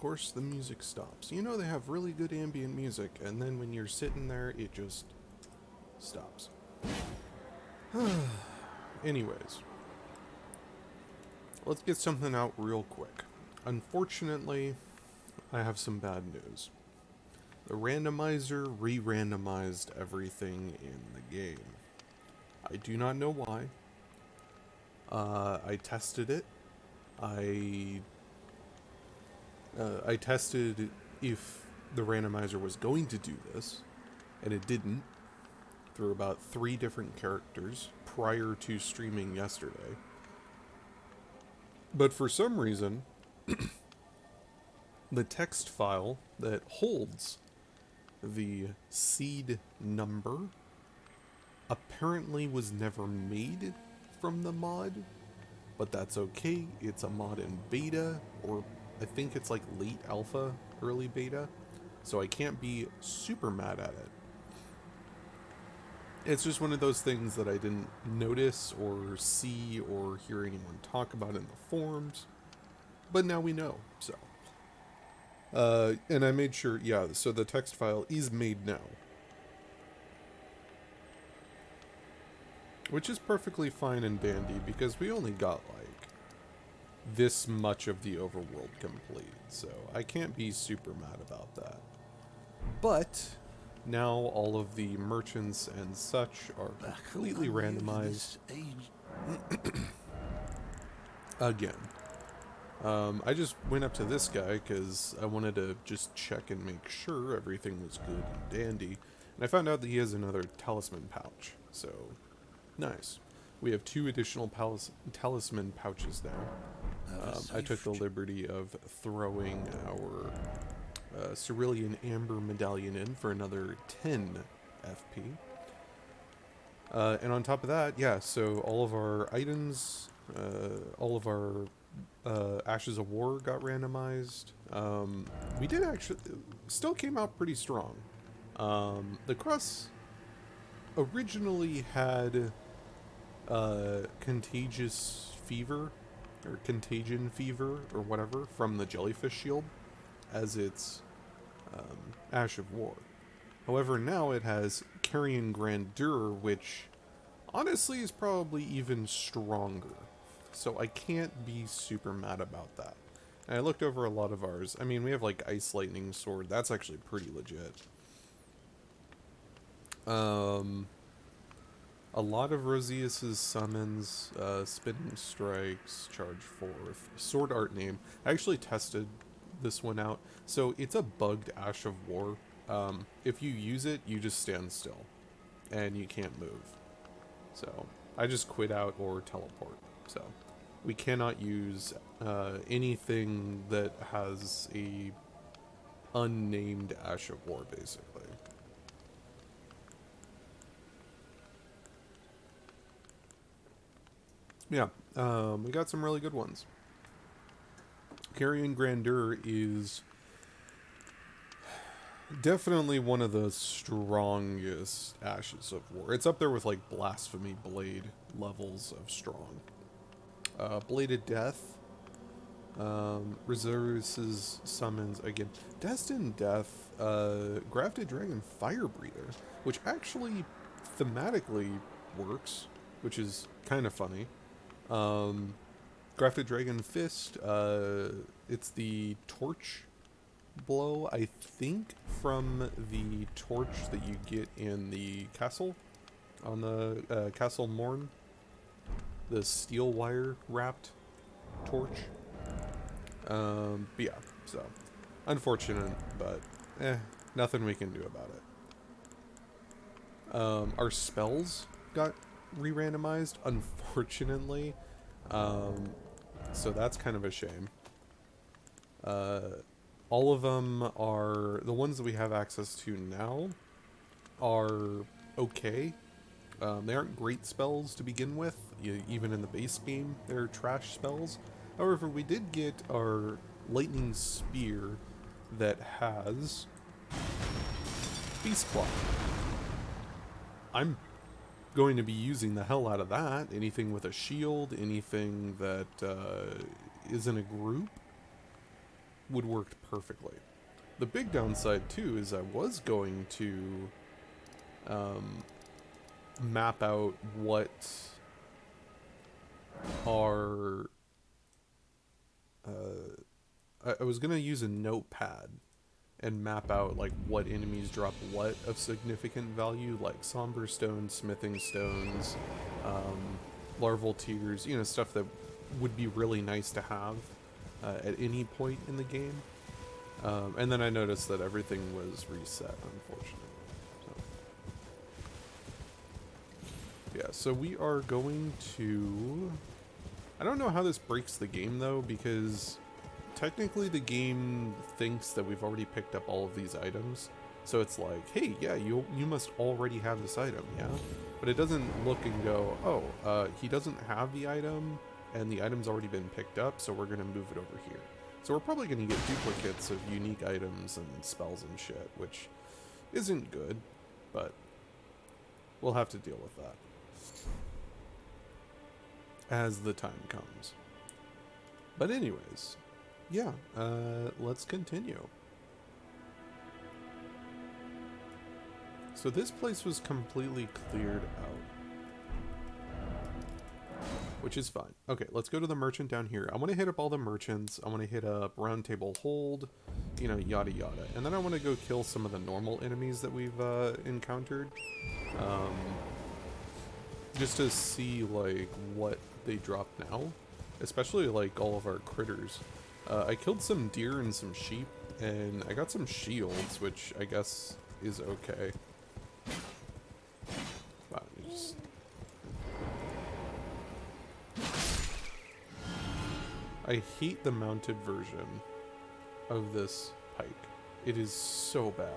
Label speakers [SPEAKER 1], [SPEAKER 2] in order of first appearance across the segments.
[SPEAKER 1] course, the music stops. You know they have really good ambient music, and then when you're sitting there, it just stops. Anyways, let's get something out real quick. Unfortunately, I have some bad news. The randomizer re-randomized everything in the game. I do not know why. I tested it. I tested if the randomizer was going to do this, and it didn't, through about 3 different characters prior to streaming yesterday. But for some reason, the text file that holds the seed number apparently was never made from the mod, but that's okay. It's a mod in beta, or I think it's like late alpha, early beta, so I can't be super mad at it. It's just one of those things that I didn't notice or see or hear anyone talk about in the forums, but now we know, so. And I made sure, yeah, so the text file is made now. Which is perfectly fine and dandy, because we only got, like, this much of the overworld complete, so I can't be super mad about that. But now all of the merchants and such are completely randomized. Again. I just went up to this guy because I wanted to just check and make sure everything was good and dandy. And I found out that he has another talisman pouch. So, nice. We have 2 additional talisman pouches now. I took the liberty of throwing our Cerulean Amber Medallion in for another 10 FP. And on top of that, yeah, so all of our items, all of our Ashes of War got randomized. We did actually, still came out pretty strong. The Cross originally had Contagious Fever, or Contagion Fever, or whatever, from the Jellyfish Shield as its Ash of War. However, now it has Carrion Grandeur, which honestly is probably even stronger. So I can't be super mad about that. And I looked over a lot of ours. I mean, we have like Ice Lightning Sword. That's actually pretty legit. A lot of Rosius's summons, Spinning Strikes, Charge Forth, Sword Art Name. I actually tested this one out. So it's a bugged Ash of War. If you use it, you just stand still. And you can't move. So I just quit out or teleport. So we cannot use anything that has a unnamed Ash of War, basically. Yeah, we got some really good ones. Carrion Grandeur is definitely one of the strongest Ashes of War. It's up there with like Blasphemy Blade levels of strong. Bladed Death. Reserves' summons again. Destined Death, Grafted Dragon Fire Breather, which actually thematically works, which is kind of funny. Grafted Dragon Fist, it's the torch blow, I think, from the torch that you get in the castle, on the Castle Morn. The steel wire wrapped torch. But yeah, so unfortunate, but nothing we can do about it. Our spells got re-randomized, unfortunately. So that's kind of a shame. All of them are, the ones that we have access to now are okay. They aren't great spells to begin with. Even in the base game, they're trash spells. However, we did get our Lightning Spear that has Beast Claw. I'm going to be using the hell out of that. Anything with a shield, anything that is in a group would work perfectly. The big downside too is I was going to map out what are I was gonna use a notepad and map out like what enemies drop what of significant value, like somber stones, smithing stones, larval tears, you know, stuff that would be really nice to have at any point in the game. And then I noticed that everything was reset, unfortunately. So, yeah, so we are going to... I don't know how this breaks the game, though, because technically the game thinks that we've already picked up all of these items. So it's like, hey, yeah, you must already have this item, yeah? But it doesn't look and go, oh, he doesn't have the item, and the item's already been picked up, so we're going to move it over here. So we're probably going to get duplicates of unique items and spells and shit, which isn't good, but we'll have to deal with that as the time comes. But anyways, yeah, let's continue. So this place was completely cleared out, which is fine. Okay, let's go to the merchant down here. I want to hit up all the merchants. I want to hit up Round Table Hold, you know, yada yada. And then I want to go kill some of the normal enemies that we've encountered. Just to see, like, what they drop now. Especially, like, all of our critters. I killed some deer and some sheep, and I got some shields, which I guess is okay. Wow, just... I hate the mounted version of this pike. It is so bad.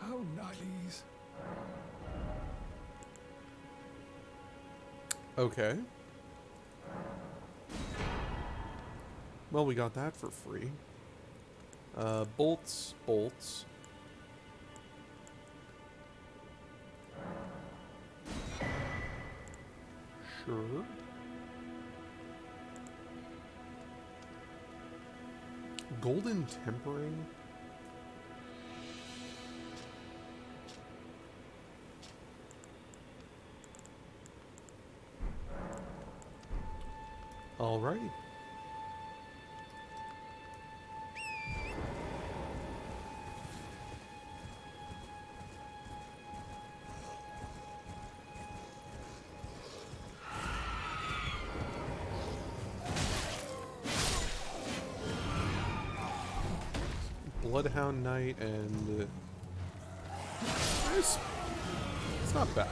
[SPEAKER 2] How nice.
[SPEAKER 1] Okay. Well, we got that for free. Bolts. Sure. Golden tempering? Alrighty. Bloodhound Knight and... it's not bad.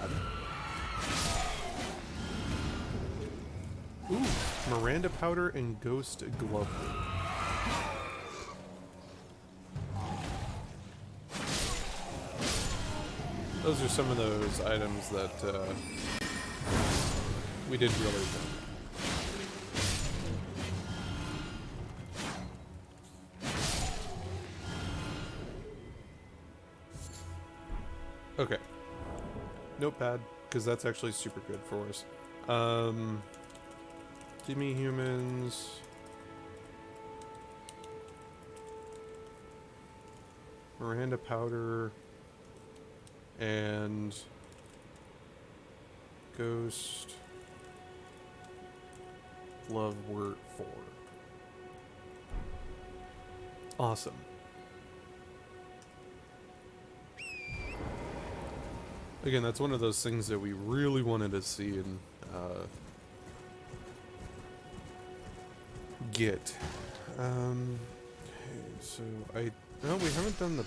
[SPEAKER 1] Ooh, Miranda Powder and Ghost Glove. Those are some of those items that we did really well. Okay. Notepad, because that's actually super good for us. Gimme humans. Miranda Powder. And Ghost Glovewort 4. Awesome. Again, that's one of those things that we really wanted to see and get. Okay, so we haven't done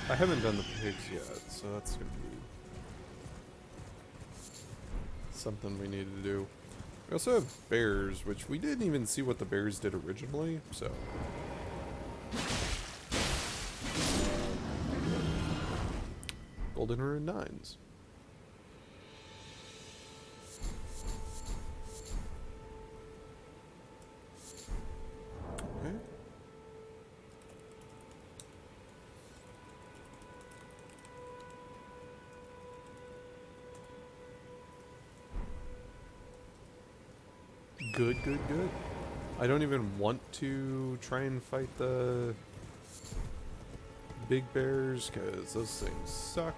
[SPEAKER 1] I haven't done the pigs yet, so that's gonna be something we need to do. We also have bears, which we didn't even see what the bears did originally, so. Golden Rune 9s. Okay. Good, good, good. I don't even want to try and fight the big bears, because those things suck.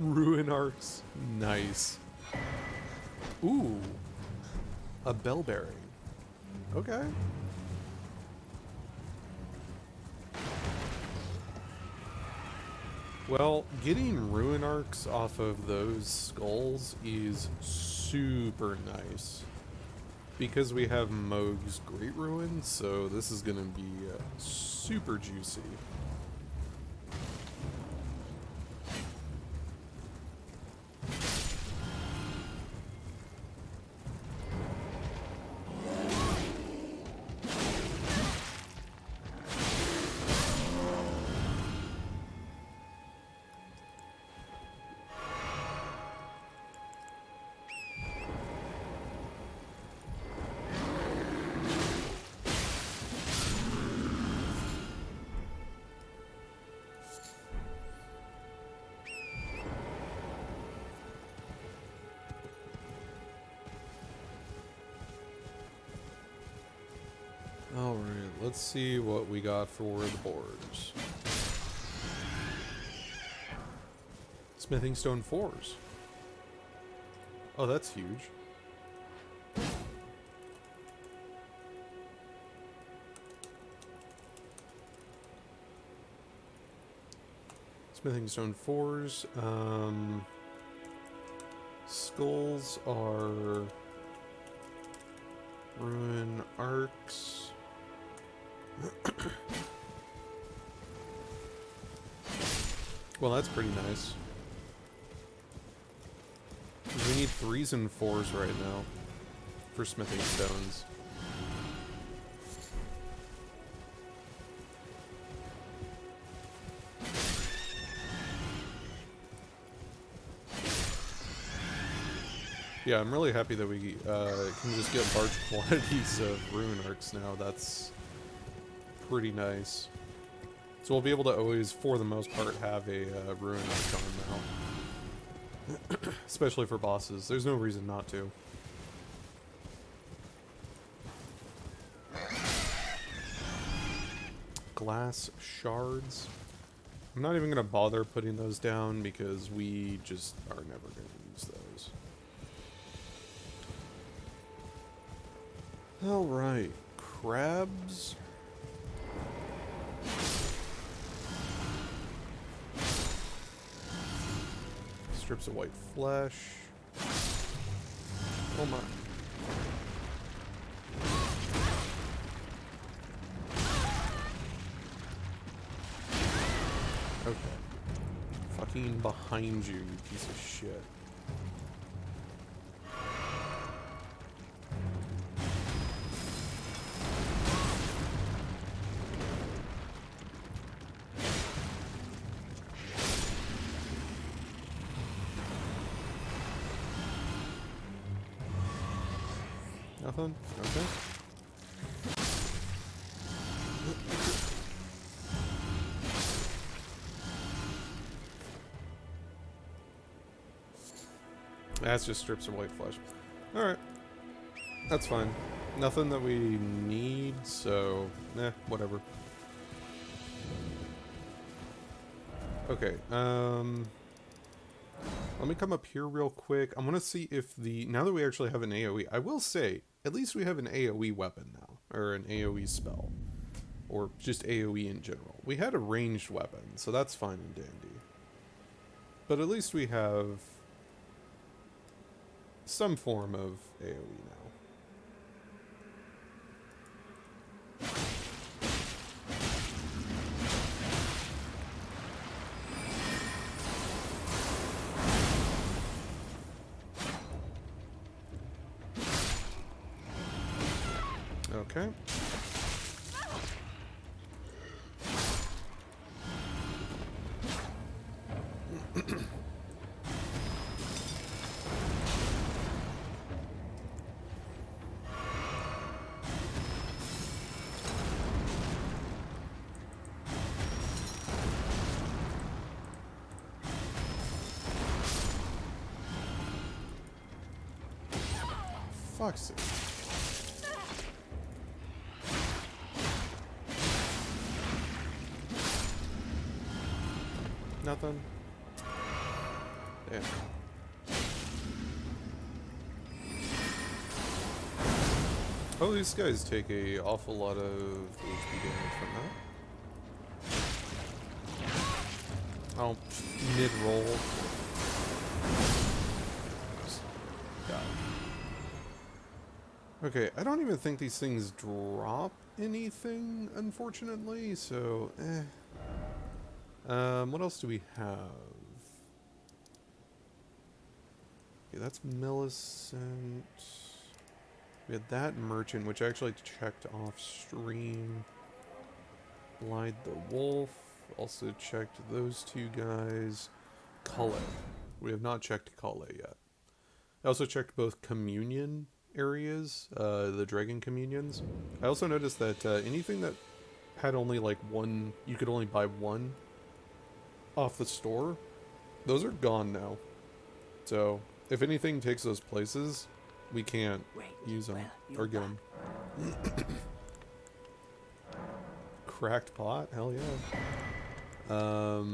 [SPEAKER 1] Ruin arcs. Nice. Ooh. A bellberry. Okay. Well, getting ruin arcs off of those skulls is super nice. Because we have Moog's Great Ruin, so this is gonna be super juicy. Alright, let's see what we got for the boards. Smithing stone 4s. Oh, that's huge. Smithing stone 4s. Skulls are ruin arcs. Well, that's pretty nice. We need 3s and 4s right now for smithing stones. Yeah, I'm really happy that we can just get large quantities of rune arcs now. That's pretty nice. So we'll be able to always, for the most part, have a rune arc on now. Especially for bosses. There's no reason not to. Glass shards. I'm not even going to bother putting those down because we just are never going to use those. Alright, crabs. Strips of white flesh. Oh my. Okay. Fucking behind you, you piece of shit. Nothing? Okay. That's just strips of white flesh. Alright. That's fine. Nothing that we need, so... whatever. Okay, let me come up here real quick. I want to see if the... Now that we actually have an AoE, I will say, at least we have an AoE weapon now. Or an AoE spell. Or just AoE in general. We had a ranged weapon, so that's fine and dandy. But at least we have some form of AoE now. Okay. fuck's sake. Nothing? Damn. Oh, these guys take a awful lot of HP damage from that. Oh, mid-roll. Die. Okay, I don't even think these things drop anything, unfortunately, so, what else do we have? Okay, that's Millicent. We had that merchant, which I actually checked off stream. Lied the Wolf. Also checked those two guys. Chalice. We have not checked Chalice yet. I also checked both communion areas, the dragon communions. I also noticed that anything that had only like one, you could only buy one off the store, those are gone now. So if anything takes those places, we can't use them or get them. Cracked pot? Hell yeah.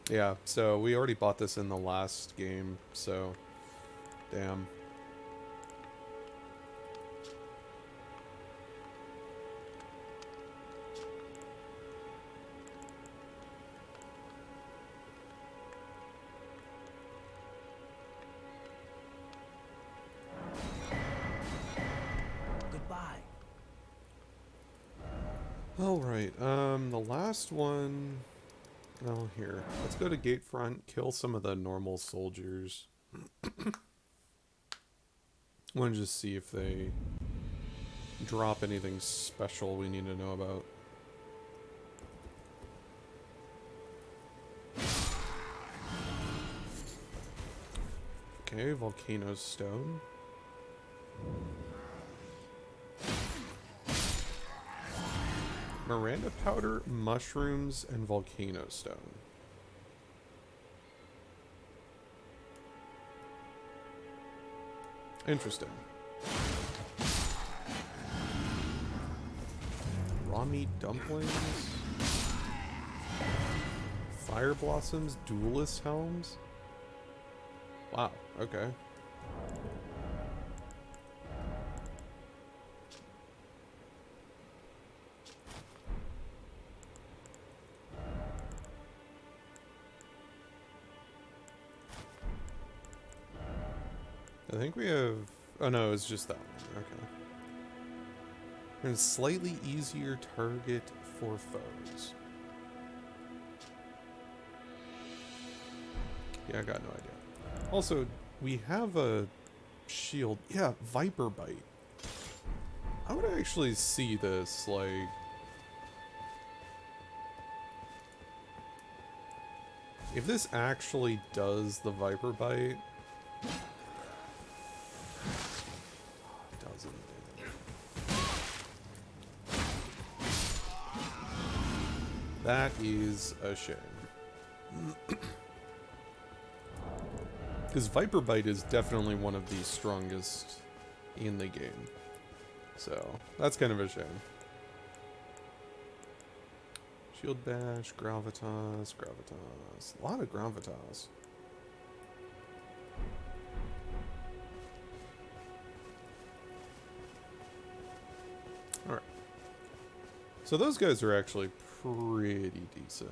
[SPEAKER 1] Yeah, so we already bought this in the last game, so damn. Alright, the last one... Oh, here. Let's go to Gatefront, kill some of the normal soldiers. I want to just see if they drop anything special we need to know about. Okay, Volcano Stone. Miranda Powder, Mushrooms, and Volcano Stone. Interesting. Raw meat dumplings. Fire Blossoms, Duelist Helms. Wow, okay. I think we have... Oh no, it's just that one. Okay. And slightly easier target for foes. Yeah, I got no idea. Also, we have a shield. Yeah, Viper Bite. I would actually see this, like... If this actually does the Viper Bite... That is a shame. Because Viper Bite is definitely one of the strongest in the game. So, that's kind of a shame. Shield Bash, Gravitas, Gravitas. A lot of Gravitas. Alright. So those guys are actually pretty decent.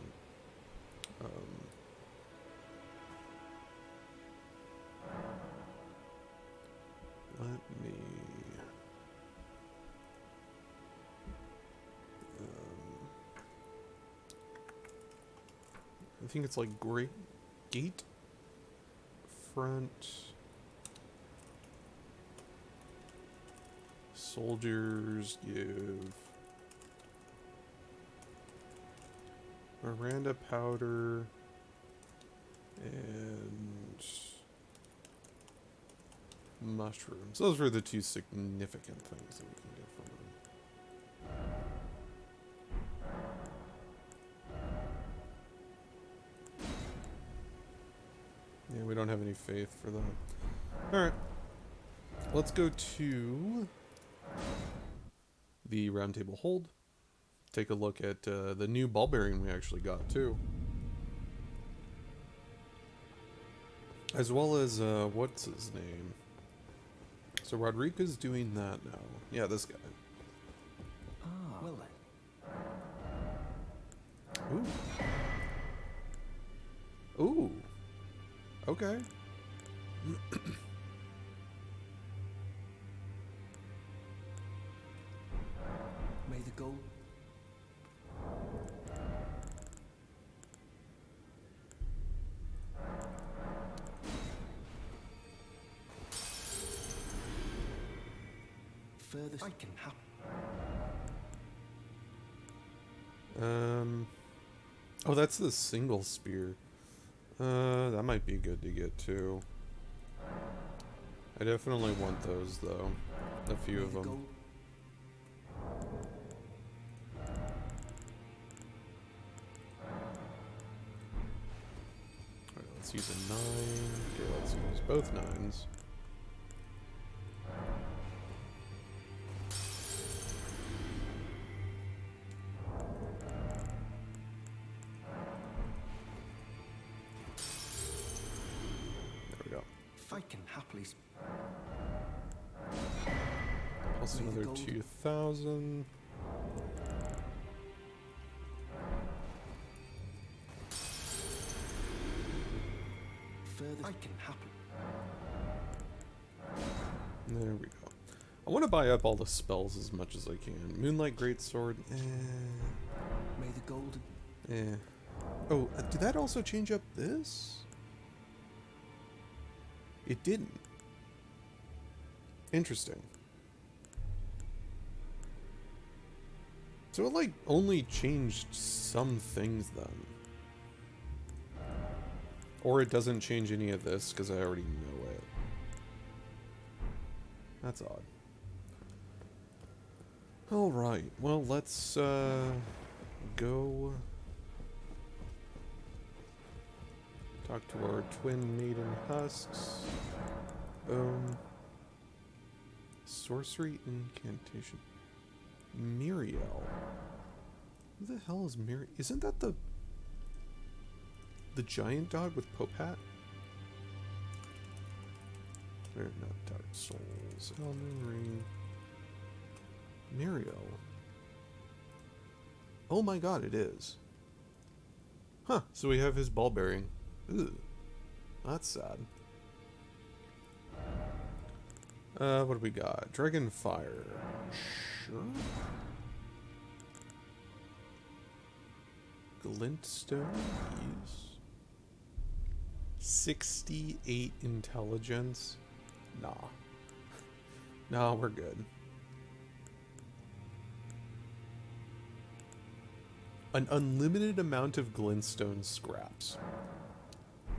[SPEAKER 1] Let me... I think it's like Great Gate Front soldiers give Miranda Powder and mushrooms. Those were the two significant things that we can get from them. Yeah, we don't have any faith for that. Alright. Let's go to the round table hold. Take a look at the new ball bearing we actually got too. As well as, what's his name? So Rodrigo's doing that now. Yeah, this guy.
[SPEAKER 3] Ah, well then.
[SPEAKER 1] Ooh. Ooh. Okay.
[SPEAKER 3] May the gold. Furthest I can happen.
[SPEAKER 1] Oh, that's the single spear. That might be good to get too. I definitely want those though. A few of them. Alright, let's use a 9. Okay, let's use both 9s.
[SPEAKER 3] I can happily.
[SPEAKER 1] Plus another 2,000.
[SPEAKER 3] Further I can happen.
[SPEAKER 1] There we go. I want to buy up all the spells as much as I can. Moonlight Greatsword.
[SPEAKER 3] May the golden.
[SPEAKER 1] Oh, did that also change up this? It didn't. Interesting. So it like only changed some things then. Or it doesn't change any of this because I already know it. That's odd. Alright, well let's go talk to our twin maiden husks. Boom. Sorcery incantation. Muriel. Who the hell is Muriel? Isn't that the giant dog with Pope hat? They're not Dark Souls. Elden Ring. Muriel. Oh my god, it is. Huh, so we have his ball bearing. Ooh. That's sad. What do we got? Dragonfire. Sure. Glintstone. Yes. 68 intelligence. Nah. Nah, we're good. An unlimited amount of glintstone scraps.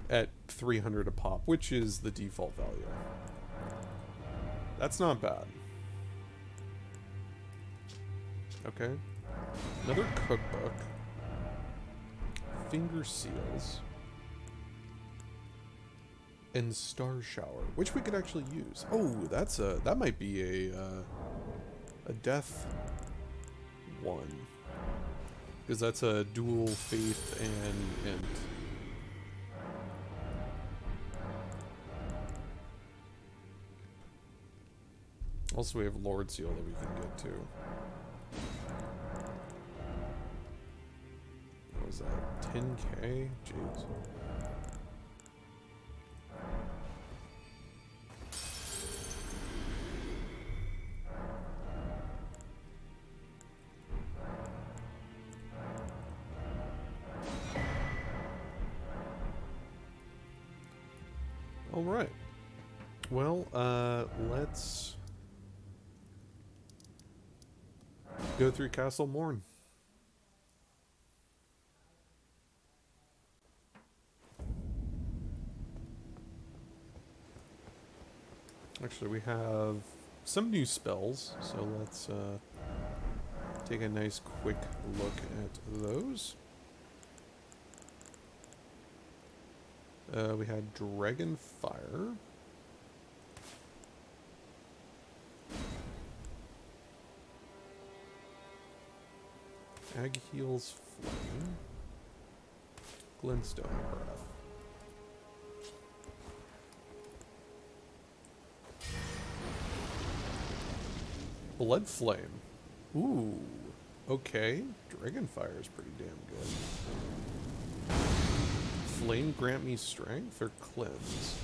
[SPEAKER 1] At 300 a pop, which is the default value. That's not bad. Okay. Another cookbook. Finger seals. And star shower, which we could actually use. Oh, that might be a death one. Because that's a dual faith and also we have Lord Seal that we can get to. What was that? 10k? Jeez. All right. Well, let's go through Castle Morn. Actually, we have some new spells, so let's take a nice quick look at those. We had Dragonfire. Ag heals flame. Glintstone breath. Blood flame. Ooh. Okay. Dragonfire is pretty damn good. Flame grant me strength or cleanse?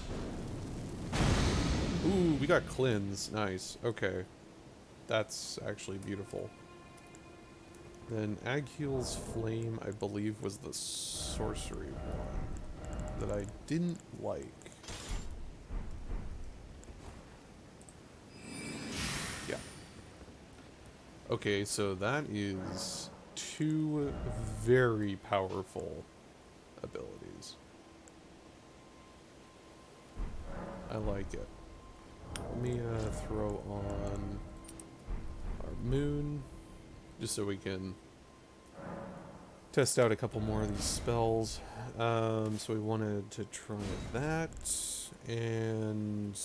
[SPEAKER 1] Ooh, we got cleanse. Nice. Okay. That's actually beautiful. Then Ag heals flame, I believe, was the sorcery one that I didn't like. Yeah. Okay, so that is 2 very powerful abilities. I like it. Let me throw on our moon, just so we can test out a couple more of these spells. So we wanted to try that, and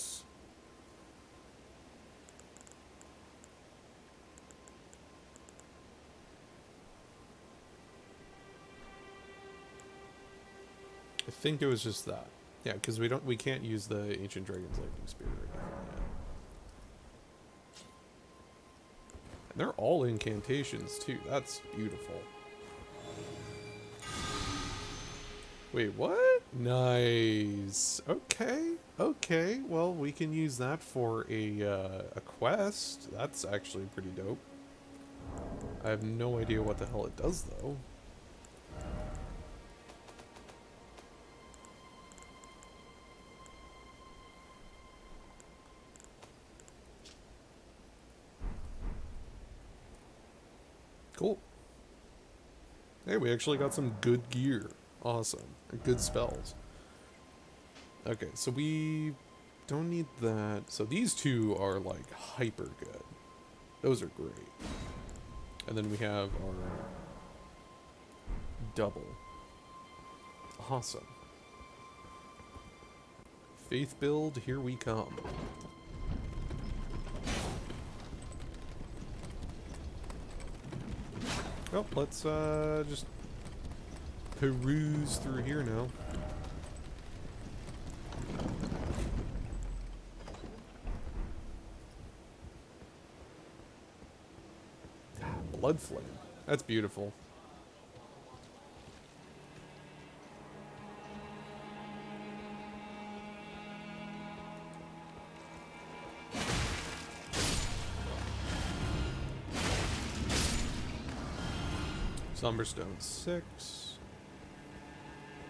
[SPEAKER 1] I think it was just that. Yeah, because we can't use the Ancient Dragon's Lightning Spear or anything yet. And they're all incantations too. That's beautiful. Wait, what? Nice. Okay. Okay. Well, we can use that for a quest. That's actually pretty dope. I have no idea what the hell it does though. Cool. Hey, we actually got some good gear. Awesome. And good spells. Okay, so we don't need that. So these two are like hyper good. Those are great. And then we have our double. Awesome. Faith build, here we come. Well, let's just peruse through here now. Blood flame. That's beautiful. Somberstone 6.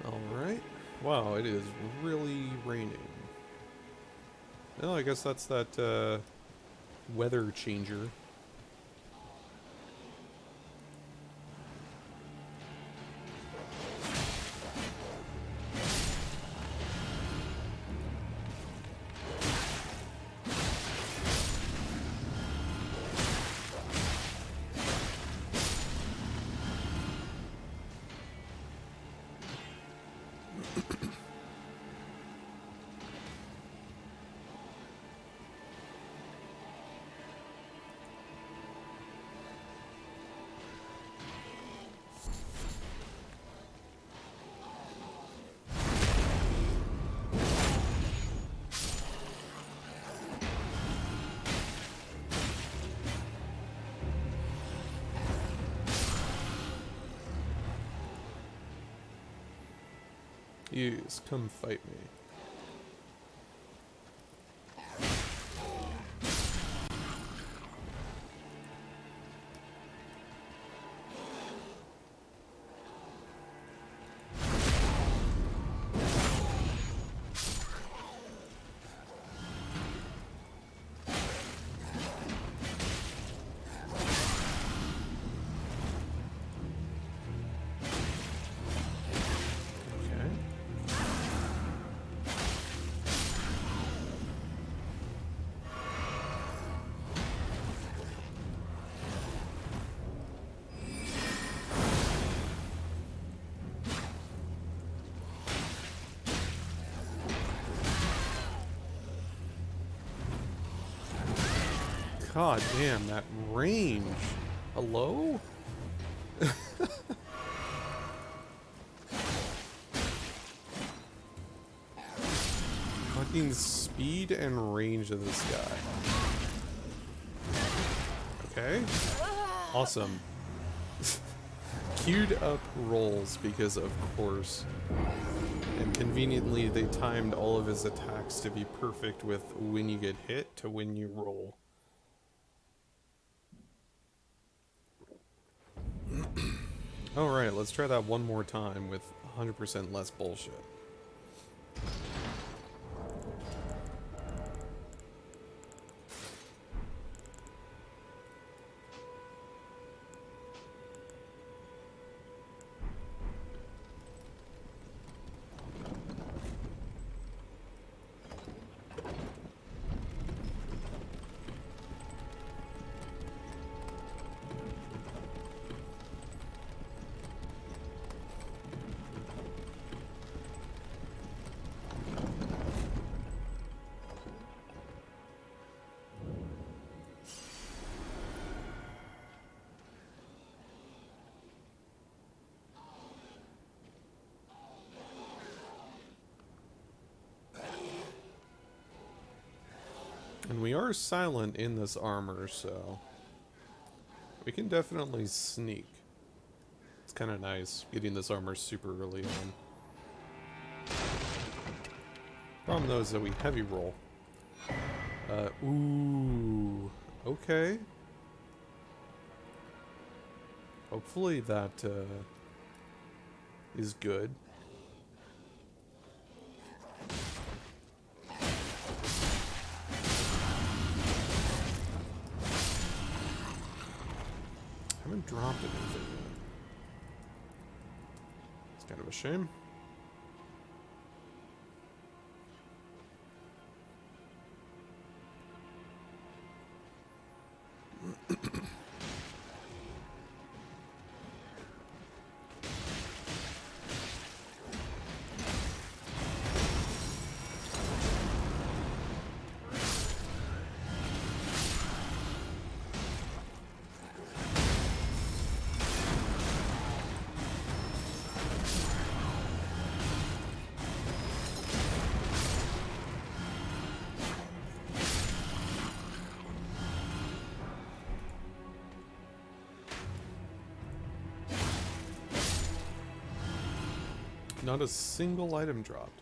[SPEAKER 1] Alright. Wow, it is really raining. Well, I guess that's that weather changer. Yes, come fight me. God damn, that range. Hello? Fucking speed and range of this guy. Okay. Awesome. Queued up rolls because of course. And conveniently they timed all of his attacks to be perfect with when you get hit to when you roll. Alright, let's try that one more time with 100% less bullshit. And we are silent in this armor, so we can definitely sneak. It's kind of nice getting this armor super early on. Problem though is that we heavy roll. Ooh, okay. Hopefully that is good. I haven't dropped anything yet. It's kind of a shame. Not a single item dropped.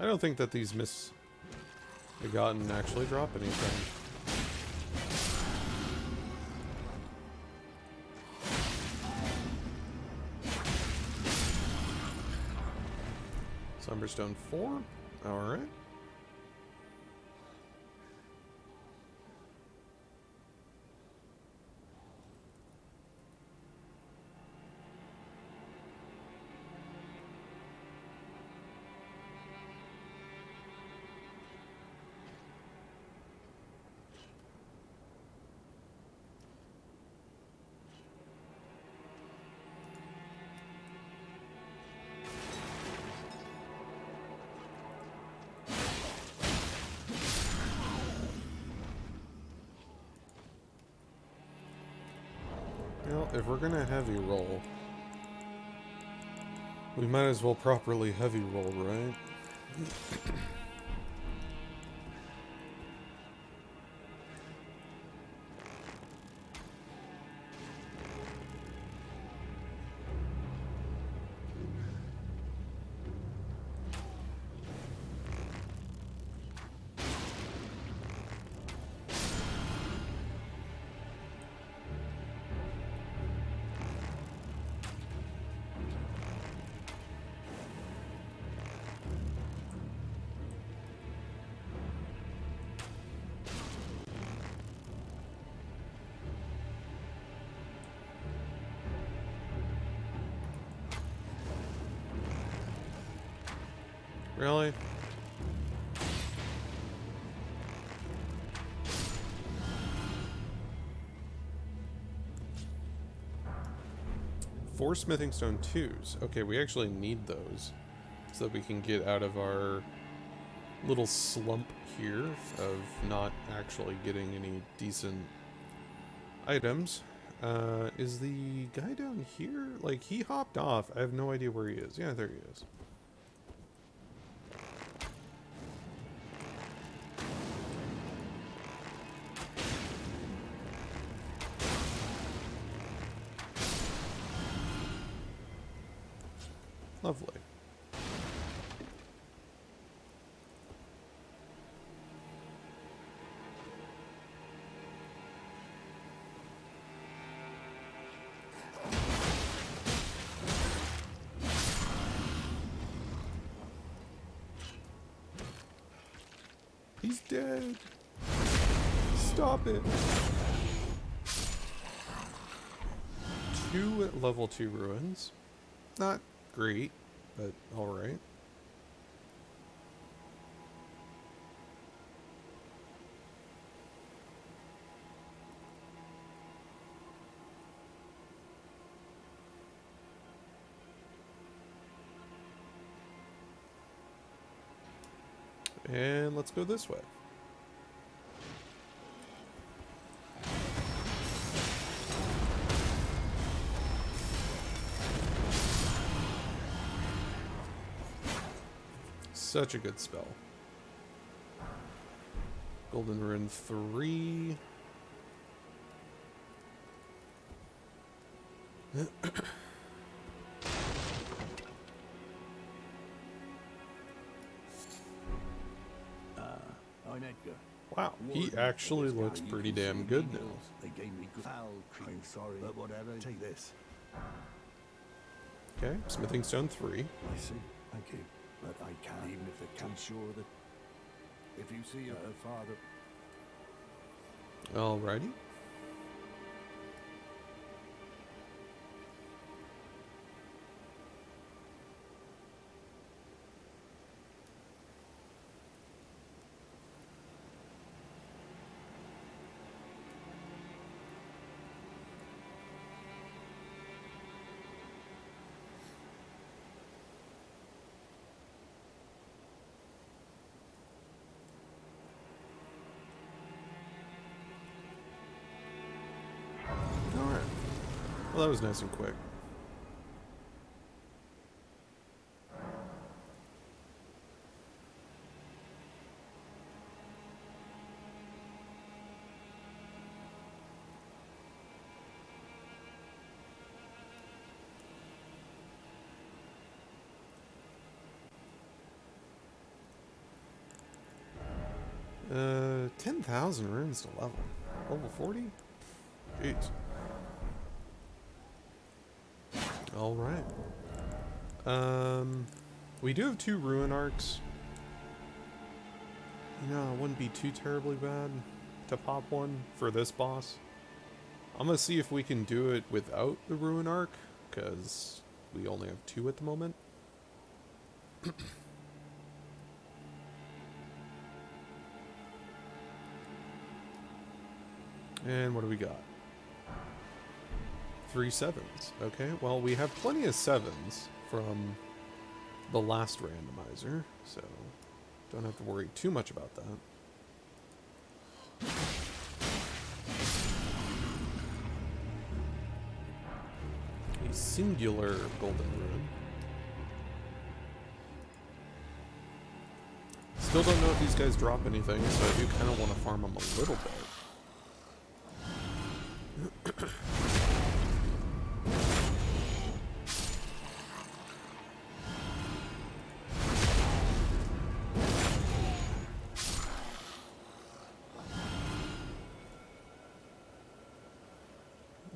[SPEAKER 1] I don't think that these misbegotten actually drop anything. Summerstone 4? Alright. Well, if we're gonna heavy roll, we might as well properly heavy roll, right? Really? Four smithing stone 2s. Okay, we actually need those so that we can get out of our little slump here of not actually getting any decent items. Is the guy down here? Like, he hopped off. I have no idea where he is. Yeah, there he is. Lovely. He's dead. Stop it. 2 level 2 ruins. Not great, but alright. And let's go this way. Such a good spell. Golden Rune 3.
[SPEAKER 2] I'm Edgar.
[SPEAKER 1] Wow, he actually looks pretty damn good now.
[SPEAKER 2] They gave me good foul cream. I'm sorry, but whatever. Take this.
[SPEAKER 1] Okay, Smithing Stone 3.
[SPEAKER 2] I see. Thank you. But I can't, even if it comes sure that if you see her father.
[SPEAKER 1] Alrighty. Alright. Well, that was nice and quick. Uh, 10,000 runes to level. Level 40? Jeez. Alright. We do have 2 ruin arcs. You know, it wouldn't be too terribly bad to pop one for this boss. I'm gonna see if we can do it without the ruin arc, because we only have 2 at the moment. And what do we got? 3 sevens. Okay, well, we have plenty of 7s from the last randomizer, so don't have to worry too much about that. A singular golden rune. Still don't know if these guys drop anything, so I do kind of want to farm them a little bit.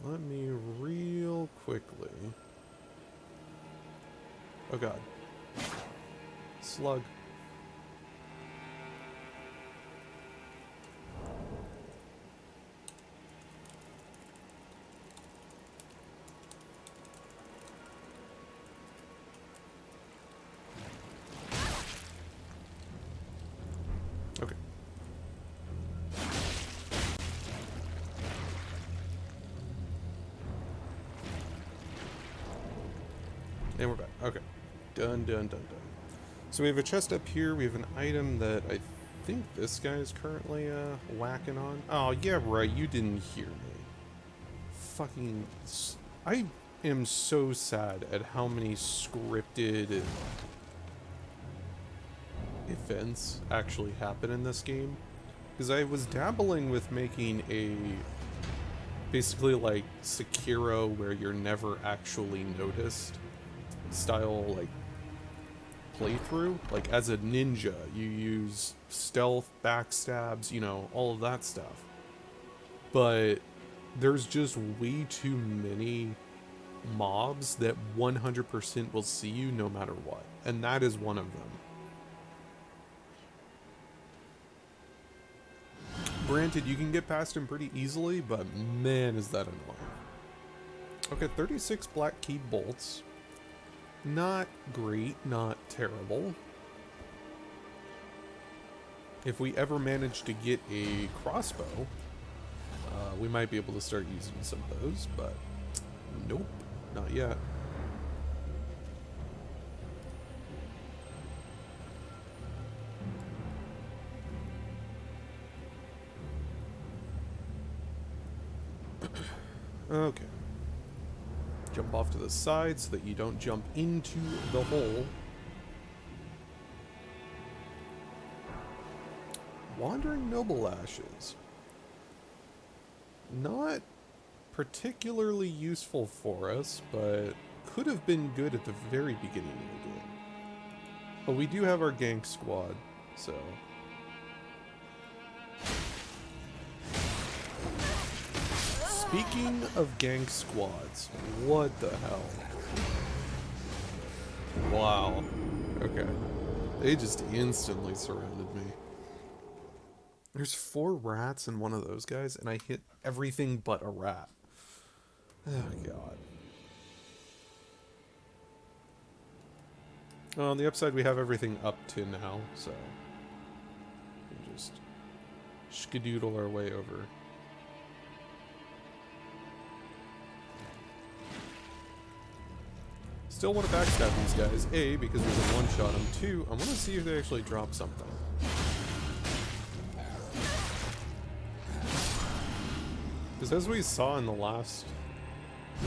[SPEAKER 1] Let me real quickly. Oh god. Slug. Okay. And we're back. Okay. Done, done, done, done. So we have a chest up here. We have an item that I think this guy is currently whacking on. Oh, yeah, right. You didn't hear me. fucking... I am so sad at how many scripted events actually happen in this game. Because I was dabbling with making a... basically like Sekiro where you're never actually noticed style, like, playthrough. Like, as a ninja, you use stealth, backstabs, you know, all of that stuff. But there's just way too many mobs that 100% will see you no matter what. And that is one of them. Granted, you can get past him pretty easily, but man, is that annoying. Okay, 36 black key bolts. Not great, not terrible. If we ever manage to get a crossbow, we might be able to start using some of those, but nope, not yet. Okay. Jump off to the side so that you don't jump into the hole. Wandering Noble Ashes. Not particularly useful for us, but could have been good at the very beginning of the game. But we do have our gank squad, so... Speaking of gank squads, what the hell? Wow. Okay. They just instantly surrounded me. There's 4 rats in one of those guys, and I hit everything but a rat. Oh, God. Well, on the upside, we have everything up to now, so... we'll just skadoodle our way over. Still want to backstab these guys. A, because we can one-shot them. 2, I want to see if they actually drop something. Because as we saw in the last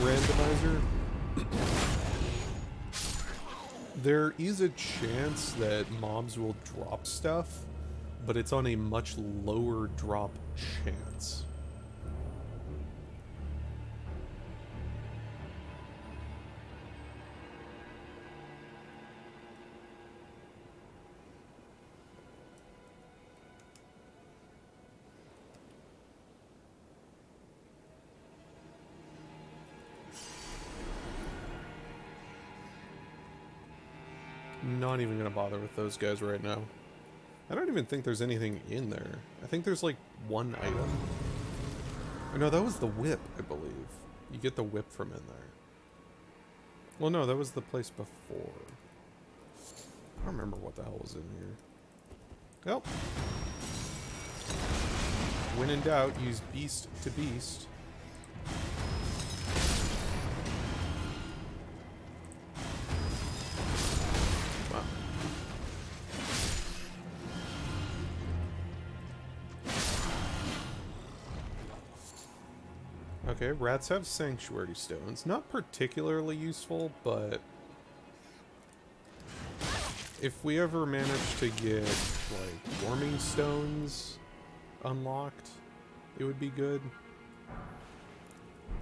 [SPEAKER 1] randomizer, there is a chance that mobs will drop stuff, but it's on a much lower drop chance. Not even gonna bother with those guys right now. I don't even think there's anything in there. I think there's like 1 item. Oh, no, that was the whip, I believe. You get the whip from in there. Well, no, that was the place before. I don't remember what the hell was in here. Well. When in doubt, use beast to beast. Okay, rats have sanctuary stones. Not particularly useful, but if we ever manage to get, like, warming stones unlocked, it would be good.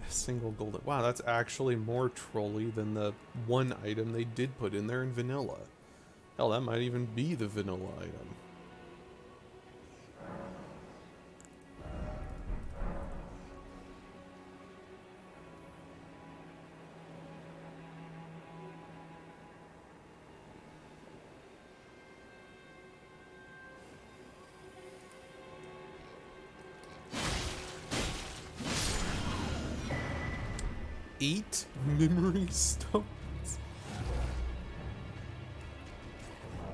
[SPEAKER 1] Single golden... Wow, that's actually more trolly than the 1 item they did put in there in vanilla. Hell, that might even be the vanilla item. Eight memory stones?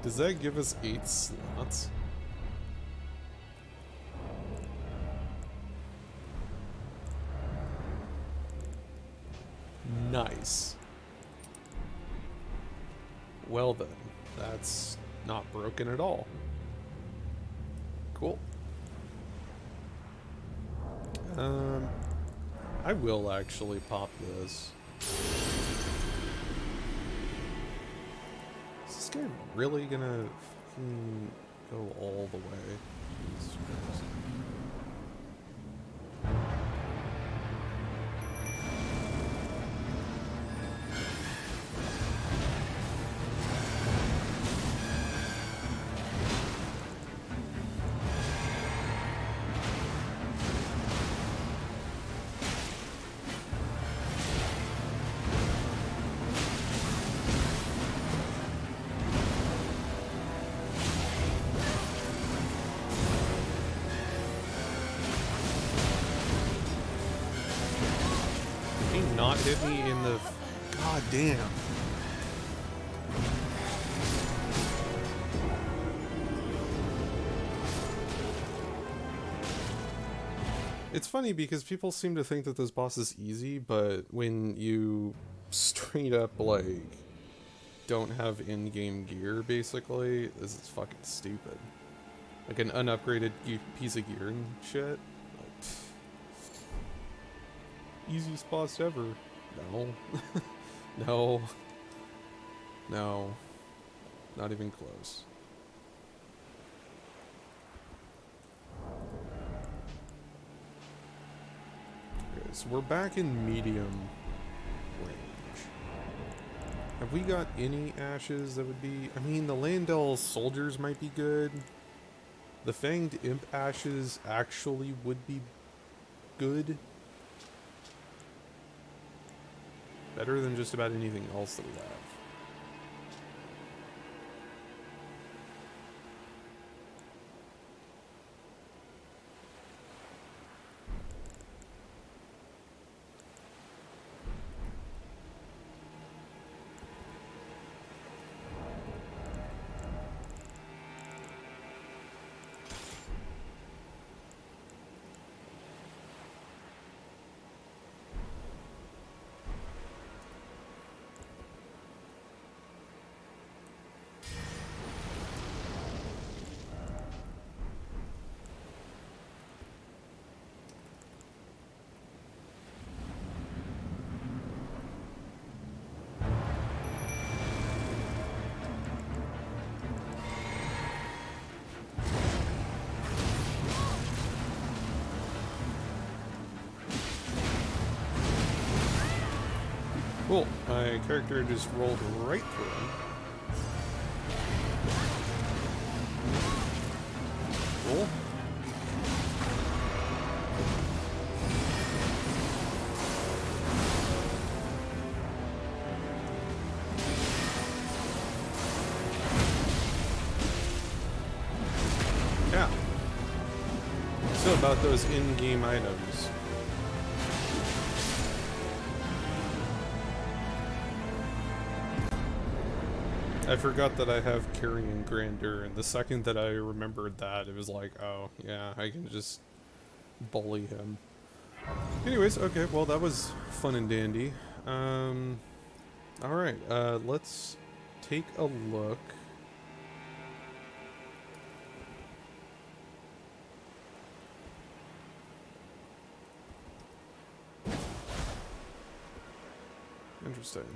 [SPEAKER 1] Does that give us 8 slots? Nice. Well then, that's not broken at all. Cool. I will actually pop this. Is this guy really gonna fucking go all the way? Jesus Christ. Not hit me in the... God damn. It's funny because people seem to think that this boss is easy, but when you straight up, like, don't have in-game gear, basically, this is fucking stupid. Like an unupgraded piece of gear and shit. Like, easiest boss ever. No. No. No. Not even close. Okay, so we're back in medium range. Have we got any ashes that would be... I mean, the Landell soldiers might be good. The Fanged Imp ashes actually would be good. Better than just about anything else that we have. Cool. My character just rolled right through him. Cool. Yeah. So about those in-game items. I forgot that I have Carrion Grandeur, and the second that I remembered that, it was like, oh, yeah, I can just bully him. Anyways, okay, well, that was fun and dandy. Alright, let's take a look. Interesting.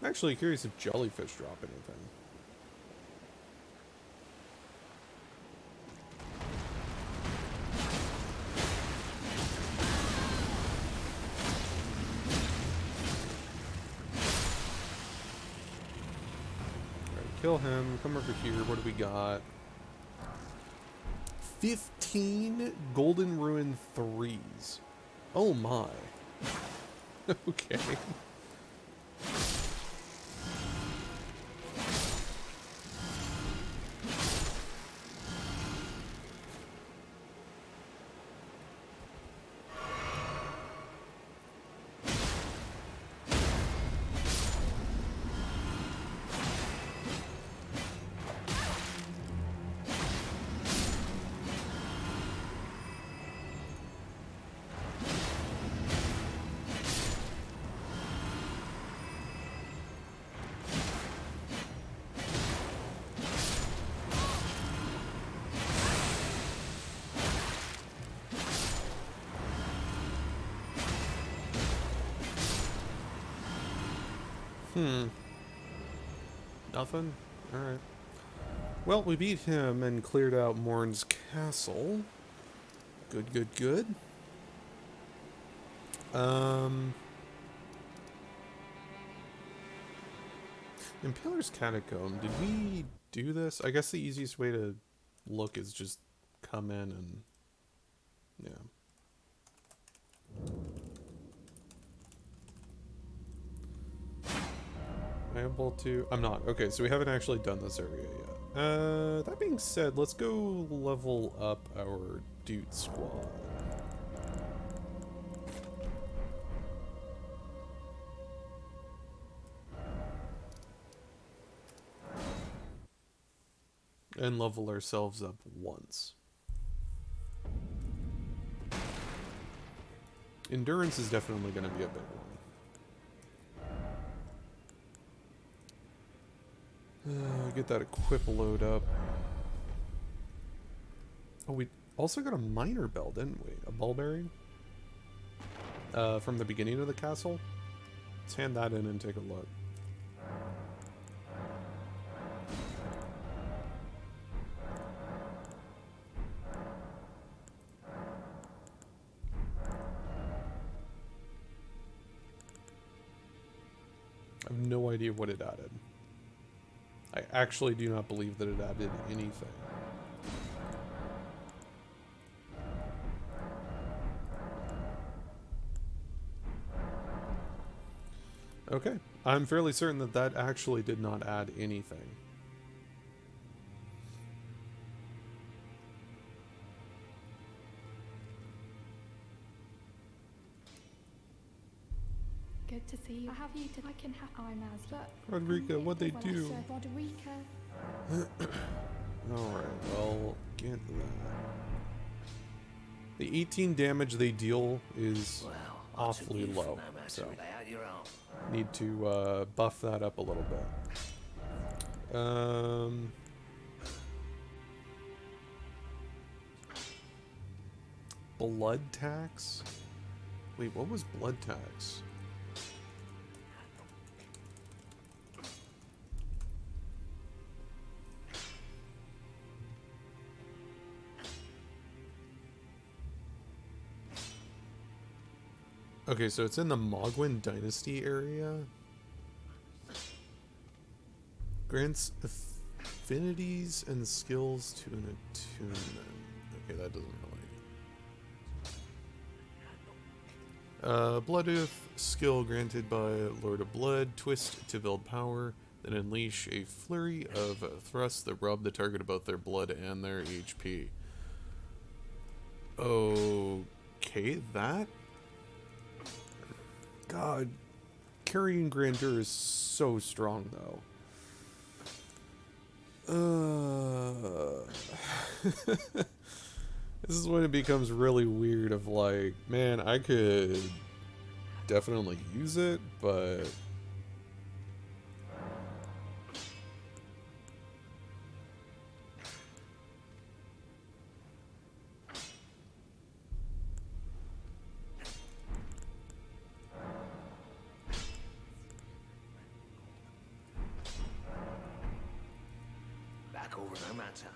[SPEAKER 1] I'm actually curious if jellyfish drop anything. Alright, kill him. Come over here. What do we got? 15 Golden Ruin 3s. Oh my. Okay. Nothing? Alright. Well, we beat him and cleared out Morn's castle. Good, good, good. Impaler's Catacomb. Did we do this? I guess the easiest way to look is just come in and... yeah. Am I able to... I'm not. Okay, so we haven't actually done this area yet. That being said, let's go level up our dude squad. And level ourselves up once. Endurance is definitely going to be a big one. Get that equip load up. Oh, we also got a minor bell, didn't we? A ball bearing? From the beginning of the castle? Let's hand that in and take a look. I have no idea what it added. I actually do not believe that it added anything. Okay, I'm fairly certain that that actually did not add anything.
[SPEAKER 4] Good to see you. I have you to. I can have. I'm as. But
[SPEAKER 1] Roderica, what'd they do?
[SPEAKER 4] Roderica.
[SPEAKER 1] Alright, well, get that. The 18 damage they deal is awfully low, so need to buff that up a little bit. Blood tax? Wait, what was blood tax? Okay, so it's in the Mogwin Dynasty area. Grants affinities and skills to an attunement. Okay, that doesn't really... Blood Oath skill granted by Lord of Blood. Twist to build power. Then unleash a flurry of thrusts that rob the target of both their blood and their HP. Okay, that... God, carrying grandeur is so strong, though. This is when it becomes really weird of like, man, I could definitely use it, but...
[SPEAKER 2] No matter.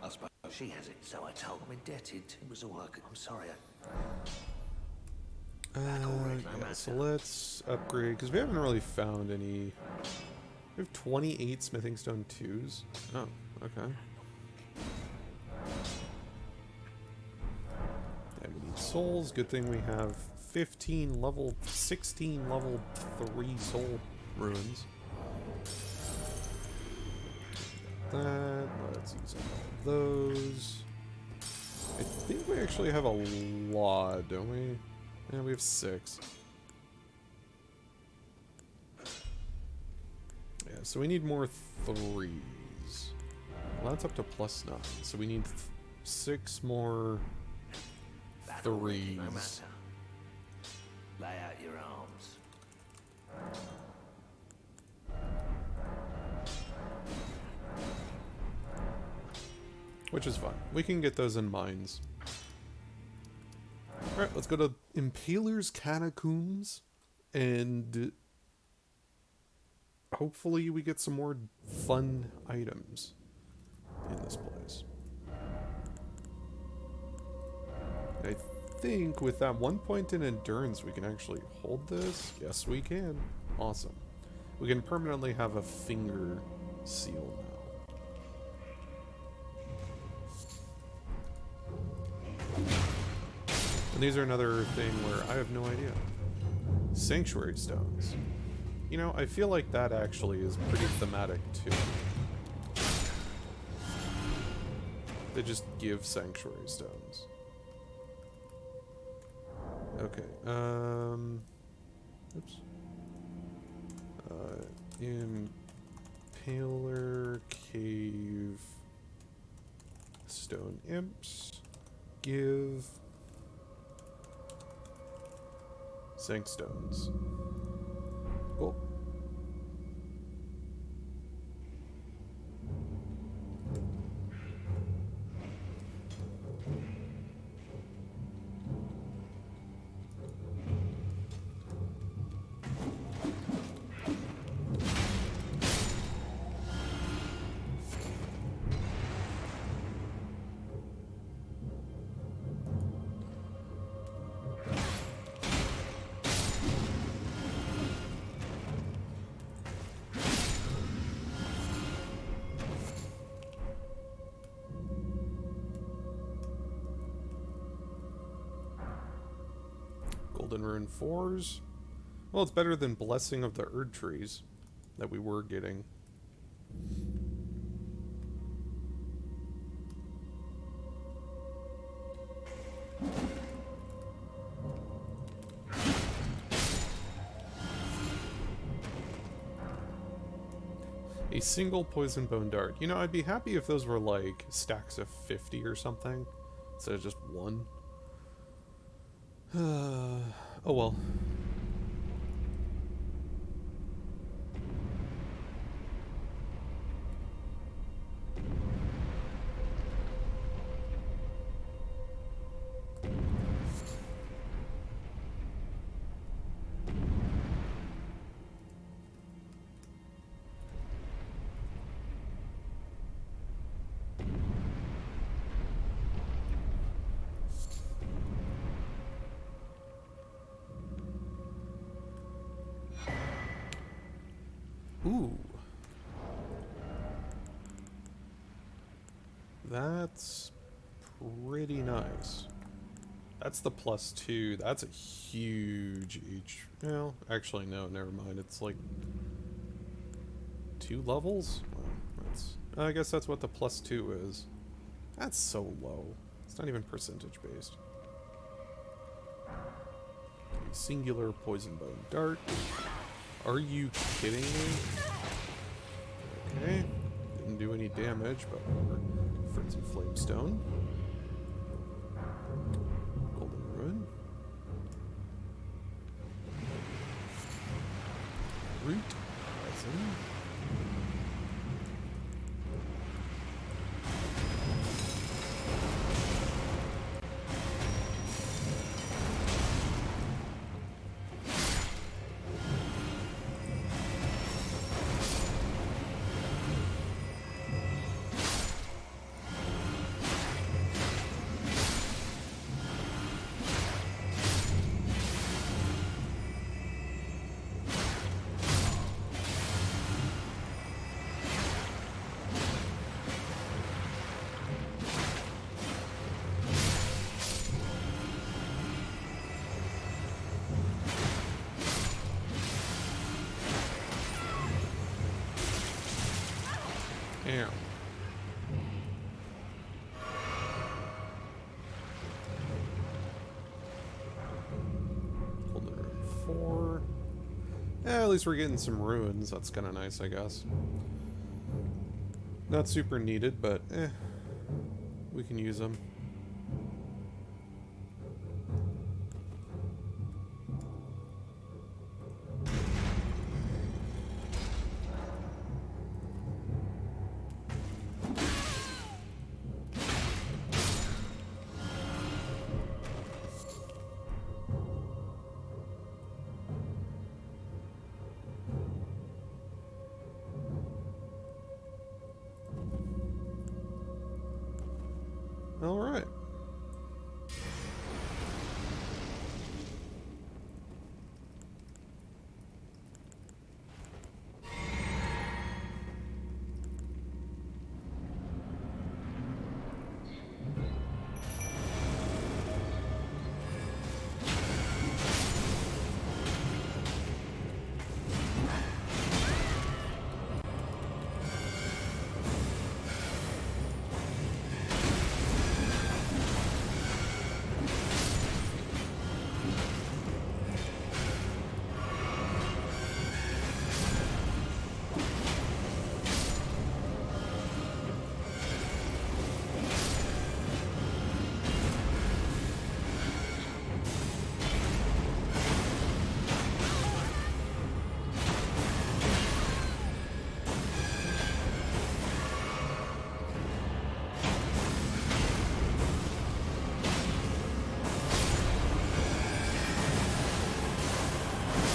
[SPEAKER 2] I suppose she has it, so I told I'm indebted. It was all I could. I'm sorry.
[SPEAKER 1] Yeah, so let's upgrade, because we haven't really found any... We have 28 smithing stone 2s. Oh, okay. And we need souls. Good thing we have 16 level 3 soul ruins. That, let's use all of those. I think we actually have a lot, don't we? Yeah, we have 6. Yeah, so we need more 3s. Well, that's up to +9, so we need 6 more 3s.
[SPEAKER 2] No matter. Lay out your arms.
[SPEAKER 1] Which is fine. We can get those in mines. Alright, let's go to Impaler's Catacombs and hopefully we get some more fun items in this place. I think with that 1 point in endurance, we can actually hold this. Yes, we can. Awesome. We can permanently have a finger seal now. And these are another thing where I have no idea. Sanctuary stones. You know, I feel like that actually is pretty thematic too. They just give sanctuary stones. Okay, oops. Impaler cave stone imps give sank stones. Cool. Golden Rune 4s. Well, it's better than Blessing of the Erd Trees that we were getting. A single poison bone dart. You know, I'd be happy if those were like stacks of 50 or something instead of just one. Oh well. Ooh. That's pretty nice. That's the +2. That's a huge H. Well, actually, no, never mind. It's like 2 levels? Well, that's, I guess that's what the +2 is. That's so low. It's not even percentage based. A singular poison bone dart. Are you kidding me? Okay. Didn't do any damage, but whatever. Frenzy Flamestone. Golden Ruin. Root. Resin. Damn. Golden Rune 4. At least we're getting some ruins. That's kind of nice, I guess. Not super needed, but we can use them. Alright.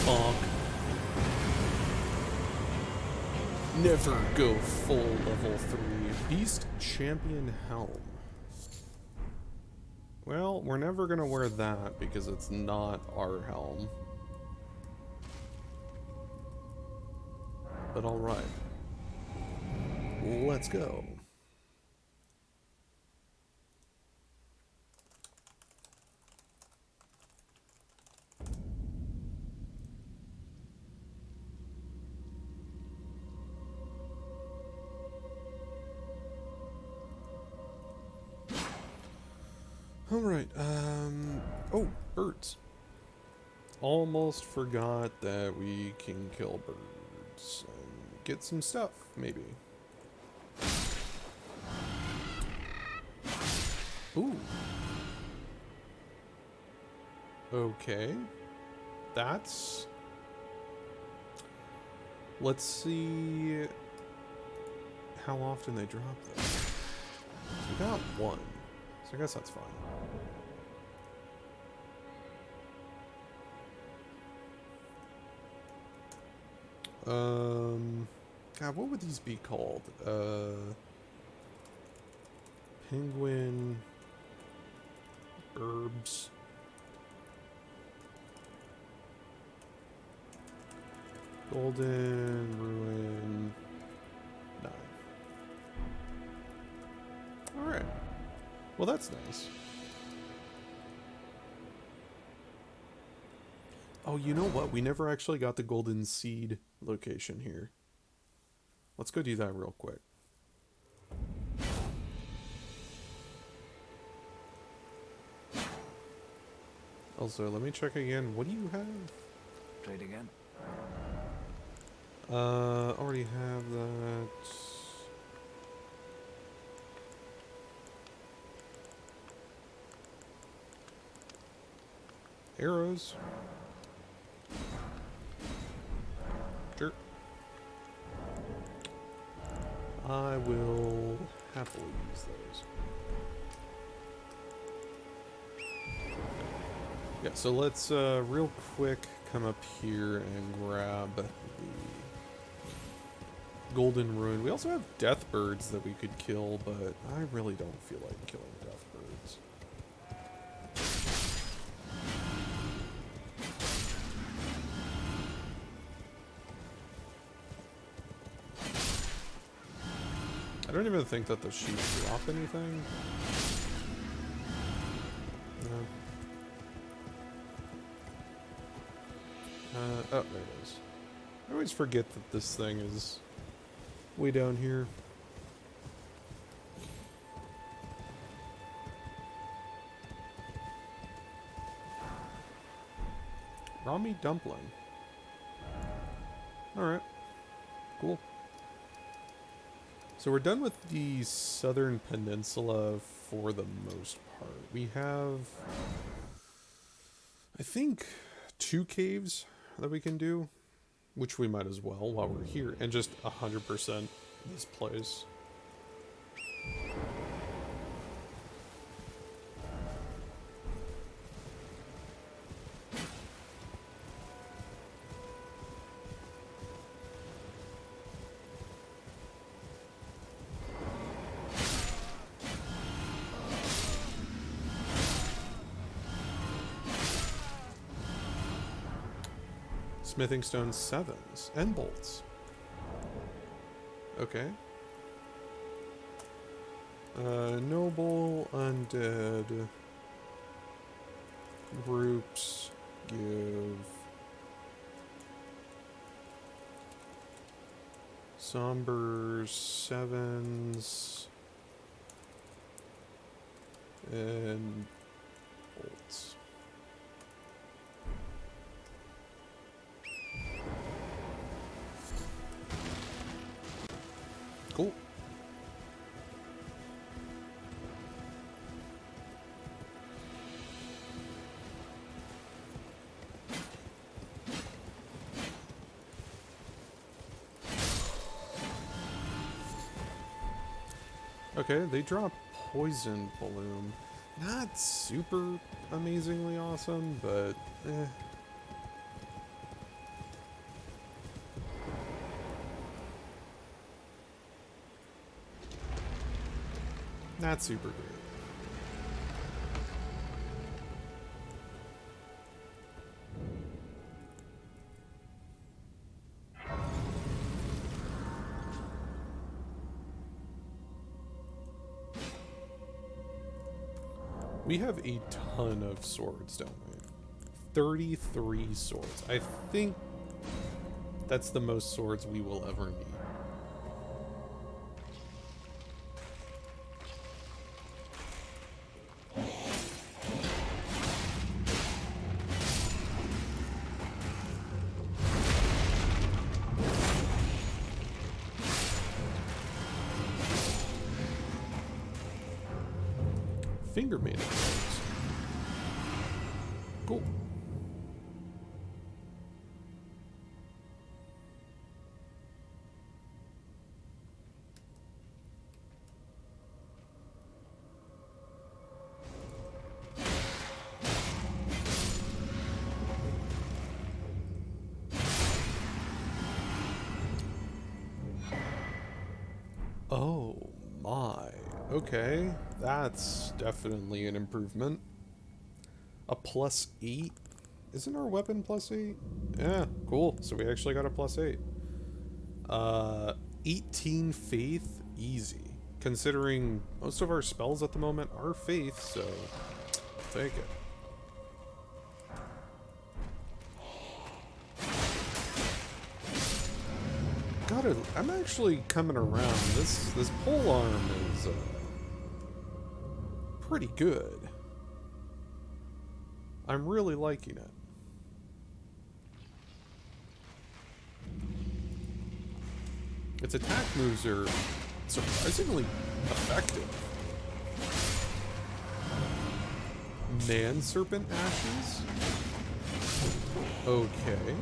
[SPEAKER 1] Bonk. Never go full level 3. Beast Champion Helm. Well, we're never gonna wear that because it's not our helm. But alright. Let's go. Alright, oh, birds. Almost forgot that we can kill birds and get some stuff, maybe. Ooh. Okay. That's... Let's see how often they drop them. So we got one. So I guess that's fine. God, what would these be called? Penguin herbs. Golden ruin 9. All right. Well, that's nice. Oh, you know what? We never actually got the golden seed location here. Let's go do that real quick. Also, let me check again. What do you have?
[SPEAKER 2] Trade again.
[SPEAKER 1] Already have that. Arrows. Sure. I will happily use those. Yeah, so let's real quick come up here and grab the golden ruin. We also have death birds that we could kill, but I really don't feel like killing death birds. I don't even think that the sheep drop anything. No. Oh, there it is. I always forget that this thing is way down here. Raw meat dumpling. Alright. Cool. So we're done with the southern peninsula for the most part. We have, I think, 2 caves that we can do, which we might as well while we're here, and just 100% this place. Smithing stone 7s and bolts. Okay. Noble, undead groups give somber 7s and bolts. Cool. Okay, they drop poison bloom. Not super amazingly awesome, but eh. Not super great. We have a ton of swords, don't we? 33 swords. I think that's the most swords we will ever need. Finger maiden swords. Cool. Oh my. Okay, that's definitely an improvement. A +8? Isn't our weapon +8? Yeah, cool. So we actually got a +8. 18 faith, easy. Considering most of our spells at the moment are faith, so I'll take it. I'm actually coming around. This pole arm is pretty good. I'm really liking it. Its attack moves are surprisingly effective. Man Serpent Ashes? Okay.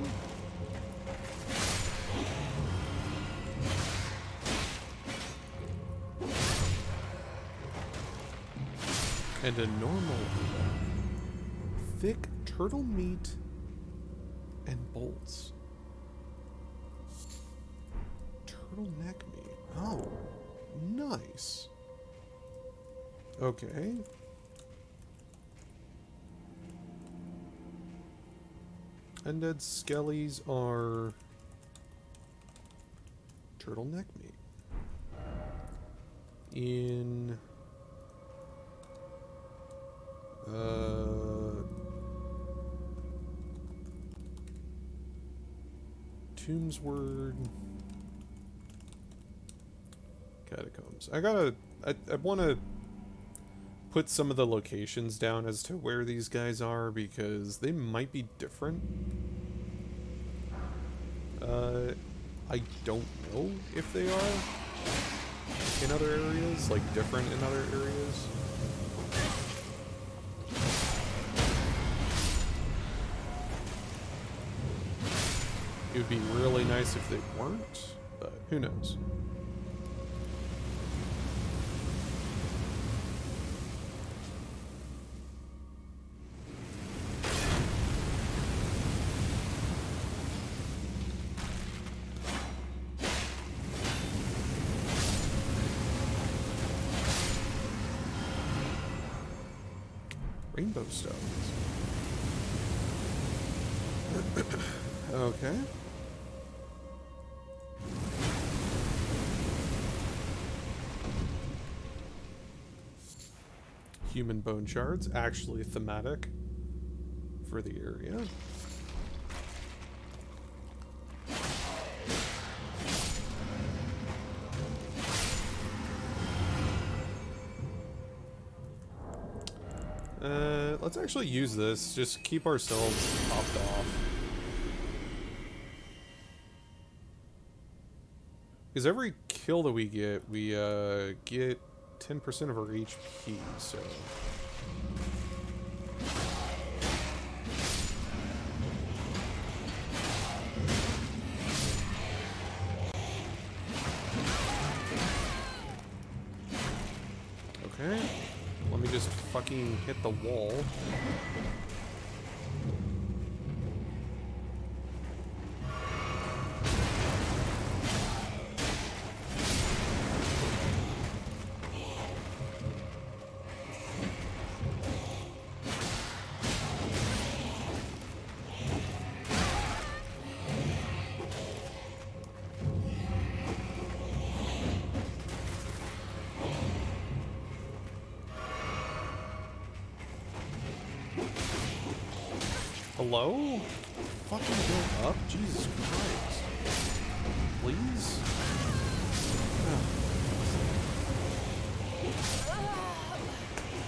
[SPEAKER 1] And a normal one. Thick turtle meat and bolts. Turtleneck meat. Oh, nice. Okay. Undead skellies are turtleneck meat. In Tombsword Catacombs. I want to put some of the locations down as to where these guys are because they might be different. I don't know if they are in other areas, like different in other areas. It would be really nice if they weren't, but who knows. Rainbow stones. Okay. Human bone shards, actually thematic for the area. Let's actually use this. Just keep ourselves topped off. Because every kill that we get 10% of our HP, so... Okay. Let me just fucking hit the wall. Hello? Fucking go up? Jesus Christ. Please?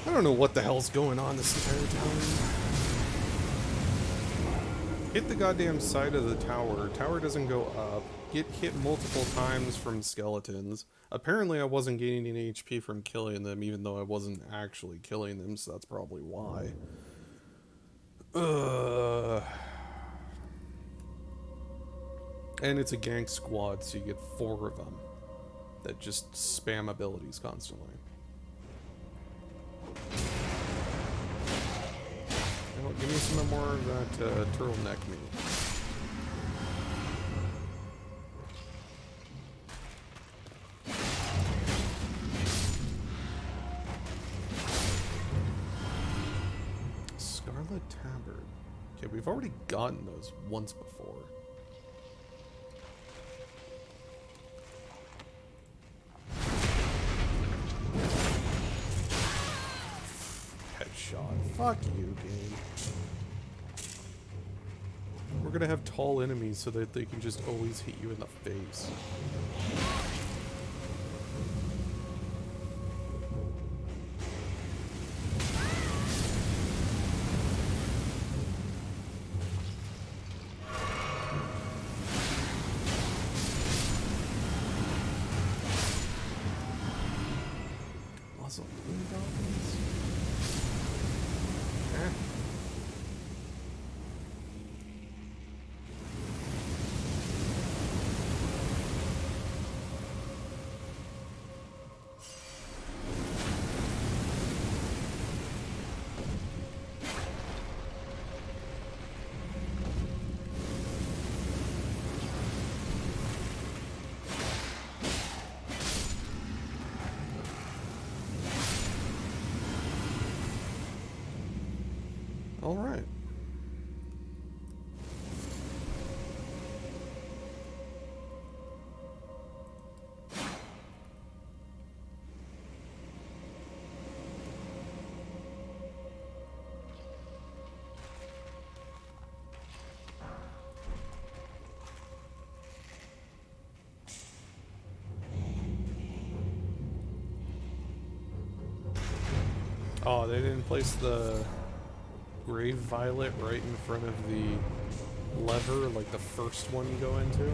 [SPEAKER 1] I don't know what the hell's going on this entire time. Hit the goddamn side of the tower. Tower doesn't go up. Get hit multiple times from skeletons. Apparently I wasn't gaining any HP from killing them, even though I wasn't actually killing them, so that's probably why. And it's a gank squad, so you get 4 of them that just spam abilities constantly. Well, give me some more of that turtleneck meat. Scarlet Tabard. Okay, we've already gotten those once before. Headshot. Fuck you, game. We're gonna have tall enemies so that they can just always hit you in the face. All right. Oh, they didn't place the Grave Violet right in front of the lever, like the first one you go into.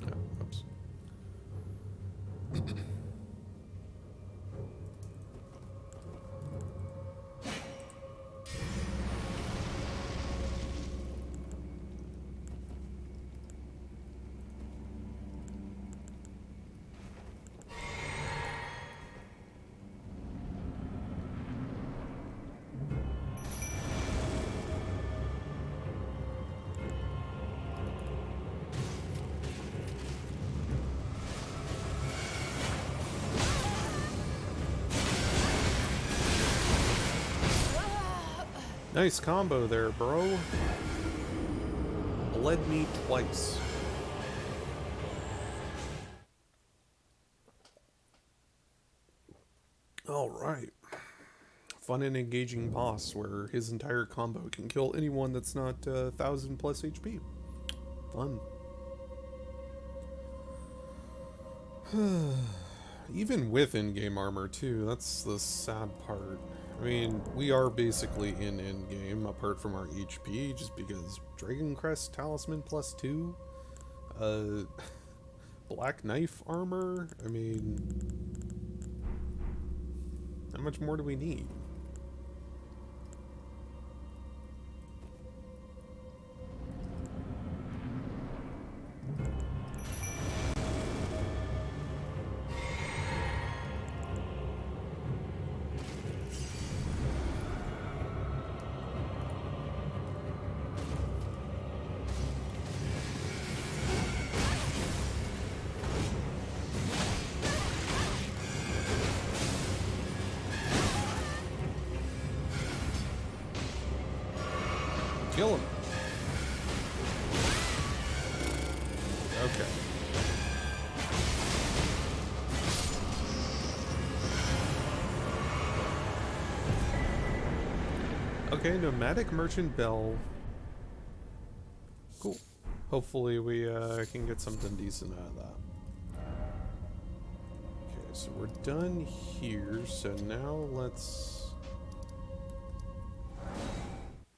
[SPEAKER 1] Oh, oops. Nice combo there, bro. Bled me twice. Alright. Fun and engaging boss where his entire combo can kill anyone that's not 1000 plus HP. Fun. Even with in-game armor too, that's the sad part. I mean, we are basically in in-game apart from our HP, just because Dragon Crest Talisman +2, Black Knife armor, I mean, how much more do we need? Kill him. Okay. Okay, Nomadic Merchant Bell. Cool. Hopefully we can get something decent out of that. Okay, so we're done here. So now let's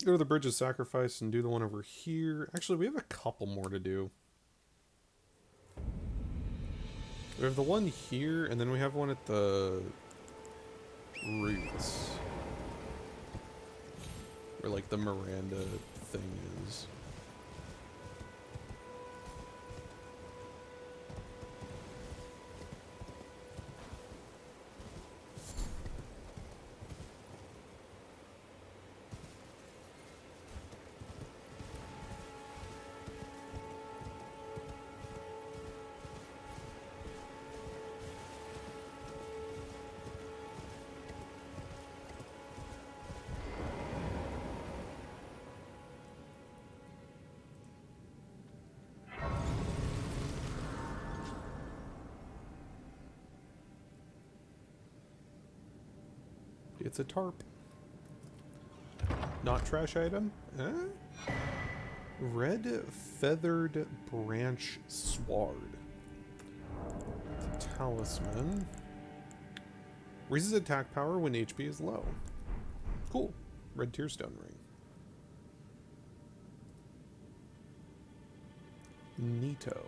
[SPEAKER 1] go to the Bridge of Sacrifice and do the one over here. Actually, we have a couple more to do. We have the one here, and then we have one at the roots. Where, like, the Miranda thing is. It's a tarp. Not trash item? Huh? Red feathered branch sward. The talisman. Raises attack power when HP is low. Cool. Red tearstone ring. Neato.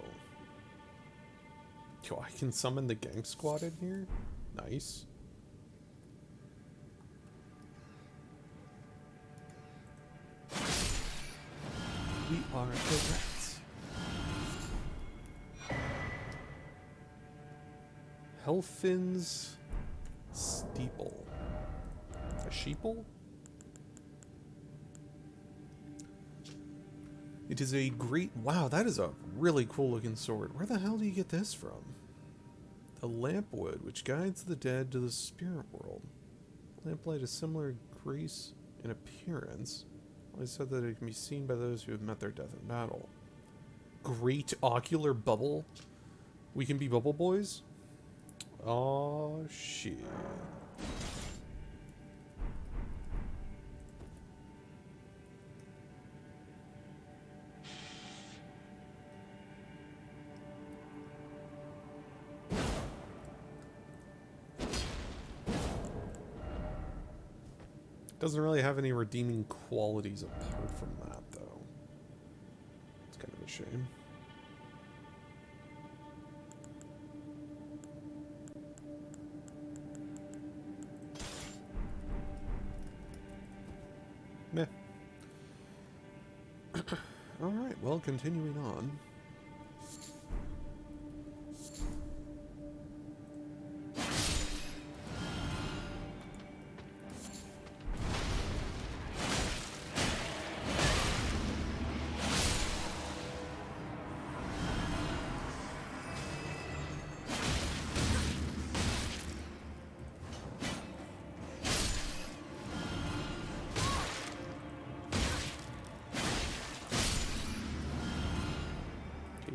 [SPEAKER 1] Yo, I can summon the gang squad in here? Nice. We are the rats. Helfin's steeple. A sheeple? It is a great... Wow, that is a really cool looking sword. Where the hell do you get this from? A lampwood, which guides the dead to the spirit world. Lamplight is similar grace in appearance. I said that it can be seen by those who have met their death in battle. Great ocular bubble. We can be bubble boys? Oh shit. Doesn't really have any redeeming qualities apart from that, though. It's kind of a shame. Meh. Alright, well, continuing on.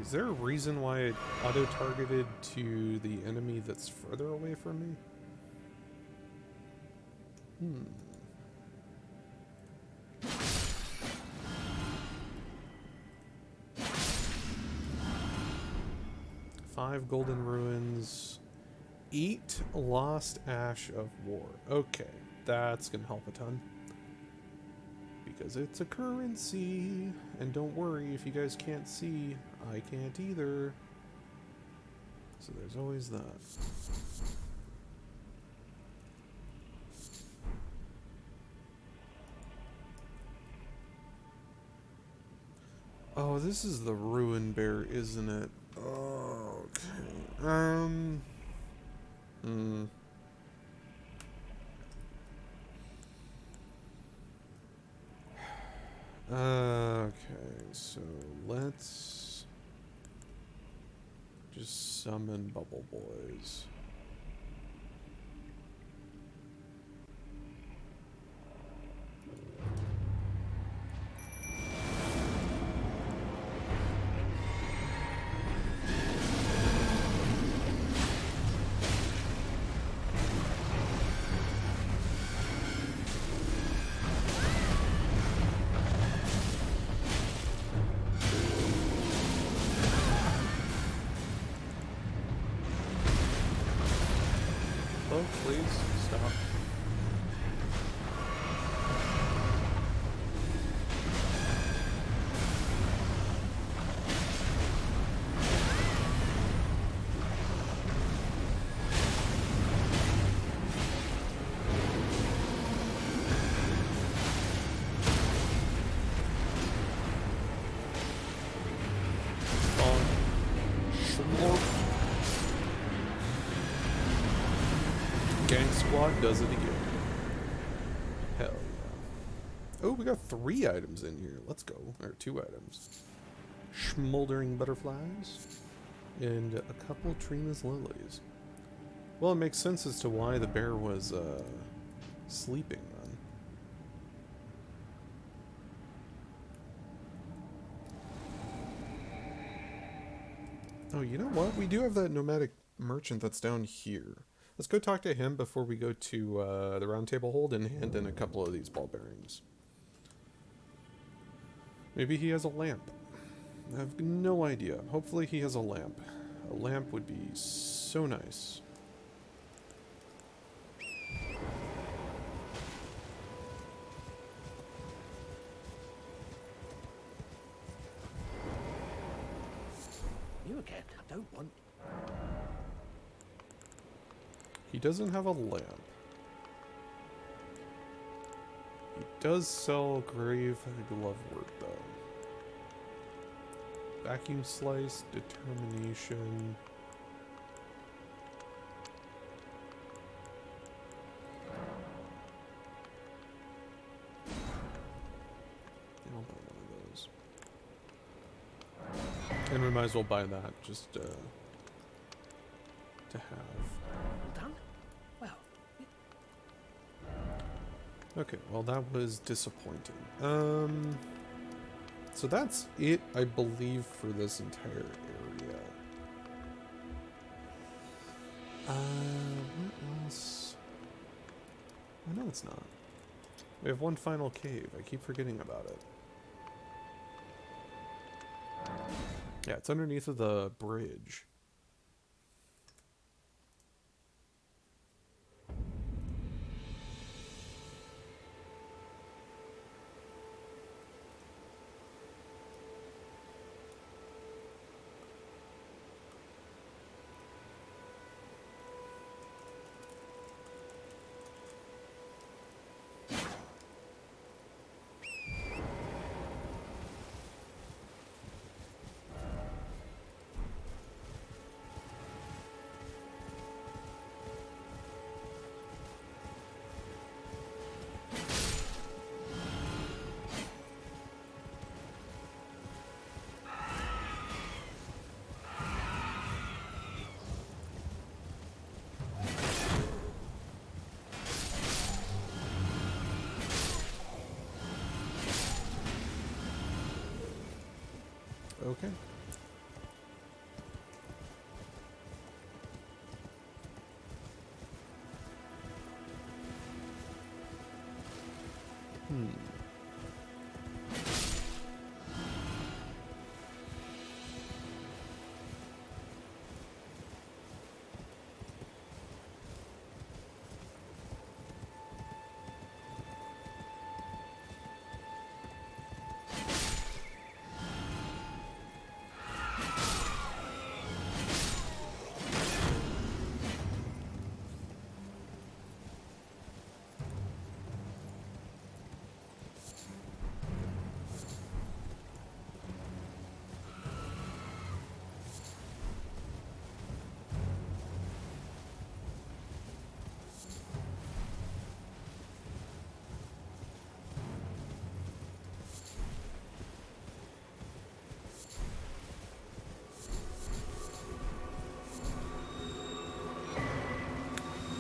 [SPEAKER 1] Is there a reason why it auto-targeted to the enemy that's further away from me? Hmm. 5 golden ruins. 8 lost ash of war. Okay, that's gonna help a ton. Because it's a currency. And don't worry, if you guys can't see, I can't either. So there's always that. Oh, this is the ruin bear, isn't it? Oh, okay. Okay, so let's just summon Bubble Boys. Oh, please, stop. Gang Squad does it again. Hell yeah. Oh, we got 3 items in here. Let's go. Or 2 items. Smoldering butterflies. And a couple Trina's lilies. Well, it makes sense as to why the bear was sleeping then. Oh, you know what? We do have that nomadic merchant that's down here. Let's go talk to him before we go to the round table hold and hand in a couple of these ball bearings. Maybe he has a lamp. I have no idea. Hopefully he has a lamp. A lamp would be so nice.
[SPEAKER 2] You again? I don't want.
[SPEAKER 1] He doesn't have a lamp. He does sell grave glove work, though. Vacuum slice, determination. I'll buy one of those. And we might as well buy that, just to have.
[SPEAKER 2] All done? Well.
[SPEAKER 1] Okay, well that was disappointing. So that's it, I believe, for this entire area. What else? Oh, no, it's not. We have one final cave. I keep forgetting about it. Yeah, it's underneath of the bridge. Okay. Hmm.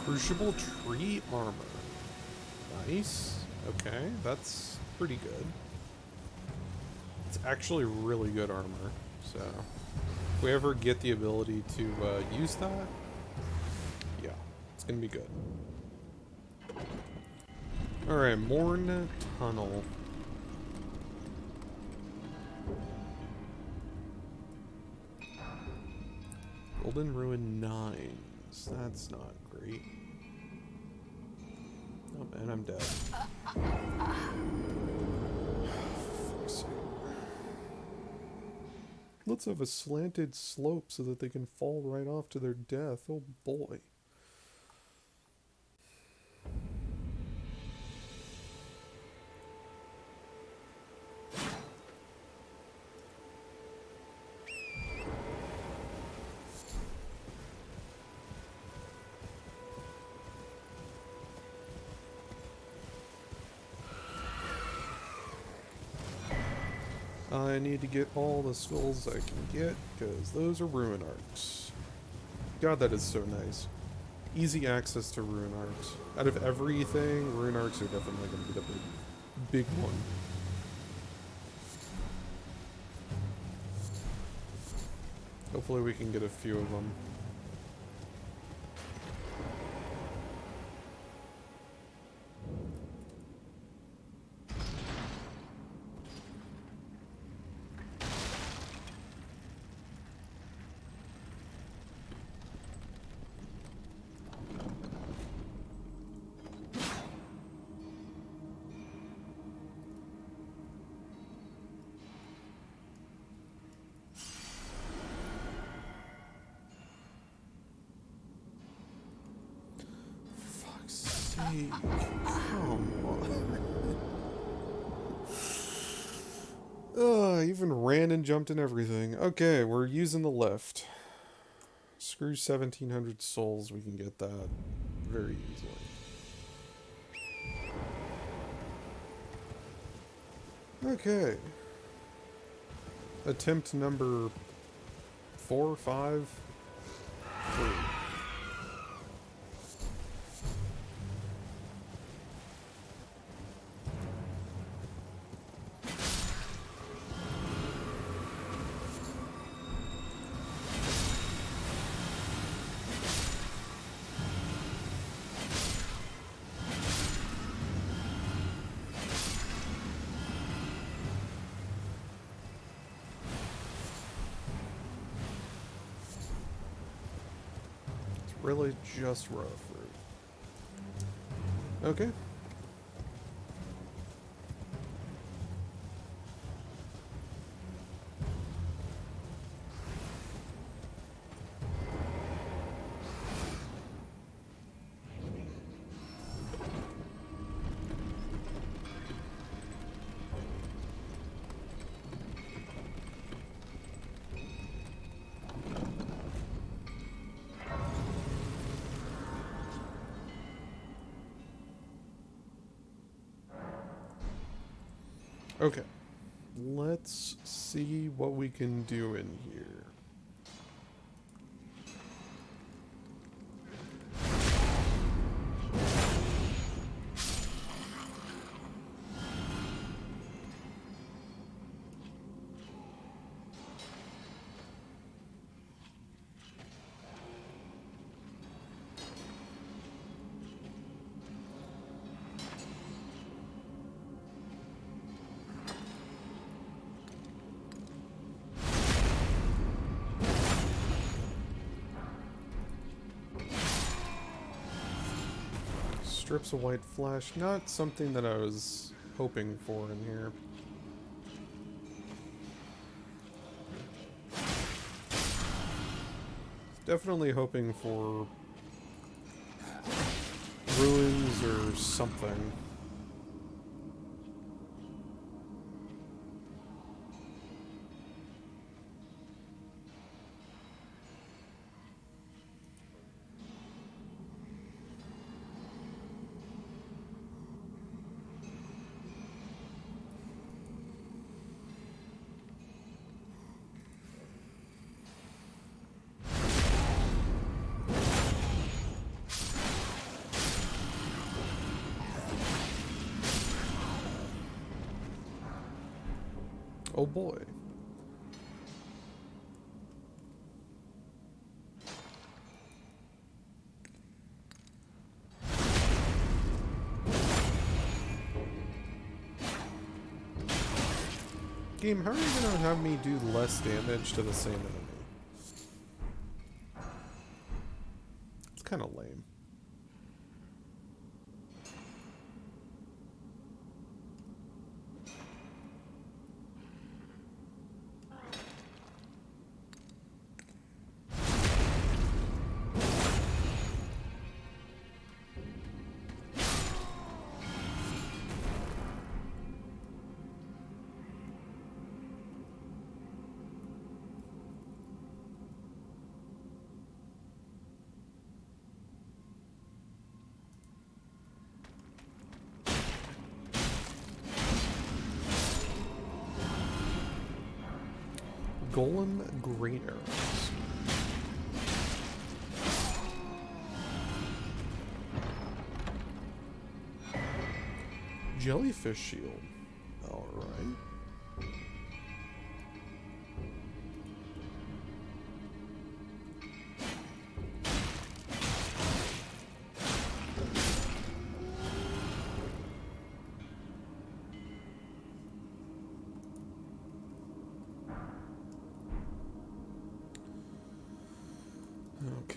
[SPEAKER 1] Crucible tree armor. Nice. Okay, that's pretty good. It's actually really good armor. So, if we ever get the ability to use that, yeah, it's gonna be good. Alright, Morn Tunnel. Golden Ruin 9s. That's not great. Oh man, I'm dead. Fuck's sake. Let's have a slanted slope so that they can fall right off to their death. Oh boy. I need to get all the skulls I can get, because those are Ruin Arcs. God, that is so nice. Easy access to Ruin Arcs. Out of everything, Ruin Arcs are definitely going to be the big one. Hopefully we can get a few of them. Come on. Ugh, I even ran and jumped and everything. Okay, we're using the lift. Screw 1700 souls, we can get that very easily. Okay. Attempt number 4, 5, 3. Really just rough route. Okay. Okay. Let's see what we can do in here. strips of white flesh. Not something that I was hoping for in here. Definitely hoping for ruins or something. Oh boy. Game, how are you gonna have me do less damage to the same enemy? It's kind of lame. Golem great arrows. Jellyfish shield. All right.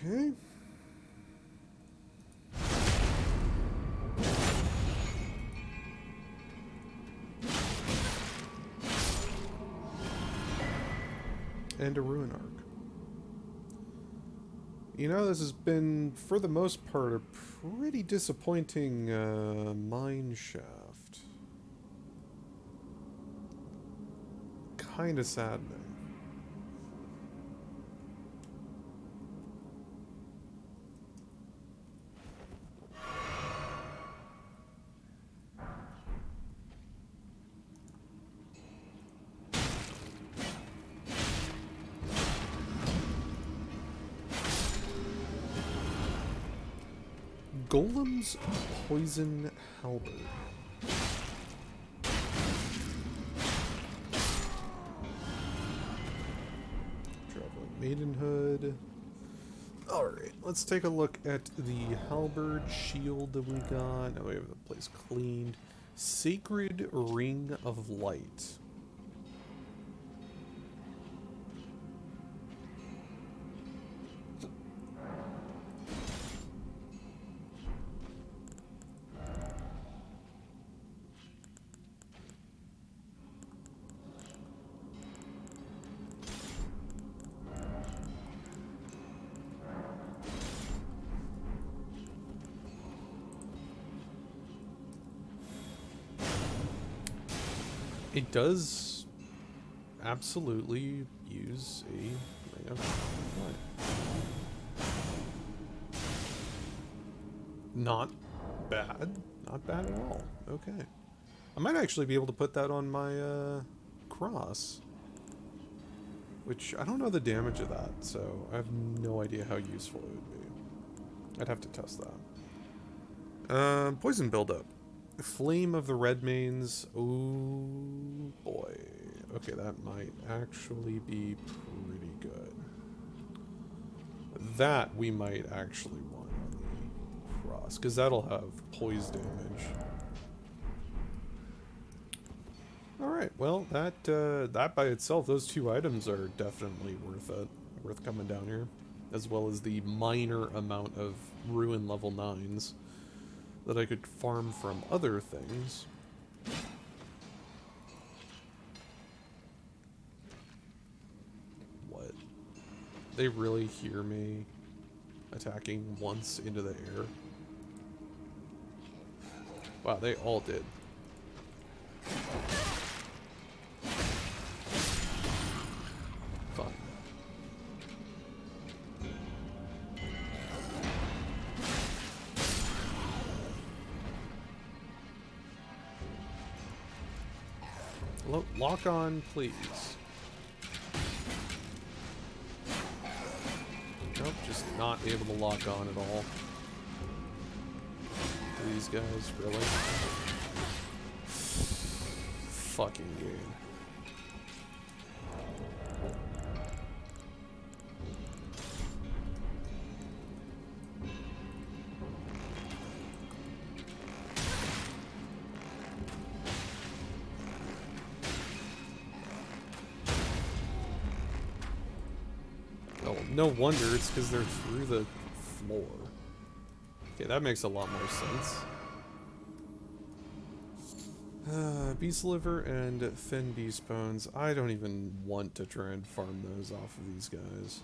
[SPEAKER 1] Okay. And a ruin arc. You know, this has been, for the most part, a pretty disappointing mine shaft. Kinda saddening. Golem's poison halberd. Traveling maidenhood. Alright, let's take a look at the halberd shield that we got. Now we have the place cleaned. Sacred Ring of Light. It does absolutely use a ring of light. Not bad. Not bad at all. Okay. I might actually be able to put that on my cross. Which, I don't know the damage of that, so I have no idea how useful it would be. I'd have to test that. Poison buildup. Flame of the Redmanes. Oh boy. Okay, that might actually be pretty good. That we might actually want on the cross, because that'll have poise damage. Alright, well, that by itself, those two items are definitely worth it. Worth coming down here. As well as the minor amount of ruin level 9s. that I could farm from other things. What? They really hear me attacking once into the air? Wow, they all did. Fun. Lock on, please. Nope, just not able to lock on at all. These guys, really? Fucking game. Oh, no wonder it's because they're through the floor. Okay, that makes a lot more sense. Beast liver and thin beast bones. I don't even want to try and farm those off of these guys.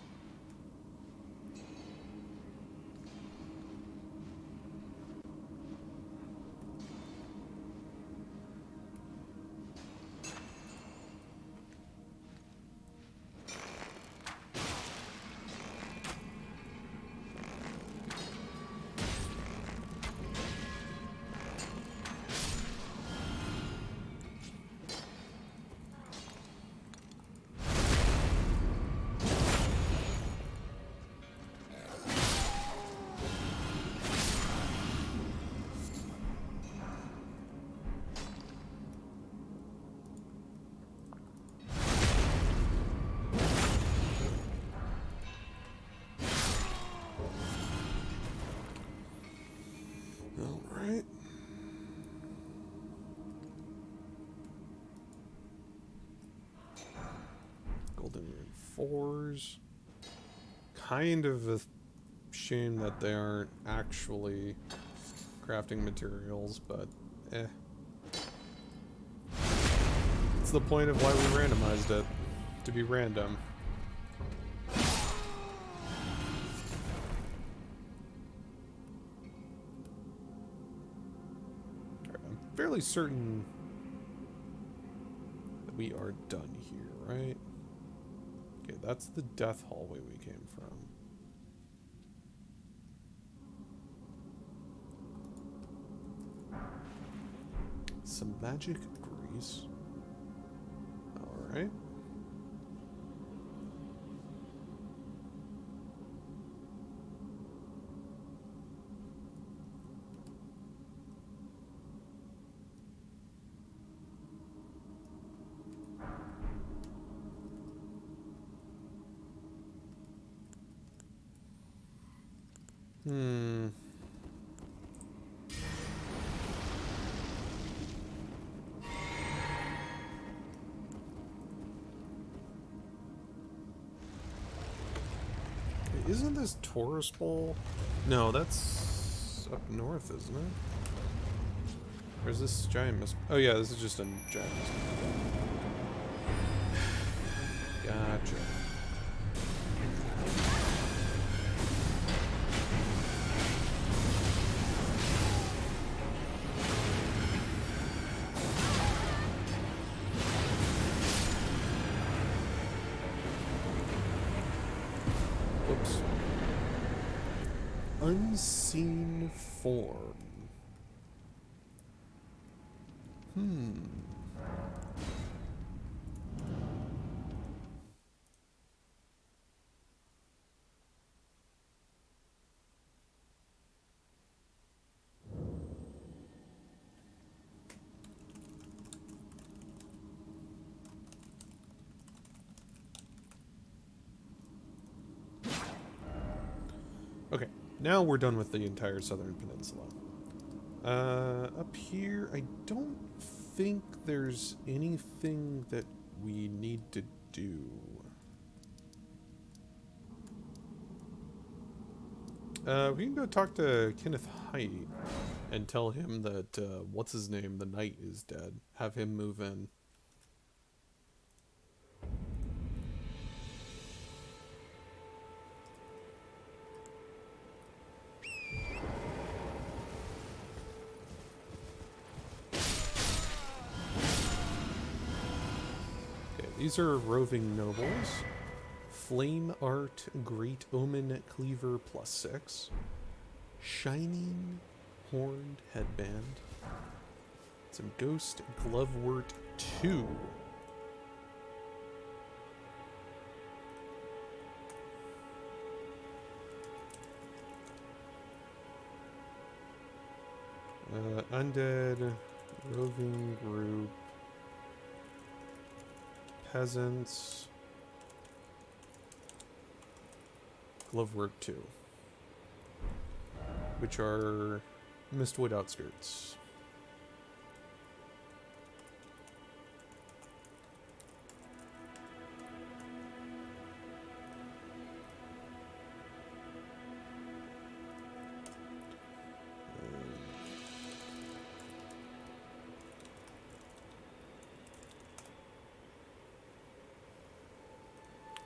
[SPEAKER 1] Alright. Golden rune 4s. Kind of a shame that they aren't actually crafting materials, but eh. It's the point of why we randomized it. To be random. I'm fairly certain that we are done here, right? Okay, that's the death hallway we came from. Some magic grease. Alright. Isn't this Taurus Bowl? No, that's up north, isn't it? Or is this giant mist? Oh yeah, this is just a giant mist. Gotcha. Whoops. Unseen form. Okay, now we're done with the entire southern peninsula. Up here, I don't think there's anything that we need to do. We can go talk to Kenneth Height and tell him that, what's his name, the knight is dead. Have him move in. Okay, these are roving nobles. Flame Art, Great Omen Cleaver +6. Shining Horned Headband. Some Ghost Glovewort 2. Undead, Roving Group, Peasants, Glovewort 2, which are Mistwood Outskirts.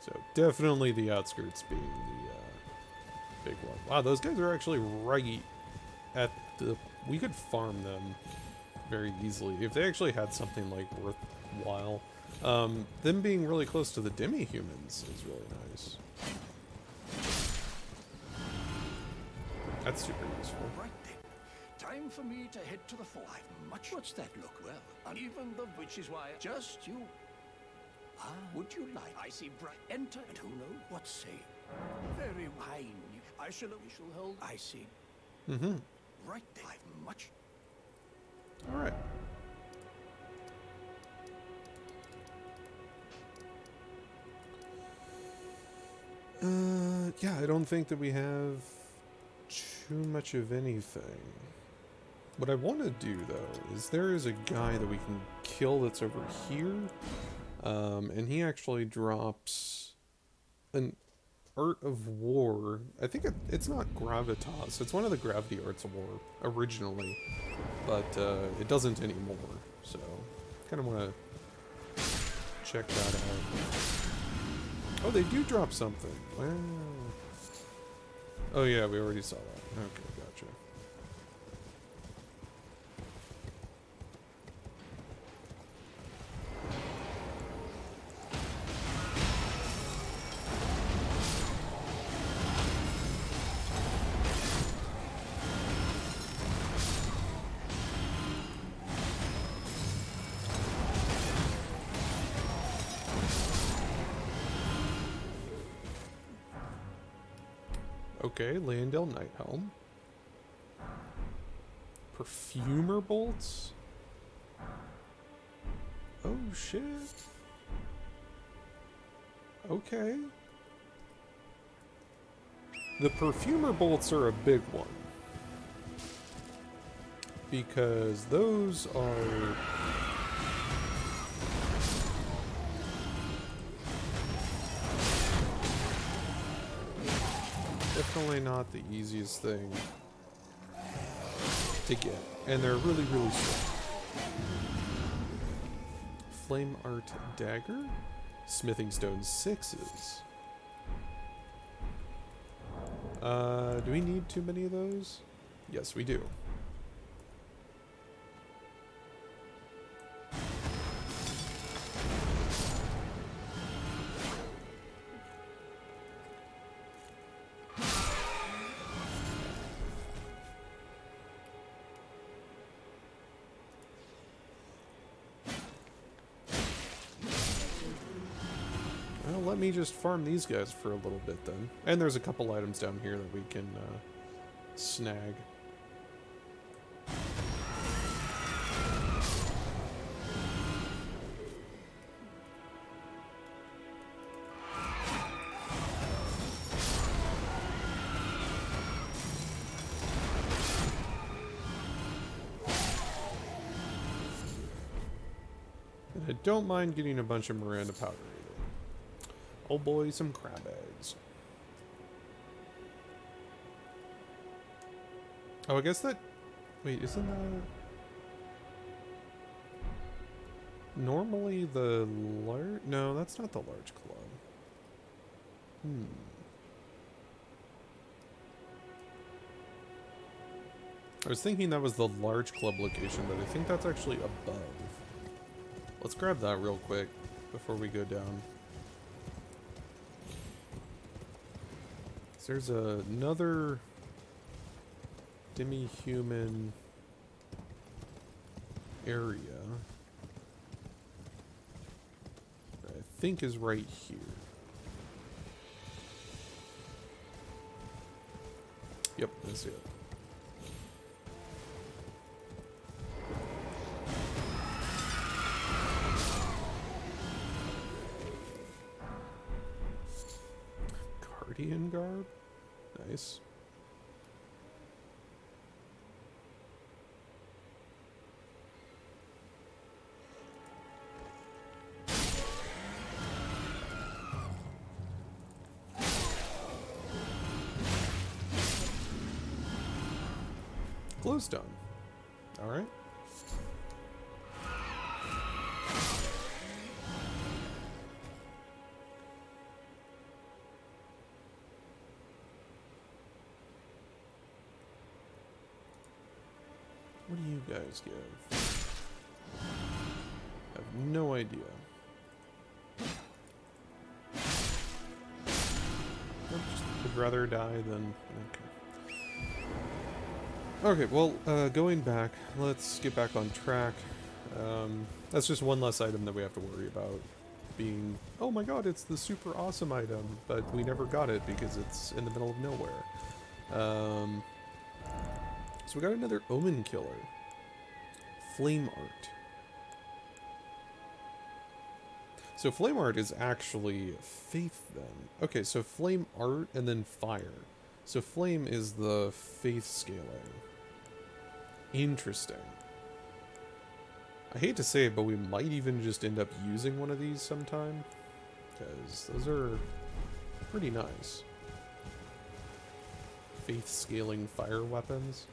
[SPEAKER 1] So definitely the outskirts being the big one. Wow, those guys are actually right at the... We could farm them very easily if they actually had something like worthwhile. Them being really close to the demi-humans is really nice. That's super useful.
[SPEAKER 2] Right then. Time for me to head to the fort. I've much. What's that look? Well, and even the which is why just you. Ah, would you like? I see bright. Enter, and who knows what say? Very fine. I shall hold. I see.
[SPEAKER 1] Mm-hmm.
[SPEAKER 2] Right then. I've much.
[SPEAKER 1] All right. Yeah, I don't think that we have too much of anything. What I want to do, though, is there is a guy that we can kill that's over here. And he actually drops an Art of War. I think it's not Gravitas. It's one of the Gravity Arts of War originally. But it doesn't anymore. So, kind of want to check that out. Oh, they do drop something. Wow. Oh yeah, we already saw that. Okay, gotcha. Okay, Landell Nighthelm. Perfumer bolts? Oh shit. Okay. The perfumer bolts are a big one. Because those are... definitely not the easiest thing to get. And they're really, really strong. Flame Art Dagger. Smithing Stone 6s. Do we need too many of those? Yes, we do. Well, let me just farm these guys for a little bit then. And there's a couple items down here that we can snag. And I don't mind getting a bunch of Miranda powder either. Oh boy, some crab eggs. Oh, I guess that Wait, isn't that... Normally the large... No, that's not the large club. I was thinking that was the large club location, but I think that's actually above. Let's grab that real quick before we go down. So there's another demi-human area that I think is right here. Yep, that's it. Guardian garb? Nice. Glowstone. Alright. What do you guys give? I have no idea. I just would rather die than... Okay, well, going back, let's get back on track. That's just one less item that we have to worry about being, oh my god, it's the super awesome item, but we never got it because it's in the middle of nowhere. So we got another Omen Killer. Flame Art. So Flame Art is actually Faith then. Okay, so Flame Art and then Fire. So Flame is the Faith scaling. Interesting. I hate to say it, but we might even just end up using one of these sometime. Because those are pretty nice. Faith scaling fire weapons.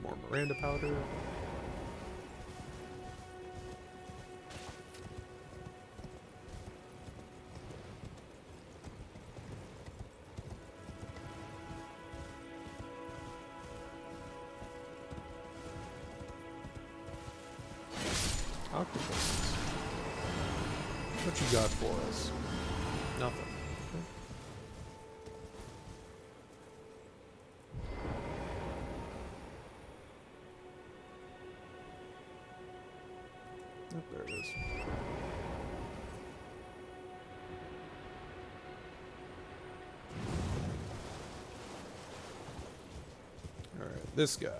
[SPEAKER 1] More Miranda powder. Octopuses. What you got for us? Nothing. Okay. Oh, there it is. Alright, this guy.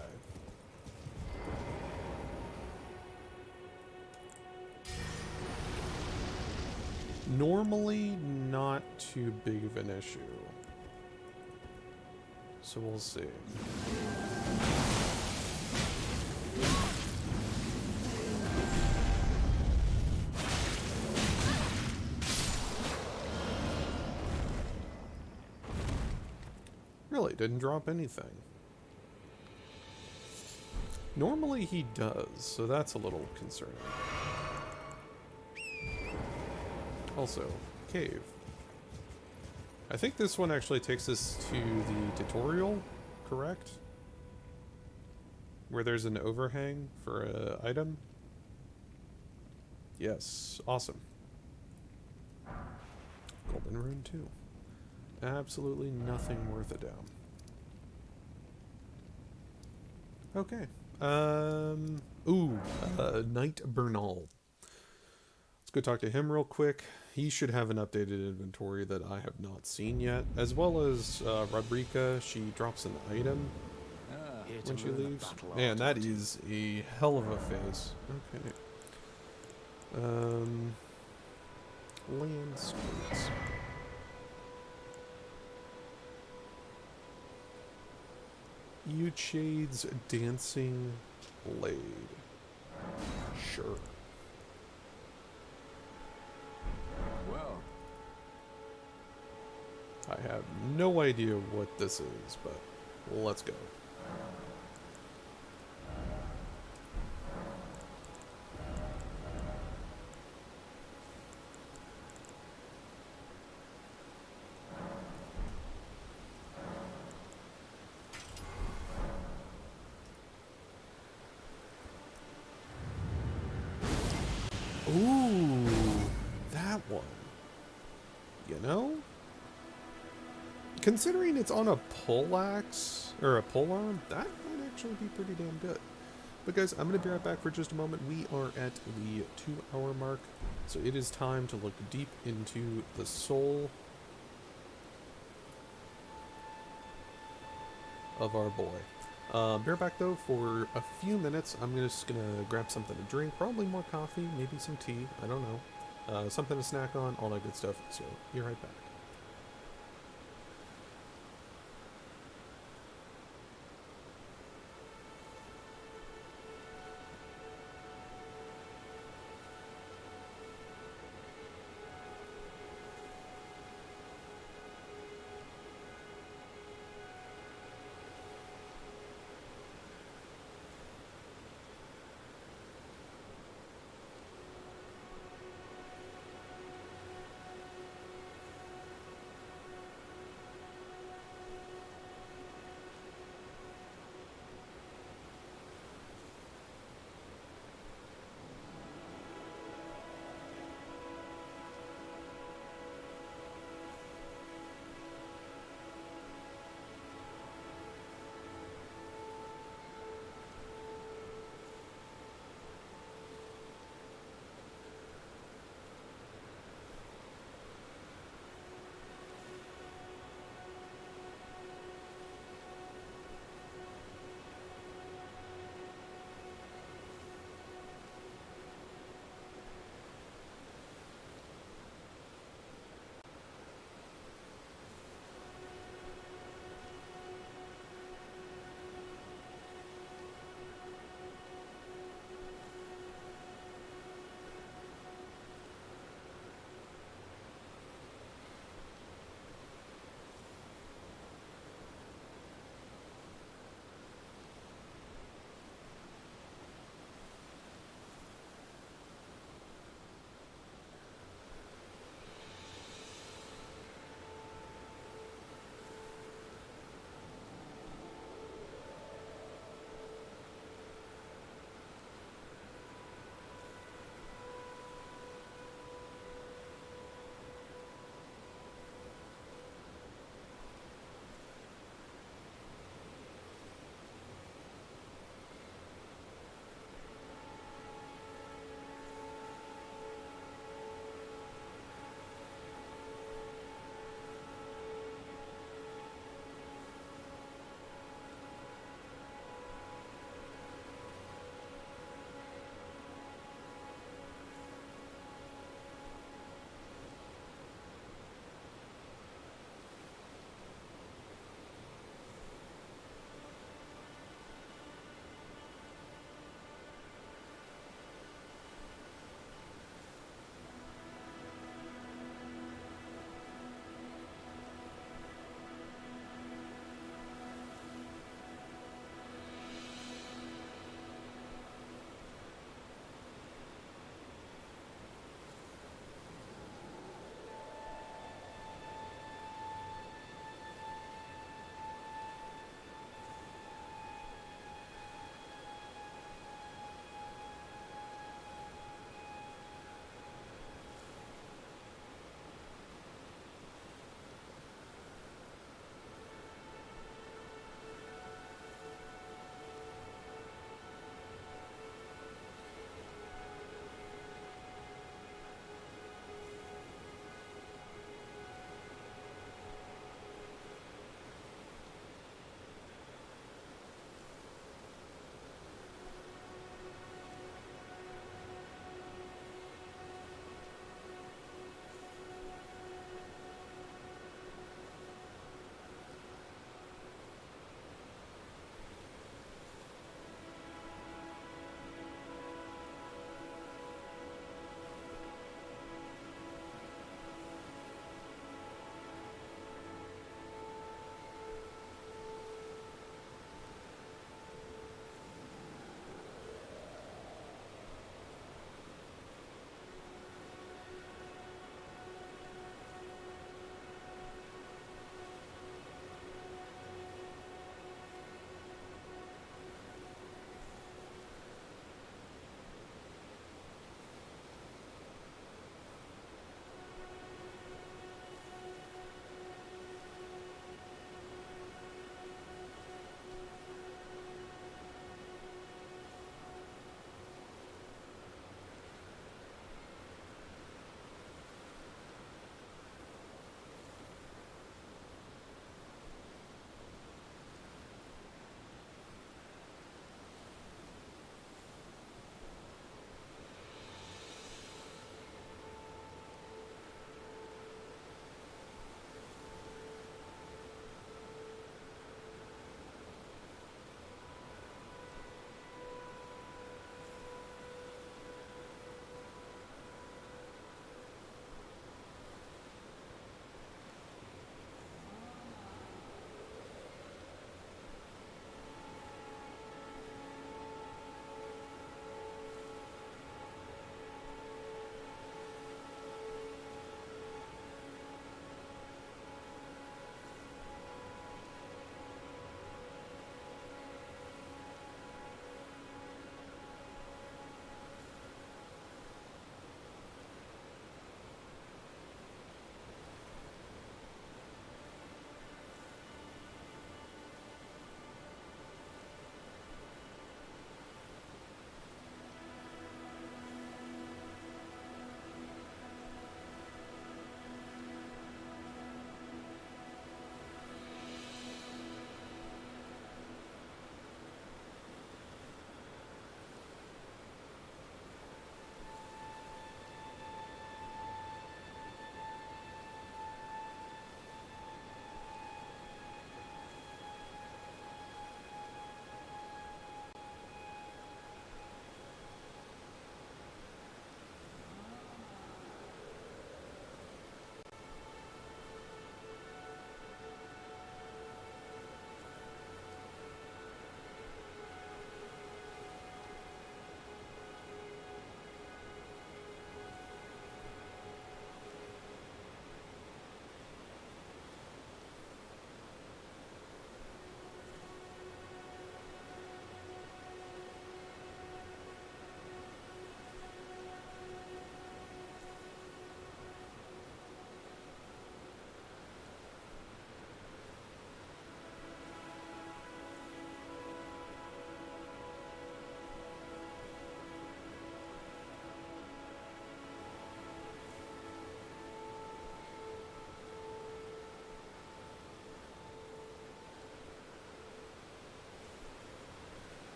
[SPEAKER 1] Normally not too big of an issue. So we'll see. Really, didn't drop anything. Normally he does, so that's a little concerning. Also, cave. I think this one actually takes us to the tutorial, correct? Where there's an overhang for an item. Yes, awesome. Golden rune too. Absolutely nothing worth a damn. Okay. Knight Bernal. Let's go talk to him real quick. He should have an updated inventory that I have not seen yet, as well as Rodrika. She drops an item when she leaves. Man, that is a hell of a face. Okay. Landscapes. Euchade's Dancing Blade. Sure.
[SPEAKER 2] Well,
[SPEAKER 1] I have no idea what this is, but let's go. Ooh, that one. You know? Considering it's on a poleaxe, or a polearm, that might actually be pretty damn good. But guys, I'm going to be right back for just a moment. We are at the 2-hour mark, so it is time to look deep into the soul of our boy. Bear back though for a few minutes. I'm just going to grab something to drink, probably more coffee, maybe some tea, I don't know. Something to snack on, all that good stuff, so be right back.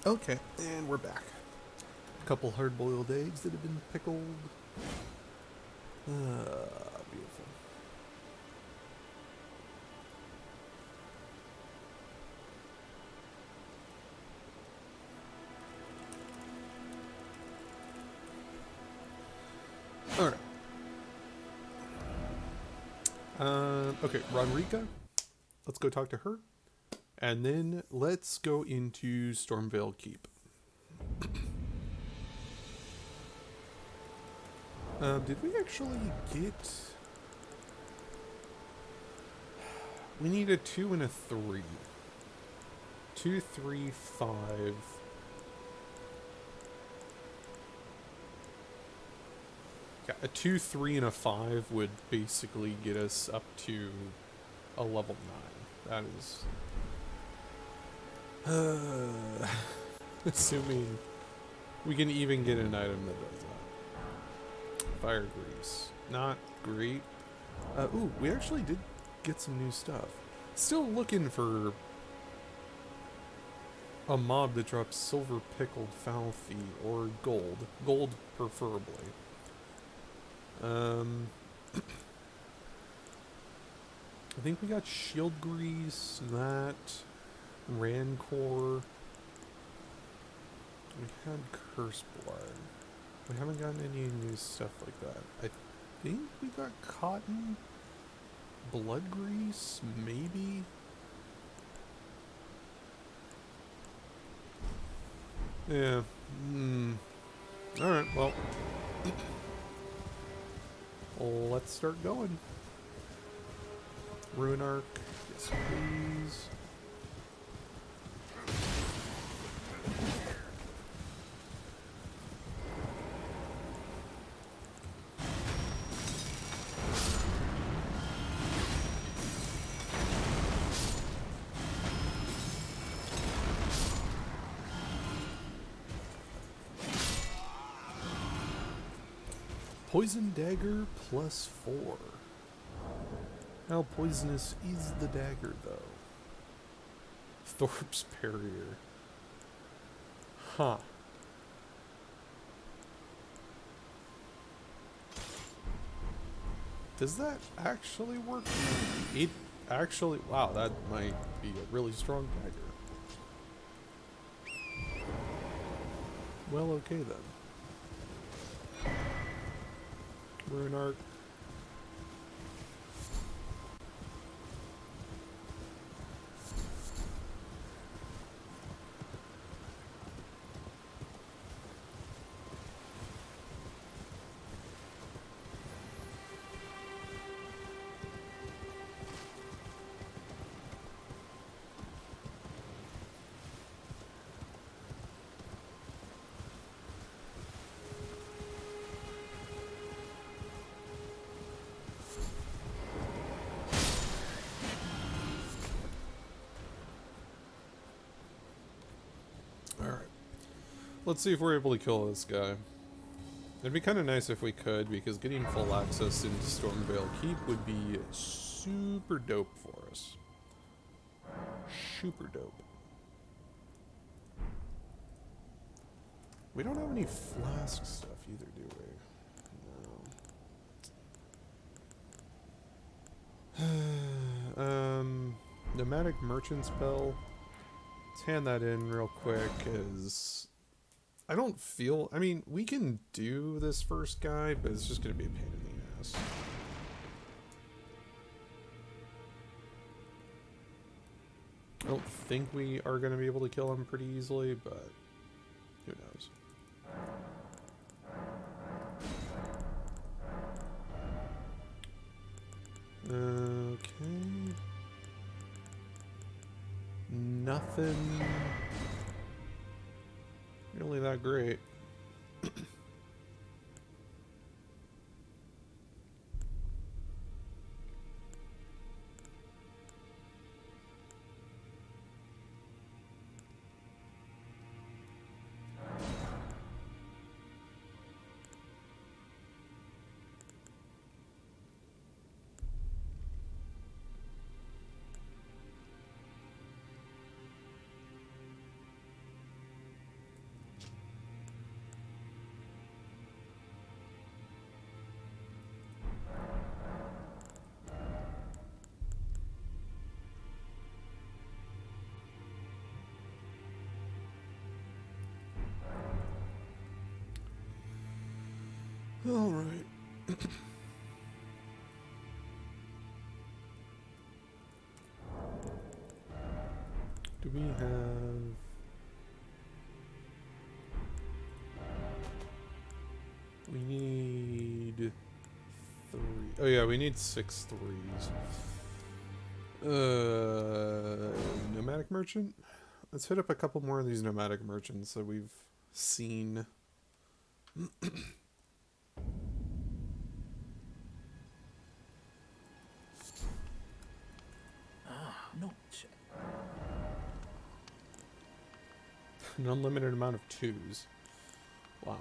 [SPEAKER 1] Okay, and we're back. A couple hard-boiled eggs that have been pickled. Beautiful. Alright. Okay, Rodrika. Let's go talk to her. And then let's go into Stormvale Keep. Did we actually get... We need a 2 and a 3. 2, 3, 5. Yeah, a 2, 3, and a 5 would basically get us up to a level 9. That is... assuming we can even get an item that does that. Fire grease. Not great. Ooh, we actually did get some new stuff. Still looking for a mob that drops silver pickled foul feet or gold. Gold preferably. I think we got shield grease, that, rancor. We had curse blood. We haven't gotten any new stuff like that. I think we got cotton, blood grease, maybe. Yeah. Alright, well. Let's start going. Ruin Arc. Yes, please. Poison dagger +4. How poisonous is the dagger, though? Thorpe's Barrier. Huh. Does that actually work? It actually... Wow, that might be a really strong dagger. Well, okay then. Ruin Arc. Let's see if we're able to kill this guy. It'd be kind of nice if we could, because getting full access into Stormvale Keep would be super dope for us. Super dope. We don't have any flask stuff either, do we? No. Nomadic Merchant spell. Let's hand that in real quick, because... I don't feel... I mean, we can do this first guy, but it's just going to be a pain in the ass. I don't think we are going to be able to kill him pretty easily, but who knows. Okay. Nothing... really that great. All right. Do we have... We need 3. Oh yeah, we need 6 threes. Nomadic merchant? Let's hit up a couple more of these nomadic merchants that we've seen.
[SPEAKER 2] Not.
[SPEAKER 1] An unlimited amount of 2s. Wow.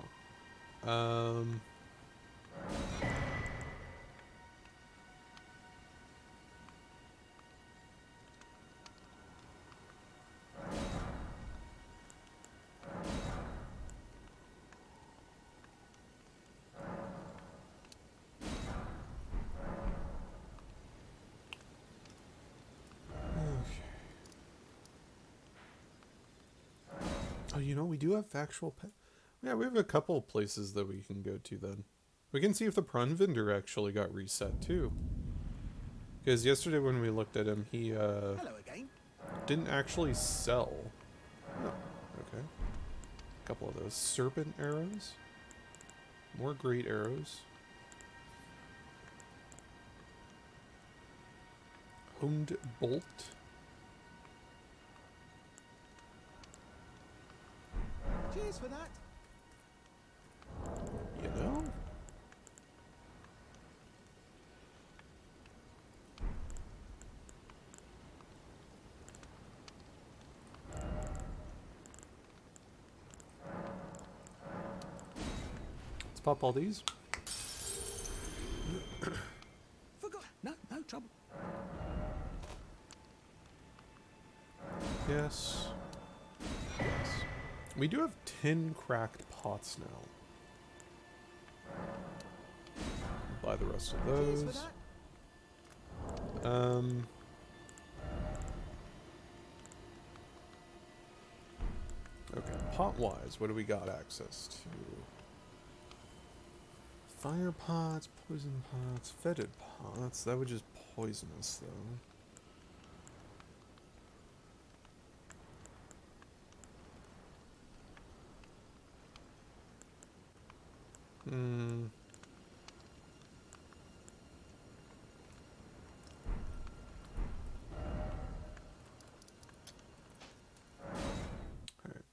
[SPEAKER 1] Oh, you know, we do have factual pet. Yeah, we have a couple places that we can go to then. We can see if the prawn vendor actually got reset too. Because yesterday when we looked at him, he
[SPEAKER 2] Hello again.
[SPEAKER 1] didn't actually sell. Oh, okay. A couple of those serpent arrows. More great arrows. Honed bolt.
[SPEAKER 2] Cheers for that.
[SPEAKER 1] You know? Let's pop all these.
[SPEAKER 2] Forgot. No trouble.
[SPEAKER 1] Yes. Yes. We do have 10 cracked pots now. Buy the rest of
[SPEAKER 2] Cheers for
[SPEAKER 1] those.
[SPEAKER 2] that.
[SPEAKER 1] Okay, pot-wise, what do we got access to? Fire pots, poison pots, fetid pots. That would just poison us, though. Hmm. Alright.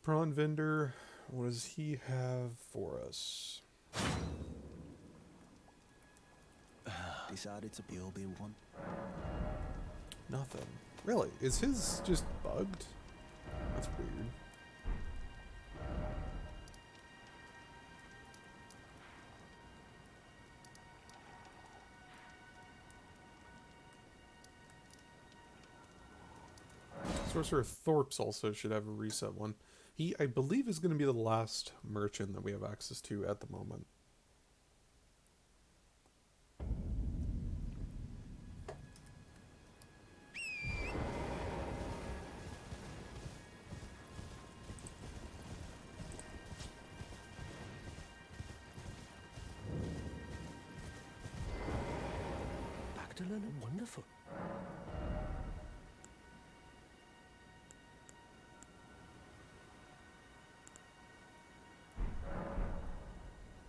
[SPEAKER 1] Prawn vendor, what does he have for us?
[SPEAKER 3] Decided to be one.
[SPEAKER 1] Nothing. Really? Is his just bugged? That's weird. Sorcerer Thorpe's also should have a reset one. He, I believe, is going to be the last merchant that we have access to at the moment.
[SPEAKER 3] Back to learn. Wonderful.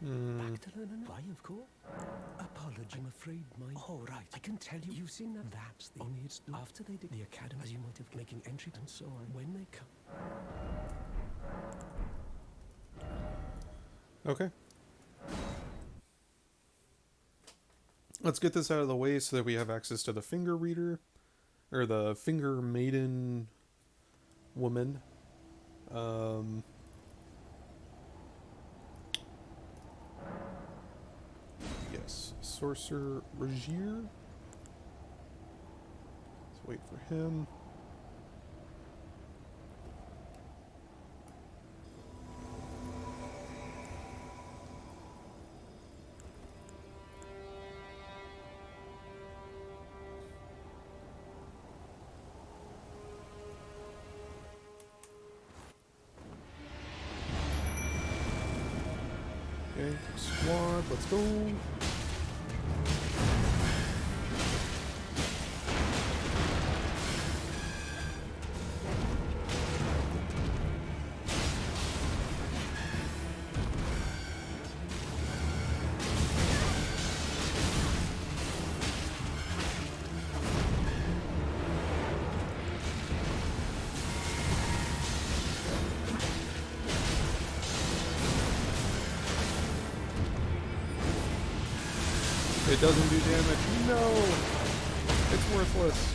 [SPEAKER 3] Back to learn. Why, of course. Apology. I'm afraid my... Oh, right. I can tell you. You've seen that. That's the... Only it's after they did the academy, as you might have making entry and so on. When they come...
[SPEAKER 1] Okay. Let's get this out of the way so that we have access to the finger reader. Or the finger maiden woman. Yes. Sorcerer Regier. Let's wait for him. Alright, squad, let's go. It doesn't do damage. No! It's worthless.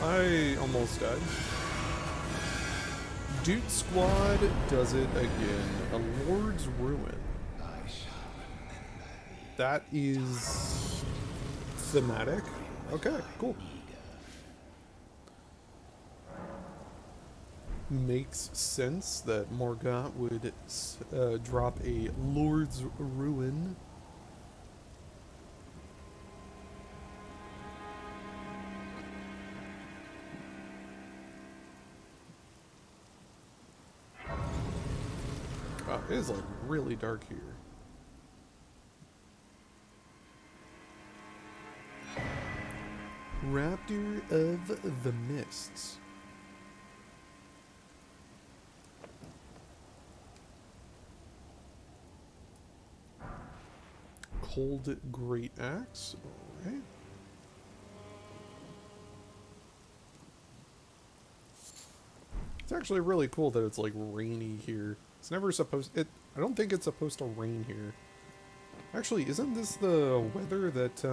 [SPEAKER 1] I almost died. Dude Squad does it again. A Lord's Ruin. That is thematic. Okay, cool. Makes sense that Morgott would drop a Lord's Ruin. It is like really dark here. Raptor of the Mists. Cold Great Axe. Alright. It's actually really cool that it's like rainy here. It's never supposed... I don't think it's supposed to rain here. Actually, isn't this the weather that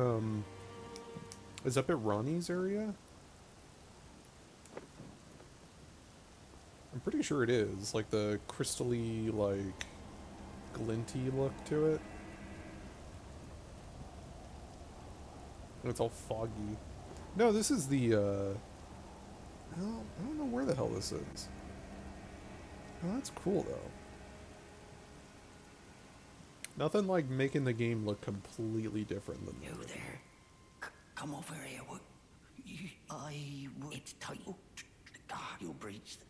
[SPEAKER 1] is up at Ronnie's area? I'm pretty sure it is. Like the crystally, like, glinty look to it. And it's all foggy. No, this is the, I don't know where the hell this is. Oh, that's cool, though. Nothing like making the game look completely different than the original.
[SPEAKER 2] There. Come over here. It's tight. God, you breached.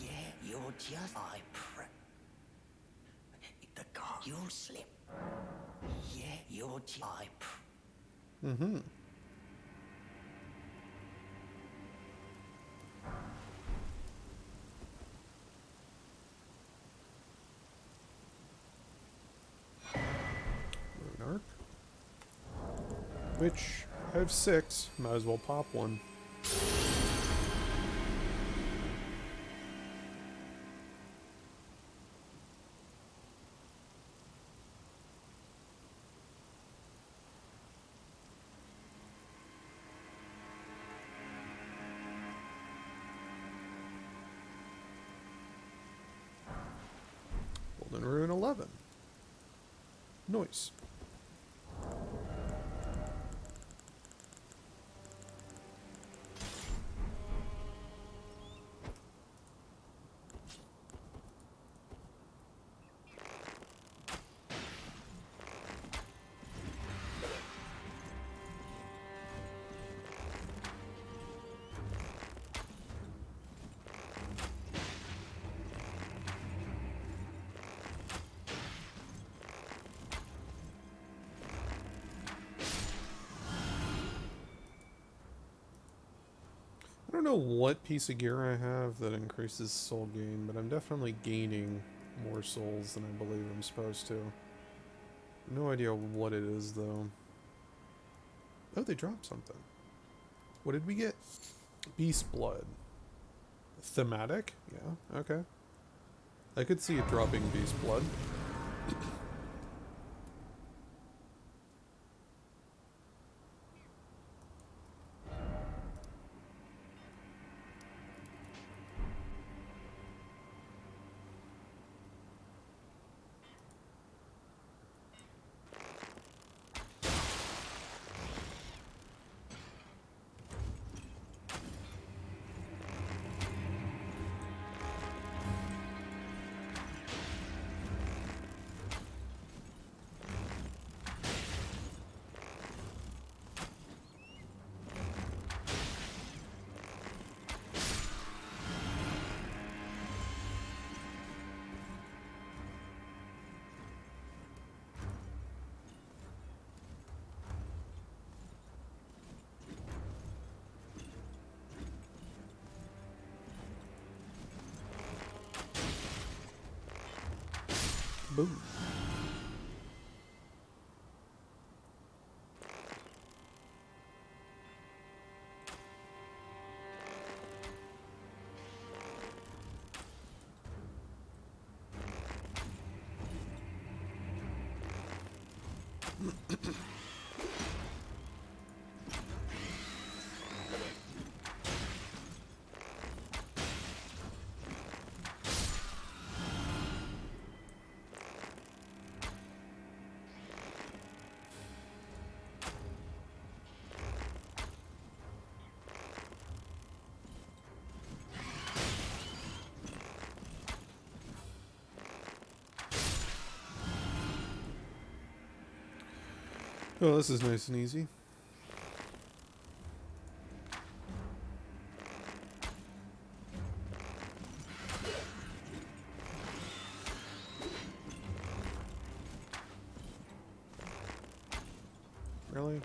[SPEAKER 2] Yeah, you're just... The God, you'll slip. Yeah, you're just...
[SPEAKER 1] Mm-hmm. Rune Arc. Which, I have 6. Might as well pop one. Golden Rune 11. Nice. I don't know what piece of gear I have that increases soul gain, but I'm definitely gaining more souls than I believe I'm supposed to. No idea what it is, though. Oh, they dropped something. What did we get? Beast blood. Thematic? Yeah, okay. I could see it dropping beast blood. Boom. Oh, this is nice and easy. Really?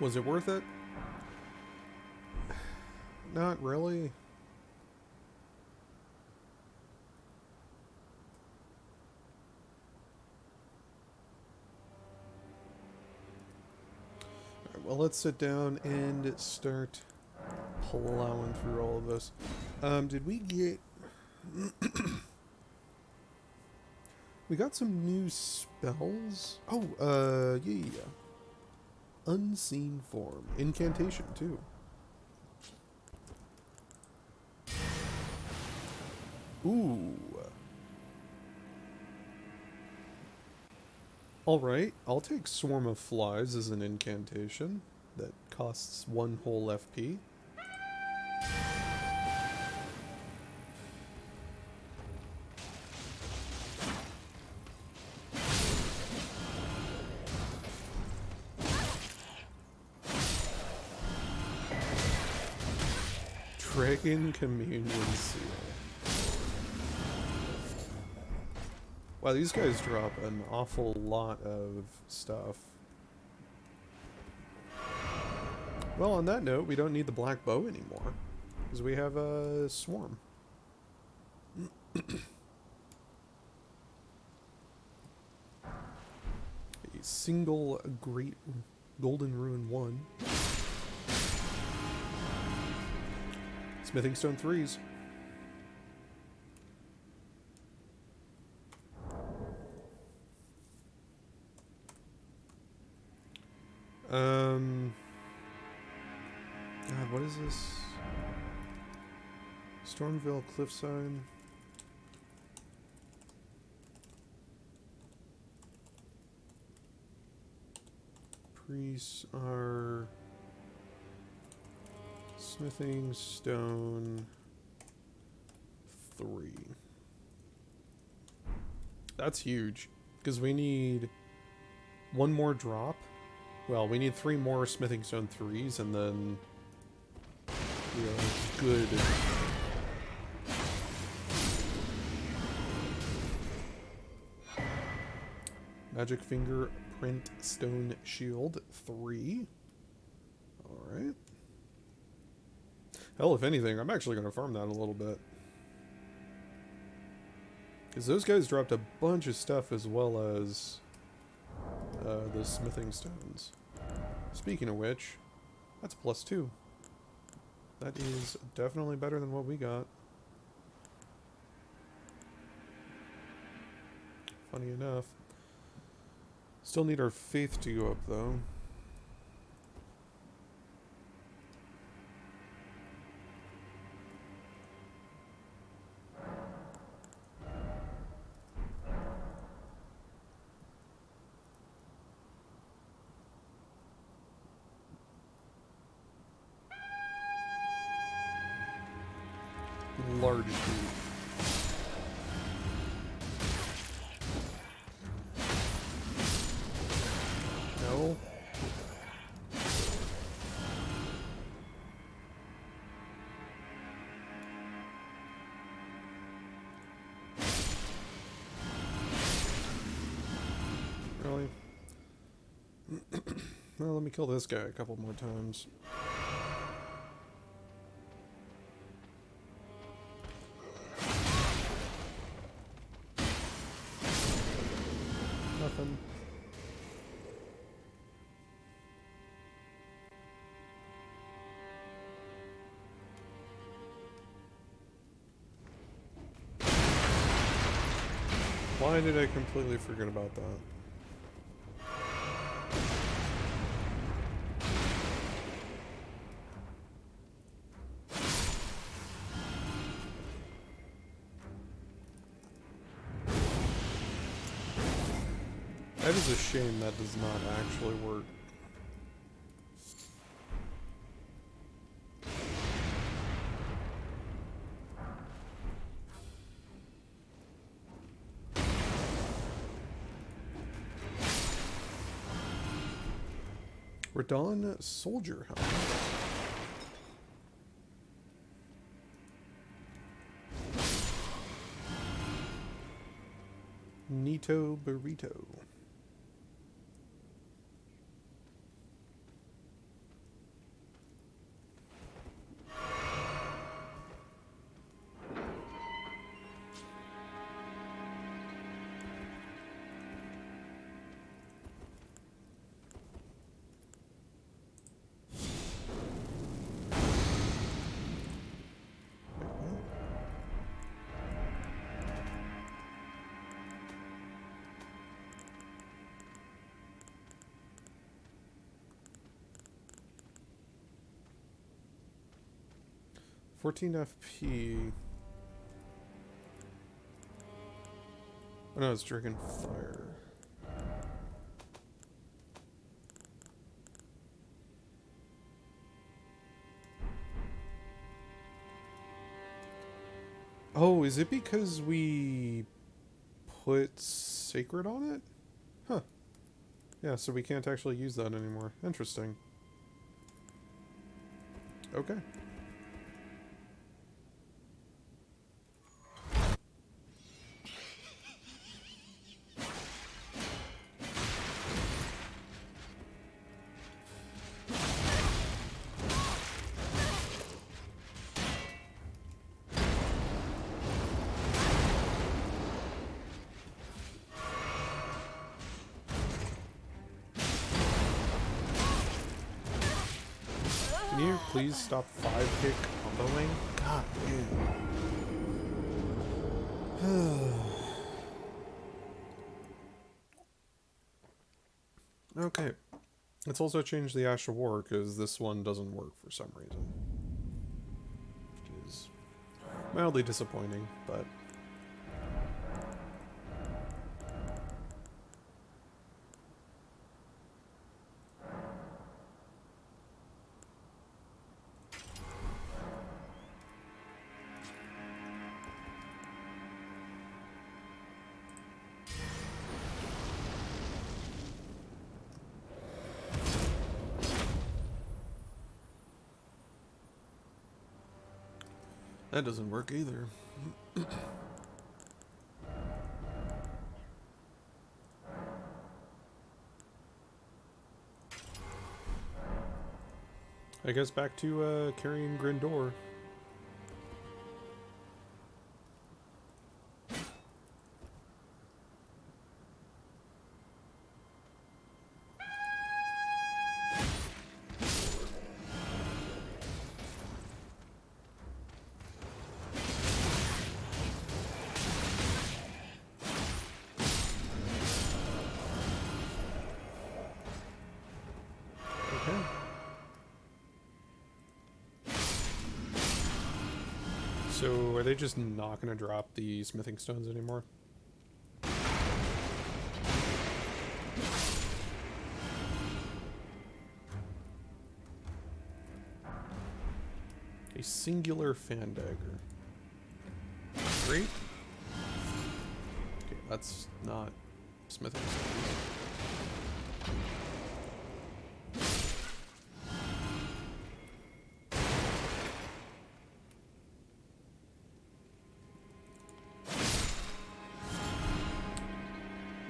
[SPEAKER 1] Was it worth it? Not really. Alright, well, let's sit down and start plowing through all of this. Did we get... We got some new spells? Oh, yeah. Unseen form. Incantation, too. Ooh. Alright, I'll take Swarm of Flies as an incantation that costs 1 whole FP. Dragon Communion Seal. Wow, these guys drop an awful lot of stuff. Well, on that note, we don't need the black bow anymore, because we have a swarm. A single great golden ruin 1. Smithing stone 3s. God, what is this? Stormville Cliffside. Priests are smithing stone 3. That's huge, because we need 1 more drop. Well, we need 3 more smithing stone 3s, and then we are good. Magic fingerprint stone shield 3. Alright. Hell, if anything, I'm actually going to farm that a little bit. Because those guys dropped a bunch of stuff as well as the smithing stones. Speaking of which, that's +2. That is definitely better than what we got. Funny enough. Still need our faith to go up though. Large group. No. Really? Well, let me kill this guy a couple more times. Nothing. Why did I completely forget about that? That is a shame that does not actually work. Radon soldier helmet. Nito burrito. $14 FP. Oh no, it's Dragon Fire. Oh, is it because we put Sacred on it? Huh. Yeah, so we can't actually use that anymore. Interesting. Okay. Can you please stop 5-kick comboing? God damn. Okay. Let's also change the Ash of War, because this one doesn't work for some reason. Which is mildly disappointing, but... that doesn't work either. I guess back to carrying Grindor. Okay. So, are they just not going to drop the smithing stones anymore? A singular fan dagger. Great. Okay, that's not smithing stones.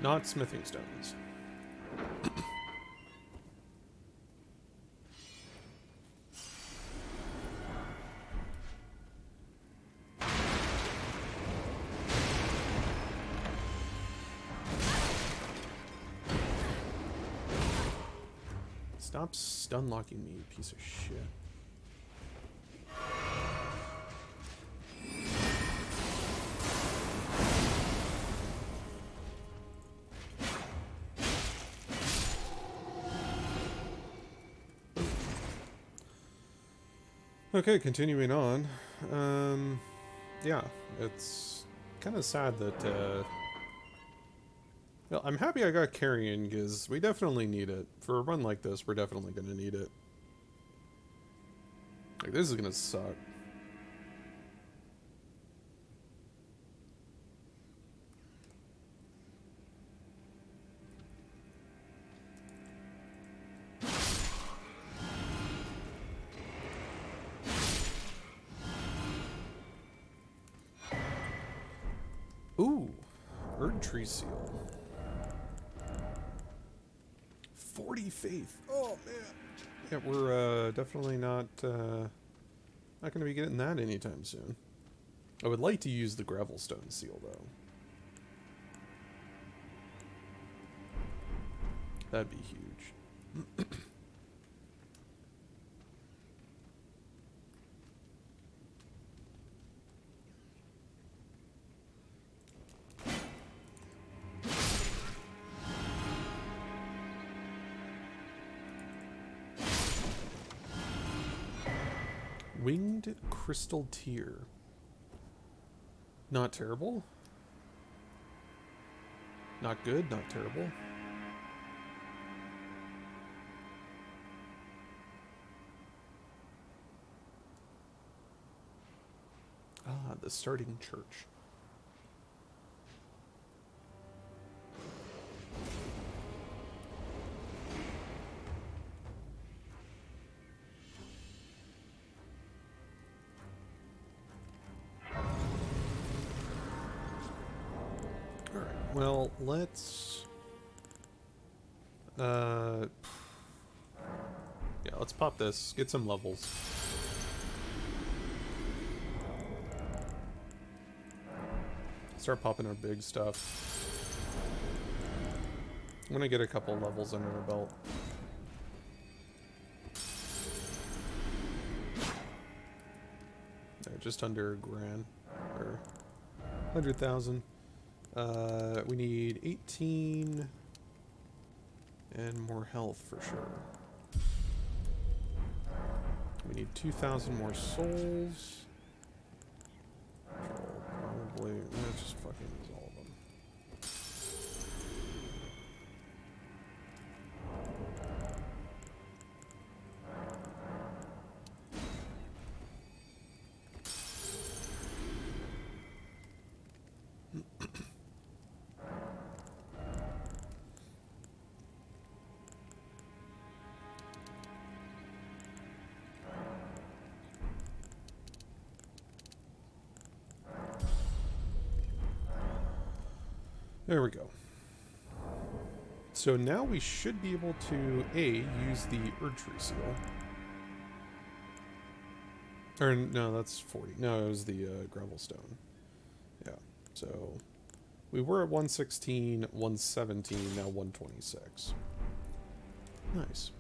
[SPEAKER 1] Not smithing stones. Stop stun locking me, you piece of shit. Okay, continuing on. Yeah, it's kind of sad that, well, I'm happy I got carrion, because we definitely need it. For a run like this, we're definitely going to need it. Like, this is going to suck. Ooh, Erdtree Seal. 40 faith. Oh man. Yeah, we're definitely not going to be getting that anytime soon. I would like to use the Gravelstone Seal though. That'd be huge. Winged Crystal Tear. Not terrible. Not good, not terrible. Ah, the starting church. Alright, well, let's... yeah, let's pop this. Get some levels. Start popping our big stuff. I'm gonna get a couple levels under our belt. There, just under a grand. Or 100,000. We need 18 and more health for sure. We need 2,000 more souls. Probably, just fucking use all of them. There we go. So now we should be able to, A, use the Erdtree Seal. Or, no, that's 40. No, it was the gravel stone. Yeah, so we were at 116, 117, now 126. Nice.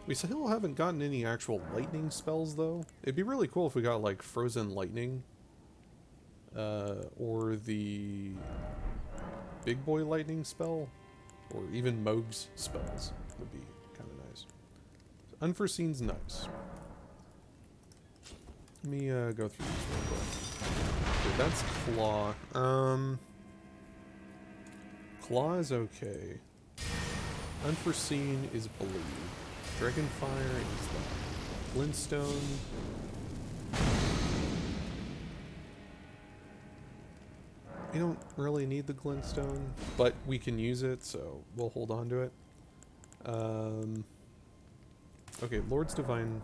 [SPEAKER 1] We still haven't gotten any actual lightning spells, though. It'd be really cool if we got, like, frozen lightning. Or the big boy lightning spell. Or even Moog's spells would be kind of nice. So unforeseen's nice. Let me go through these real quick. Okay, that's Claw. Claw is okay. Unforeseen is Blue. Dragonfire is that. Glintstone. We don't really need the glintstone, but we can use it, so we'll hold on to it. Okay, Lord's Divine.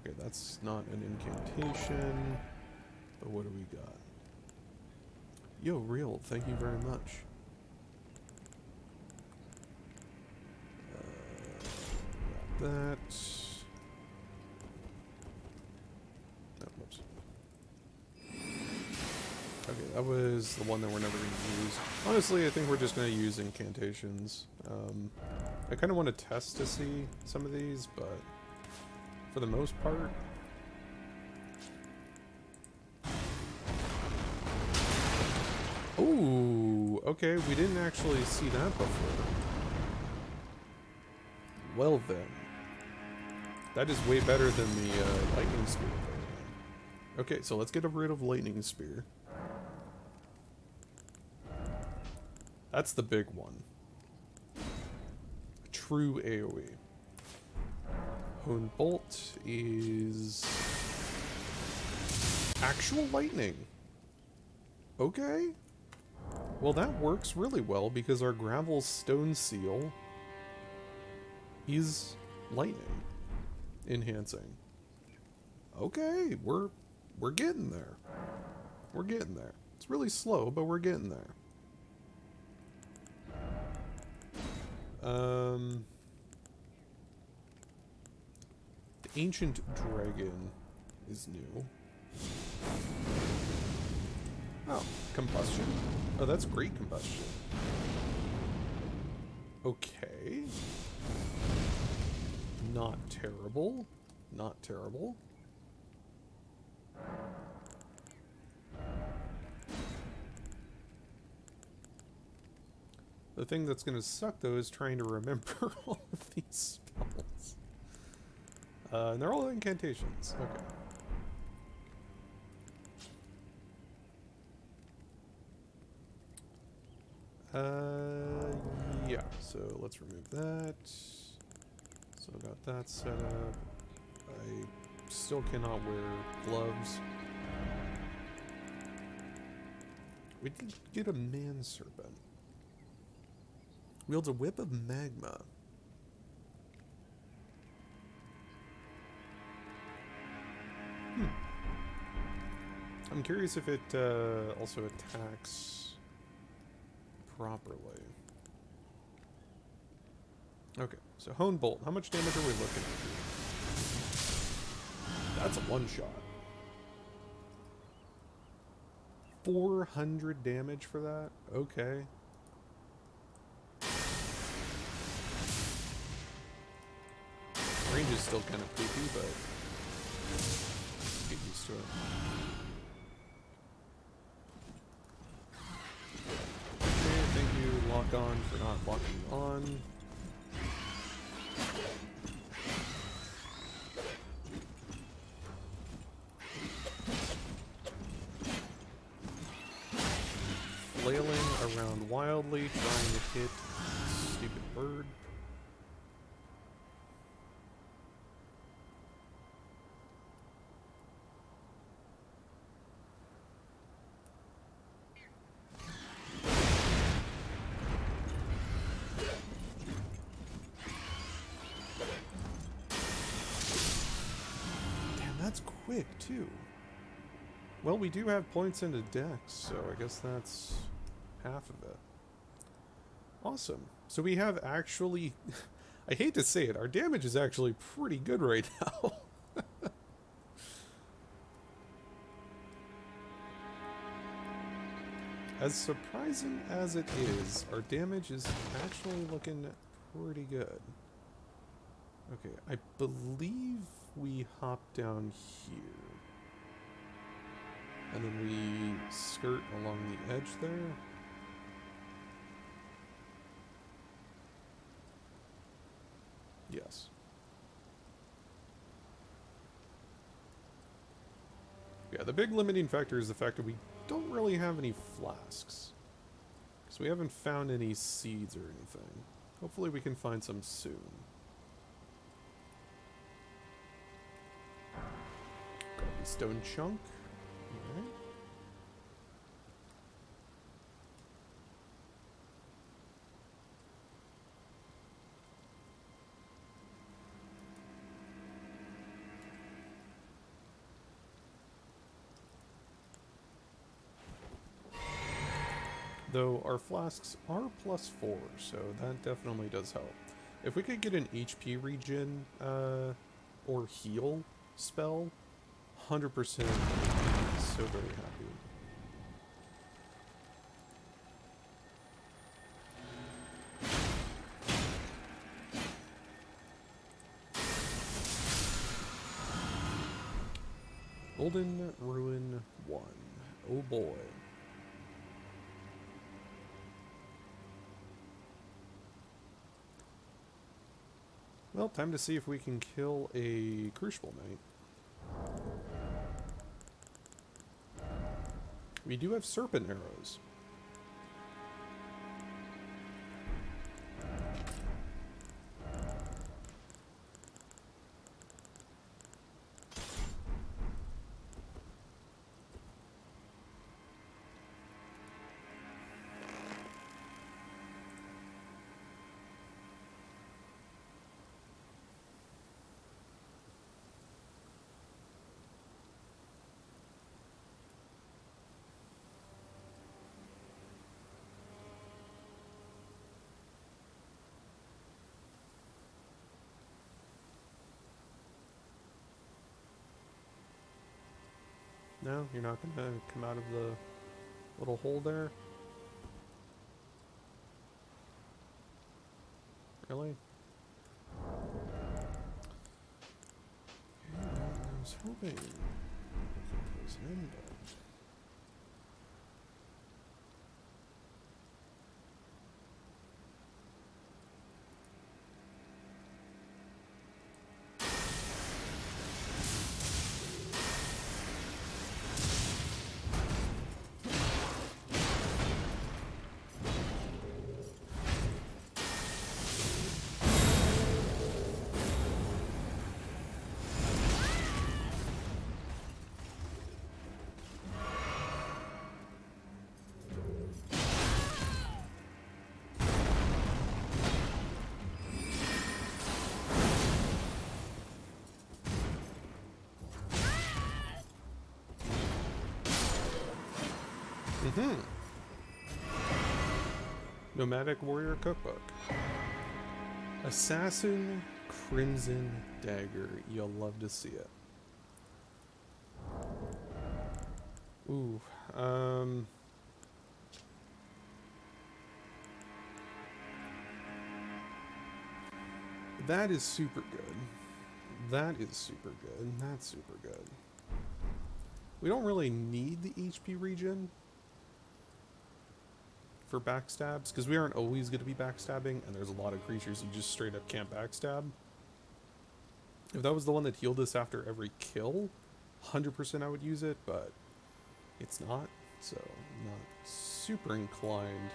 [SPEAKER 1] Okay, that's not an incantation. But what do we got? Yo, Real, thank you very much. Got that. Oh, whoops. Okay, that was the one that we're never going to use. Honestly, I think we're just going to use incantations. I kind of want to test to see some of these, but for the most part... Ooh, okay, we didn't actually see that before. Well then. That is way better than the lightning spear thing. Okay, so let's get rid of lightning spear. That's the big one. True AoE. Hone Bolt is actual lightning. Okay. Well, that works really well because our gravel stone seal is lightning enhancing. Okay, we're getting there. We're getting there. It's really slow, but we're getting there. The Ancient Dragon is new. Oh, Combustion. Oh, that's great combustion. Okay. Not terrible. Not terrible. The thing that's going to suck, though, is trying to remember all of these spells. And they're all incantations. Okay. Yeah, so let's remove that. So I got that set up. I still cannot wear gloves. We did get a manserpent. Wields a whip of magma. I'm curious if it also attacks properly. Okay, so Hone Bolt. How much damage are we looking at here? That's a one-shot. 400 damage for that? Okay. Range is still kind of poopy, but get used to it. Okay, thank you, Lock On, for not locking on. Flailing around wildly, trying to hit stupid bird. That's quick, too. Well, we do have points into Dex, so I guess that's half of it. Awesome. So we have actually... I hate to say it, our damage is actually pretty good right now. as surprising as it is, our damage is actually looking pretty good. Okay, I believe we hop down here. And then we skirt along the edge there. Yes. Yeah, the big limiting factor is the fact that we don't really have any flasks. Because we haven't found any seeds or anything. Hopefully we can find some soon. Grab the stone chunk. Alright. Though our flasks are +4, so that definitely does help. If we could get an HP regen or heal spell, 100% so very happy. Golden Ruin 1. Oh boy. Well, time to see if we can kill a Crucible Knight. We do have Serpent Arrows. No, you're not gonna come out of the little hole there? Really? Okay, well, I was hoping we could close an end up. Nomadic Warrior Cookbook. Assassin Crimson Dagger. You'll love to see it. Ooh, that is super good. That is super good. That's super good. We don't really need the HP regen for backstabs, because we aren't always going to be backstabbing, and there's a lot of creatures you just straight up can't backstab. If that was the one that healed us after every kill, 100% I would use it, but it's not, so I'm not super inclined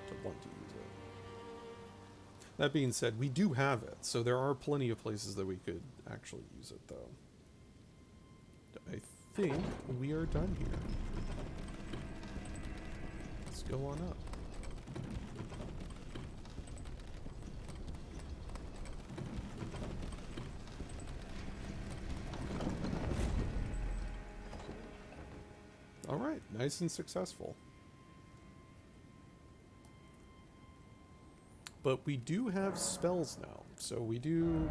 [SPEAKER 1] to want to use it. That being said, we do have it, so there are plenty of places that we could actually use it, though. I think we are done here. Let's go on up. Alright, nice and successful. But we do have spells now, so we do...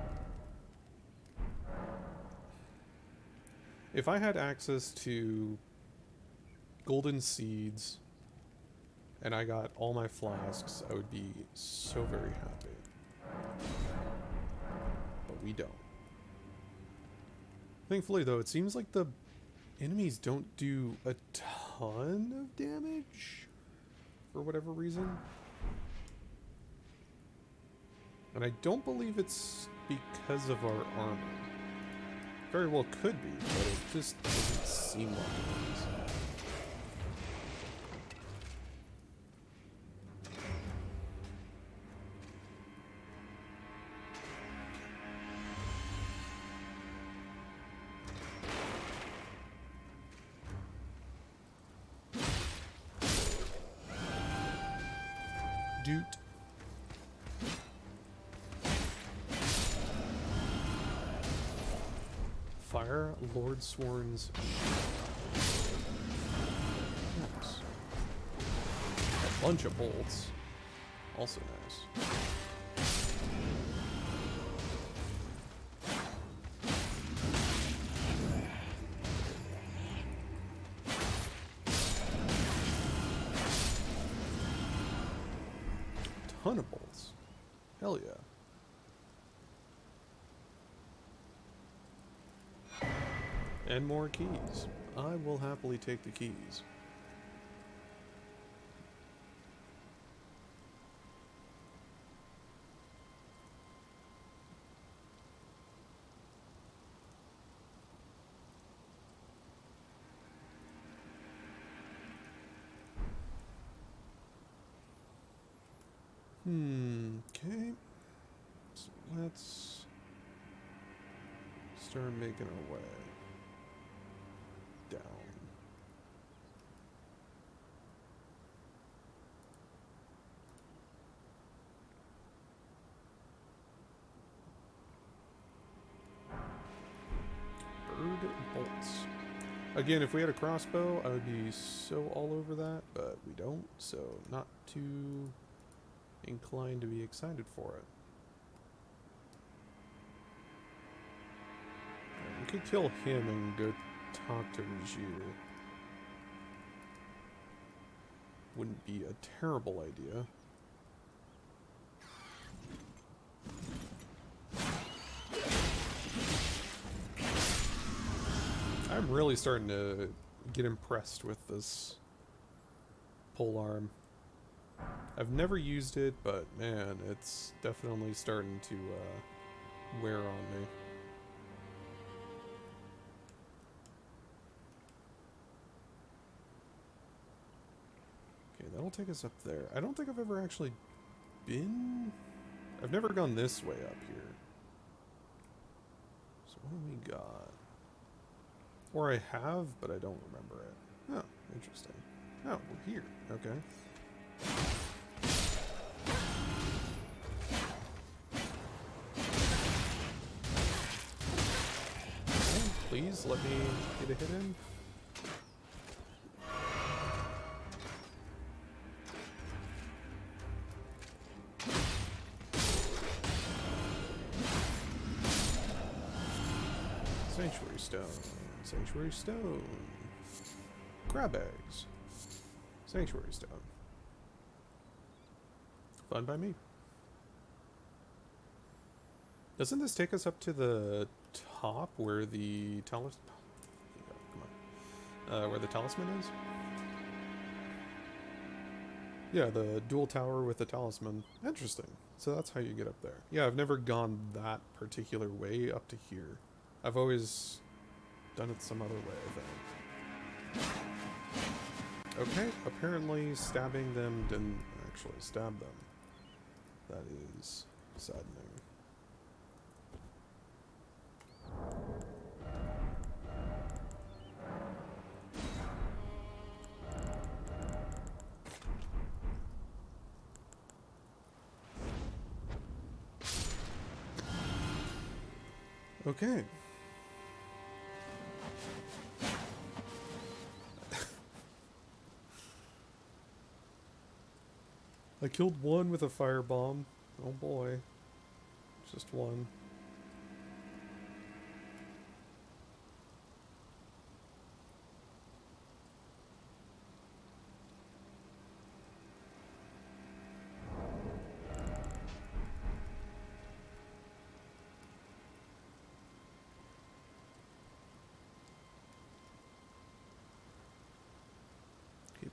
[SPEAKER 1] If I had access to golden seeds and I got all my flasks, I would be so very happy. But we don't. Thankfully, though, it seems like the enemies don't do a ton of damage for whatever reason. And I don't believe it's because of our armor. Very well could be, but it just doesn't seem like it is. Doot. Fire Lord Sworn's nice. A bunch of bolts. Also nice. Ton of bolts. Hell yeah. And more keys. I will happily take the keys. Okay. So let's start making our way down. Bird bolts. Again, if we had a crossbow, I would be so all over that, but we don't, so not too inclined to be excited for it. We could kill him and go talk to Rajir. Wouldn't be a terrible idea. I'm really starting to get impressed with this polearm. I've never used it, but man, it's definitely starting to wear on me. Okay, that'll take us up there. I don't think I've ever actually been... I've never gone this way up here. So what do we got? Or I have, but I don't remember it. Oh, interesting. Oh, we're here. Okay. Okay, please let me get a hit in. Sanctuary stone. Sanctuary stone. Crab eggs. Sanctuary stone. Fun by me. Doesn't this take us up to the top where the talisman? Come on. Where the talisman is? Yeah, the dual tower with the talisman. Interesting. So that's how you get up there. Yeah, I've never gone that particular way up to here. I've always done it some other way, I think. Okay, apparently stabbing them didn't actually stab them. That is saddening. Okay. I killed one with a firebomb. Oh boy. Just one.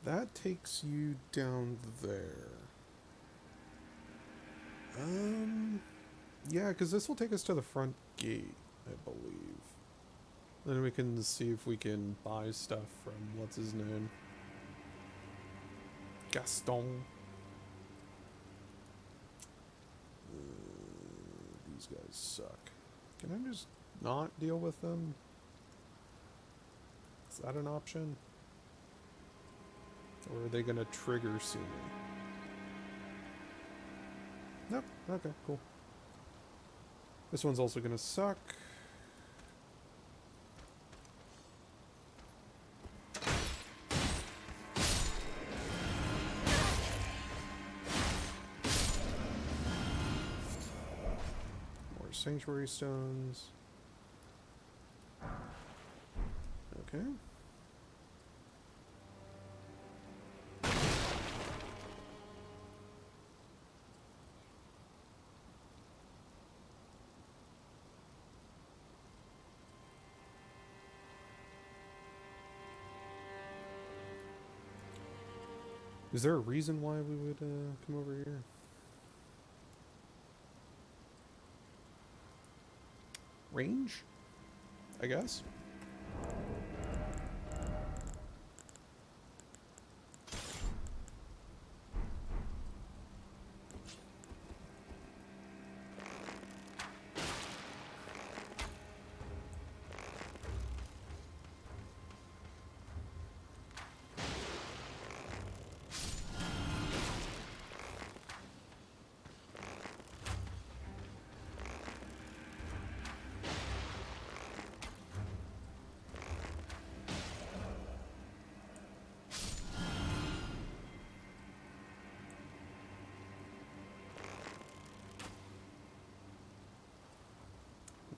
[SPEAKER 1] That takes you down there. Yeah, because this will take us to the front gate, I believe. Then we can see if we can buy stuff from, what's his name? Gaston. These guys suck. Can I just not deal with them? Is that an option? Or are they gonna trigger see me? Nope. Okay, cool. This one's also gonna suck. More sanctuary stones. Okay. Is there a reason why we would come over here? Range? I guess?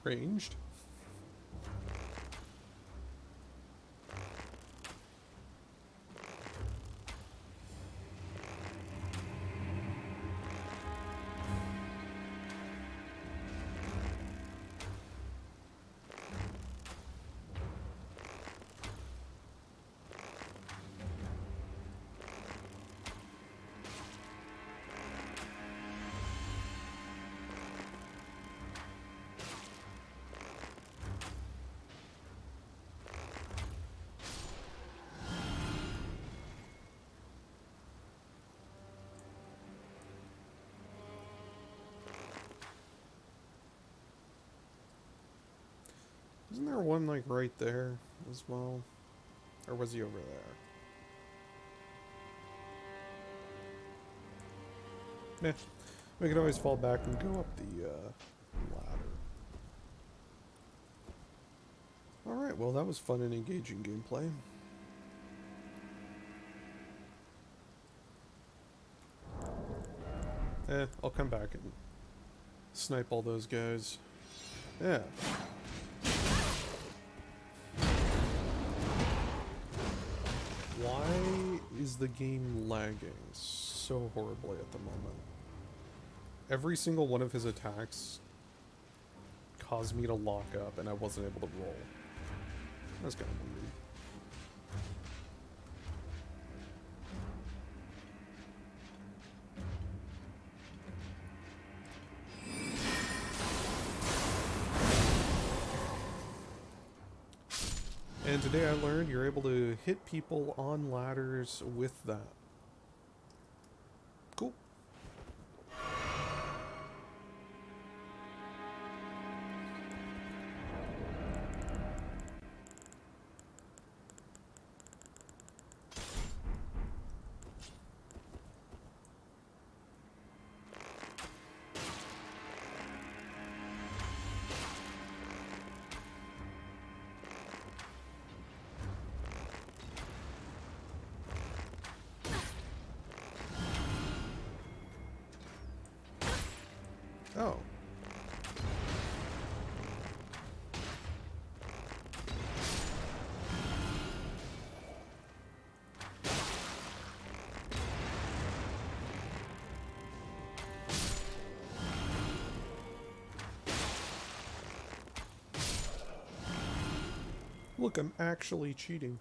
[SPEAKER 1] Ranged. Isn't there one, like, right there as well? Or was he over there? Meh. We can always fall back and go up the ladder. Alright, well that was fun and engaging gameplay. I'll come back and snipe all those guys. Yeah. Why is the game lagging so horribly at the moment? Every single one of his attacks caused me to lock up and I wasn't able to roll. That's kind of weird. And today I learned you're able to hit people on ladders with that. Cool. Oh. Look, I'm actually cheating.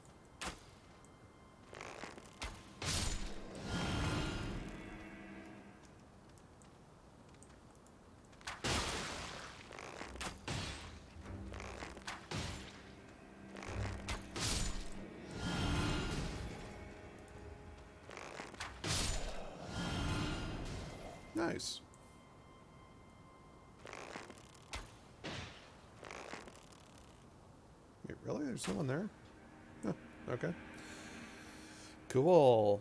[SPEAKER 1] Nice. Wait, really? There's no one there? Huh, okay. Cool.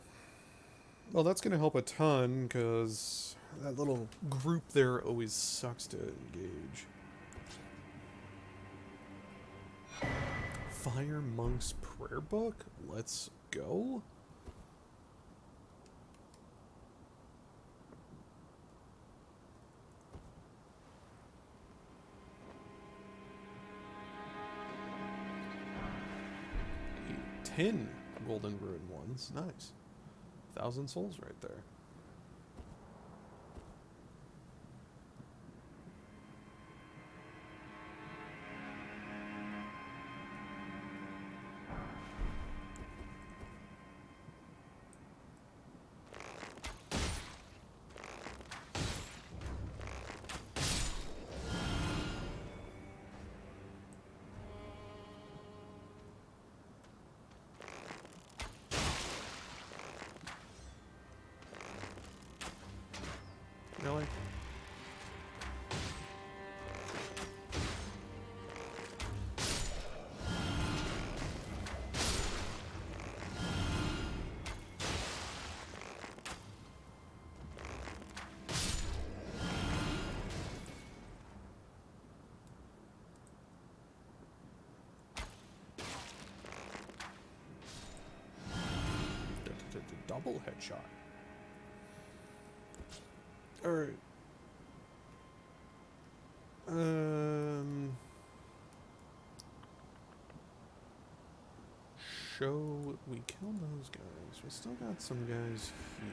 [SPEAKER 1] Well, that's going to help a ton, because that little group there always sucks to engage. Fire Monk's Prayer Book? Let's go. A 10 golden ruin ones. Nice. 1,000 souls right there. Really? Double headshot. Alright. Show we killed those guys. We still got some guys here.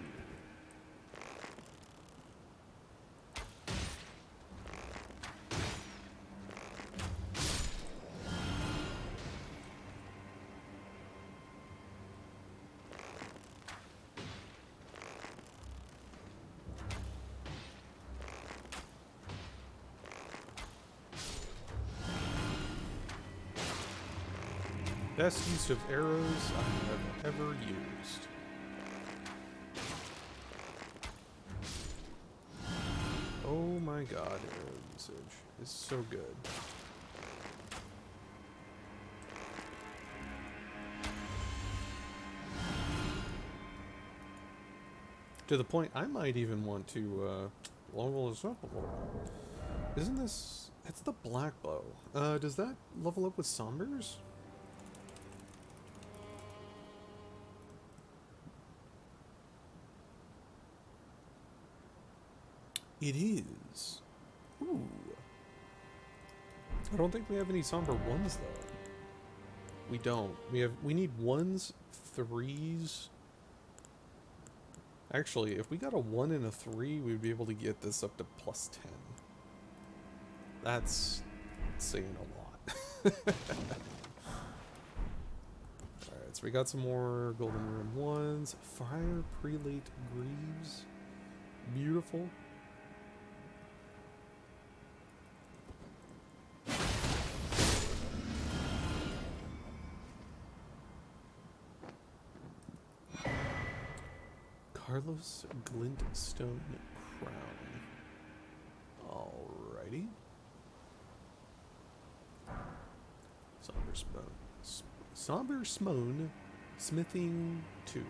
[SPEAKER 1] Best use of arrows I have ever used. Oh my god, arrow usage is so good. To the point I might even want to level this up a little bit. Isn't this... It's the black bow. Does that level up with Sombers? It is. Ooh. I don't think we have any somber ones though. We don't. We need ones, threes. Actually, if we got a 1 and a 3, we'd be able to get this up to +10. That's saying a lot. Alright, so we got some more golden room ones. Fire prelate greaves. Beautiful. Carlos Glintstone Crown. Alrighty. Somber Smone Smithing 2.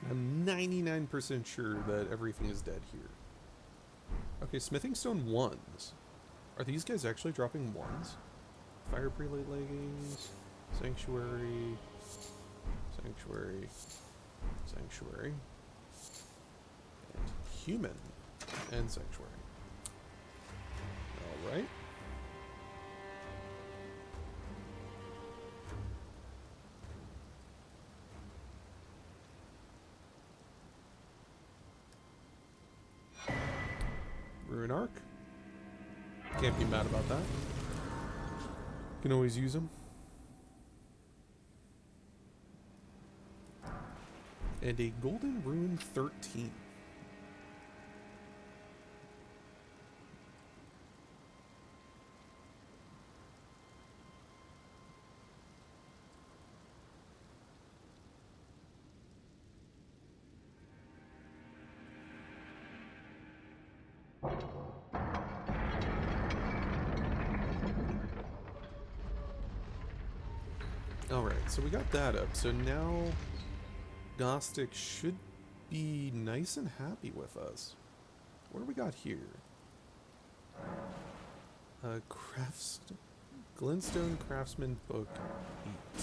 [SPEAKER 1] I'm 99% sure that everything is dead here. Okay, Smithing Stone 1s. Are these guys actually dropping 1s? Fire Prelate Leggings, Sanctuary, Sanctuary, Sanctuary, and Human, and Sanctuary. Alright. Rune Arc. Can't be mad about that. Can always use them. And a Golden Rune 13. Alright, so we got that up. So now Gnostic should be nice and happy with us. What do we got here? Glintstone Craftsman Book 8.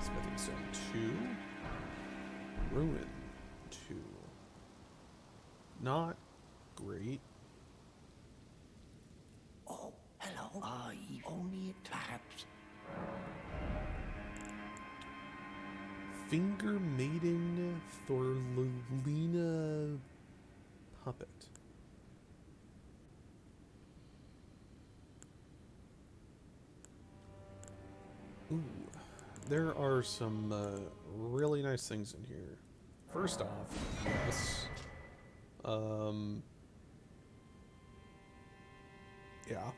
[SPEAKER 1] Smithing Stone 2. Ruin 2. Not great.
[SPEAKER 2] Oh, hello. Only perhaps.
[SPEAKER 1] Finger Maiden Thorlina Puppet. Ooh, there are some really nice things in here. First off, yes. Yeah.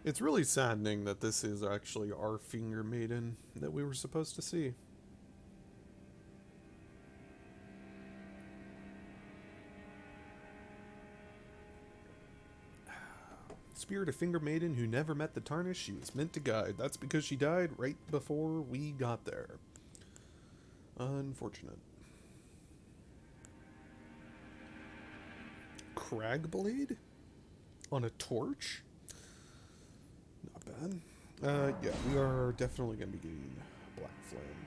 [SPEAKER 1] It's really saddening that this is actually our Finger Maiden that we were supposed to see. Spirit of Finger Maiden who never met the Tarnish she was meant to guide. That's because she died right before we got there. Unfortunate. Cragblade? On a torch? Not bad. Yeah, we are definitely going to be getting Black Flame.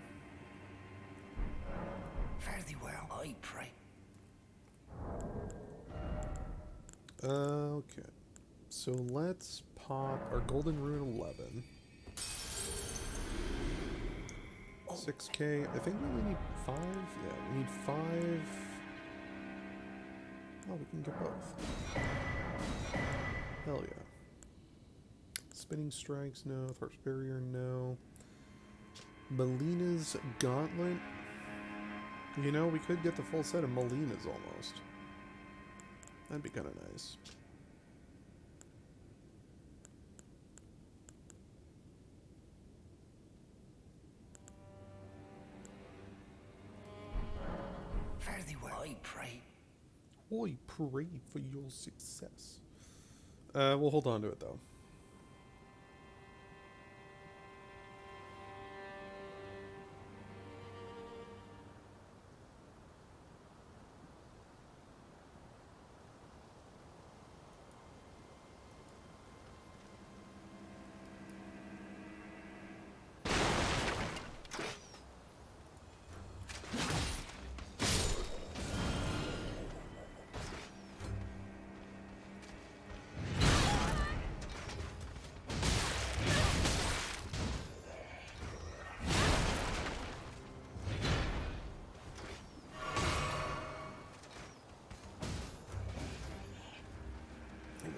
[SPEAKER 2] Fare thee well, I pray.
[SPEAKER 1] Okay. So let's pop our Golden Rune 11. 6k. I think we only need 5. Yeah, we need 5. Oh, we can get both. Hell yeah. Spinning Strikes, no. Tharp's Barrier, no. Melina's Gauntlet. You know, we could get the full set of Melina's almost. That'd be kind of nice.
[SPEAKER 2] Fare thee well, I pray.
[SPEAKER 1] I pray for your success. We'll hold on to it though.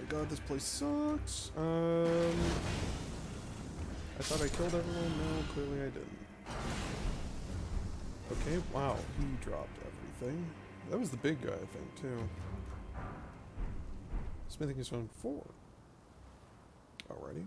[SPEAKER 1] God, this place sucks. I thought I killed everyone. No, clearly I didn't. Okay, wow, he dropped everything. That was the big guy, I think, too. Smithing is on 4. Alrighty.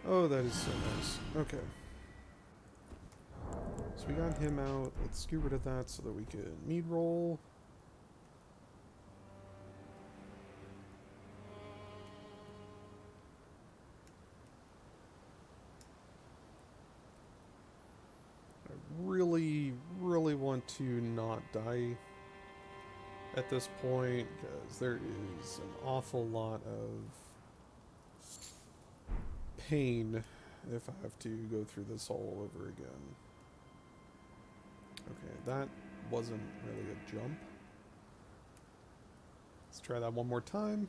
[SPEAKER 1] Oh, that is so nice. Okay. So we got him out. Let's get rid of that so that we can mead roll. want to not die at this point, because there is an awful lot of pain if I have to go through this all over again. Okay, that wasn't really a jump. Let's try that one more time.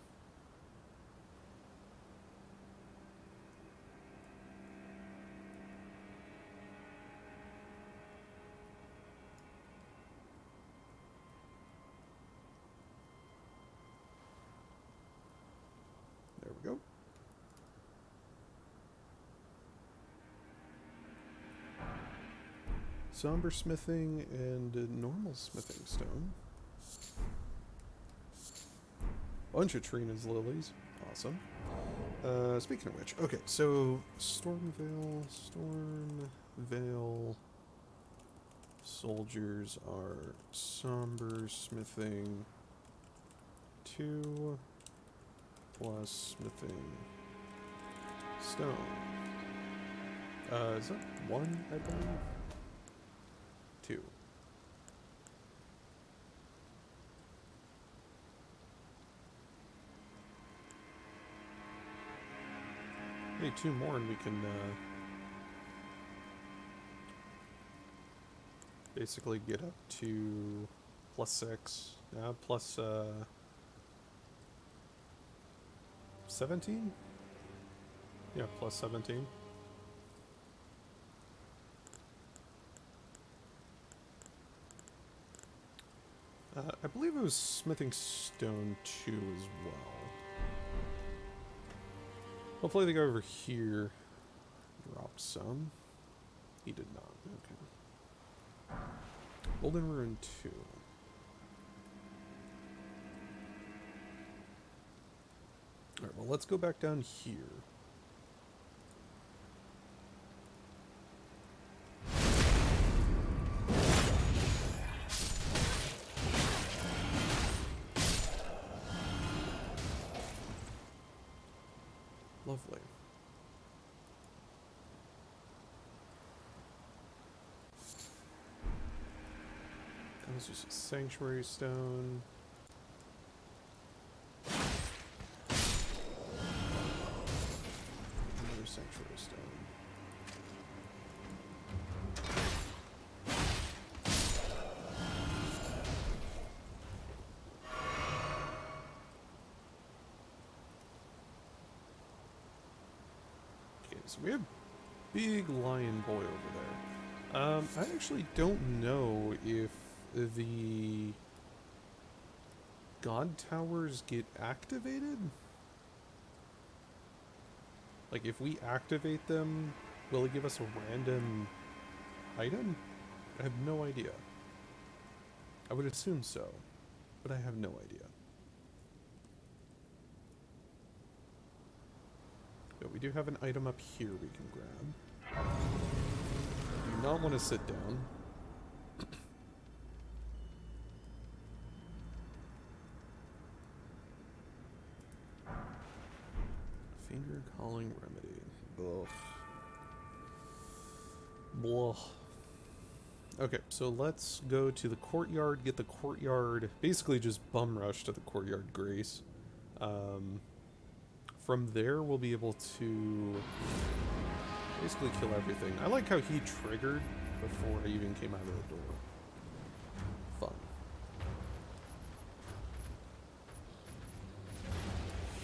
[SPEAKER 1] There we go. Somber smithing and normal smithing stone. Bunch of Trina's lilies. Awesome. Speaking of which, okay, so Storm Veil soldiers are somber smithing 2 plus smithing stone. Is that 1, I believe? 2. Maybe 2 more and we can basically get up to +6. Plus 17? Yeah, plus 17. I believe it was smithing stone 2 as well. Hopefully the guy over here dropped some. He did not. Okay. Golden Rune 2. Alright, well let's go back down here. Lovely. That was just a sanctuary stone. Another sanctuary stone. So we have big lion boy over there. I actually don't know if the god towers get activated. Like if we activate them, will it give us a random item? I have no idea. I would assume so, but I have no idea. But we do have an item up here we can grab. I do not want to sit down. Finger calling remedy. Ugh. Blah. Okay, so let's go to the courtyard, get the courtyard, basically just bum rush to the courtyard grace. From there, we'll be able to basically kill everything. I like how he triggered before I even came out of the door. Fun.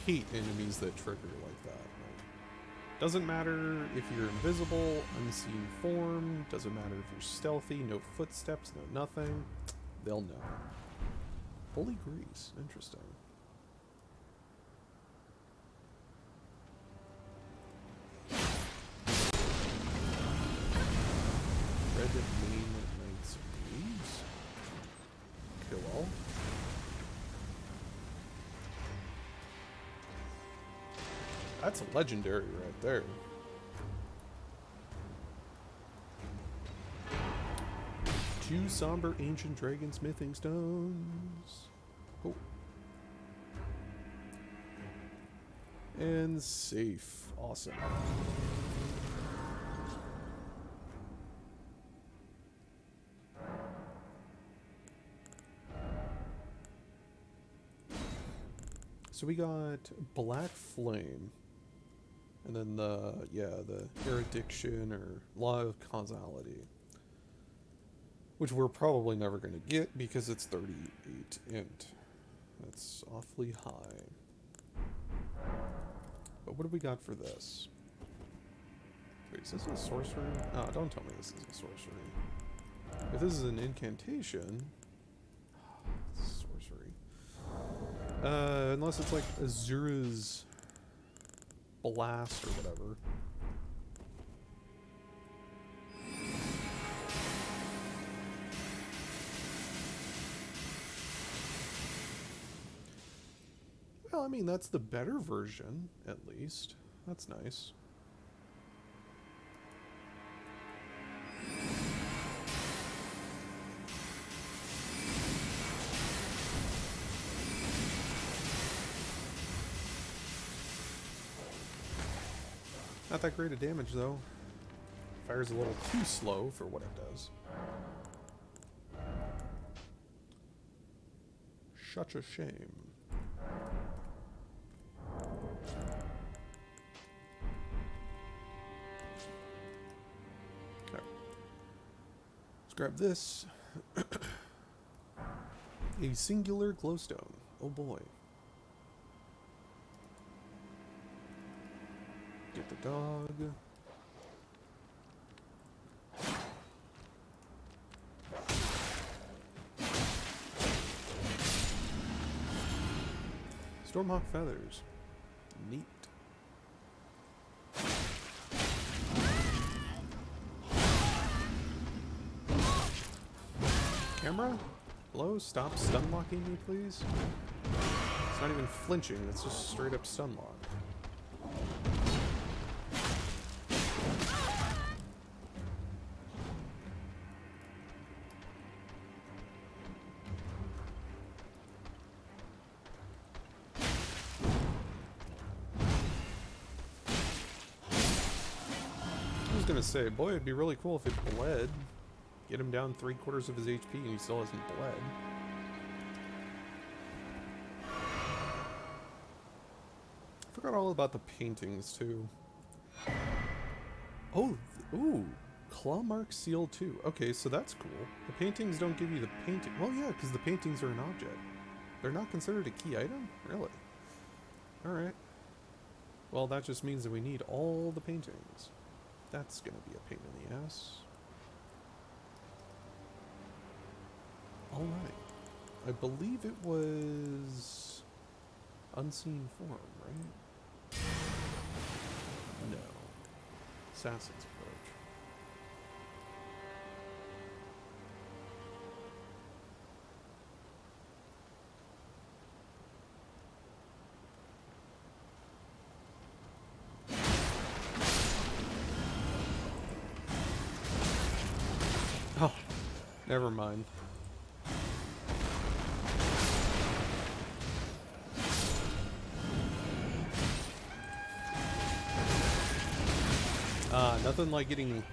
[SPEAKER 1] Hate enemies that trigger like that. Like, doesn't matter if you're invisible, unseen form, doesn't matter if you're stealthy, no footsteps, no nothing. They'll know. Holy grease. Interesting. Red Main Knights Greaves. Kill all. That's a legendary right there. Two somber ancient dragon smithing stones. Oh. And safe. Awesome. So we got Black Flame. And then the Erudition or Law of Causality. Which we're probably never going to get because it's 38 int. That's awfully high. But what do we got for this? Wait, is this a sorcery? Oh, don't tell me this is a sorcery. If this is an incantation... It's sorcery. Unless it's like Azura's Blast or whatever. Well, I mean, that's the better version, at least. That's nice. Not that great of damage, though. Fires a little too slow for what it does. Such a shame. Okay. Let's grab this. A singular glowstone. Oh boy. Get the dog. Stormhawk feathers. Neat. Camera? Hello? Stop stunlocking me, please? It's not even flinching, it's just straight up stunlock. Gonna say, boy, it'd be really cool if it bled. Get him down 3/4 of his HP and he still hasn't bled. I forgot all about the paintings too. Oh, ooh, Claw Mark Seal 2. Okay, so that's cool. The paintings don't give you the painting. Well, yeah, because the paintings are an object. They're not considered a key item? Really? Alright. Well, that just means that we need all the paintings. That's gonna be a pain in the ass. Alright. I believe it was Unseen Form, right? No. Assassin's Approach. Oh, never mind. Nothing like getting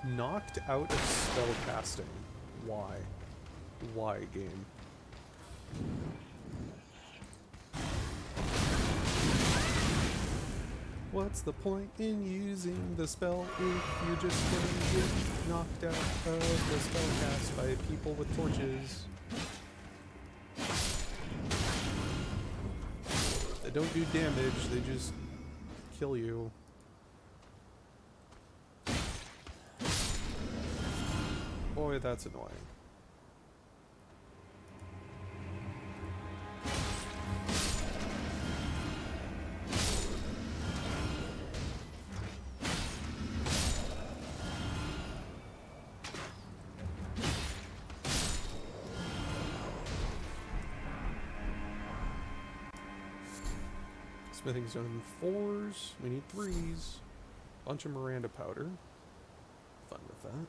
[SPEAKER 1] knocked out of spell casting. Why? Why, game? What's the point in using the spell if you're just gonna get knocked out of the spell cast by people with torches? They don't do damage, they just kill you. Boy, that's annoying. Smithing stone 4s. We need 3s. Bunch of Miranda powder. Fun with that.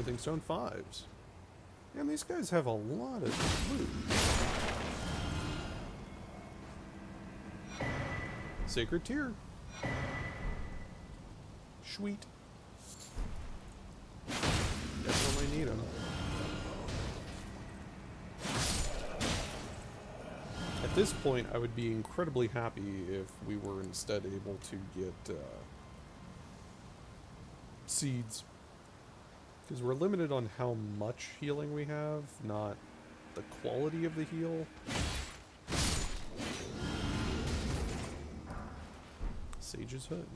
[SPEAKER 1] Smithing stone 5s. And these guys have a lot of loot. Sacred Tear. Sweet. Definitely need them. At this point, I would be incredibly happy if we were instead able to get seeds. Because we're limited on how much healing we have, not the quality of the heal. Sage's Hood.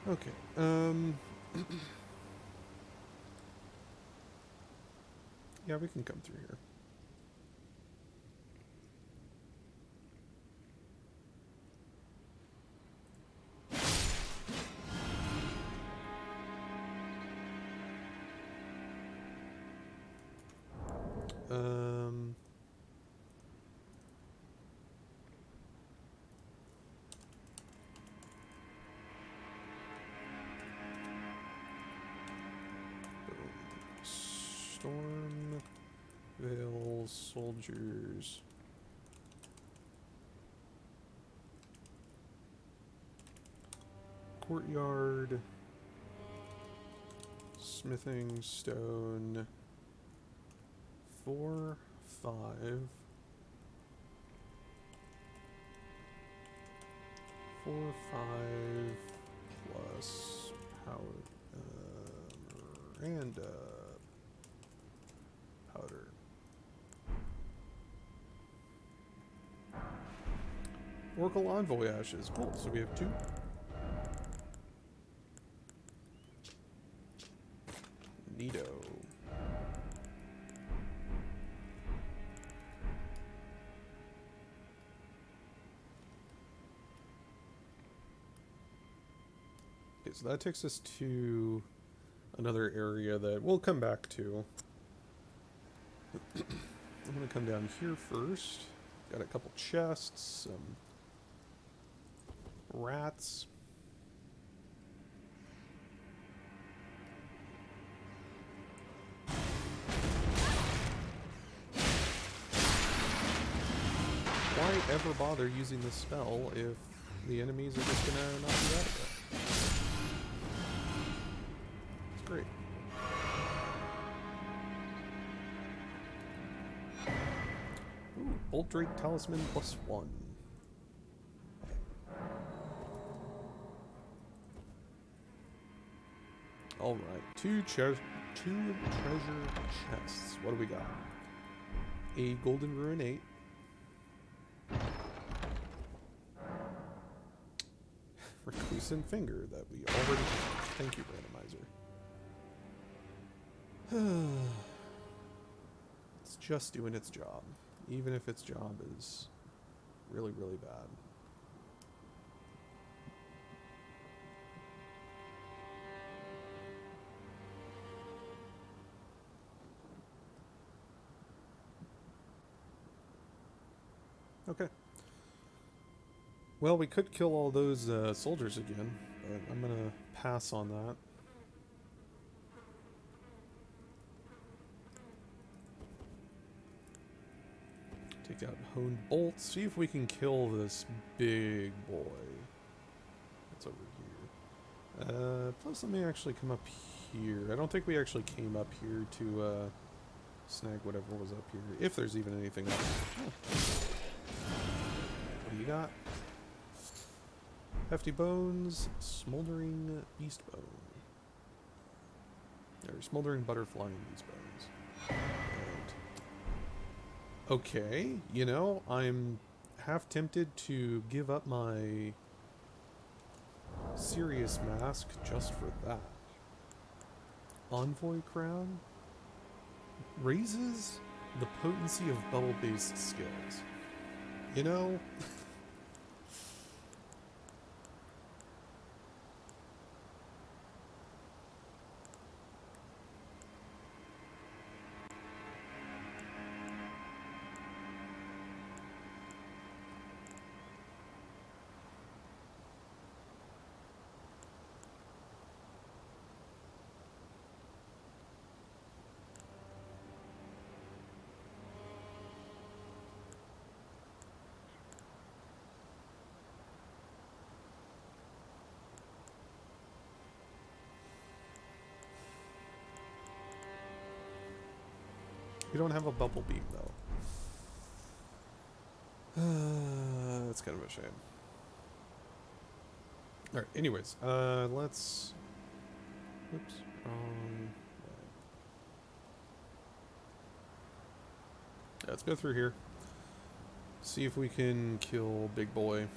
[SPEAKER 1] Okay, yeah, we can come through here. Storm, Veil, Soldiers. Courtyard. Smithing Stone. 4, 5. 4, 5 plus power, and powder. Oracle Envoy Ashes. Cool, so we have 2. Neato. Okay, so that takes us to another area that we'll come back to. I'm gonna come down here first. Got a couple chests, some rats. Why ever bother using this spell if the enemies are just gonna knock you out of it? It's great. Ooh, Bolt Drake Talisman +1. Alright, two treasure chests. What do we got? A Golden Ruin 8. Reclusive Finger that we already have. Thank you, randomizer. It's just doing its job. Even if its job is really, really bad. Okay. Well, we could kill all those soldiers again, but I'm gonna pass on that. Take out Honed Bolt. See if we can kill this big boy. That's over here. Plus, let me actually come up here. I don't think we actually came up here to snag whatever was up here. If there's even anything up here. Oh. What do you got? Hefty Bones, Smoldering Beast Bone. Or Smoldering Butterfly and Beast Bones. And okay, you know, I'm half tempted to give up my Serious Mask just for that. Envoy Crown raises the potency of bubble-based skills. You know? We don't have a bubble beam, though. That's kind of a shame. Alright, anyways, let's... Oops, wrong way. Yeah, let's go through here. See if we can kill Big Boy.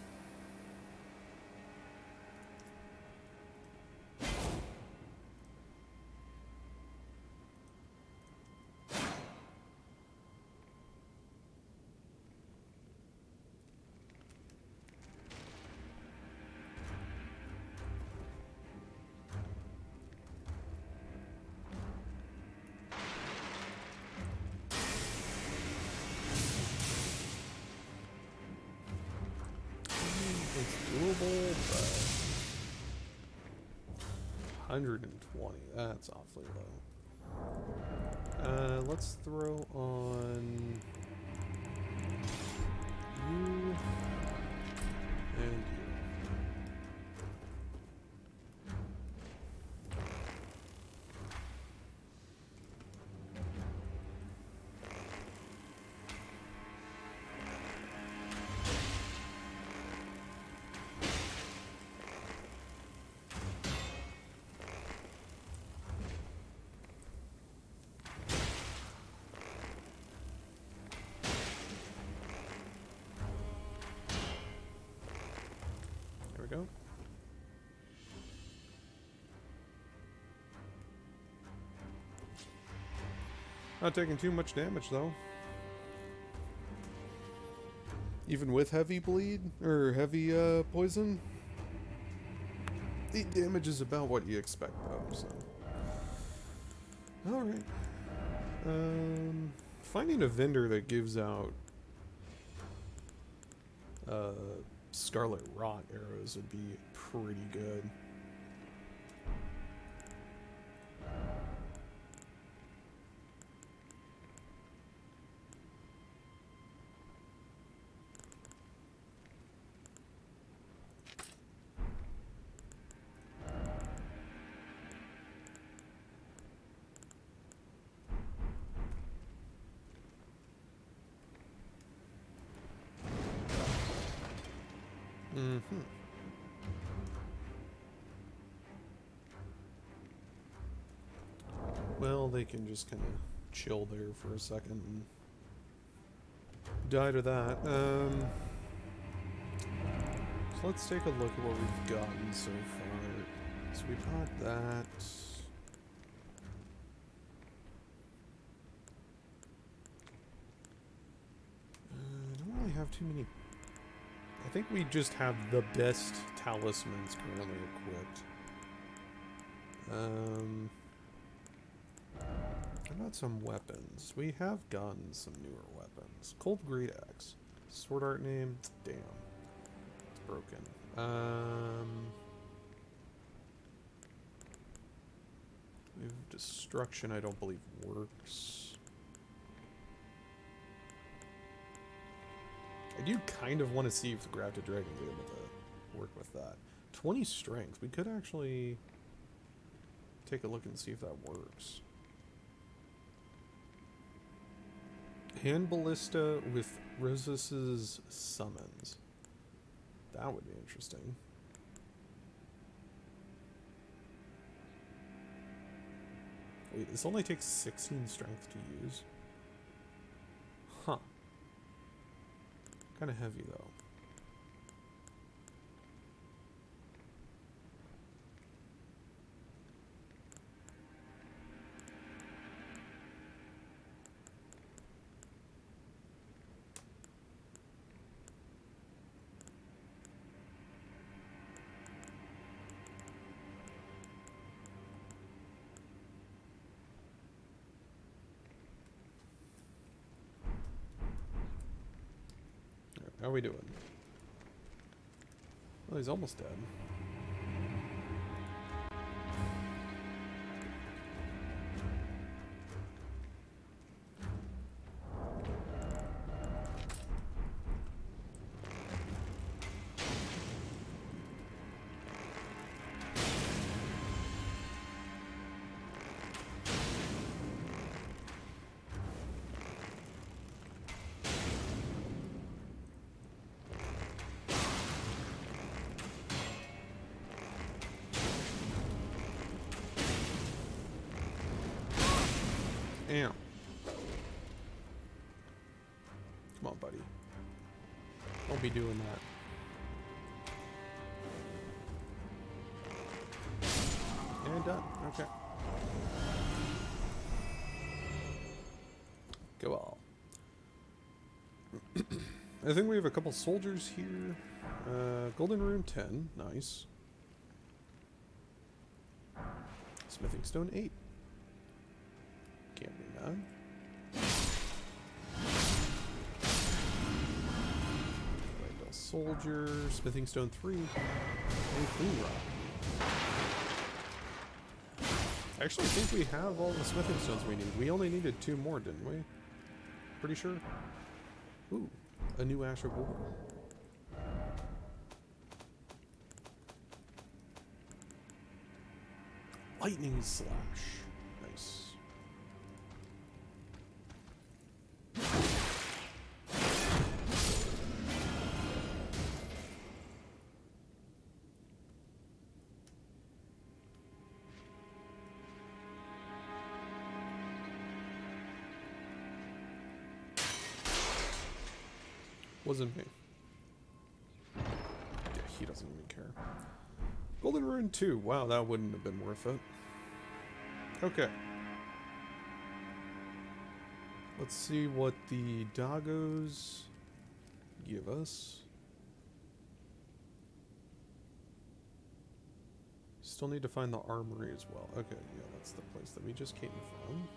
[SPEAKER 1] It's doable, but 120, that's awfully low. Let's throw on you and you. There we go. Not taking too much damage though. Even with heavy bleed or heavy poison, the damage is about what you expect though. So, all right. Finding a vendor that gives out Scarlet Rot arrows would be pretty good. Well, they can just kind of chill there for a second and die to that. So let's take a look at what we've gotten so far. So we got that. I don't really have too many. I think we just have the best talismans currently equipped. How about some weapons? We have gotten some newer weapons. Cold Great Axe. Sword art name? Damn. It's broken. We have Destruction, I don't believe works. I do kind of want to see if the Grafted Dragon will be able to work with that. 20 strength. We could actually take a look and see if that works. Hand Ballista with Rosus's summons. That would be interesting. Wait, this only takes 16 strength to use. Huh. Kind of heavy though. How are we doing? Well, he's almost dead. Ow. Come on, buddy. Don't be doing that. And done. Okay. Go all. I think we have a couple soldiers here. Golden Rune 10. Nice. Smithing Stone 8. Can't be 9. Ragdoll Soldier. Smithing Stone 3. And Clean Rock. Actually, I think we have all the smithing stones we need. We only needed 2 more, didn't we? Pretty sure. Ooh, a new Ash of War. Lightning Slash. Nice. Wasn't me. Yeah, he doesn't even care. Golden Rune 2. Wow, that wouldn't have been worth it. Okay. Let's see what the doggos give us. Still need to find the armory as well. Okay, yeah, that's the place that we just came from.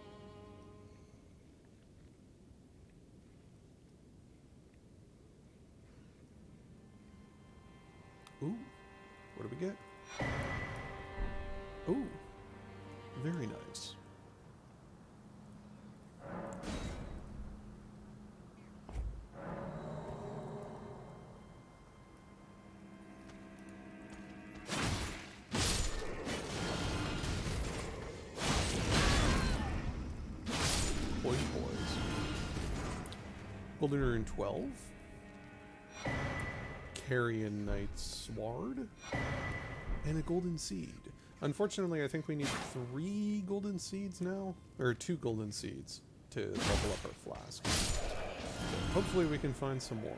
[SPEAKER 1] Ooh, what do we get? Ooh, very nice. Boys. Golden Rune 12. Carrion Knight's Sword. And a golden seed. Unfortunately, I think we need 3 golden seeds now. Or 2 golden seeds to level up our flask. Hopefully we can find some more.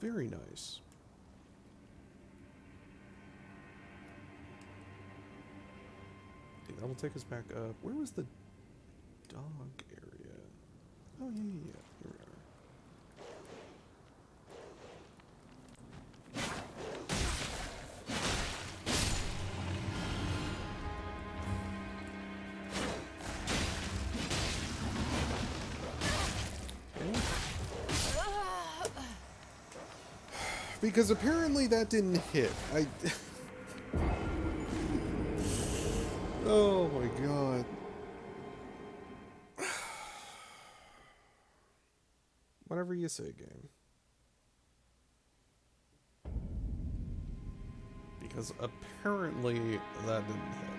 [SPEAKER 1] Very nice. Okay, that will take us back up. Where was the dog area? Oh, yeah. Here we are. Because apparently that didn't hit. Oh my god. Whatever you say, game. Because apparently that didn't hit.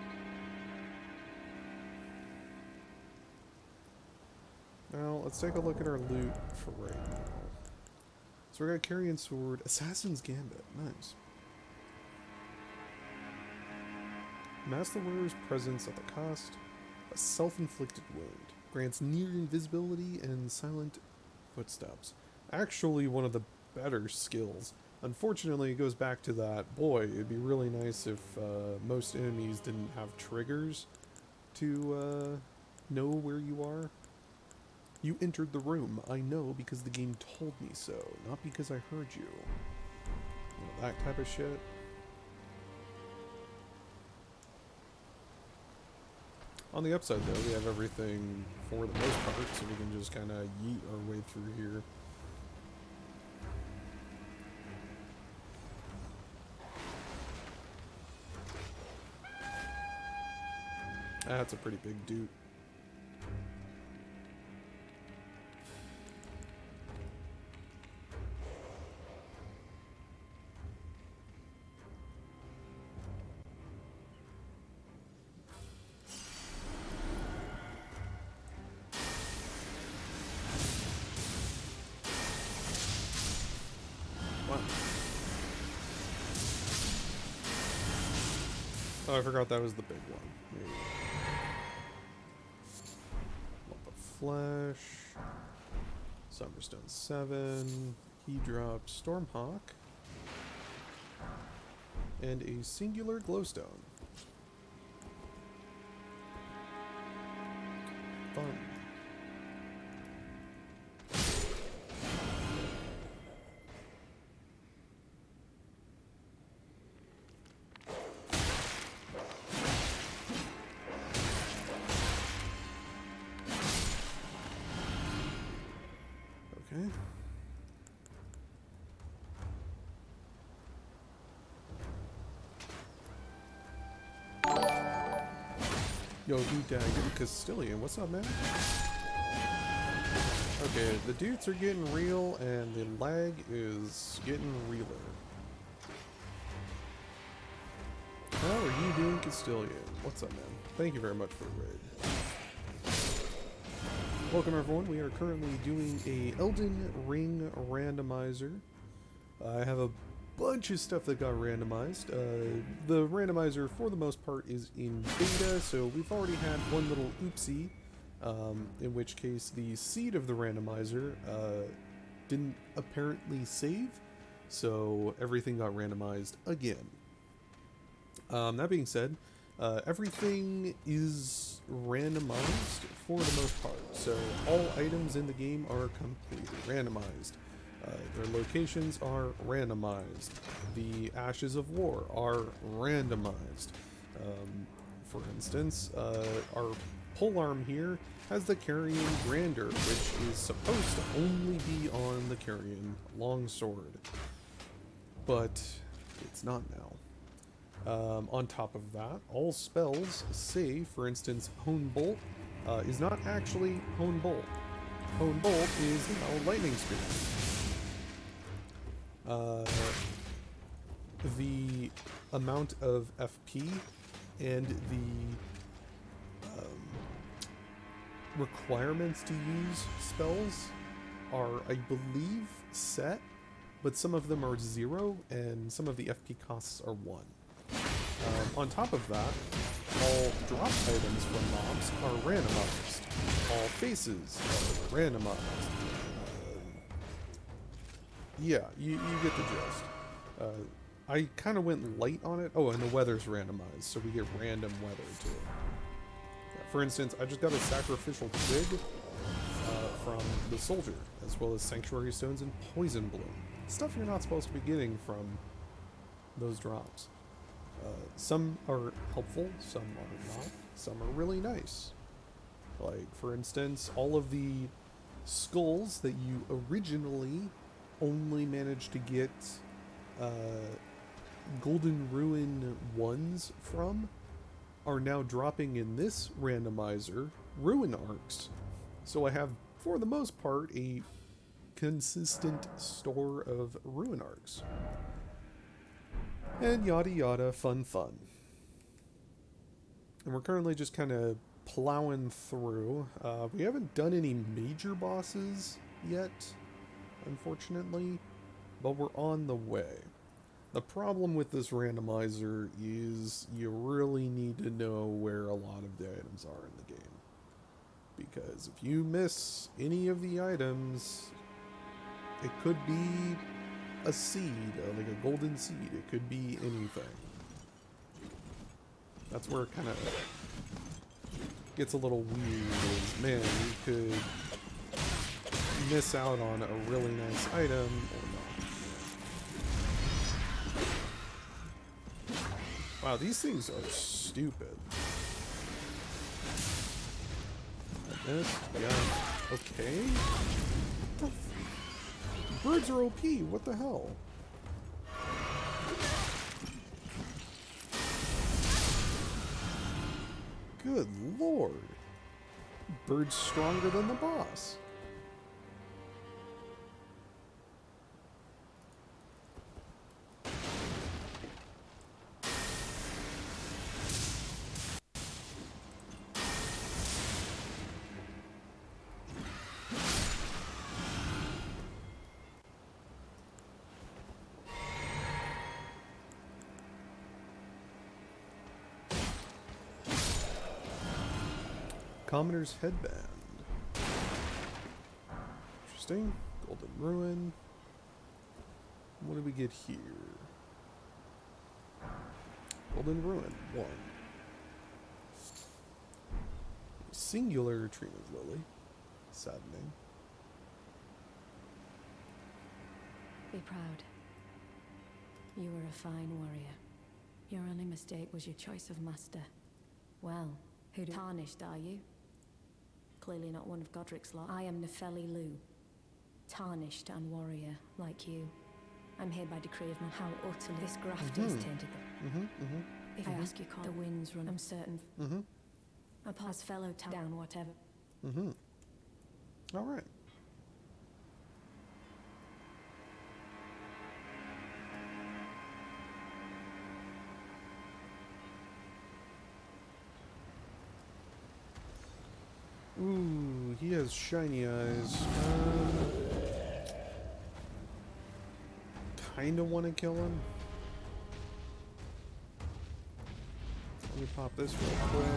[SPEAKER 1] Now, let's take a look at our loot for right now. So we got Carrion Sword, Assassin's Gambit, nice. Mask the wearer's presence at the cost. A self-inflicted wound. Grants near invisibility and silent footsteps. Actually one of the better skills. Unfortunately, it goes back to that, boy, it'd be really nice if most enemies didn't have triggers to know where you are. You entered the room. I know because the game told me so, not because I heard you. You know, that type of shit. On the upside, though, we have everything for the most part, so we can just kind of yeet our way through here. That's a pretty big dude. Oh, I forgot that was the big one. There you go. Lump of Flesh. Summerstone 7. Key drop Stormhawk. And a singular glowstone. Fun. Okay. Yo, D-Dag and Castilian, what's up, man? Okay, the dudes are getting real, and the lag is getting realer. How are you doing, Castilian? What's up, man? Thank you very much for the raid. Welcome, everyone. We are currently doing a Elden Ring randomizer. I have a bunch of stuff that got randomized. The randomizer, for the most part, is in beta, so we've already had one little oopsie, in which case the seed of the randomizer didn't apparently save, so everything got randomized again. That being said, everything is randomized for the most part, so all items in the game are completely randomized. Their locations are randomized. The Ashes of War are randomized. For instance, our polearm here has the Carrion Grander, which is supposed to only be on the Carrion Longsword. But it's not now. On top of that, all spells say, for instance, Hone Bolt is not actually Hone Bolt. Hone Bolt is now Lightning Spear. The amount of FP and the requirements to use spells are, I believe, set, but some of them are 0 and some of the FP costs are 1. On top of that, all drop items from mobs are randomized. All faces are randomized. Yeah, you get the gist. I kind of went light on it. Oh, and the weather's randomized, so we get random weather too. Yeah, for instance, I just got a sacrificial twig from the soldier, as well as sanctuary stones and poison bloom. Stuff you're not supposed to be getting from those drops. Some are helpful, some are not. Some are really nice. Like, for instance, all of the skulls that you originally only managed to get Golden Ruin 1s from are now dropping in this randomizer Ruin Arcs. So I have, for the most part, a consistent store of Ruin Arcs. And yada yada, fun. And we're currently just kind of plowing through. We haven't done any major bosses yet, unfortunately, but we're on the way. The problem with this randomizer is you really need to know where a lot of the items are in the game. Because if you miss any of the items, it could be a seed, like a golden seed. It could be anything. That's where it kind of gets a little weird. Is, man, you could miss out on a really nice item or not. Wow, these things are stupid. Like this, yeah. Okay. What the birds are OP, what the hell? Good lord. Bird's stronger than the boss. Commoner's Headband. Interesting. Golden Ruin. What do we get here? Golden Ruin, 1. Singular Trina's Lily. Saddening.
[SPEAKER 5] Be proud. You were a fine warrior. Your only mistake was your choice of master. Well, who tarnished are you? Clearly not one of Godric's lot. I am Nefeli Lu. Tarnished and warrior, like you. I'm here by decree of how utterly this graft is tainted them. If I ask you, call the winds run. I'm certain. A pass fellow down, whatever.
[SPEAKER 1] All right. Ooh, he has shiny eyes. Kinda want to kill him. Let me pop this real quick.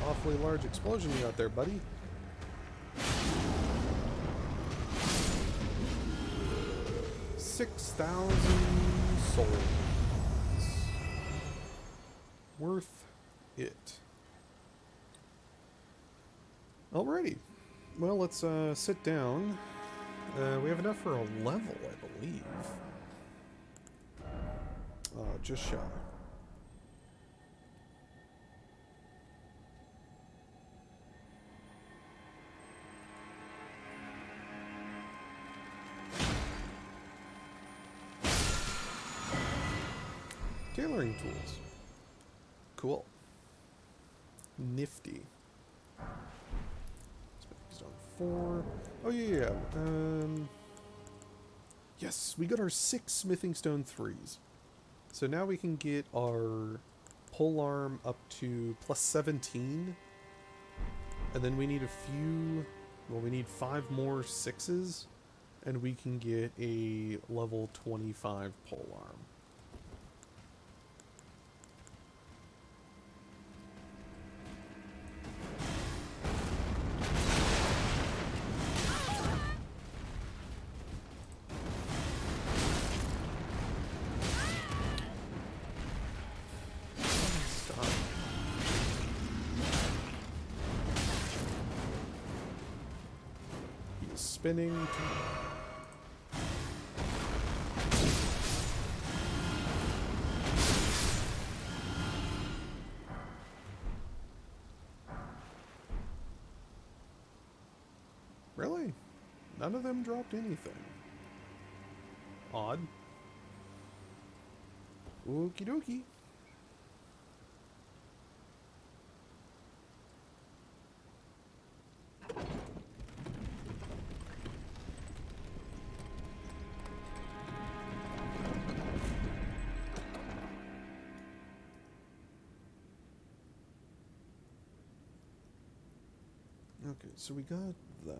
[SPEAKER 1] Awfully large explosion you got there, buddy. $6,000 souls. Worth it. Alrighty. Well, let's sit down. We have enough for a level, I believe. Just shy. Tailoring tools. Cool. Nifty. Stone 4. Oh yeah. Yes, we got our 6 smithing stone 3s. So now we can get our pole arm up to plus 17. And then we need a few, well, we need 5 more 6s. And we can get a level 25 pole arm. Spinning. Really? None of them dropped anything. Odd. Okie dokie. Okay, so we got that.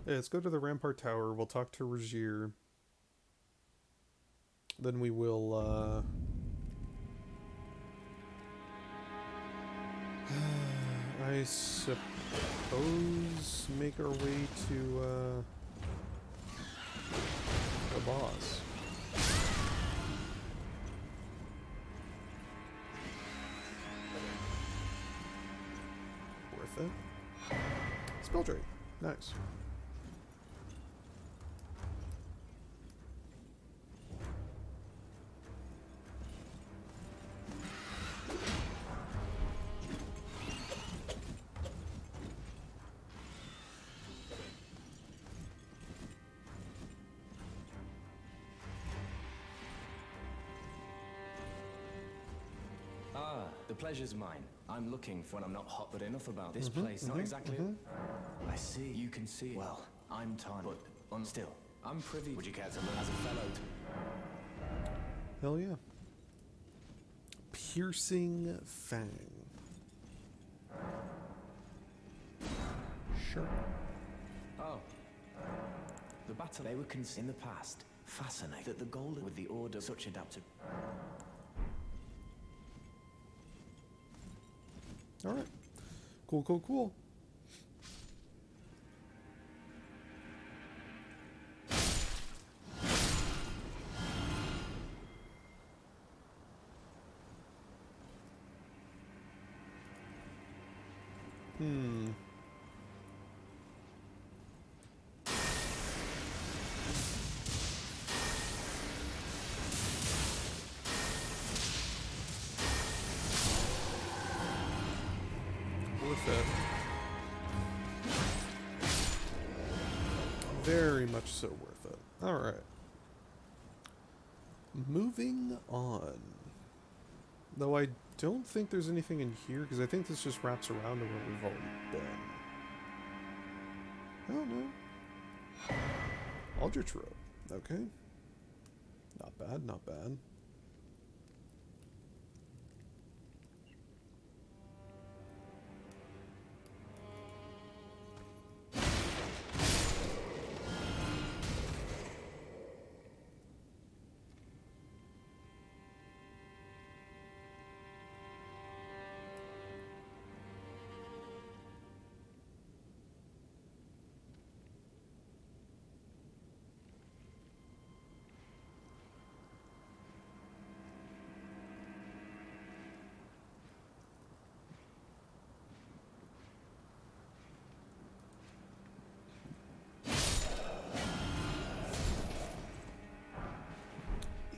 [SPEAKER 1] Yeah, let's go to the Rampart Tower. We'll talk to Regier. Then we will, I suppose make our way to, the boss. Worth it. Spell trade. Nice.
[SPEAKER 6] Ah, the pleasure's mine. I'm looking for when I'm not hot but enough about this place. Not exactly. I see. You can see it. Well, I'm torn, but still, I'm privy. Would you care to learn as a fellow?
[SPEAKER 1] Hell yeah. Piercing Fang. Sure.
[SPEAKER 6] Oh. The battle they were in the past. Fascinating that the golden with the order such adaptive.
[SPEAKER 1] Alright. Cool, cool, cool. Worth it. Very much so worth it. Alright. Moving on. Though I don't think there's anything in here, because I think this just wraps around to where we've already been. Oh, no. Aldrich Road. Okay. Not bad, not bad.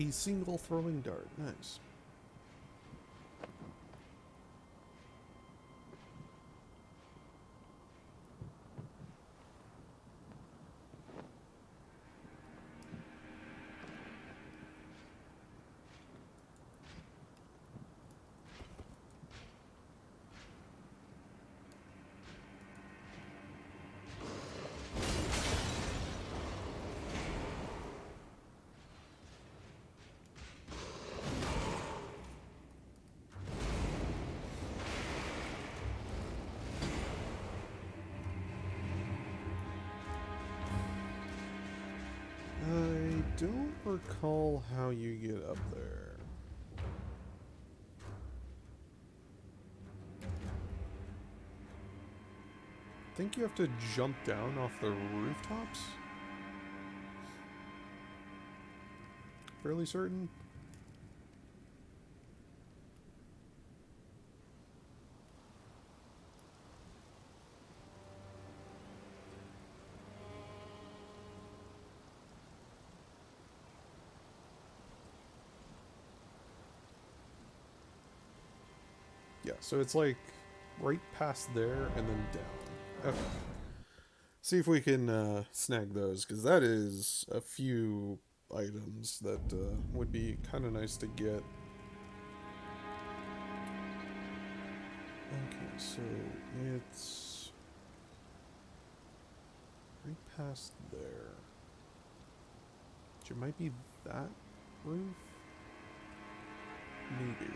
[SPEAKER 1] A single throwing dart. Nice. I don't recall how you get up there. I think you have to jump down off the rooftops? Fairly certain. Yeah, so it's like right past there and then down. Okay. See if we can snag those, because that is a few items that would be kind of nice to get. Okay, so it's right past there. Which it might be that roof? Maybe.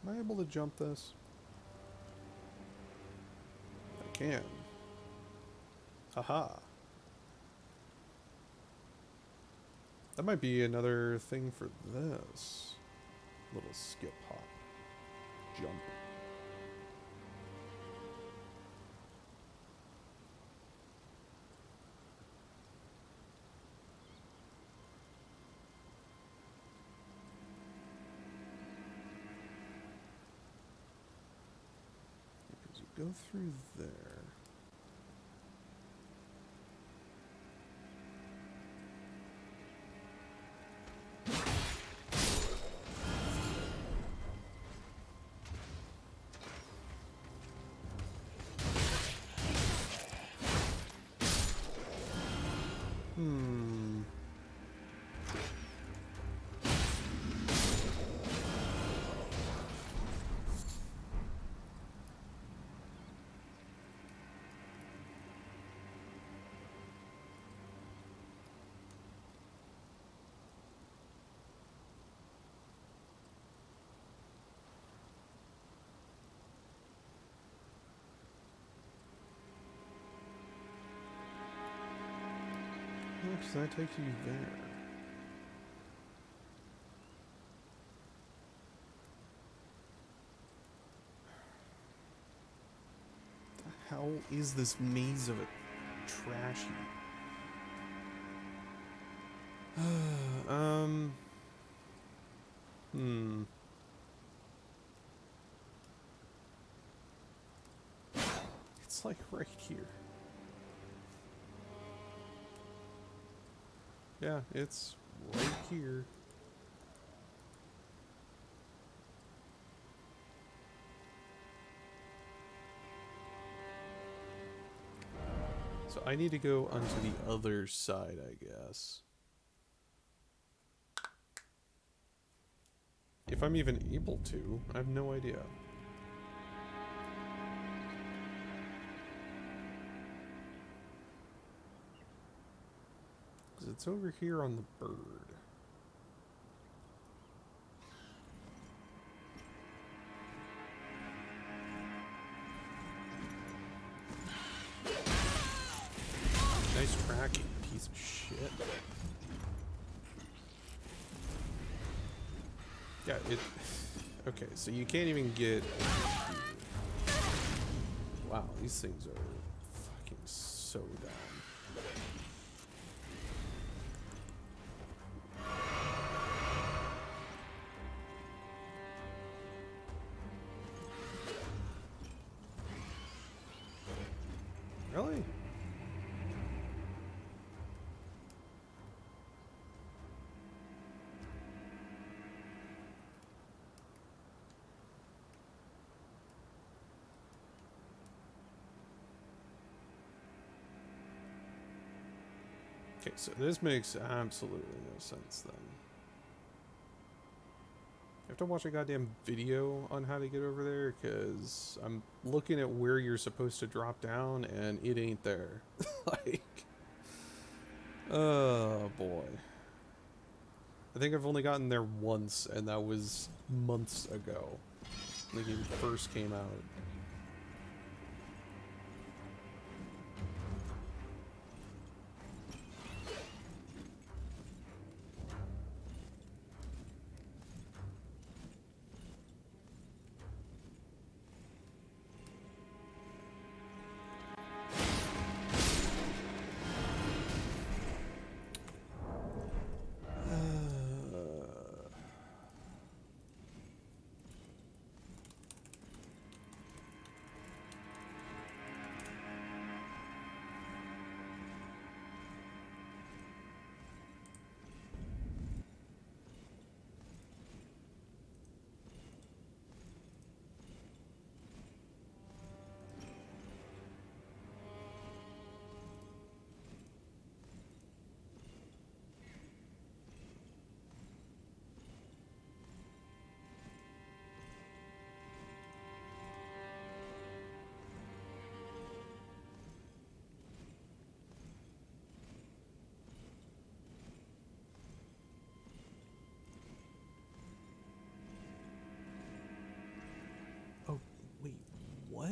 [SPEAKER 1] Am I able to jump this? I can. Haha. That might be another thing for this. Little skip hop. Jump. Because you go through there. How does that take you there? The hell is this maze of a trash heap? It's like right here. Yeah, it's right here. So I need to go onto the other side, I guess. If I'm even able to, I have no idea. Because it's over here on the bird. Nice tracking, piece of shit. Yeah, it... Okay, so you can't even get... Wow, these things are fucking so dumb. Really? Okay, so this makes absolutely no sense then. You have to watch a goddamn video on how to get over there, because I'm looking at where you're supposed to drop down, and it ain't there. Like... Oh, boy. I think I've only gotten there once, and that was months ago. When the game first came out. Wait, what?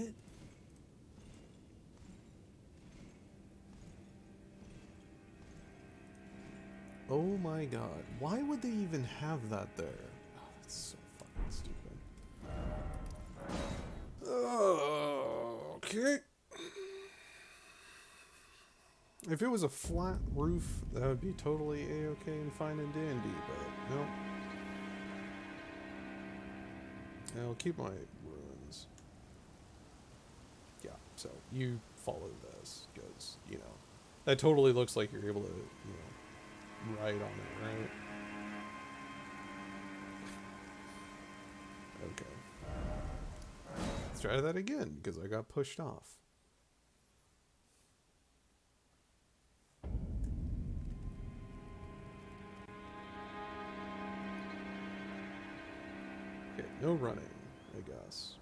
[SPEAKER 1] Oh my god. Why would they even have that there? Oh, that's so Okay. If it was a flat roof, that would be totally a-okay and fine and dandy, but no. I'll keep my ruins. Yeah, so you follow this, because, you know, that totally looks like you're able to, you know, ride on it, right? Okay. Let's try that again, because I got pushed off. Okay, no running, I guess.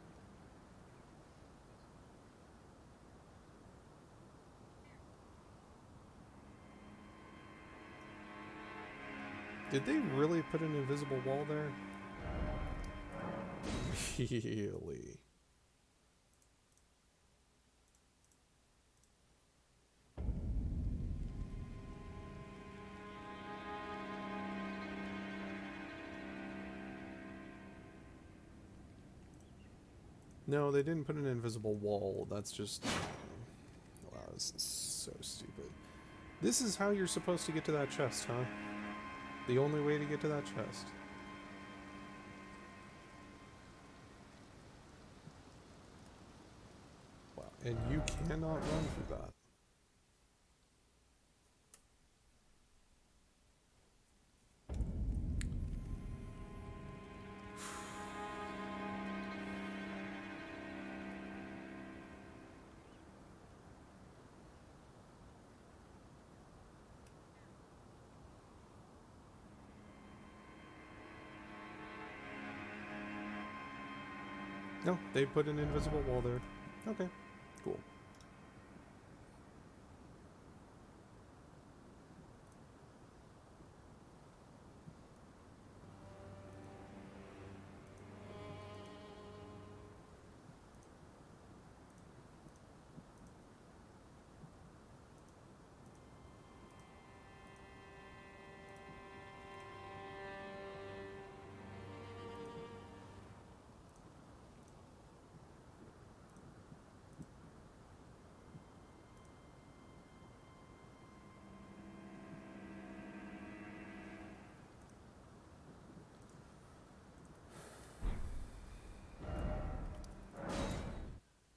[SPEAKER 1] Did they really put an invisible wall there? Really? No, they didn't put an invisible wall. That's just... Wow, this is so stupid. This is how you're supposed to get to that chest, huh? The only way to get to that chest. Wow, and you cannot run through that. No, they put an invisible wall there. Okay, cool.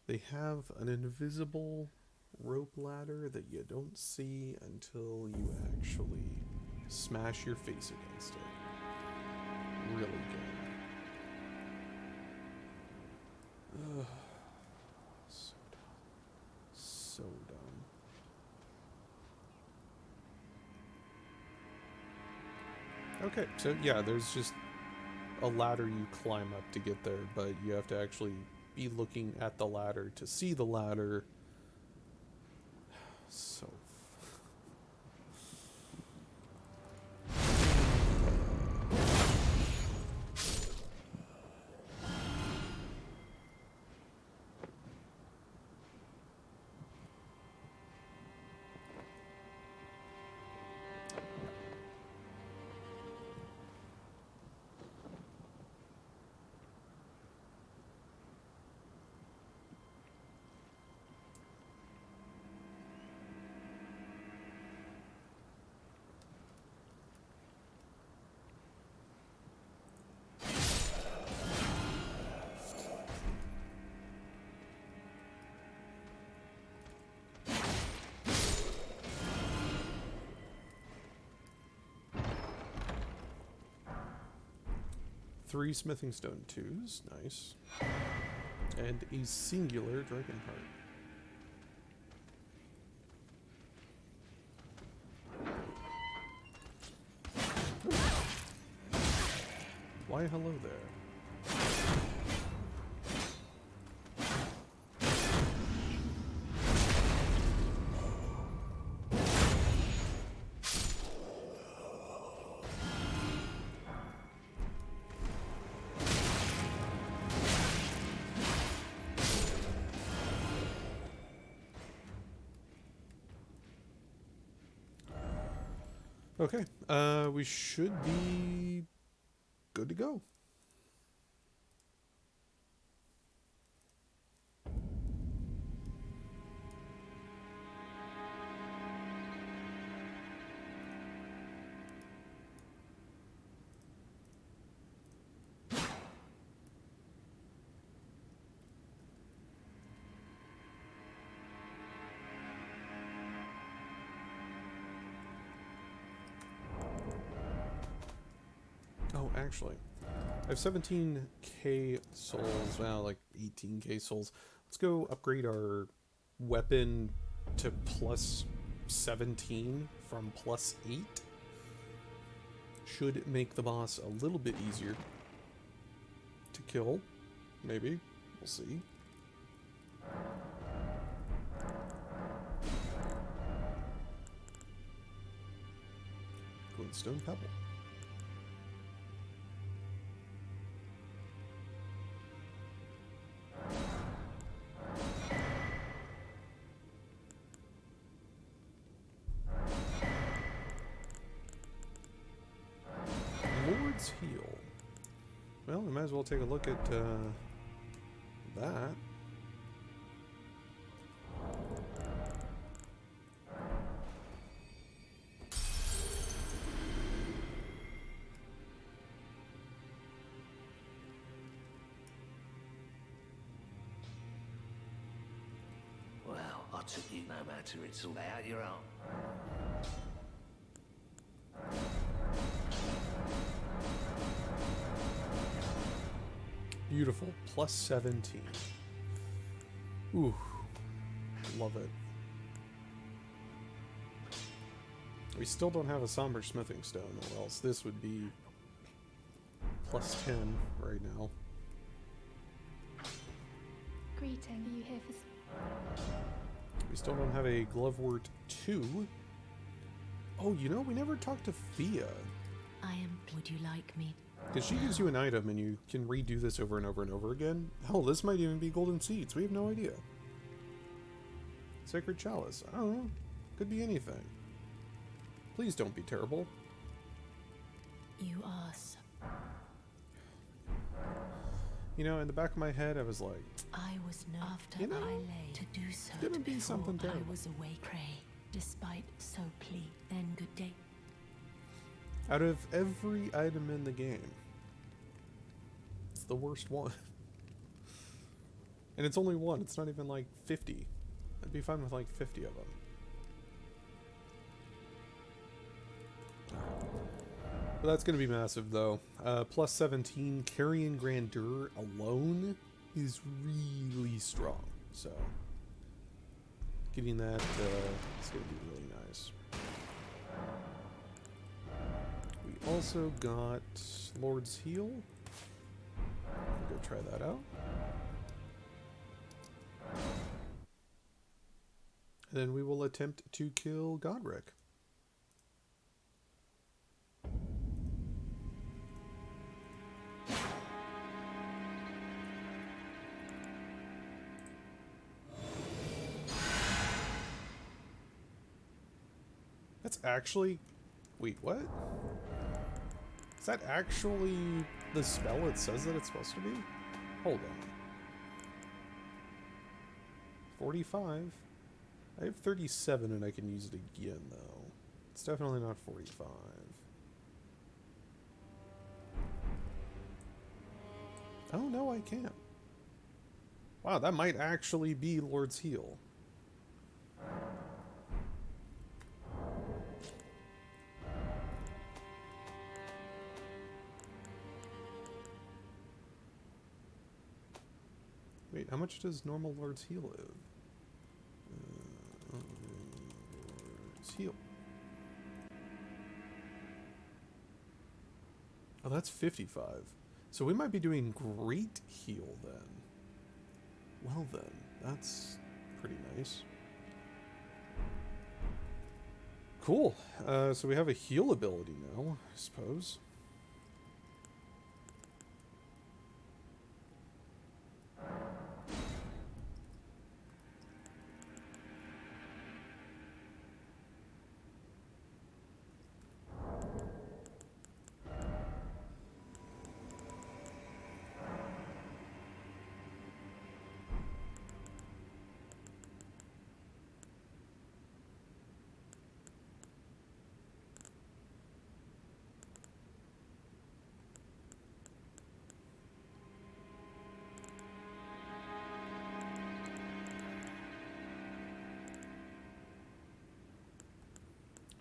[SPEAKER 1] They have an invisible rope ladder that you don't see until you actually smash your face against it. Really good. Ugh. So dumb. So dumb. Okay, so yeah, there's just a ladder you climb up to get there, but you have to actually be looking at the ladder to see the ladder. So three smithing stone 2s, nice. And a singular dragon heart. Why hello there? Okay, we should be good to go. Oh, actually, I have 17k souls, well, like 18k souls. Let's go upgrade our weapon to plus 17 from plus 8. Should make the boss a little bit easier to kill. Maybe. We'll see. Glintstone Pebble. Lord's Heal. Well, we might as well take a look at that.
[SPEAKER 2] Well, I took you no matter it's all out your own.
[SPEAKER 1] Beautiful. Plus 17. Ooh. Love it. We still don't have a Somber Smithing Stone, or else this would be plus 10 right now.
[SPEAKER 4] Greeting. Are you here for...
[SPEAKER 1] We still don't have a Glovewort 2. Oh, you know, we never talked to Fia.
[SPEAKER 5] I am. Would you like me?
[SPEAKER 1] Because she gives you an item and you can redo this over and over and over again. Hell, this might even be golden seeds. We have no idea. Sacred Chalice. I don't know. Could be anything. Please don't be terrible.
[SPEAKER 5] You are so...
[SPEAKER 1] You know, in the back of my head, I was like,
[SPEAKER 5] I was no after
[SPEAKER 1] you know,
[SPEAKER 5] I lay to do so.
[SPEAKER 1] gonna be something
[SPEAKER 5] before
[SPEAKER 1] terrible.
[SPEAKER 5] I was away, pray, despite so plea. Then good day.
[SPEAKER 1] out of every item in the game, it's the worst one. And it's only one. It's not even like 50. I'd be fine with like 50 of them. But that's going to be massive, though. Plus 17, carrying grandeur alone is really strong. So, getting that is going to be really nice. We also got Lord's Heal. We'll go try that out. And then we will attempt to kill Godric. That's actually... Wait, what? Is that actually the spell it says that it's supposed to be? Hold on. 45. I have 37 and I can use it again, though. It's definitely not 45. Oh, no, I can't. Wow, that might actually be Lord's Heal. Wait, how much does normal Lord's Heal live? Lord's Heal. Oh, that's 55. So we might be doing Great Heal then. Well then, that's pretty nice. Cool. So we have a heal ability now, I suppose.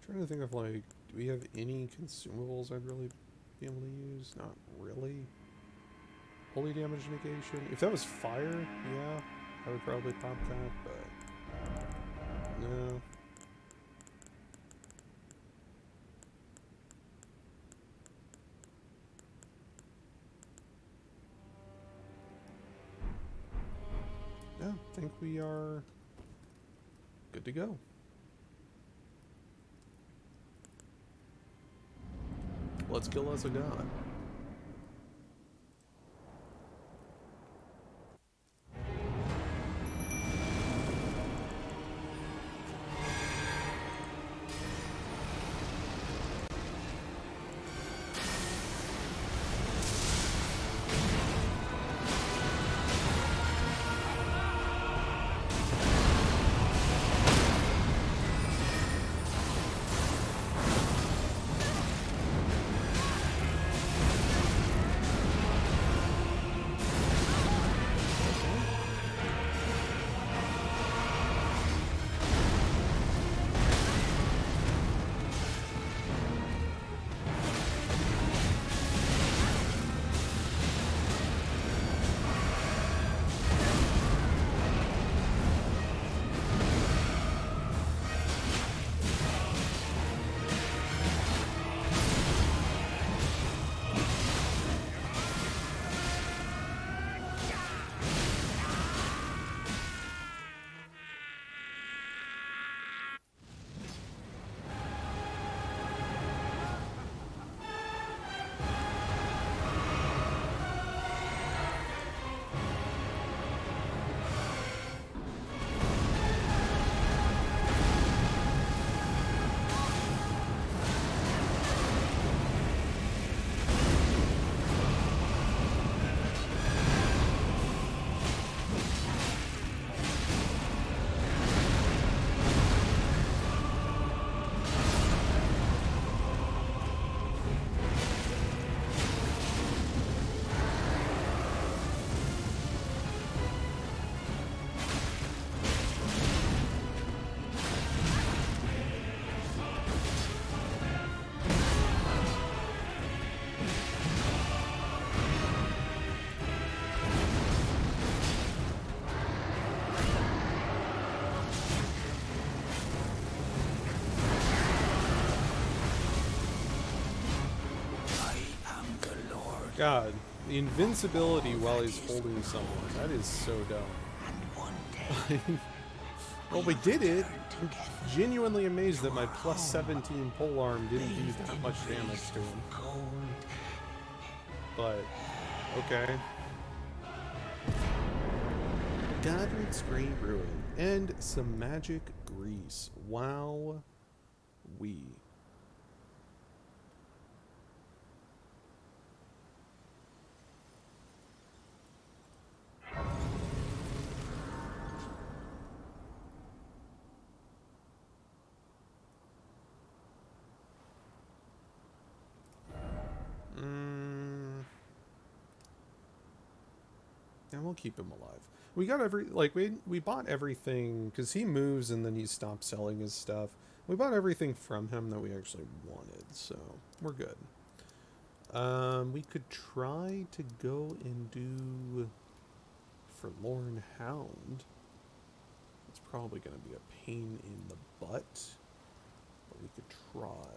[SPEAKER 1] Trying to think of, like, do we have any consumables I'd really be able to use? Not really. Holy damage negation. If that was fire, yeah, I would probably pop that, but no. Yeah, I think we are good to go. Let's kill us a god. God, the invincibility while he's holding someone, that is so dumb. Well, we did it. I'm genuinely amazed that my plus 17 polearm didn't do that much damage to him. But, okay. Godric's Great Ruin and some magic grease. Wow. And we'll keep him alive. We got we bought everything because he moves and then he stops selling his stuff. We bought everything from him that we actually wanted, so we're good. We could try to go and do Forlorn Hound. It's probably going to be a pain in the butt, but we could try.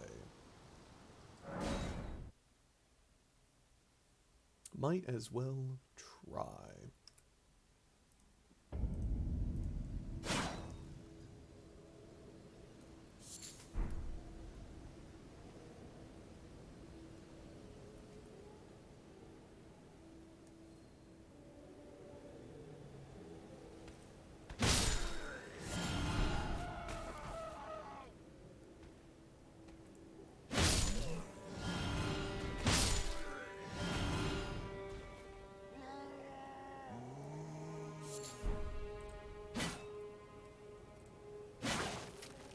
[SPEAKER 1] Might as well try.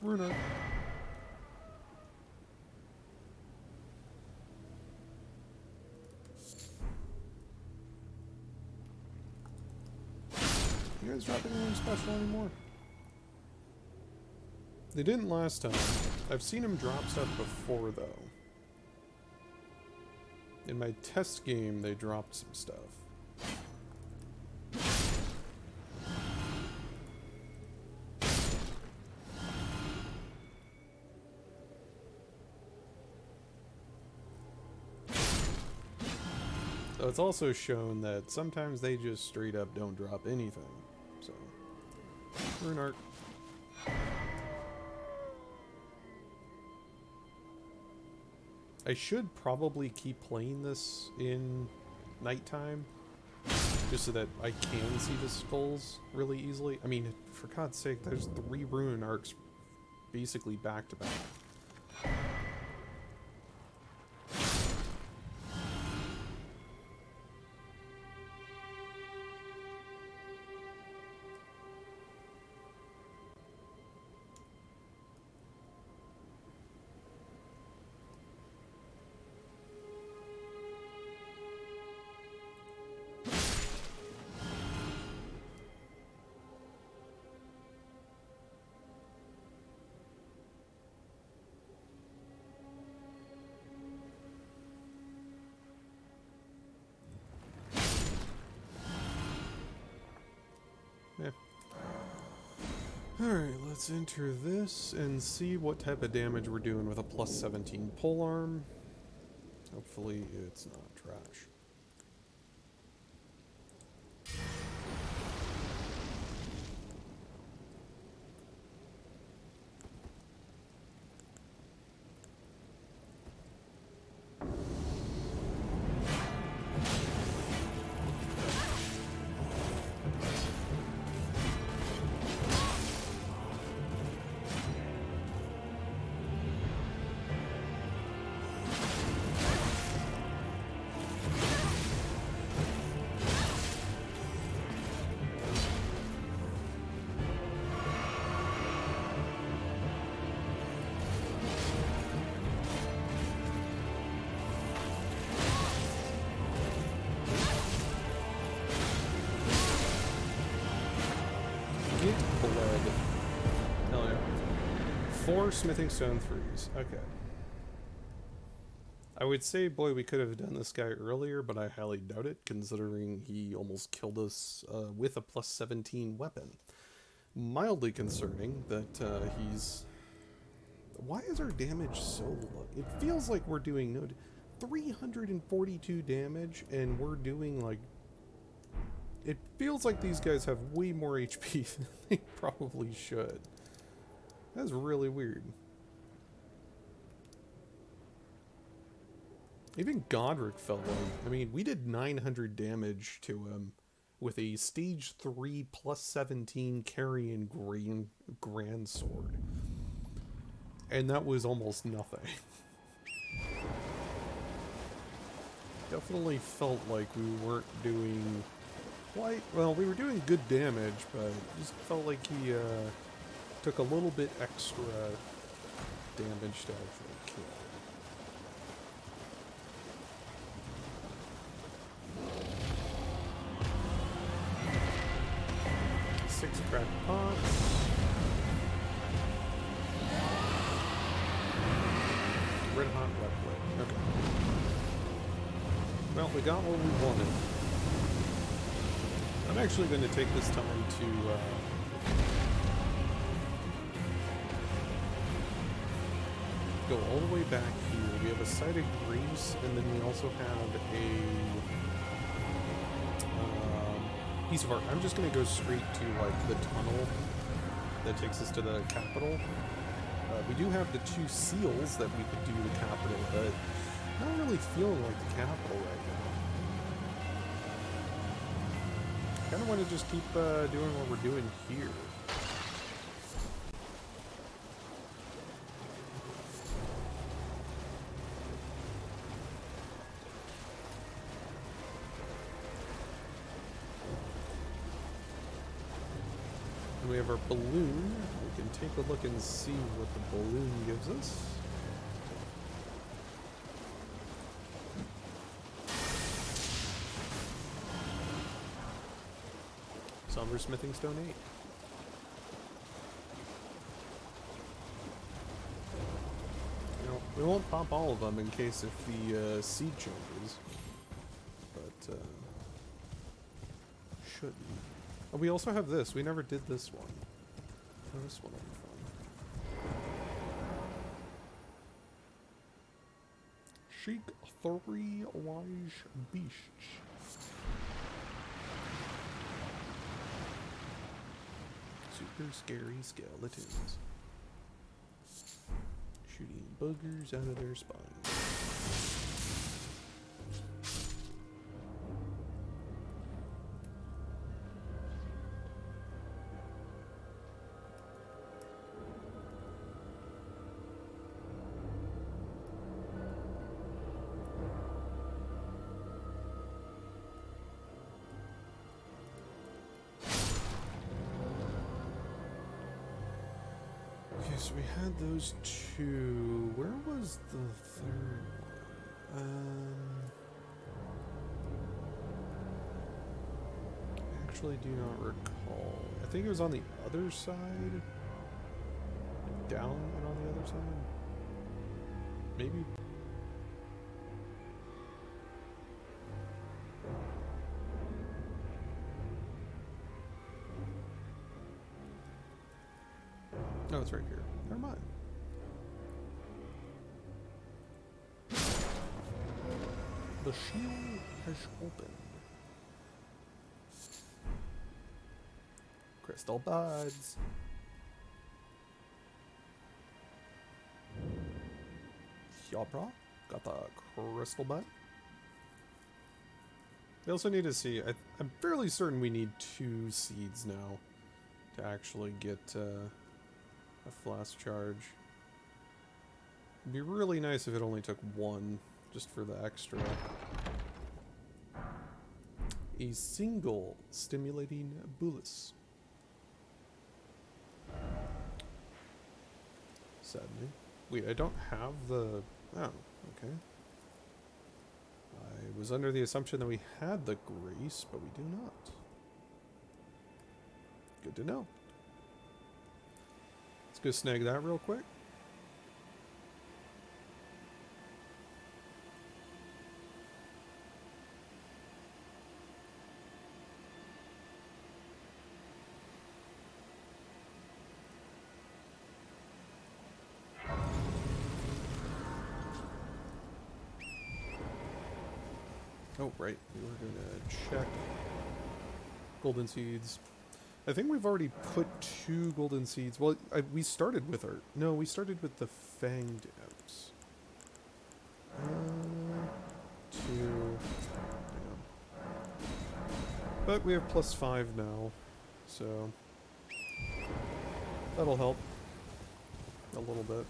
[SPEAKER 1] We're not. You guys dropping anything special anymore? They didn't last time. I've seen him drop stuff before, though. In my test game, they dropped some stuff. So it's also shown that sometimes they just straight up don't drop anything. So, rune art. I should probably keep playing this in nighttime, just so that I can see the skulls really easily. I mean, for God's sake, there's 3 rune arcs basically back to back. Alright, let's enter this and see what type of damage we're doing with a plus 17 polearm. Hopefully it's not trash. Blood. Hell yeah. 4 smithing stone 3s. Okay. I would say, boy, we could have done this guy earlier, but I highly doubt it, considering he almost killed us with a plus 17 weapon. Mildly concerning that he's... Why is our damage so low? It feels like we're doing no... 342 damage, and we're doing, like... It feels like these guys have way more HP than they probably should. That's really weird. Even Godric felt like... I mean, we did 900 damage to him with a stage 3 plus 17 carrying grand sword. And that was almost nothing. Definitely felt like we weren't doing... Well, we were doing good damage, but it just felt like he took a little bit extra damage to actually kill. Six cracked pots. Red hot wet blade. Okay. Well, we got what we wanted. I'm actually going to take this time to go all the way back here. We have a site of grease, and then we also have a piece of art. I'm just going to go straight to like the tunnel that takes us to the capital. We do have the 2 seals that we could do the capital, but I'm not really feeling like the capital right now. I kind of want to just keep doing what we're doing here. And we have our balloon. We can take a look and see what the balloon gives us. Somber Smithing Stone 8. You know, We won't pop all of them in case if the seed changes. But, shouldn't. Oh, we also have this. We never did this one. Oh, this one will be fun. Sheik 3 Wise Beasts. Super scary skeletons. Shooting boogers out of their spines. Okay, so we had those two. Where was the third one? I actually do not recall. I think it was on the other side. Down and on the other side. Maybe. No, it's right here. Never mind. The shield has opened. Crystal buds. Yabra got the crystal bud. We also need to see. I'm fairly certain we need 2 seeds now to actually get a flask charge. It'd be really nice if it only took 1, just for the extra. A single stimulating bolus. Saddening. Wait, I don't have the... Oh, okay. I was under the assumption that we had the grace, but we do not. Good to know. Let's go snag that real quick. Oh, right. We were going to check golden seeds. I think we've already put 2 golden seeds. Well, we started with our... No, we started with the fanged imps. 2... Damn. But we have +5 now, so... That'll help. A little bit.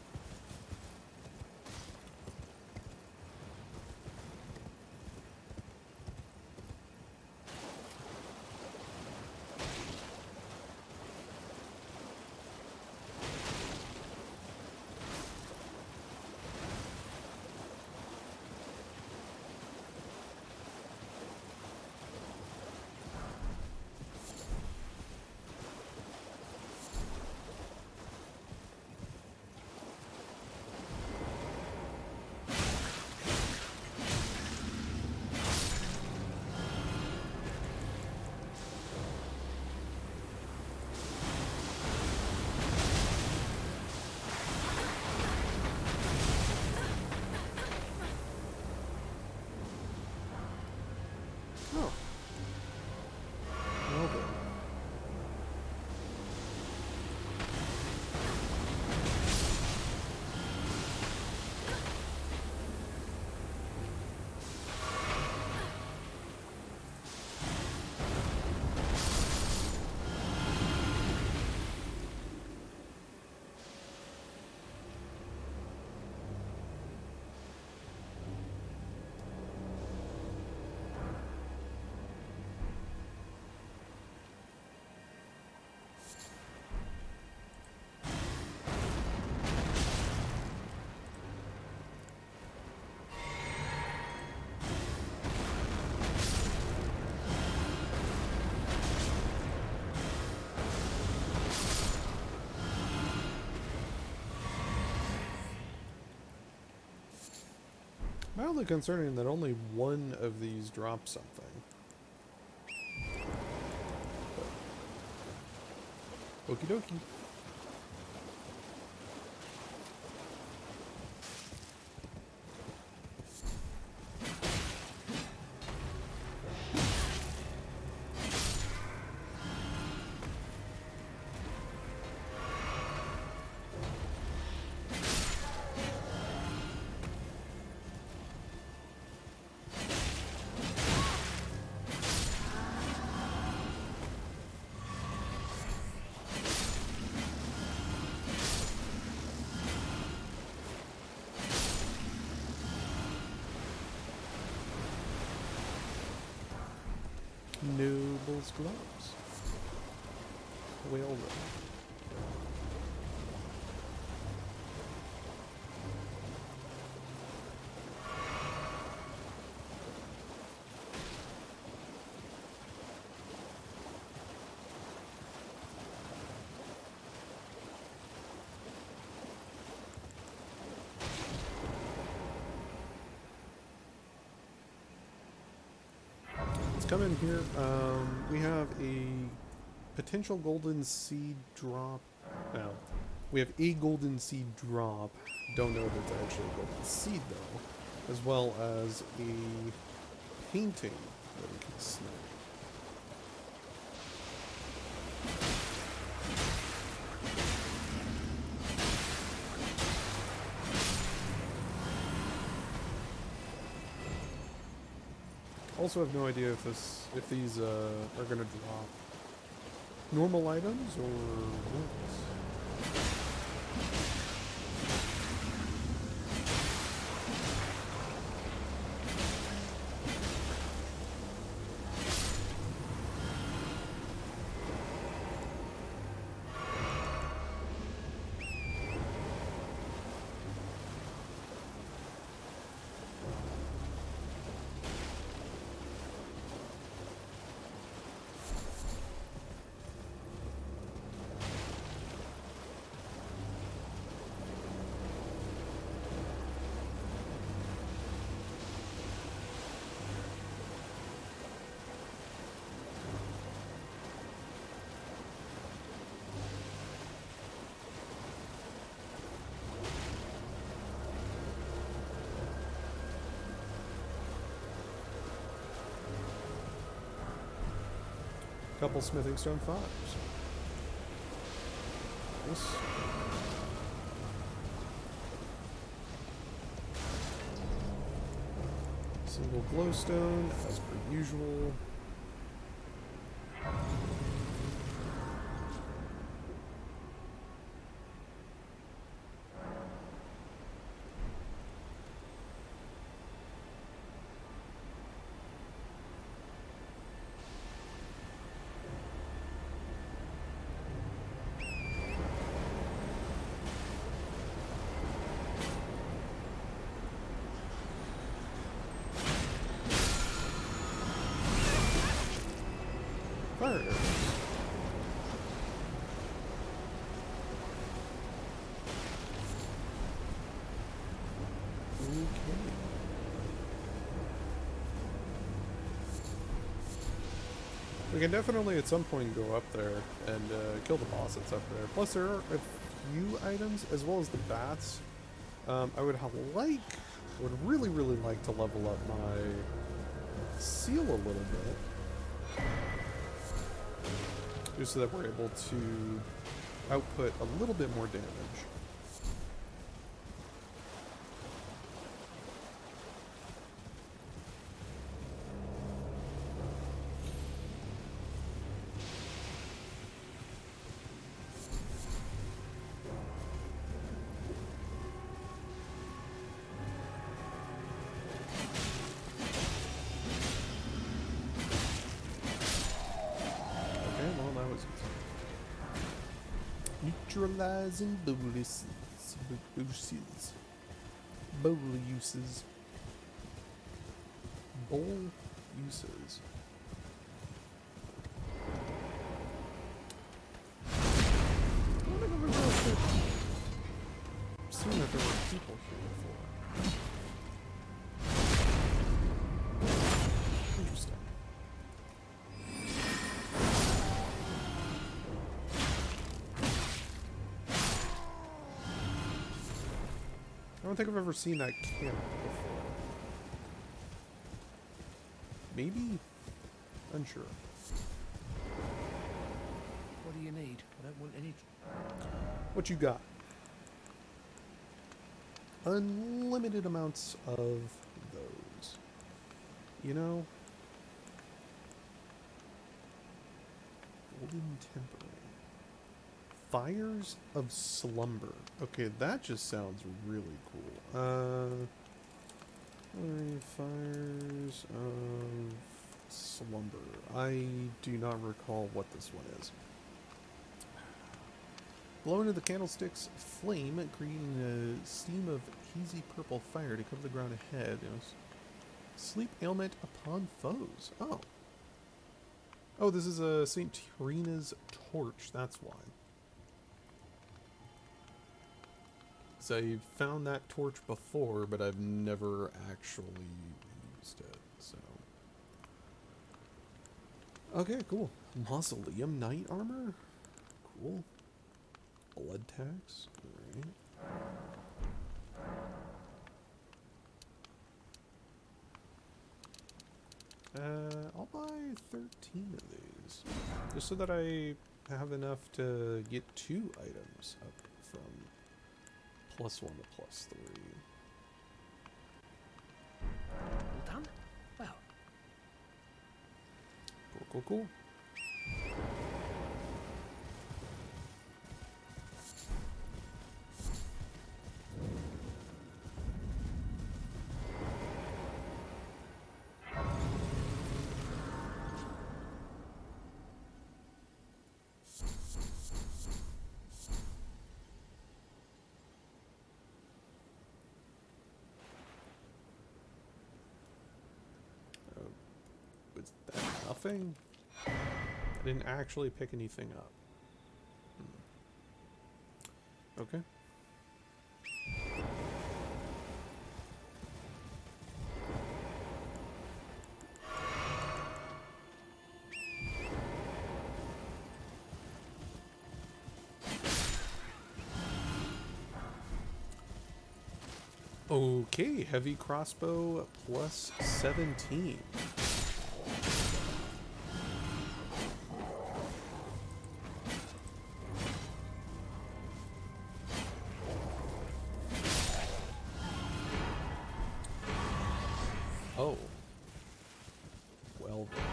[SPEAKER 1] Oh. Well done. Mildly concerning that only one of these drops something. Okie dokie. Noble's gloves. Well done. Let's come in here. We have a potential golden seed drop. Now, we have a golden seed drop. Don't know if it's actually a golden seed though, as well as a painting that we can snag. Also have no idea if these are gonna drop normal items or what. Couple smithing stone 5s. Nice. Single glowstone, as per usual. Fire arrows. Okay. We can definitely at some point go up there and kill the boss that's up there. Plus there are a few items as well as the bats. I would really like to level up my seal a little bit. Just so that we're able to output a little bit more damage. Neutralizing boluses. Bowl uses. I've seen that there were people here before. don't think I've ever seen that camp before. Maybe? Unsure.
[SPEAKER 3] What do you need? I don't want any...
[SPEAKER 1] What you got? Unlimited amounts of those. You know? Golden Temporary. Fires of Slumber. Okay, that just sounds really cool. Fires of Slumber. I do not recall what this one is. Blow into the candlestick's flame, creating a steam of hazy purple fire to cover the ground ahead. Sleep ailment upon foes. Oh. Oh, this is a St. Terina's torch. That's why. So I've found that torch before, but I've never actually used it. So. Okay, cool. Mausoleum Knight armor. Cool. Blood tax. Alright. I'll buy 13 of these. Just so that I have enough to get 2 items up from +1 to +3.
[SPEAKER 3] All done? Well.
[SPEAKER 1] Cool, cool, cool. Was that nothing? I didn't actually pick anything up. Okay. Okay, heavy crossbow +17. Oh. Well then.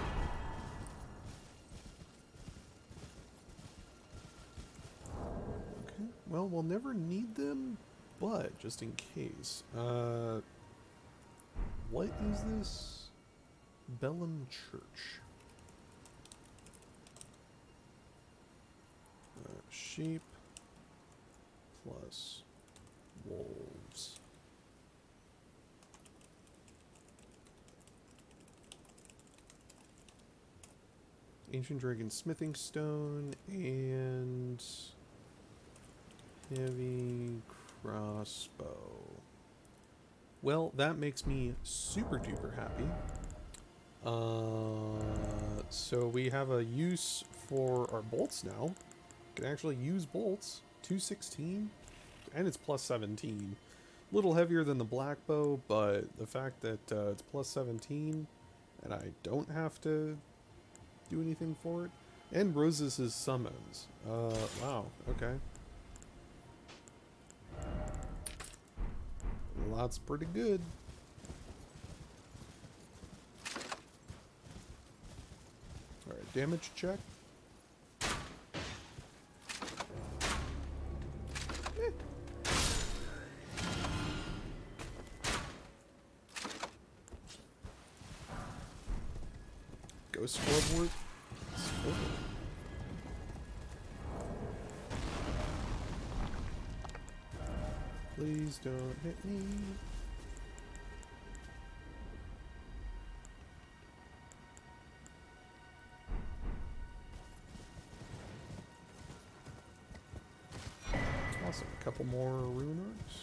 [SPEAKER 1] Okay, well, we'll never need them, but just in case. What is this? Bellum Church. Sheep plus wolves. Ancient Dragon Smithing Stone and Heavy Crossbow. Well, that makes me super duper happy. So we have a use for our bolts now. Can actually use bolts. 216, and it's +17. A little heavier than the black bow, but the fact that it's +17 and I don't have to do anything for it. And Roses' summons. Wow, okay. Well, that's pretty good. Alright, damage check. Ghost scoreboard. Please don't hit me. Awesome. A couple more rune arcs.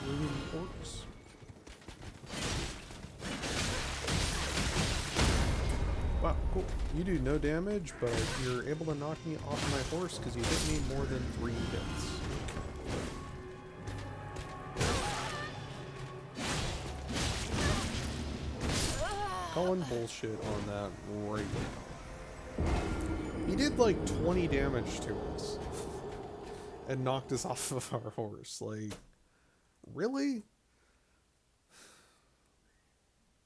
[SPEAKER 1] Rune orcs. Wow, cool. Cool. You do no damage, but you're able to knock me off my horse because you hit me more than 3 hits. Calling bullshit on that right now. He did like 20 damage to us and knocked us off of our horse. Like, really?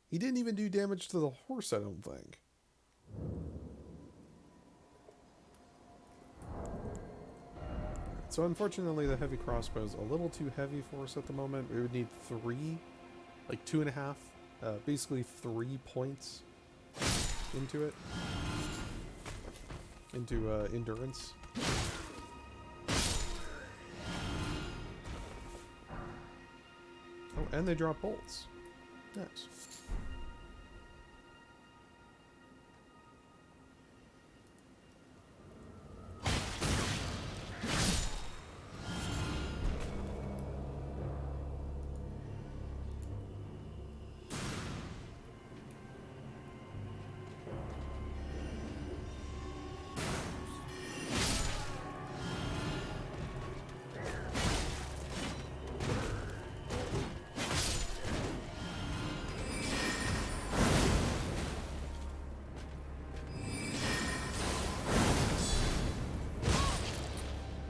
[SPEAKER 1] He didn't even do damage to the horse, I don't think. So unfortunately, the heavy crossbow is a little too heavy for us at the moment. We would need 3, like 2.5, basically 3 points into it. Into endurance. Oh, and they drop bolts. Nice.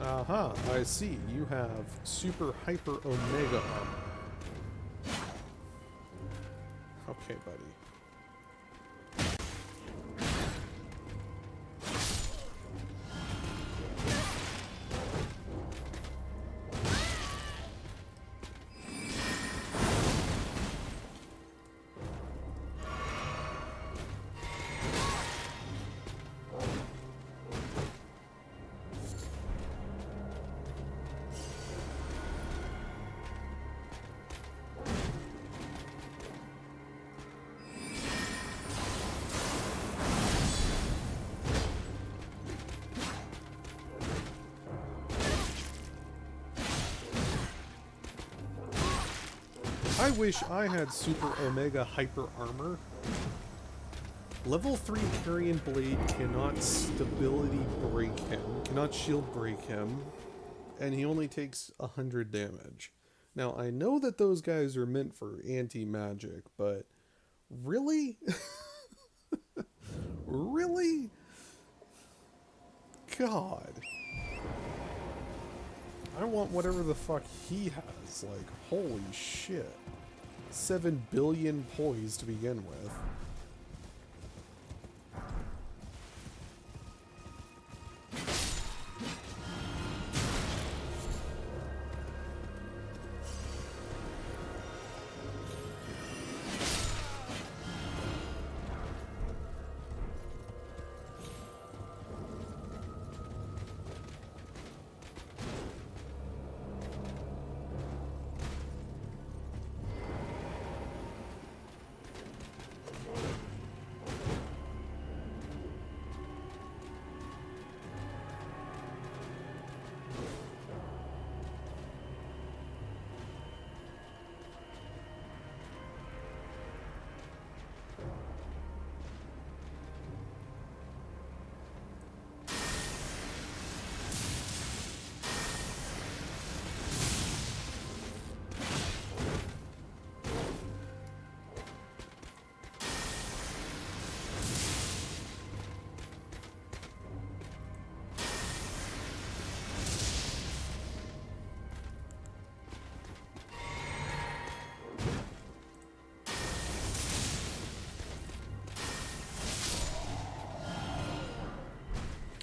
[SPEAKER 1] Aha, I see. You have super hyper omega armor. Okay, buddy. I wish I had Super Omega Hyper Armor. Level 3 Carrion Blade cannot stability break him, cannot shield break him, and he only takes 100 damage. Now, I know that those guys are meant for anti-magic, but really? Really? God. I want whatever the fuck he has. Like, holy shit. 7 billion poise to begin with.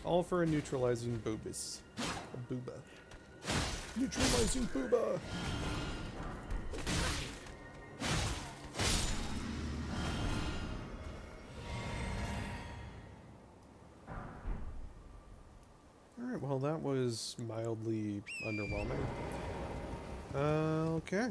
[SPEAKER 1] All for a neutralizing boobas. A booba. Neutralizing booba! Alright, well that was mildly underwhelming. Okay.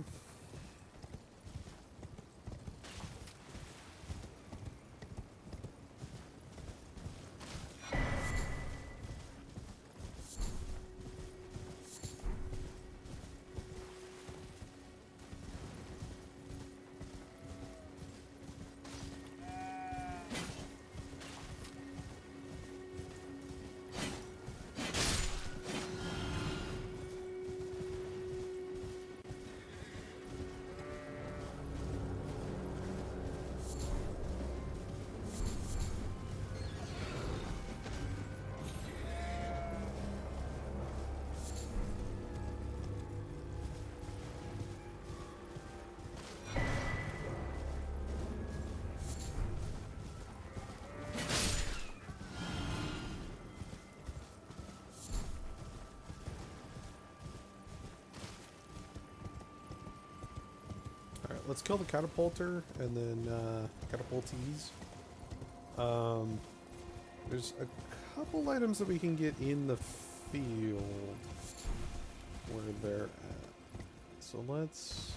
[SPEAKER 1] let's kill the catapulter and then catapultees. There's a couple items that we can get in the field where they're at. So let's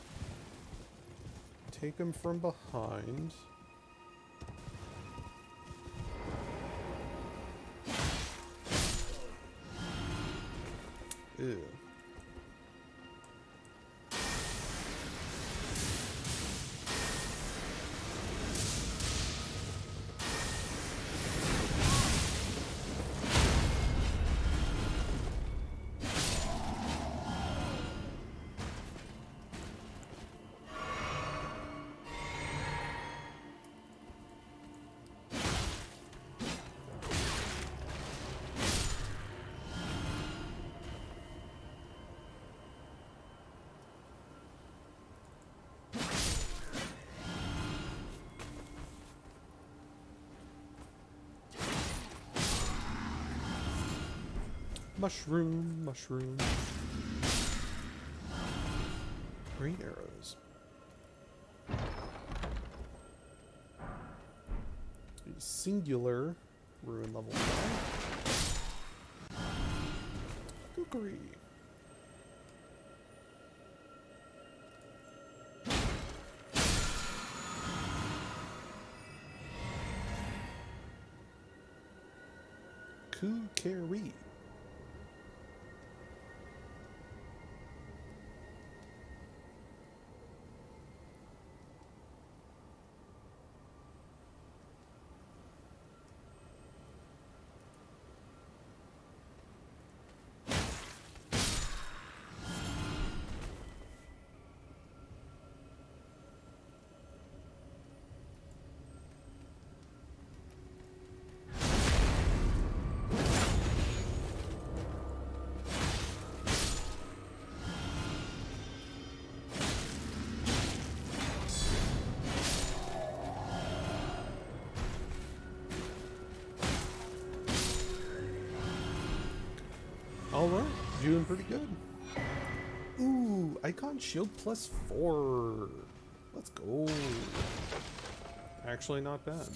[SPEAKER 1] take them from behind. Ew. Mushroom, mushroom. Great arrows. Singular ruin level 5. Kukuri. Kukuri. Alright, doing pretty good. Ooh, icon shield +4. Let's go. Actually not bad.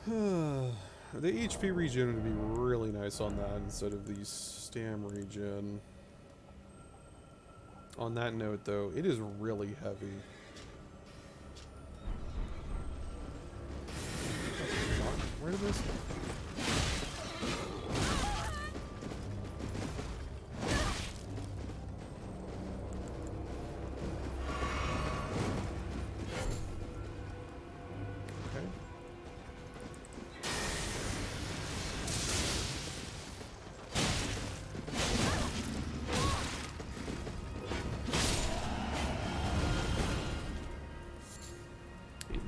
[SPEAKER 1] The HP regen would be really nice on that instead of the stam regen. On that note though, it is really heavy. Where did this go?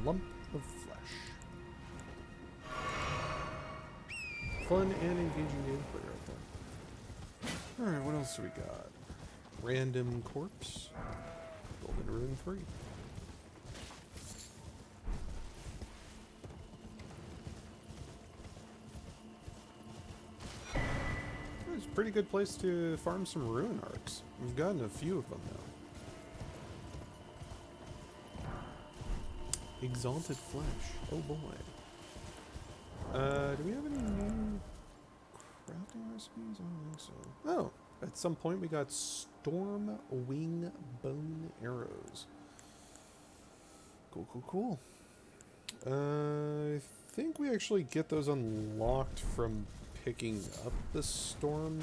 [SPEAKER 1] Lump of flesh. Fun and engaging gameplay right there. Alright, what else do we got? Random corpse. Golden Rune 3. It's a pretty good place to farm some rune arcs. We've gotten a few of them now. Exalted flesh. Oh boy. Do we have any new crafting recipes? I don't think so. Oh, at some point we got storm wing bone arrows. Cool, cool, cool. I think we actually get those unlocked from picking up the storm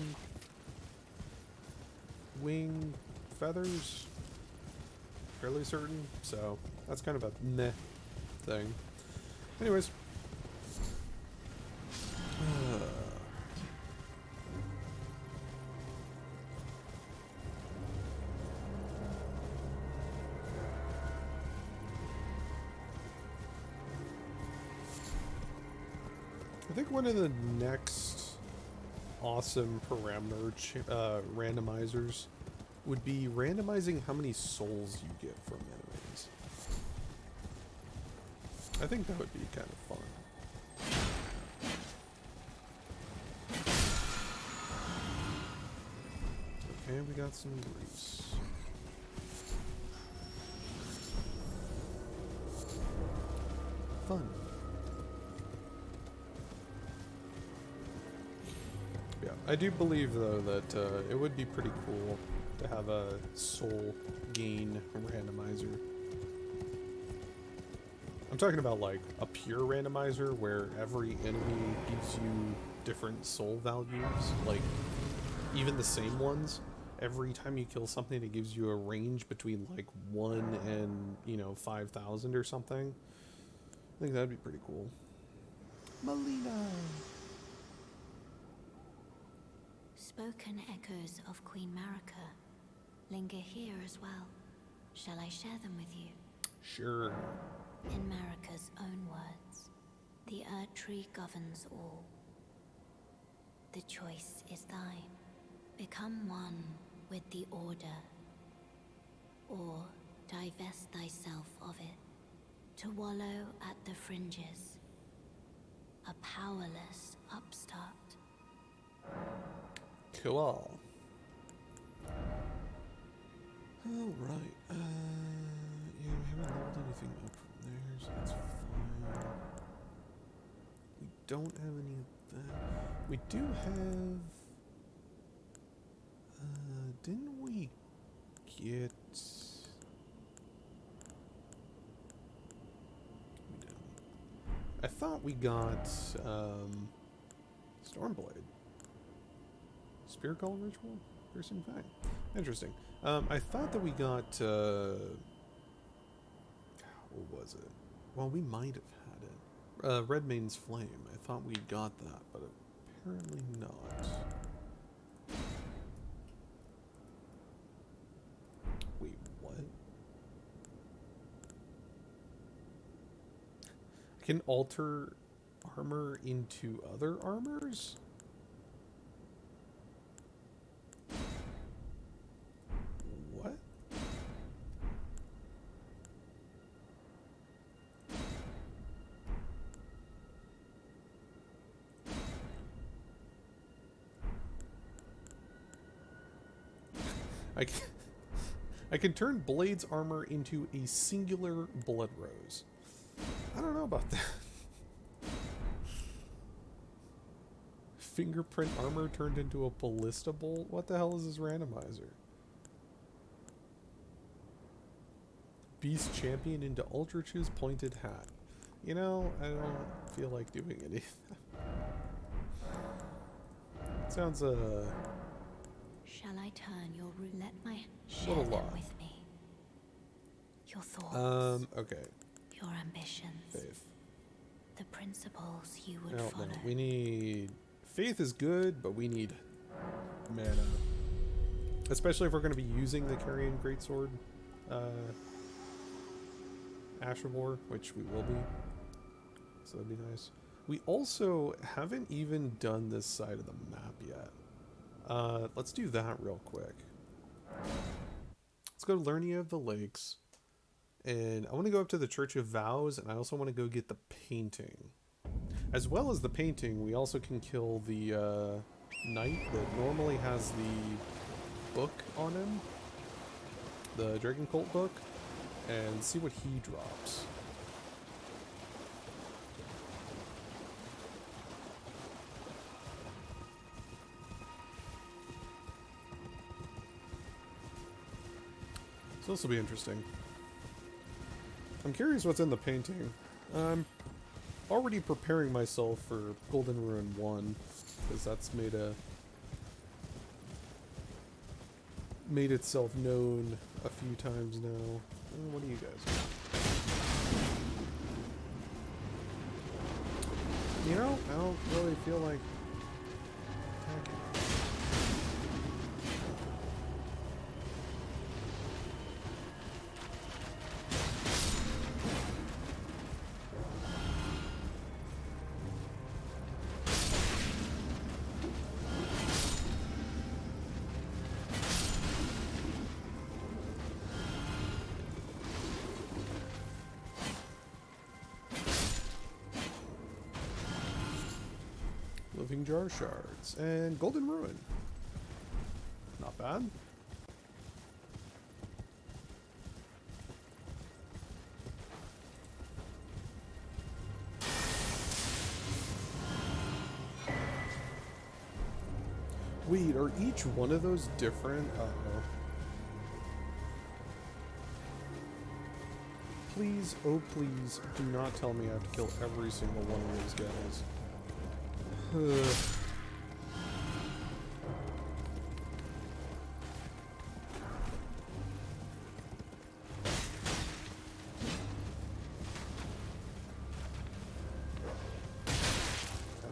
[SPEAKER 1] wing feathers. Fairly certain, so that's kind of a meh thing. Anyways. I think one of the next awesome parameter randomizers would be randomizing how many souls you get from enemies. I think that would be kind of fun. Okay, we got some grease. I do believe, though, that it would be pretty cool to have a soul gain randomizer. I'm talking about, like, a pure randomizer where every enemy gives you different soul values. Like, even the same ones. Every time you kill something, it gives you a range between, like, 1 and, you know, 5,000 or something. I think that'd be pretty cool. Melina!
[SPEAKER 5] Spoken echoes of Queen Marika linger here as well. Shall I share them with you?
[SPEAKER 1] Sure.
[SPEAKER 5] In Marika's own words, the Earth Tree governs all. The choice is thine. Become one with the Order, or divest thyself of it, to wallow at the fringes, a powerless upstart.
[SPEAKER 1] Cool. Alright, yeah, we haven't leveled anything up from there, so that's fine. We don't have any of that. We do have... didn't we get... I thought we got, Stormblade. Spear Call Ritual? Piercing Fang. Interesting. I thought that we got, what was it? Well, we might have had it. Redmane's Flame. I thought we got that, but apparently not. Wait, what? I can alter armor into other armors? What? I can turn Blade's armor into a singular blood rose. I don't know about that. Fingerprint armor turned into a ballista bolt? What the hell is this randomizer? Beast champion into Ultra Choose pointed hat. You know, I don't feel like doing any of that. Sounds,
[SPEAKER 5] Shall I turn your route? Let my share
[SPEAKER 1] little
[SPEAKER 5] them
[SPEAKER 1] lot.
[SPEAKER 5] with me. Your thoughts,
[SPEAKER 1] okay.
[SPEAKER 5] your ambitions,
[SPEAKER 1] Faith.
[SPEAKER 5] the principles you would
[SPEAKER 1] No,
[SPEAKER 5] follow.
[SPEAKER 1] no, we need... Faith is good, but we need mana. Especially if we're going to be using the Carrion Greatsword, Ash of War, which we will be. So that'd be nice. We also haven't even done this side of the map yet. Let's do that real quick. Let's go to Lernia of the Lakes. And I want to go up to the Church of Vows, and I also want to go get the painting. As well as the painting, we also can kill the knight that normally has the book on him. The Dragon Cult book. And see what he drops. So this will be interesting. I'm curious what's in the painting. I'm already preparing myself for Golden Ruin 1, because that's made itself known a few times now. What do you guys do? You know, I don't really feel like attacking. Living Jar Shards and Golden Ruin. Not bad. Wait, are each one of those different? Uh-oh. Please, oh please, do not tell me I have to kill every single one of these guys.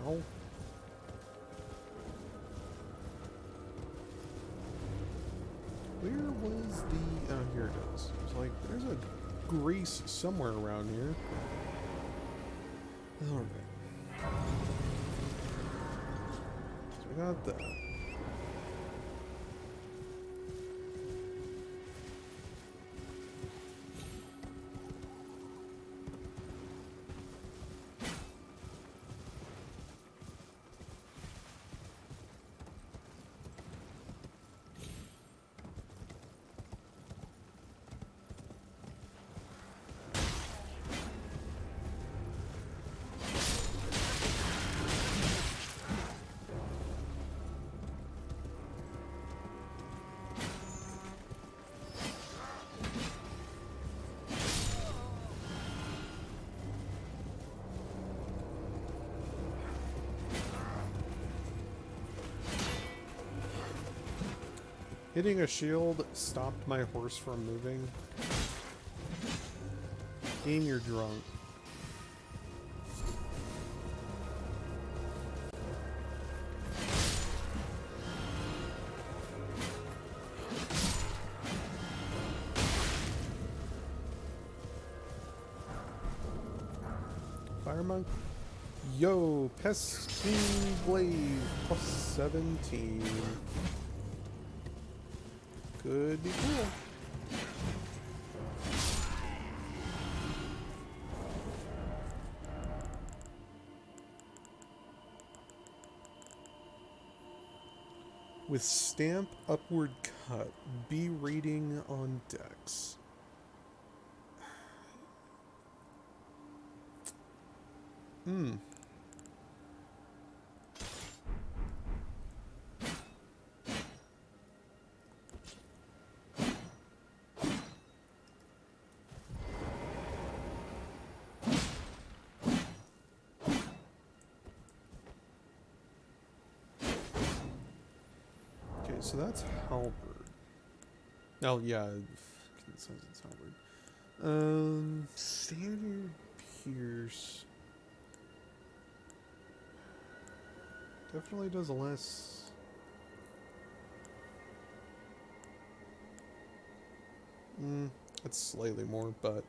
[SPEAKER 1] Ow. Where was the... Oh, here it is. It's like, there's a grease somewhere around here. Alright. So we got that. Hitting a shield stopped my horse from moving. Game, you're drunk. Fire monk. Yo, Pesking Blade plus 17. Could be cool. With stamp upward cut, B rating on Dex. So that's halberd. Oh yeah, it says it's halberd. Standard pierce definitely does less. It's slightly more, but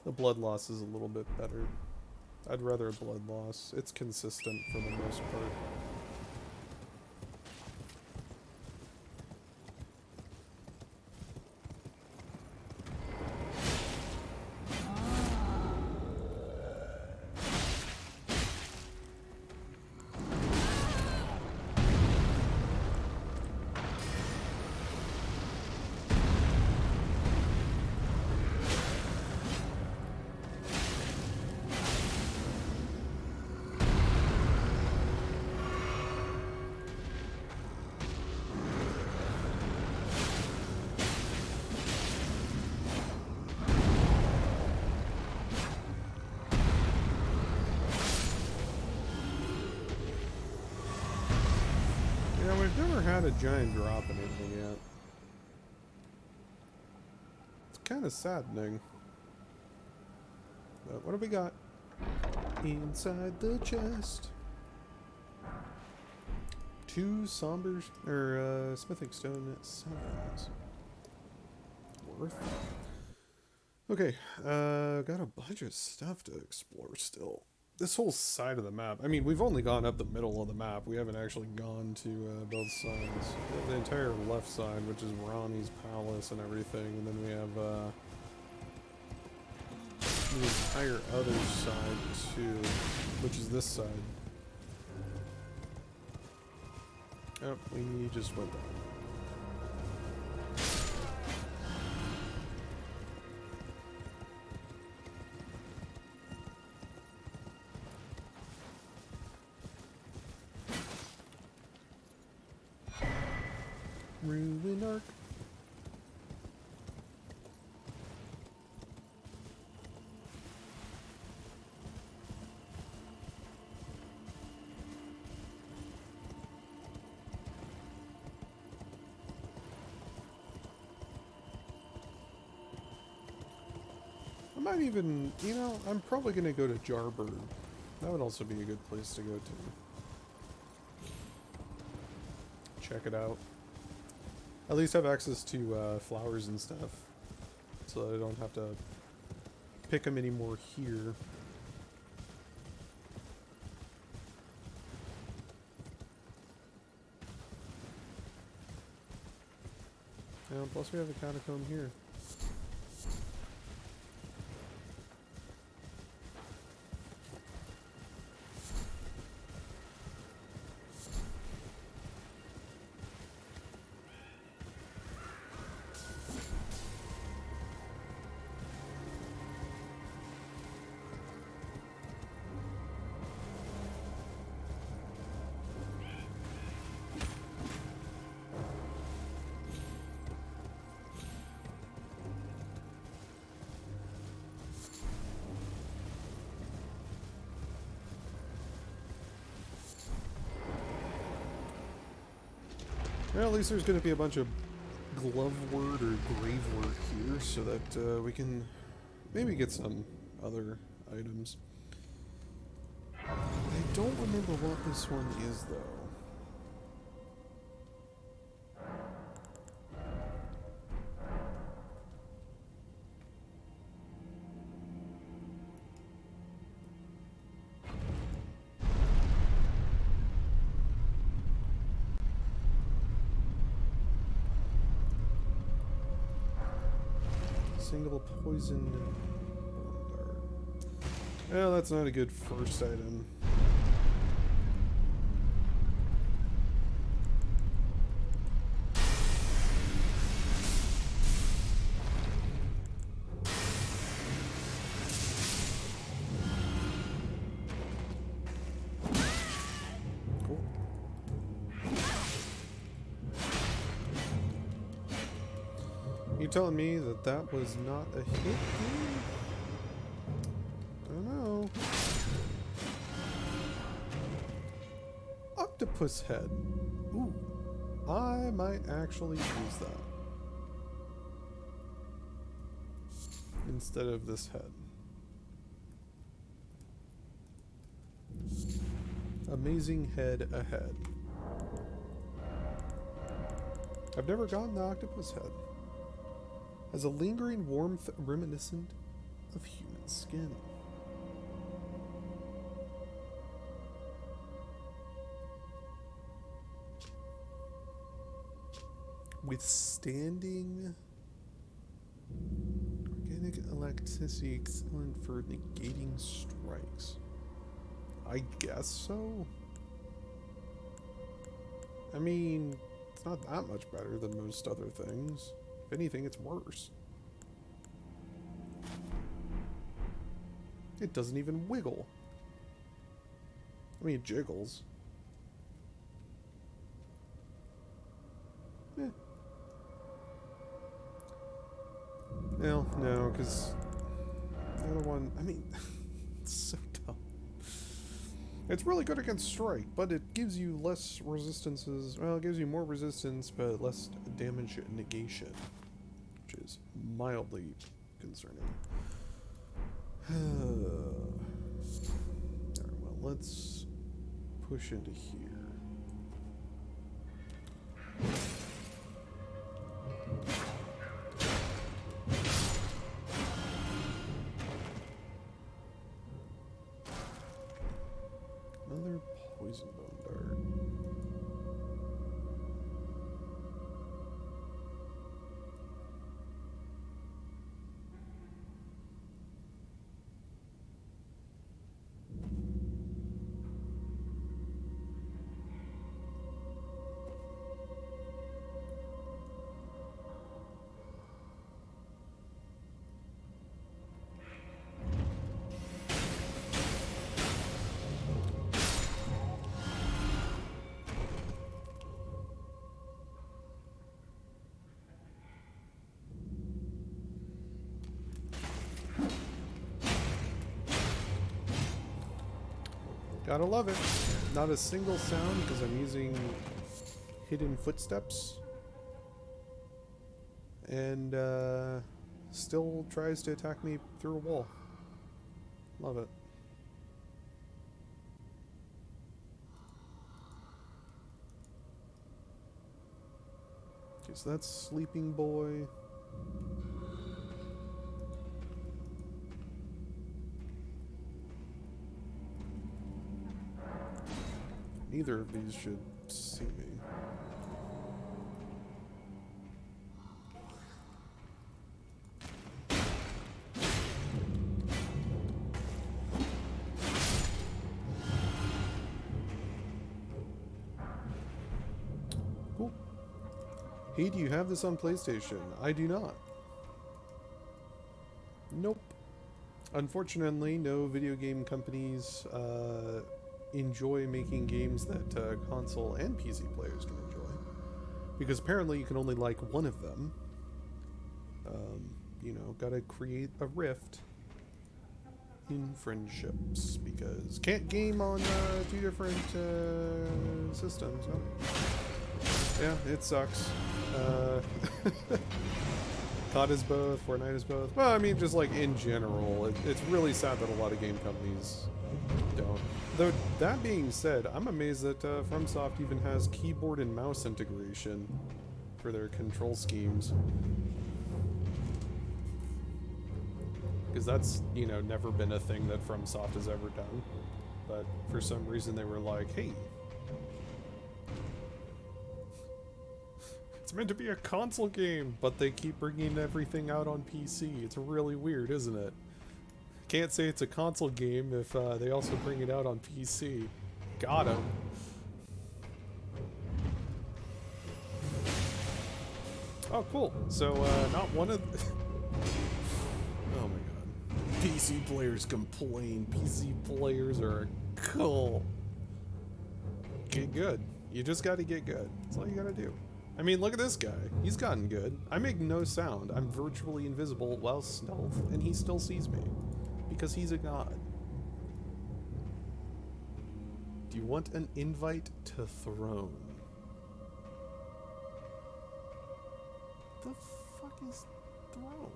[SPEAKER 1] the blood loss is a little bit better. I'd rather blood loss. It's consistent for the most part. We've never had a giant drop in anything yet. It's kind of saddening. But what do we got? Inside the chest. 2 somber smithing stone 7s. Worth. Okay, got a bunch of stuff to explore still. This whole side of the map. I mean, we've only gone up the middle of the map. We haven't actually gone to both sides. We have the entire left side, which is Ronnie's palace and everything, and then we have the entire other side too, which is this side. Oh, we just went down. Ruin arc. I might even, you know, I'm probably going to go to Jarbird. That would also be a good place to go to. Check it out. At least have access to flowers and stuff. So that I don't have to pick them anymore here. And plus we have a catacomb here. Well, at least there's going to be a bunch of glove word or grave work here so that we can maybe get some other items. I don't remember what this one is, though. Single poison bone dart. Well, that's not a good first item. Cool. You telling me that that was not a hit? I don't know. Octopus head. Ooh. I might actually use that. Instead of this head. Amazing head ahead. I've never gotten the octopus head. Has a lingering warmth reminiscent of human skin. Withstanding organic electricity, excellent for negating strikes. I guess so. I mean, it's not that much better than most other things. If anything, it's worse. It doesn't even wiggle. I mean, it jiggles. Eh. Well, no, because the other one, I mean, it's so dumb. It's really good against strike, but it gives you less resistances. Well, it gives you more resistance, but less damage negation, which is mildly concerning. Alright, well, let's push into here. Another poison bone dart. Gotta love it. Not a single sound because I'm using hidden footsteps. And still tries to attack me through a wall. Love it. Okay, so that's Sleeping Boy. Neither of these should see me. Cool. Hey, do you have this on PlayStation? I do not. Nope. Unfortunately, no video game companies enjoy making games that console and PC players can enjoy. Because apparently you can only like one of them. You know, gotta create a rift in friendships. Because can't game on two different systems, no. Yeah, it sucks. COD is both, Fortnite is both. Well, I mean, just like in general, it's really sad that a lot of game companies don't. Though, that being said, I'm amazed that FromSoft even has keyboard and mouse integration for their control schemes. Because that's, you know, never been a thing that FromSoft has ever done. But for some reason they were like, hey, it's meant to be a console game, but they keep bringing everything out on PC. It's really weird, isn't it? Can't say it's a console game if they also bring it out on PC. Got him. Oh, cool. So, not one of... Oh my god. PC players complain. PC players are cool. Get good. You just gotta get good. That's all you gotta do. I mean, look at this guy. He's gotten good. I make no sound. I'm virtually invisible while stealth, and he still sees me. Because he's a god. Do you want an invite to Throne? The fuck is Throne?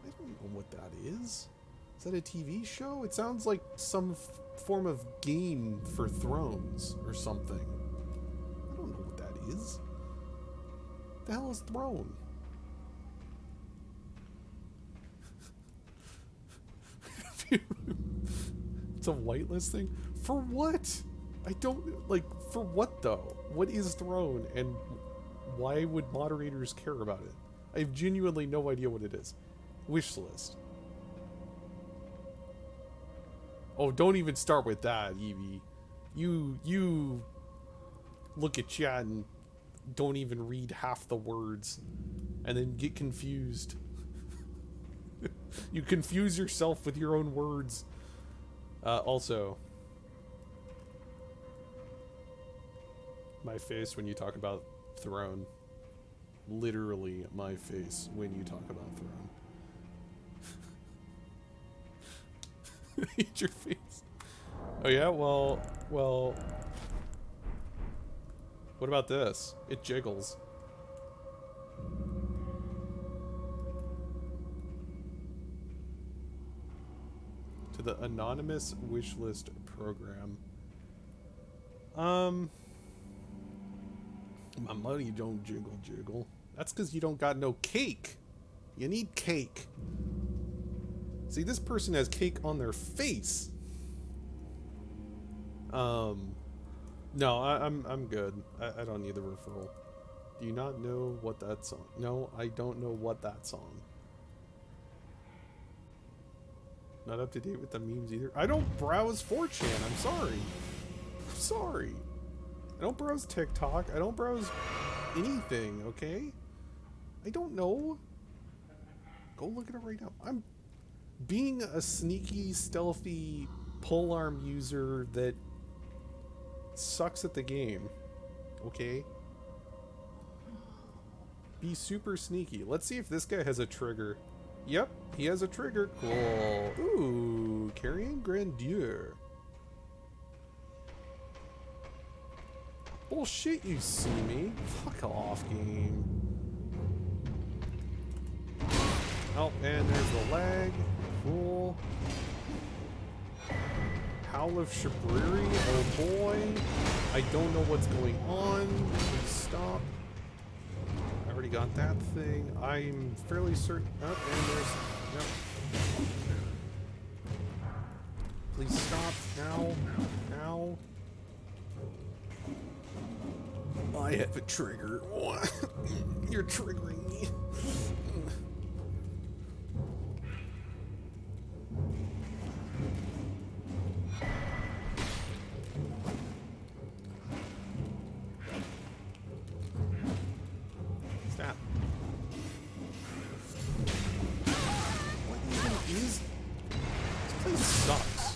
[SPEAKER 1] I don't know what that is. Is that a TV show? It sounds like some form of game for thrones or something. I don't know what that is. The hell is Throne? It's a whitelist thing? For what? I don't, like, for what though? What is Throne and why would moderators care about it? I have genuinely no idea what it is. Wish list. Oh, don't even start with that, Evie. You look at chat and don't even read half the words and then get confused. You confuse yourself with your own words. Also, my face when you talk about Throne. Literally my face when you talk about Throne. Eat your face. Oh yeah, well, what about this? It jiggles. To the anonymous wishlist program. My money don't jiggle. That's because you don't got no cake. You need cake. See, this person has cake on their face. No, I'm good. I don't need the referral. Do you not know what that song? No, I don't know what that song. Not up to date with the memes either. I don't browse 4chan. I'm sorry. I'm sorry. I don't browse TikTok. I don't browse anything, okay? I don't know. Go look at it right now. I'm being a sneaky, stealthy polearm user that sucks at the game, okay? Be super sneaky. Let's see if this guy has a trigger. Yep, he has a trigger. Cool. Ooh, Carrion Grandeur. Bullshit, you see me. Fuck off, game. Oh, and there's the lag. Cool. Howl of Shabriri. Oh boy. I don't know what's going on. Please stop. I already got that thing. I'm fairly certain. Oh, and there's. No. Please stop. Now. Now. I have a trigger. What? You're triggering me. Stop. What even is? This place sucks.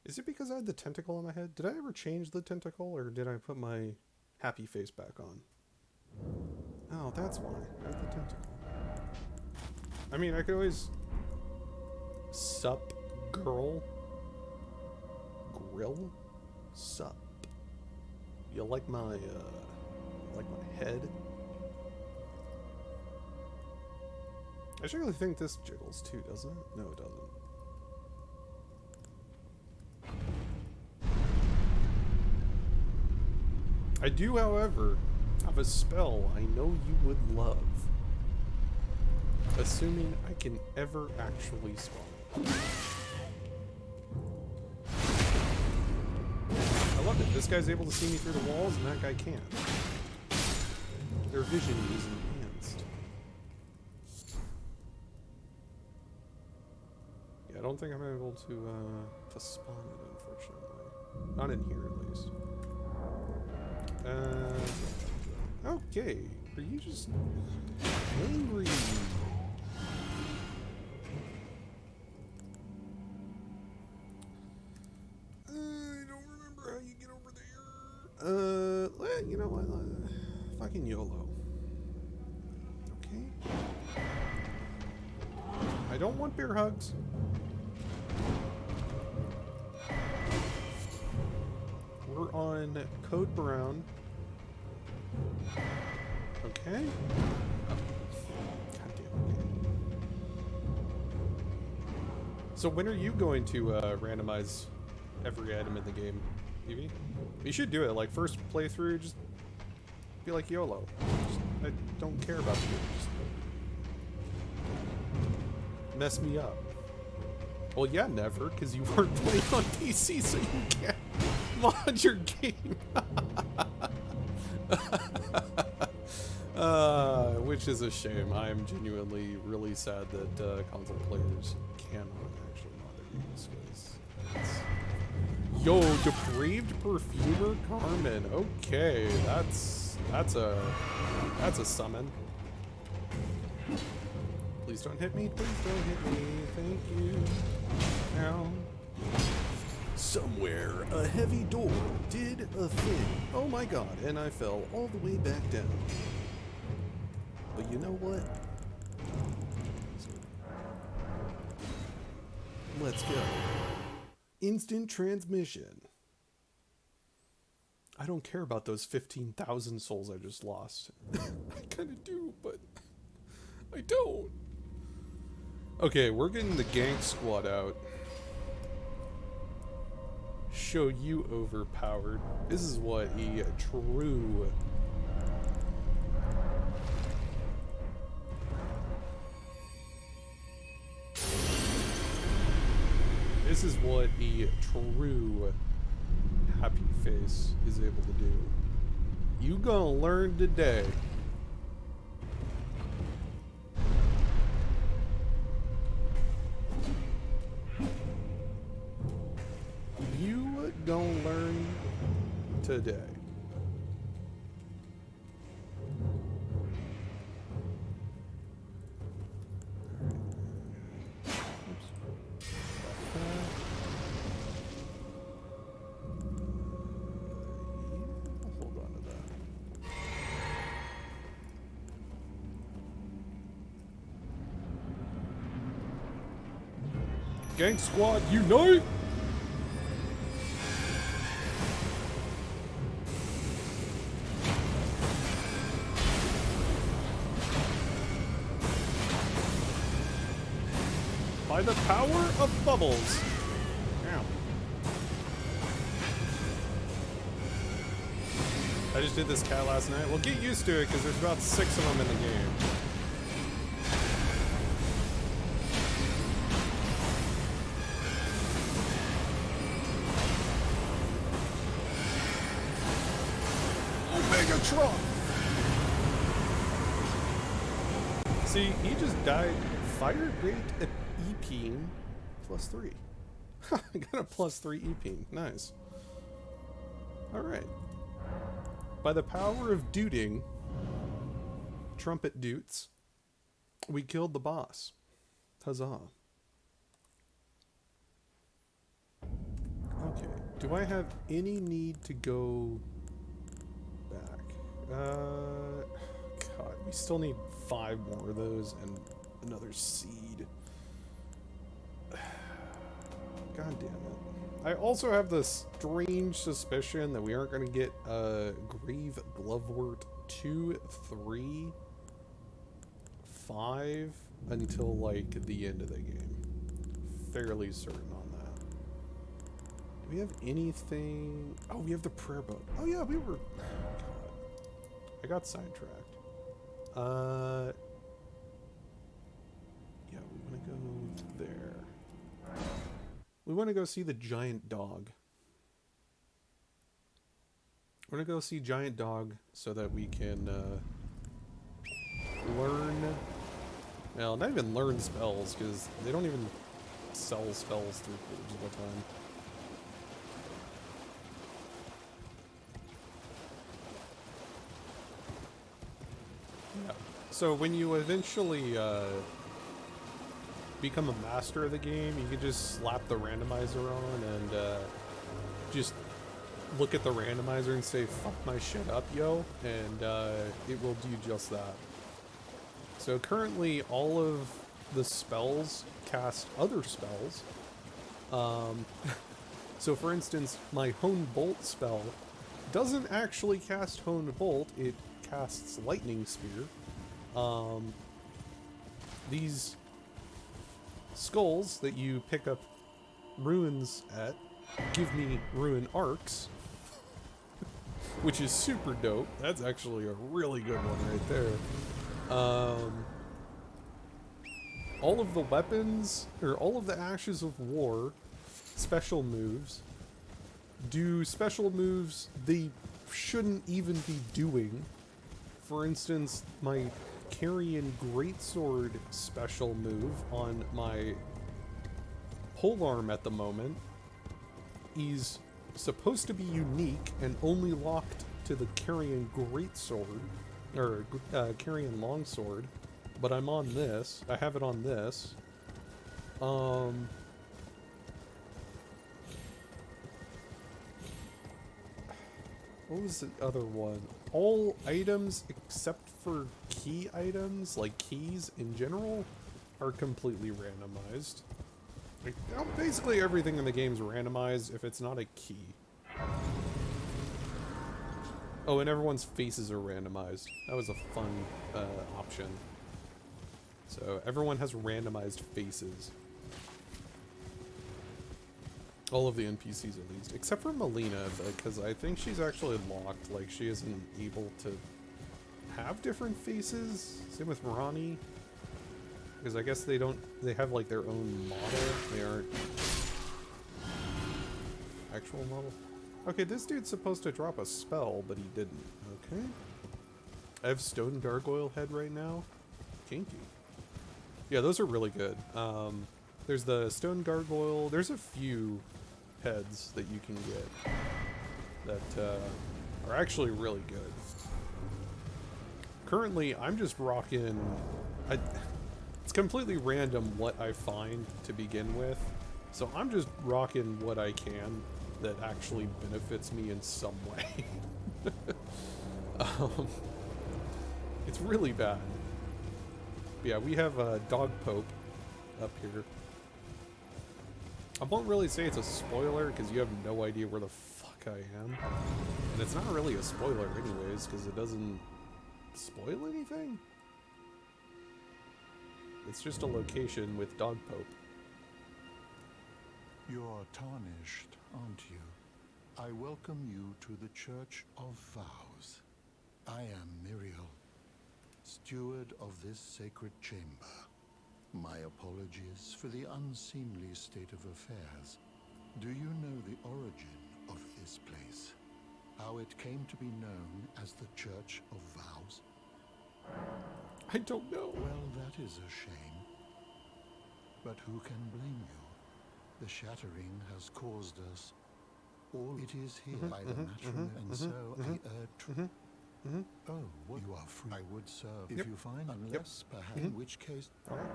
[SPEAKER 1] Is it because I had the tentacle on my head? Did I ever change the tentacle, or did I put my happy face back on? Oh, that's why. I have the tentacle. I mean, I could always... Sup, girl? Grill? Sup. You like my head? I actually think this jiggles too, doesn't it? No, it doesn't. I do, however, have a spell I know you would love. Assuming I can ever actually spawn. I love it. This guy's able to see me through the walls, and that guy can't. Their vision is enhanced. Yeah, I don't think I'm able to spawn it, unfortunately. Not in here, at least. Okay. Are you just angry? I don't remember how you get over there. You know what? Fucking YOLO. Okay. I don't want bear hugs. We're on Code Brown. Okay. Oh. God damn it. So when are you going to randomize every item in the game, Evie? You should do it. Like, first playthrough, just be like YOLO. I don't care about you. Just mess me up. Well, yeah, never, because you weren't playing on PC, so you can't mod your game. Which is a shame. I am genuinely really sad that console players cannot actually mod their games. Yo, depraved perfumer Carmen. Okay, that's a summon. Please don't hit me. Please don't hit me. Thank you. Now. Somewhere, a heavy door did a thing. Oh my god, and I fell all the way back down. But you know what? Let's go. Instant transmission. I don't care about those 15,000 souls I just lost. I kind of do, but I don't. Okay, we're getting the gank squad out. Show you overpowered. This is what a true happy face is able to do. You gonna learn today. You gonna learn today. Hold on to that. Gang squad, unite! By the power of bubbles. Ow. I just did this cat last night. Well, get used to it, because there's about 6 of them in the game. Megatron! See, he just died. Fire rate EP +3. I got a +3 EP. Nice. Alright. By the power of dooting, trumpet doots, we killed the boss. Huzzah. Okay. Do I have any need to go back? God, we still need 5 more of those and another seed. God damn it. I also have the strange suspicion that we aren't going to get Grave Glovewort 2, 3, 5 until like the end of the game. Fairly certain on that. Do we have anything? Oh, we have the prayer book. Oh yeah, we were... God. I got sidetracked. Yeah, we want to go there. We want to go see the giant dog. We're going to go see giant dog so that we can learn... Well, not even learn spells, because they don't even sell spells through Forge all the time. Yeah. So when you eventually become a master of the game, you can just slap the randomizer on and just look at the randomizer and say, fuck my shit up, yo, and it will do just that. So currently all of the spells cast other spells. So for instance, my Hone Bolt spell doesn't actually cast Hone Bolt, it casts Lightning Spear. These skulls that you pick up ruins at give me ruin arcs, which is super dope. That's actually a really good one right there. All of the weapons, or all of the Ashes of War special moves do special moves they shouldn't even be doing. For instance, my Carrion Greatsword special move on my polearm at the moment is supposed to be unique and only locked to the Carrion Greatsword, or Carrion Longsword, but I'm on this. I have it on this. What was the other one? All items except for key items, like keys in general, are completely randomized. Like, basically everything in the game's randomized if it's not a key. Oh, and everyone's faces are randomized. That was a fun option. So everyone has randomized faces. All of the NPCs at least, except for Melina, because I think she's actually locked. Like, she isn't able to have different faces. Same with Ronnie, because I guess they have like their own model. They aren't actual model. Okay, this dude's supposed to drop a spell, but he didn't. Okay. I have Stone Gargoyle Head right now. Kinky. Yeah, those are really good. There's the Stone Gargoyle. There's a few heads that you can get that are actually really good. Currently, I'm just rocking... it's completely random what I find to begin with, so I'm just rocking what I can that actually benefits me in some way. It's really bad. But yeah, we have a Dog Pope up here. I won't really say it's a spoiler because you have no idea where the fuck I am. And it's not really a spoiler anyways because it doesn't spoil anything. It's just a location with dog pope.
[SPEAKER 7] You're tarnished, aren't you? I welcome you to the Church of Vows. I am Muriel, steward of this sacred chamber. My apologies for the unseemly state of affairs. Do you know the origin of this place? How it came to be known as the Church of Vows?
[SPEAKER 1] I don't know.
[SPEAKER 7] Well, that is a shame. But who can blame you? The shattering has caused us all. It is here by the matron, and so I urge. Oh, well, you are free. I would serve if you find, unless perhaps, in which case.
[SPEAKER 1] All right.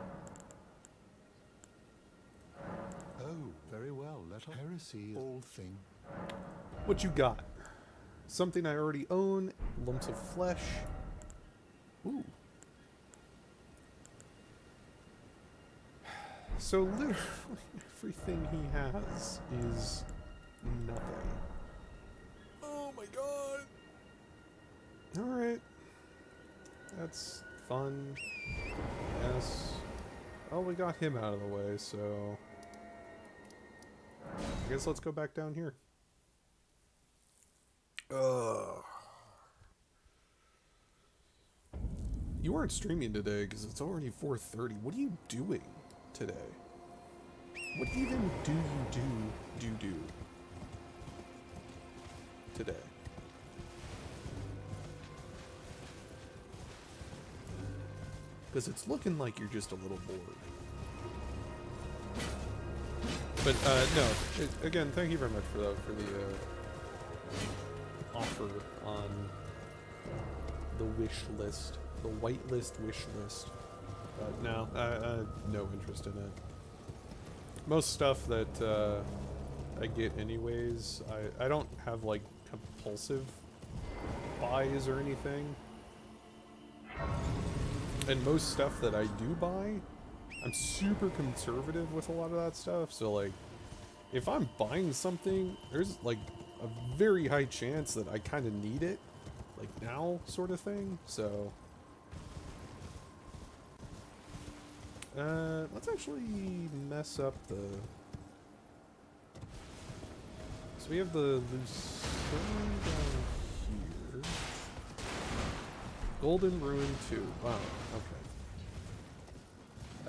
[SPEAKER 7] Oh, very well. Let us heresy all thing.
[SPEAKER 1] What you got? Something I already own. Lumps of flesh. Ooh. So literally everything he has is nothing. Oh my god. Alright. That's fun. Yes. Oh, we got him out of the way, so I guess let's go back down here. You aren't streaming today because it's already 4:30. What are you doing today? What even do you do today? Because it's looking like you're just a little bored. But no. Again, thank you very much for the offer on the wish list, the whitelist wish list. No, no interest in it. Most stuff that I get anyways, I don't have like compulsive buys or anything. And most stuff that I do buy, I'm super conservative with a lot of that stuff. So like, if I'm buying something, there's like a very high chance that I kind of need it, like now sort of thing. So let's actually mess up the... So we have the Lucerne down here. Golden Ruin 2. Wow, okay.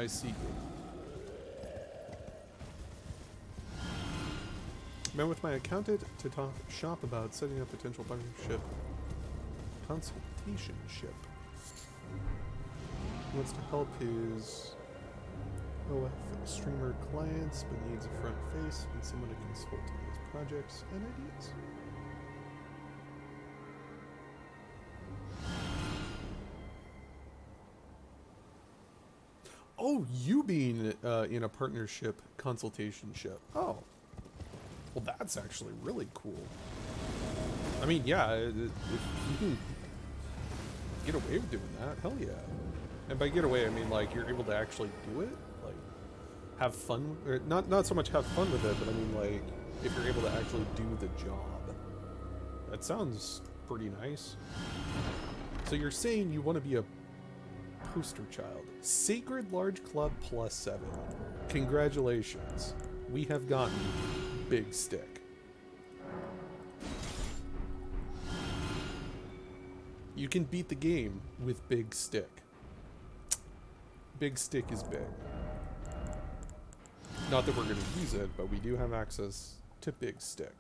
[SPEAKER 1] I see. Met with my accountant to talk shop about setting up potential partnership consultationship. He wants to help his OF streamer clients, but needs a front face and someone to consult on his projects and ideas. Oh, you being in a partnership consultationship. Oh. Well, that's actually really cool. I mean, yeah, if you can get away with doing that, hell yeah. And by get away, I mean, like, you're able to actually do it? Like, have fun? Or not so much have fun with it, but I mean, like, if you're able to actually do the job. That sounds pretty nice. So you're saying you want to be a poster child. Sacred Large Club +7. Congratulations. We have gotten Big Stick. You can beat the game with Big Stick. Big Stick is big. Not that we're going to use it, but we do have access to Big Stick.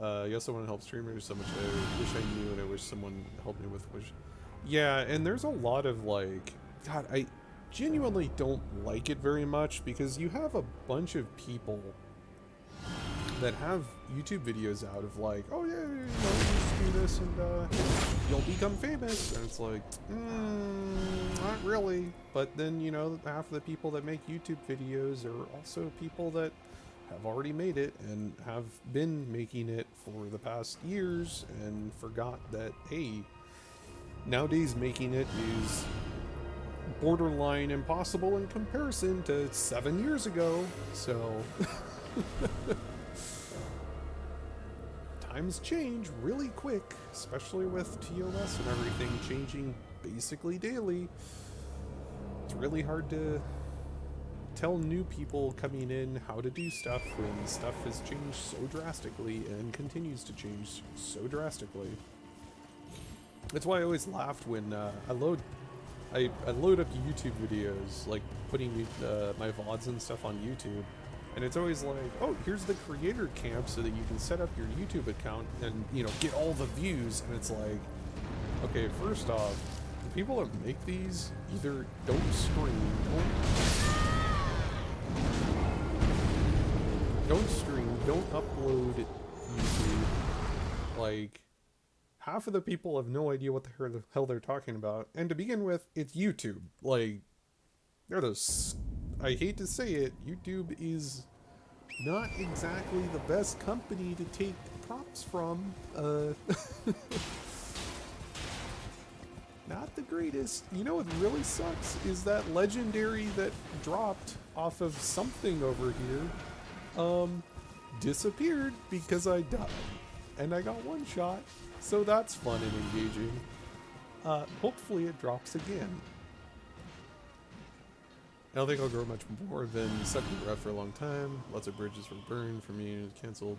[SPEAKER 1] You also want to help streamers so much. I wish I knew, and I wish someone helped me with wish. Yeah, and there's a lot of like, God, I genuinely don't like it very much because you have a bunch of people that have YouTube videos out of like, oh yeah, you know, just do this and you'll become famous, and it's like, not really. But then, you know, half of the people that make YouTube videos are also people that have already made it and have been making it for the past years and forgot that, hey, nowadays making it is borderline impossible in comparison to 7 years ago. So Times change really quick, especially with TOS and everything changing basically daily. It's really hard to tell new people coming in how to do stuff when stuff has changed so drastically and continues to change so drastically. That's why I always laughed when I load up YouTube videos, like putting my VODs and stuff on YouTube, and it's always like, oh, here's the creator camp so that you can set up your YouTube account and, you know, get all the views. And it's like, okay, first off, the people that make these either don't stream, don't upload YouTube. Like, half of the people have no idea what the hell they're talking about. And to begin with, it's YouTube. Like, they're those... I hate to say it, YouTube is not exactly the best company to take props from. Not the greatest. You know what really sucks is that legendary that dropped off of something over here, disappeared because I died. And I got one shot. So that's fun and engaging. Hopefully it drops again. I don't think I'll grow much more than stuck in the rut for a long time. Lots of bridges were burned for me and canceled.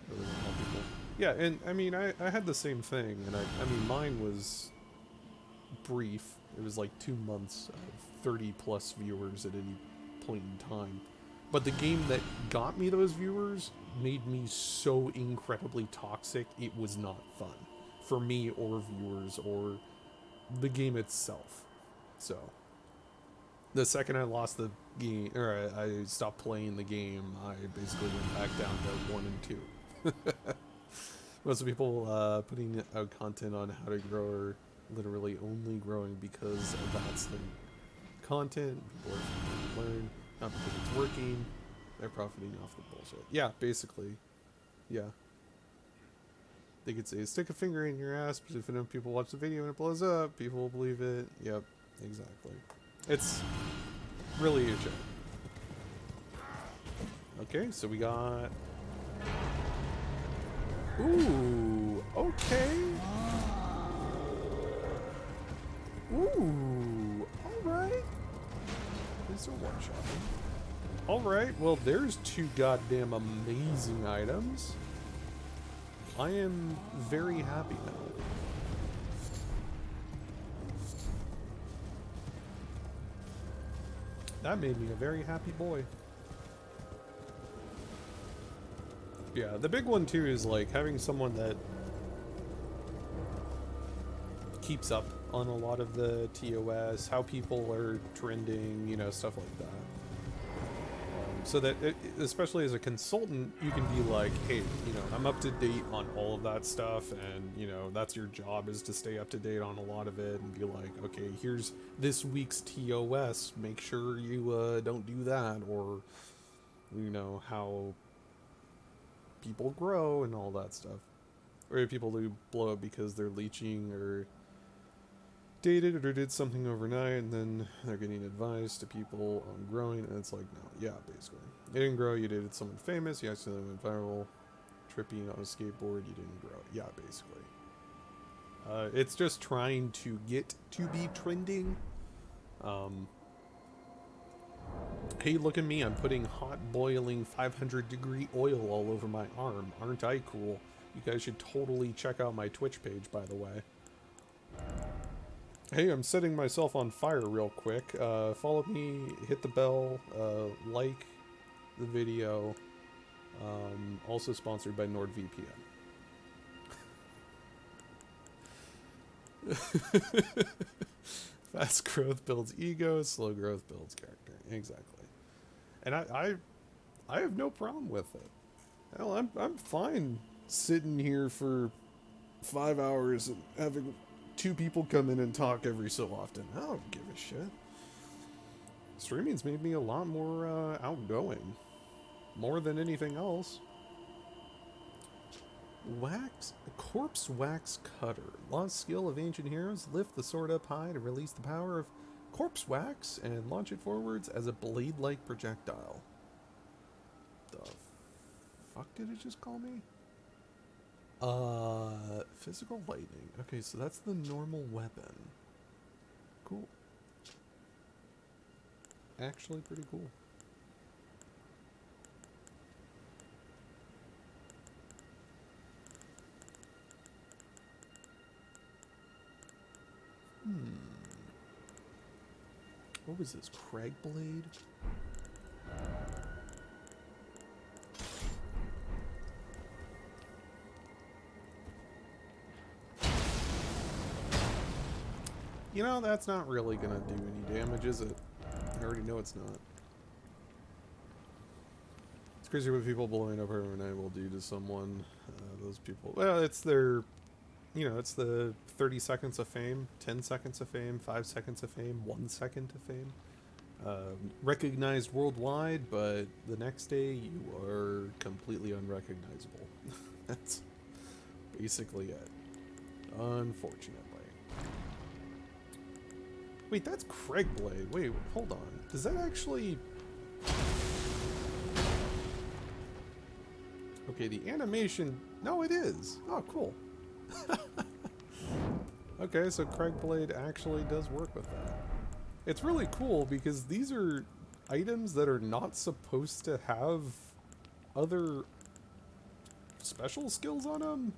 [SPEAKER 1] Really don't help people. Yeah, and I mean, I had the same thing, and I mean, mine was brief. It was like 2 months of 30 plus viewers at any point in time. But the game that got me those viewers made me so incredibly toxic, it was not fun. For me, or viewers, or the game itself. So... the second I lost the game, or I stopped playing the game, I basically went back down to 1 and 2. Most of the people putting out content on how to grow are literally only growing because that's the content. People are trying to learn, not because it's working. They're profiting off the bullshit. Yeah, basically. Yeah. They could say, stick a finger in your ass, but if enough people watch the video and it blows up, people will believe it. Yep, exactly. It's really a joke. Okay, so we got... Ooh, okay. Ooh, alright. It's a one-shot. Alright, well there's 2 goddamn amazing items. I am very happy now. That made me a very happy boy. Yeah, the big one too is like having someone that keeps up on a lot of the TOS, how people are trending, you know, stuff like that. So that, especially as a consultant, you can be like, hey, you know, I'm up to date on all of that stuff, and, you know, that's your job, is to stay up to date on a lot of it, and be like, okay, here's this week's TOS, make sure you don't do that, or, you know, how people grow and all that stuff. Or if people do blow up because they're leeching, or dated or did something overnight, and then they're getting advice to people on growing, and it's like, no, yeah, basically. You didn't grow, you dated someone famous, you accidentally went viral, tripping on a skateboard, you didn't grow. Yeah, basically. It's just trying to get to be trending. Hey, look at me, I'm putting hot boiling 500-degree oil all over my arm. Aren't I cool? You guys should totally check out my Twitch page, by the way. Hey, I'm setting myself on fire real quick. Follow me, hit the bell, like the video. Also sponsored by NordVPN. Fast growth builds ego, slow growth builds character. Exactly. And I have no problem with it. Hell, I'm fine sitting here for 5 hours and having 2 people come in and talk every so often. I don't give a shit. Streaming's made me a lot more outgoing. More than anything else. Corpse wax cutter. Lost skill of ancient heroes. Lift the sword up high to release the power of corpse wax and launch it forwards as a blade-like projectile. The fuck did it just call me? Physical lightning. Okay, so that's the normal weapon. Cool. Actually pretty cool. What was this? Crag blade? You know, that's not really gonna do any damage, is it? I already know it's not. It's crazy what people blowing up overnight will do to someone. Those people, well, it's their, you know, it's the 30 seconds of fame, 10 seconds of fame, 5 seconds of fame, 1 second of fame. Recognized worldwide, but the next day you are completely unrecognizable. That's basically it. Unfortunately. Wait, that's Craigblade. Wait, hold on. Does that actually... Okay, the animation... No, it is. Oh, cool. Okay, so Craigblade actually does work with that. It's really cool because these are items that are not supposed to have other special skills on them.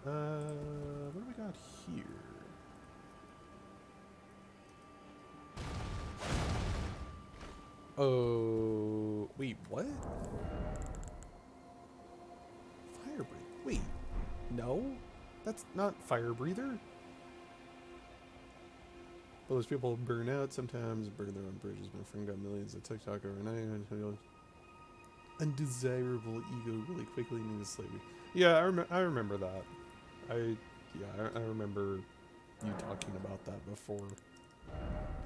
[SPEAKER 1] What do we got here? Oh, wait, what? Fire breather. Wait, no, that's not fire breather. Well, those people burn out sometimes, burn their own bridges. My friend got millions of TikTok overnight. Undesirable ego really quickly needs slavery. Yeah, I remember that. I remember you talking about that before.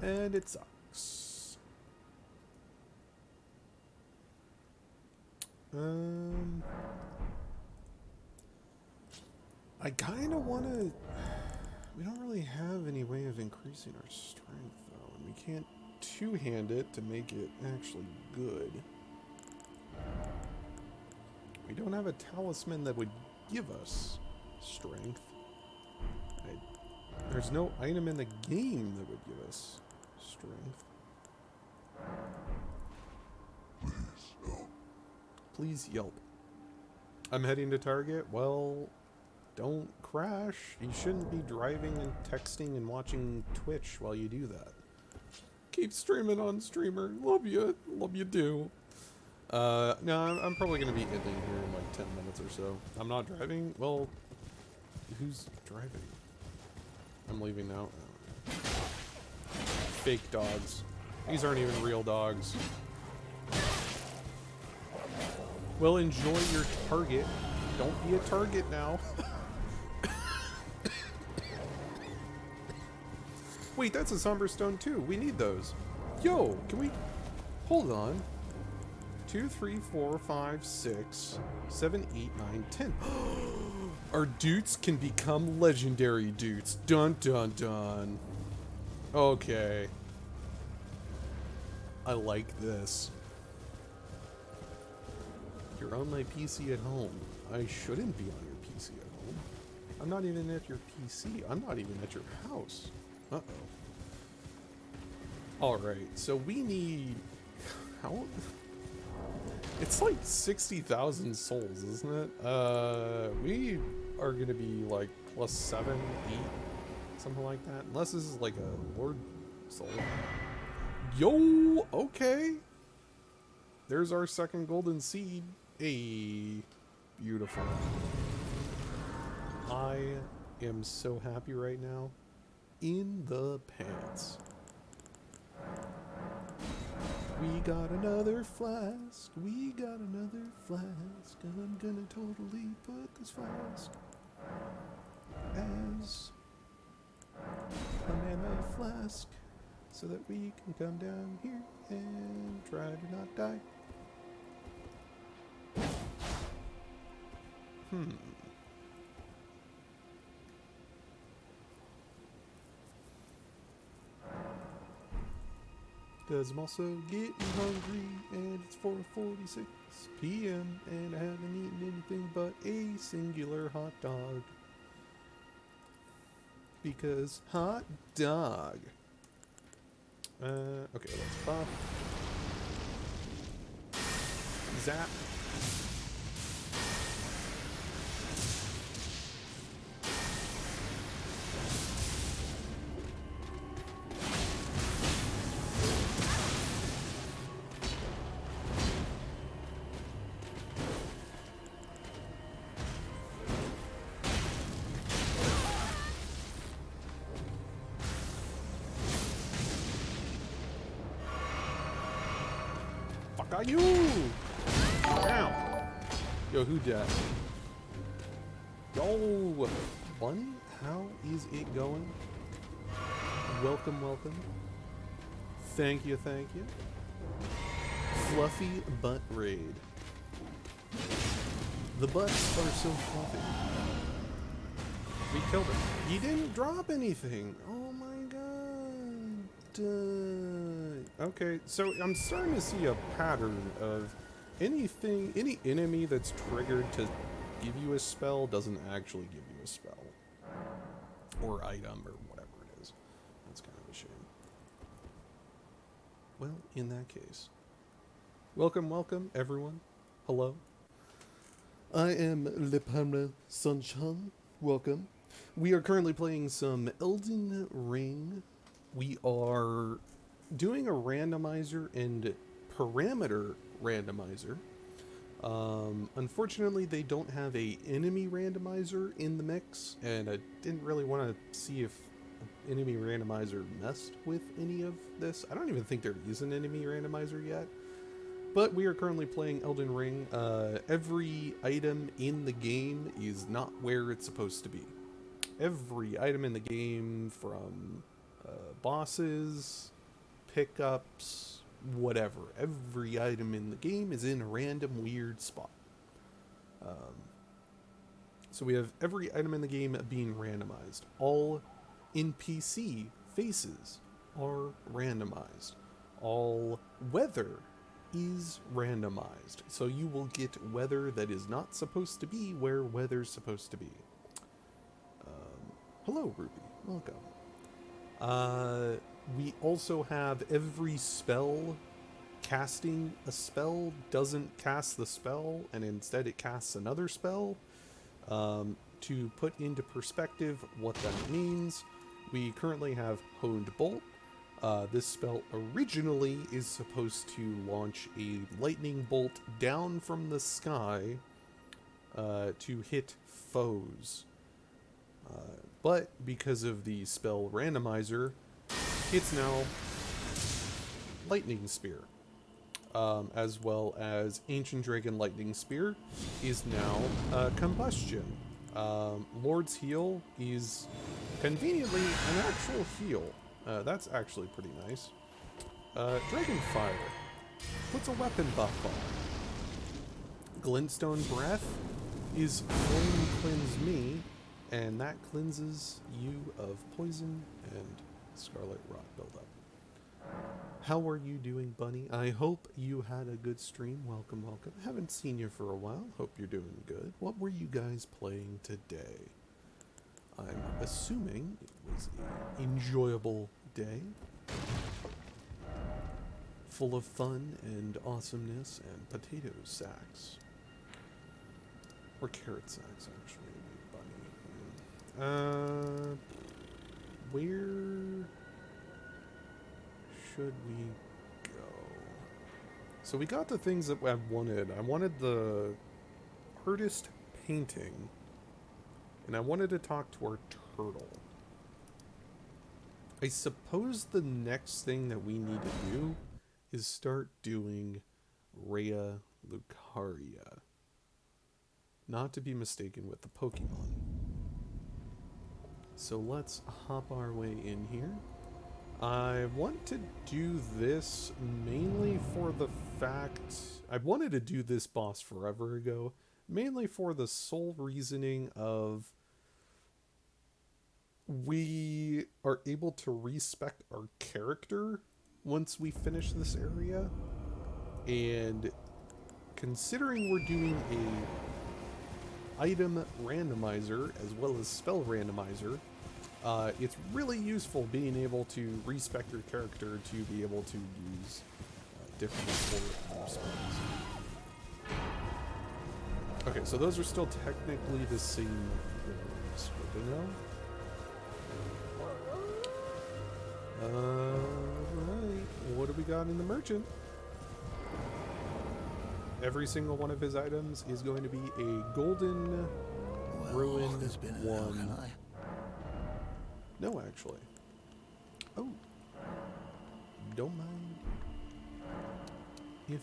[SPEAKER 1] And it sucks. I kind of want to... We don't really have any way of increasing our strength, though. And we can't two-hand it to make it actually good. We don't have a talisman that would give us strength. There's no item in the game that would give us strength. Please yelp. I'm heading to Target. Well, don't crash. You shouldn't be driving and texting and watching Twitch while you do that. Keep streaming on streamer. Love you. Love you too. No, I'm probably going to be ending here in like 10 minutes or so. I'm not driving? Well, who's driving? I'm leaving now. Fake dogs. These aren't even real dogs. Well, enjoy your Target. Don't be a target now. Wait, that's a somber stone too. We need those. Yo, can we... Hold on. 2, 3, 4, 5, 6, 7, 8, 9, 10. Our dudes can become legendary dudes. Dun dun dun. Okay. I like this. You're on my PC at home. I shouldn't be on your PC at home. I'm not even at your PC. I'm not even at your house. Uh-oh. Alright, so we need... How... It's like 60,000 souls, isn't it? We are gonna be like plus 7, 8, something like that. Unless this is like a Lord soul. Yo, okay. There's our second golden seed. Hey, beautiful. I am so happy right now. In the pants. We got another flask. We got another flask. And I'm gonna totally put this flask as a mana flask so that we can come down here and try to not die. Cause I'm also getting hungry and it's 4:46 p.m. and I haven't eaten anything but a singular hot dog. Because hot dog. Okay, let's pop. Zap. Fuck are you? Ow. Yo, who dat? Yo, Bunny, how is it going? Welcome, welcome. Thank you, thank you. Fluffy butt raid. The butts are so fluffy. We killed him. He didn't drop anything. Oh my god. Okay, so I'm starting to see a pattern of any enemy that's triggered to give you a spell doesn't actually give you a spell. Or item or whatever it is. That's kind of a shame. Well, in that case. Welcome, welcome, everyone. Hello. I am Le Param Sunshine. Welcome. We are currently playing some Elden Ring. We are doing a randomizer and parameter randomizer. Unfortunately, they don't have a enemy randomizer in the mix, and I didn't really want to see if enemy randomizer messed with any of this. I don't even think there is an enemy randomizer yet. But we are currently playing Elden Ring. Every item in the game is not where it's supposed to be. Every item in the game, from bosses, pickups, whatever. Every item in the game is in a random weird spot. So we have every item in the game being randomized. All NPC faces are randomized. All weather is randomized. So you will get weather that is not supposed to be where weather's supposed to be. Hello, Ruby. Welcome. We also have every spell casting a spell doesn't cast the spell, and instead it casts another spell. To put into perspective what that means, we currently have Honed Bolt. This spell originally is supposed to launch a lightning bolt down from the sky to hit foes. But because of the spell randomizer, it's now Lightning Spear. As well as Ancient Dragon Lightning Spear is now Combustion. Lord's Heal is conveniently an actual heal. That's actually pretty nice. Dragon Fire puts a weapon buff on. Glintstone Breath is Flame Cleanse Me, and that cleanses you of poison and Scarlet Rot buildup. How are you doing, Bunny? I hope you had a good stream. Welcome, welcome. Haven't seen you for a while. Hope you're doing good. What were you guys playing today? I'm assuming it was an enjoyable day. Full of fun and awesomeness and potato sacks. Or carrot sacks, actually. Bunny. Where should we go? So we got the things that I wanted. I wanted the artist painting. And I wanted to talk to our turtle. I suppose the next thing that we need to do is start doing Rhea Lucaria. Not to be mistaken with the Pokemon. So let's hop our way in here. I want to do this mainly for the fact... I wanted to do this boss forever ago. Mainly for the sole reasoning of... we are able to respec our character once we finish this area. And considering we're doing a item randomizer as well as spell randomizer, it's really useful being able to respec your character to be able to use different spells. Okay, so those are still technically the same runes. Good to know. Alright, what do we got in the merchant? Every single one of his items is going to be a golden ruin one. No, actually. Oh. Don't mind if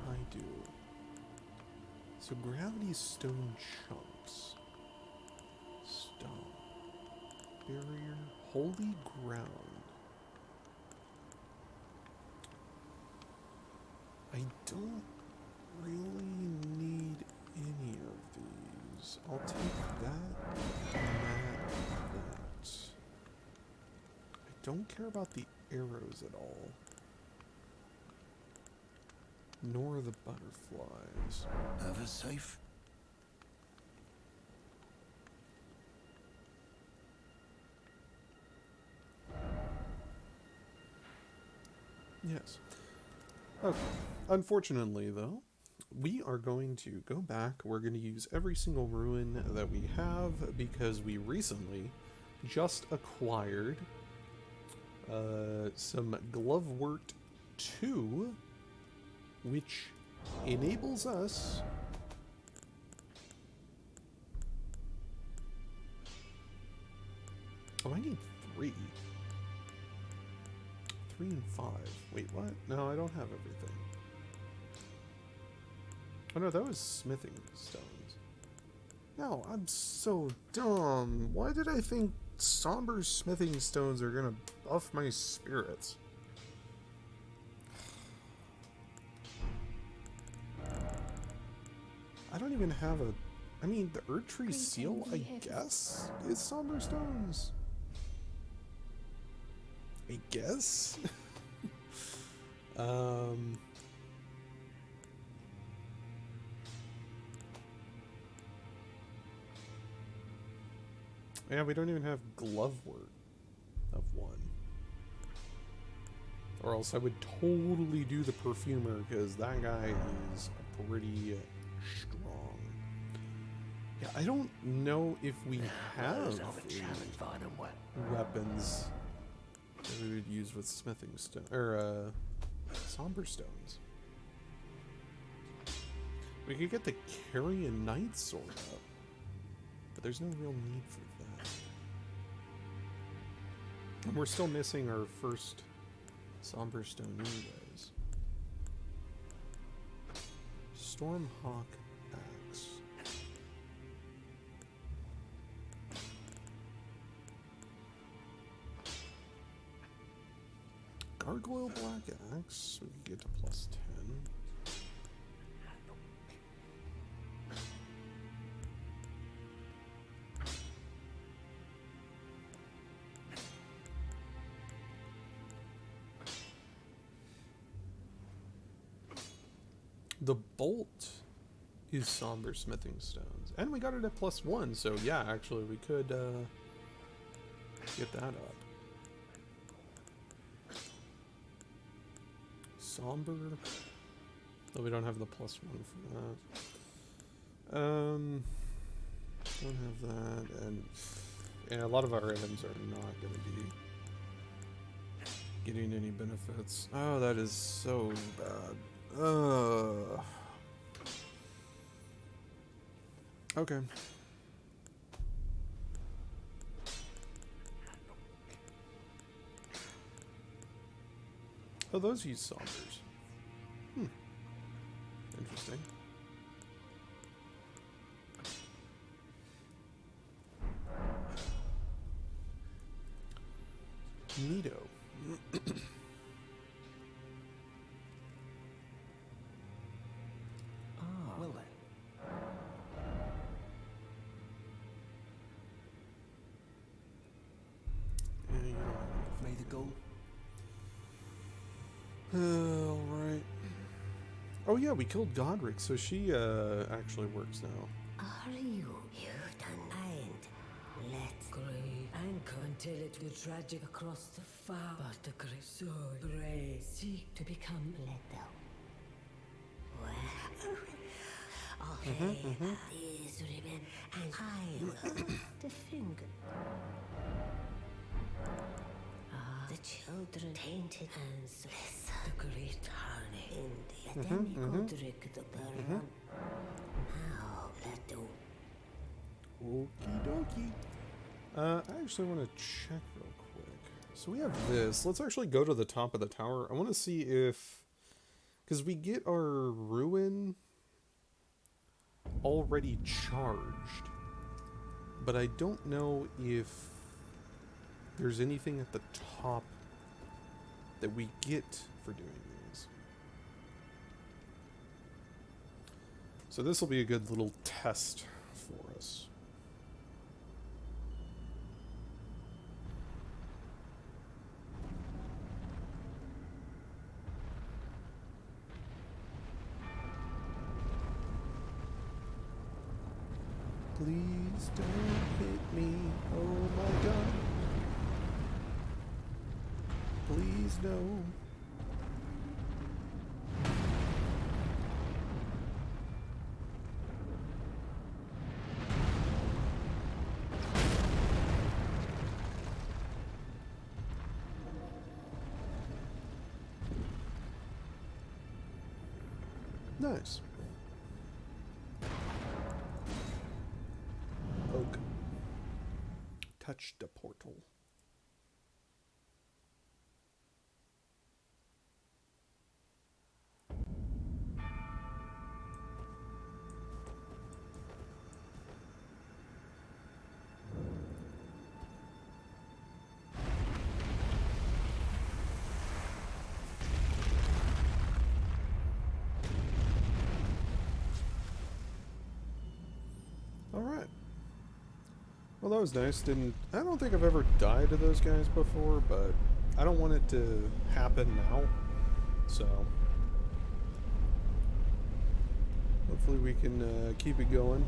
[SPEAKER 1] I do. So gravity stone chunks. Stone. Barrier. Holy ground. I don't really need any of these. I'll take that, that. I don't care about the arrows at all. Nor the butterflies.
[SPEAKER 2] Ever safe?
[SPEAKER 1] Yes. Okay. Unfortunately, though, we are going to go back. We're going to use every single ruin that we have because we recently just acquired some Glovewort 2, which enables us oh, I need 3. 3 and 5. Wait, what? No, I don't have everything. Oh no, that was smithing stones. No, I'm so dumb. Why did I think somber smithing stones are gonna buff my spirits? I don't even have a... I mean, the Earth Tree Seal, I guess, is somber stones. I guess? Yeah, we don't even have Glovewort of 1. Or else I would totally do the Perfumer, because that guy is pretty strong. Yeah, I don't know if we have weapons that we would use with smithing stone or somber stones. We could get the Carrion Knight sword up, but there's no real need for that. And we're still missing our first somber stone anyways. Stormhawk axe. Gargoyle black axe. We can get to +10. The bolt is somber smithing stones, and we got it at +1. So yeah, actually, we could get that up. Somber. Though we don't have the +1 for that. Don't have that, and yeah, a lot of our items are not going to be getting any benefits. Oh, that is so bad. Okay. Oh, those use sombers. Interesting. Neato.
[SPEAKER 3] Well then.
[SPEAKER 1] Yeah, you don't have
[SPEAKER 3] May the gold.
[SPEAKER 1] Alright. Oh yeah, we killed Godric, so she actually works now.
[SPEAKER 8] Are you? You've done kind. Let's grave anchor until it will tragic across the far. But the great sword brave seek to become let out. Well, okay, these ribbon and I will the finger. The children tainted and so the great harney in the academic Godric the Baron. Now let do.
[SPEAKER 1] Okie dokie. I actually want to check real quick. So we have this. Let's actually go to the top of the tower. I want to see if... Because we get our ruin already charged. But I don't know if there's anything at the top that we get for doing these. So this will be a good little test for us. Please don't hit me. Oh my god. Please no. Nice. Oak. Touch the portal. Alright. Well, that was nice. I don't think I've ever died to those guys before, but I don't want it to happen now. So, hopefully we can keep it going.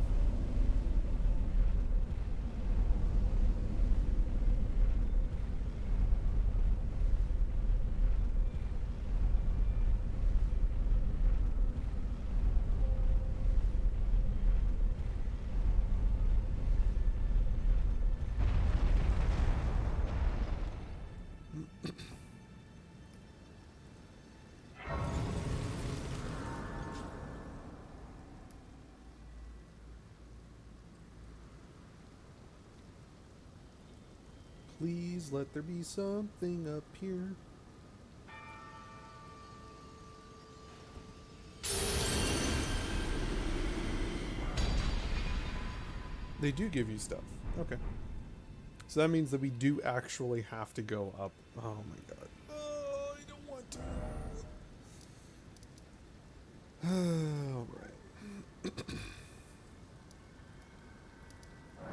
[SPEAKER 1] Please let there be something up here. They do give you stuff. Okay. So that means that we do actually have to go up. Oh my god. Oh, I don't want to. Alright.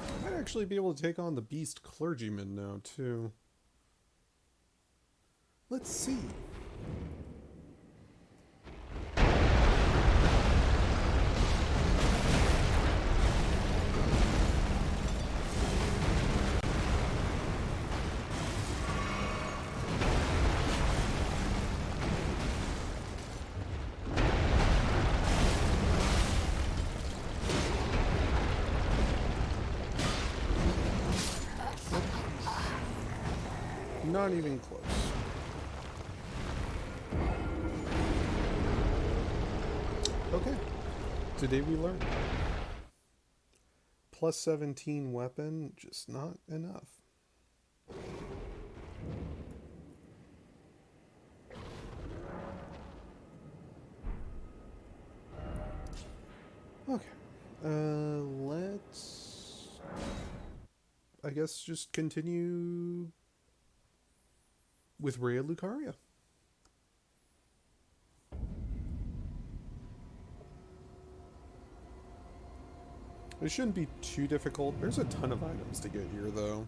[SPEAKER 1] I might actually be able to take on the beast clergyman now, too. Let's see. Not even close. Okay. Today we learned. Plus 17 weapon, just not enough. Okay. Let's... I guess just continue with Rhea Lucaria. It shouldn't be too difficult. There's a ton of items to get here, though.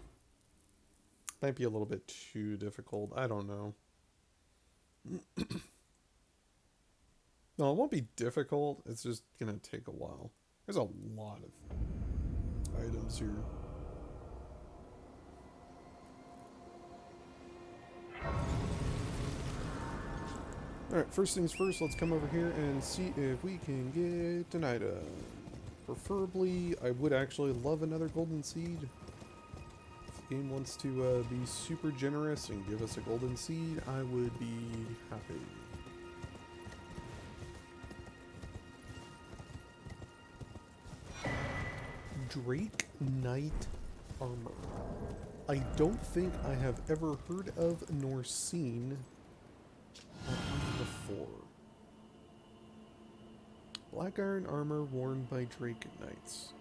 [SPEAKER 1] Might be a little bit too difficult. I don't know. No, it won't be difficult. It's just gonna take a while. There's a lot of items here. Alright, first things first, let's come over here and see if we can get an item. Preferably, I would actually love another golden seed. If the game wants to be super generous and give us a golden seed, I would be happy. Drake Knight Armor. I don't think I have ever heard of nor seen that one before. Black iron armor worn by Drake Knights.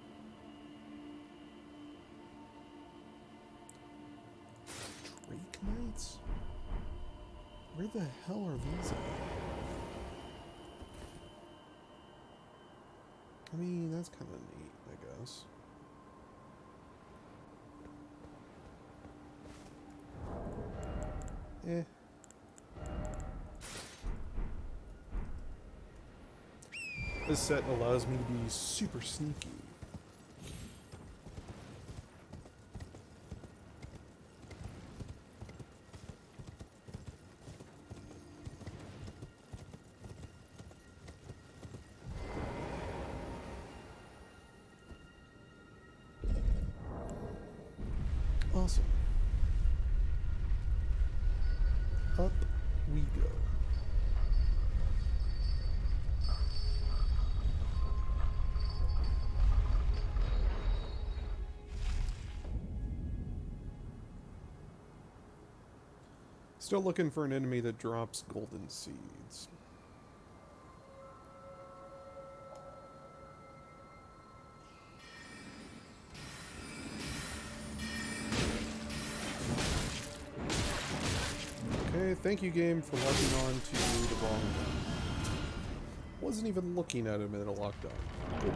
[SPEAKER 1] Drake Knights? Where the hell are these at? I mean, that's kind of neat, I guess. Eh. This set allows me to be super sneaky. Awesome. Up we go. Still looking for an enemy that drops golden seeds. Okay, thank you game for locking on to the wrong one. Wasn't even looking at him and it locked on. Cool.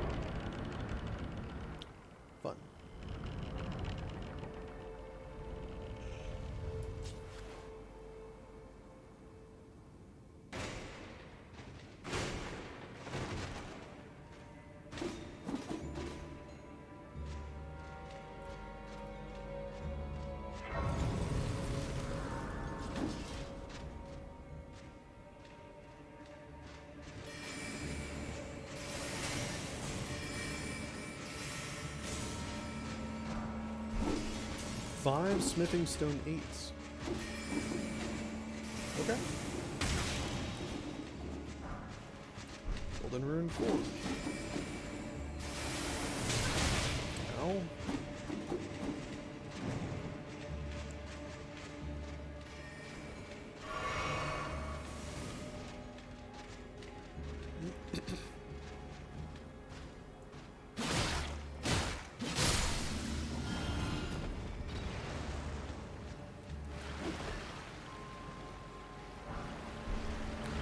[SPEAKER 1] Fun. Five smithing stone 8s. Okay. Golden rune 4. Ow.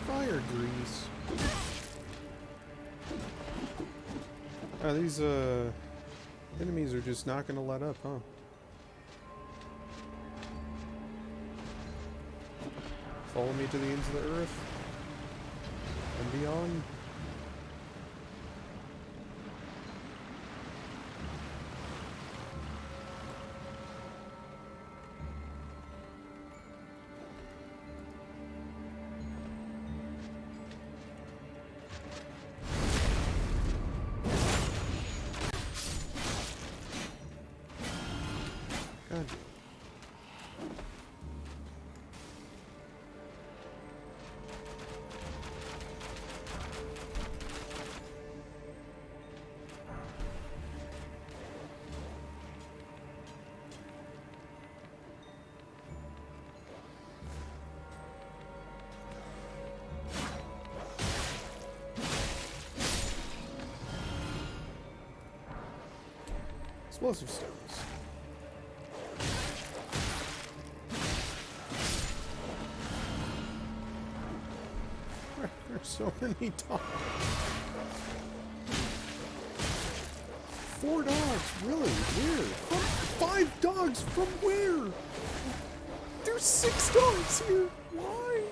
[SPEAKER 1] Fire grease. Oh, these enemies are just not gonna let up, huh? Follow me to the ends of the earth and beyond. God. Explosive stones. There's so many dogs. 4 dogs, really? Where? 5 dogs from where? There's 6 dogs here. Why?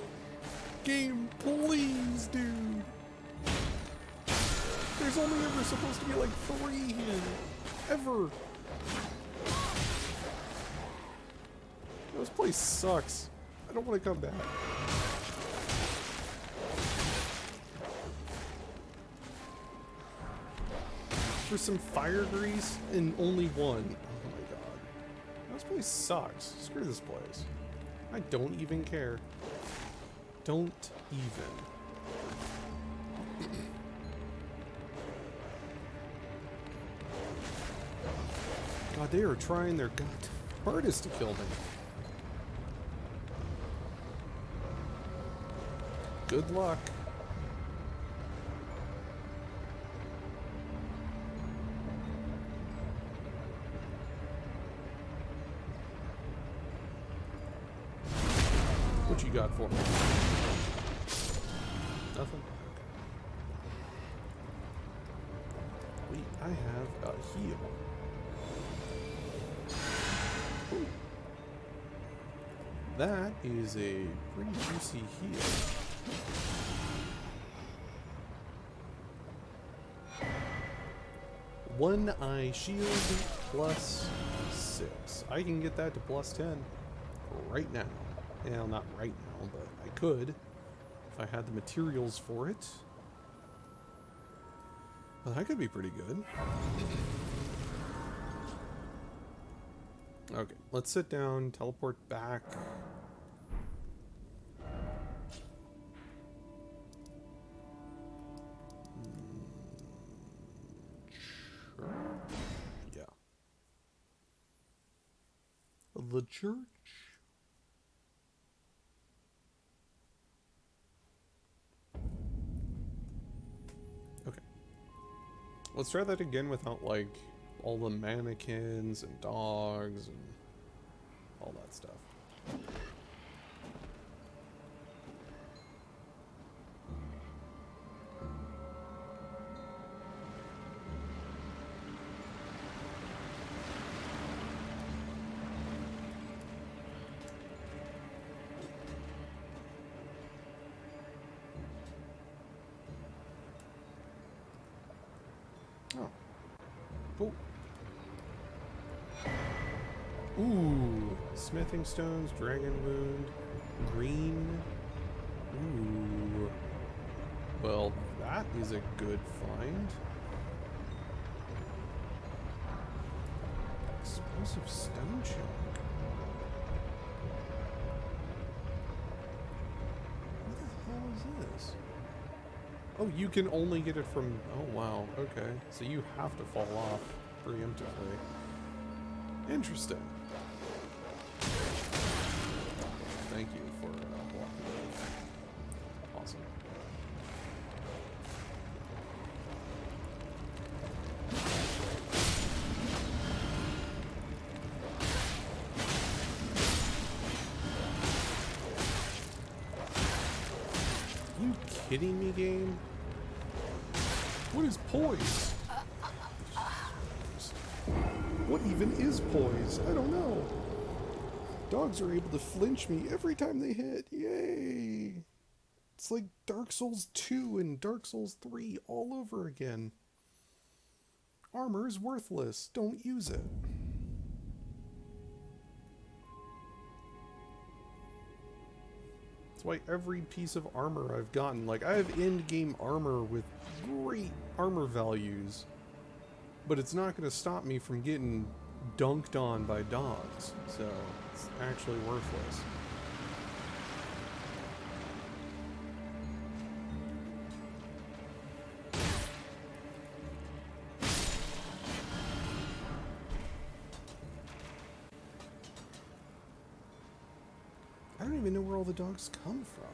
[SPEAKER 1] There's only ever supposed to be like 3 here. Ever. This place sucks. I don't want to come back. For some fire grease and only 1. Oh my god. This place sucks. Screw this place. I don't even care. Don't even. God, they are trying their hardest to kill me. Good luck. What you got for me? Nothing? Okay. Wait, I have a heal. Ooh. That is a pretty juicy heal. One eye shield plus 6. I can get that to plus 10 right now. Well, not right now, but I could if I had the materials for it. Well, that could be pretty good. Okay, let's sit down, teleport back. Sure. Yeah. The church? Okay. Let's try that again without, like, all the mannequins and dogs and all that stuff. Oh. Cool. Ooh. Smithing stones, dragon wound, green. Ooh. Well, that is a good find. Explosive stone chunk. What the hell is this? Oh, you can only get it from... Oh, wow. Okay. So you have to fall off preemptively. Interesting. Thank you for blocking it. Awesome. Are you kidding me, game? What is poise? What even is poise? I don't know. Dogs are able to flinch me every time they hit. Yay! It's like Dark Souls 2 and Dark Souls 3 all over again. Armor is worthless. Don't use it. That's why every piece of armor I've gotten, like, I have end-game armor with great armor values, but it's not going to stop me from getting dunked on by dogs, so it's actually worthless. I don't even know where all the dogs come from.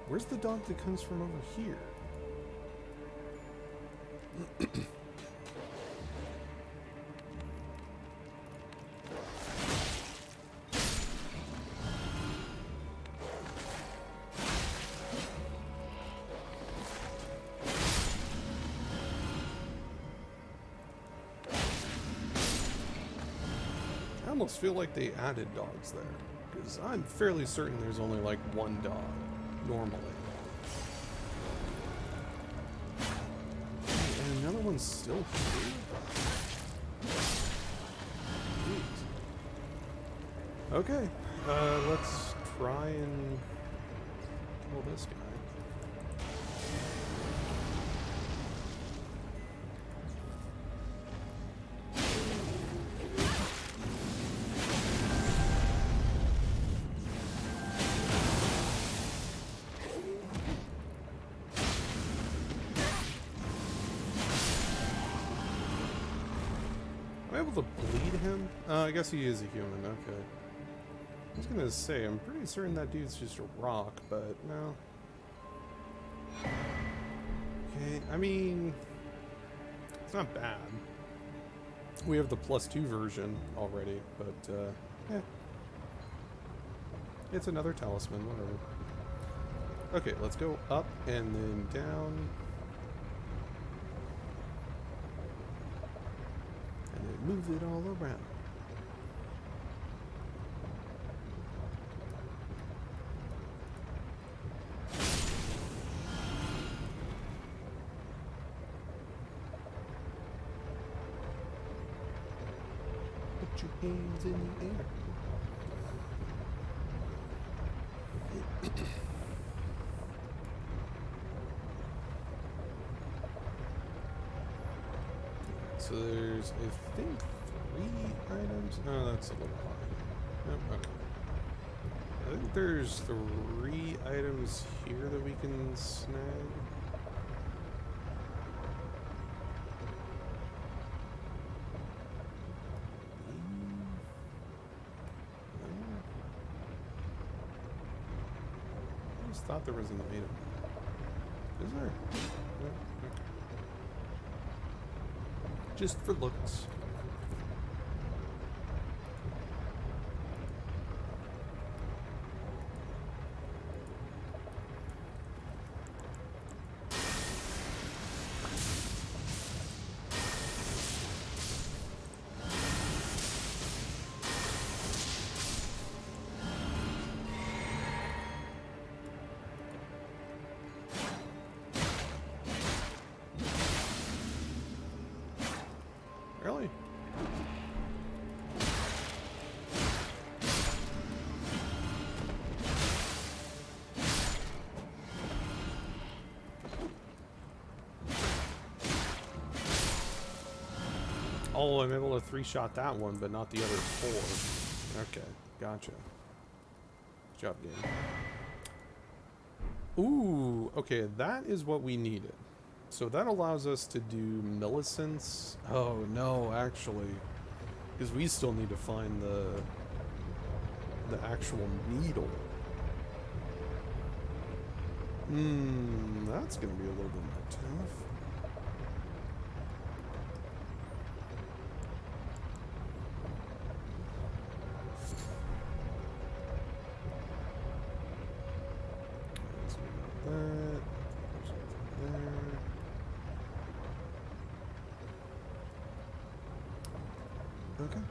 [SPEAKER 1] Where's the dog that comes from over here? I almost feel like they added dogs there, because I'm fairly certain there's only like one dog, normally. the other one's still here? Jeez. Okay, let's try and kill this guy. Am I able to bleed him? I guess he is a human, okay. I was gonna say, I'm pretty certain that dude's just a rock, but no. Okay, I mean, it's not bad. We have the +2 version already, but, yeah. It's another talisman, whatever. Okay, let's go up and then down. And then move it all around. Put your hands in the air. So there's, I think, 3 items. Oh, that's a little high. Nope, okay. I think there's 3 items here that we can snag. I just thought there was an item. Is there? No? Okay. Just for looks. Really? Oh, I'm able to 3-shot that one, but not the other 4. Okay, gotcha. Good job, game. Ooh, okay, that is what we needed. So that allows us to do millicents. Oh no, actually, because we still need to find the actual needle. That's gonna be a little bit more tough. So we got that. There. Okay.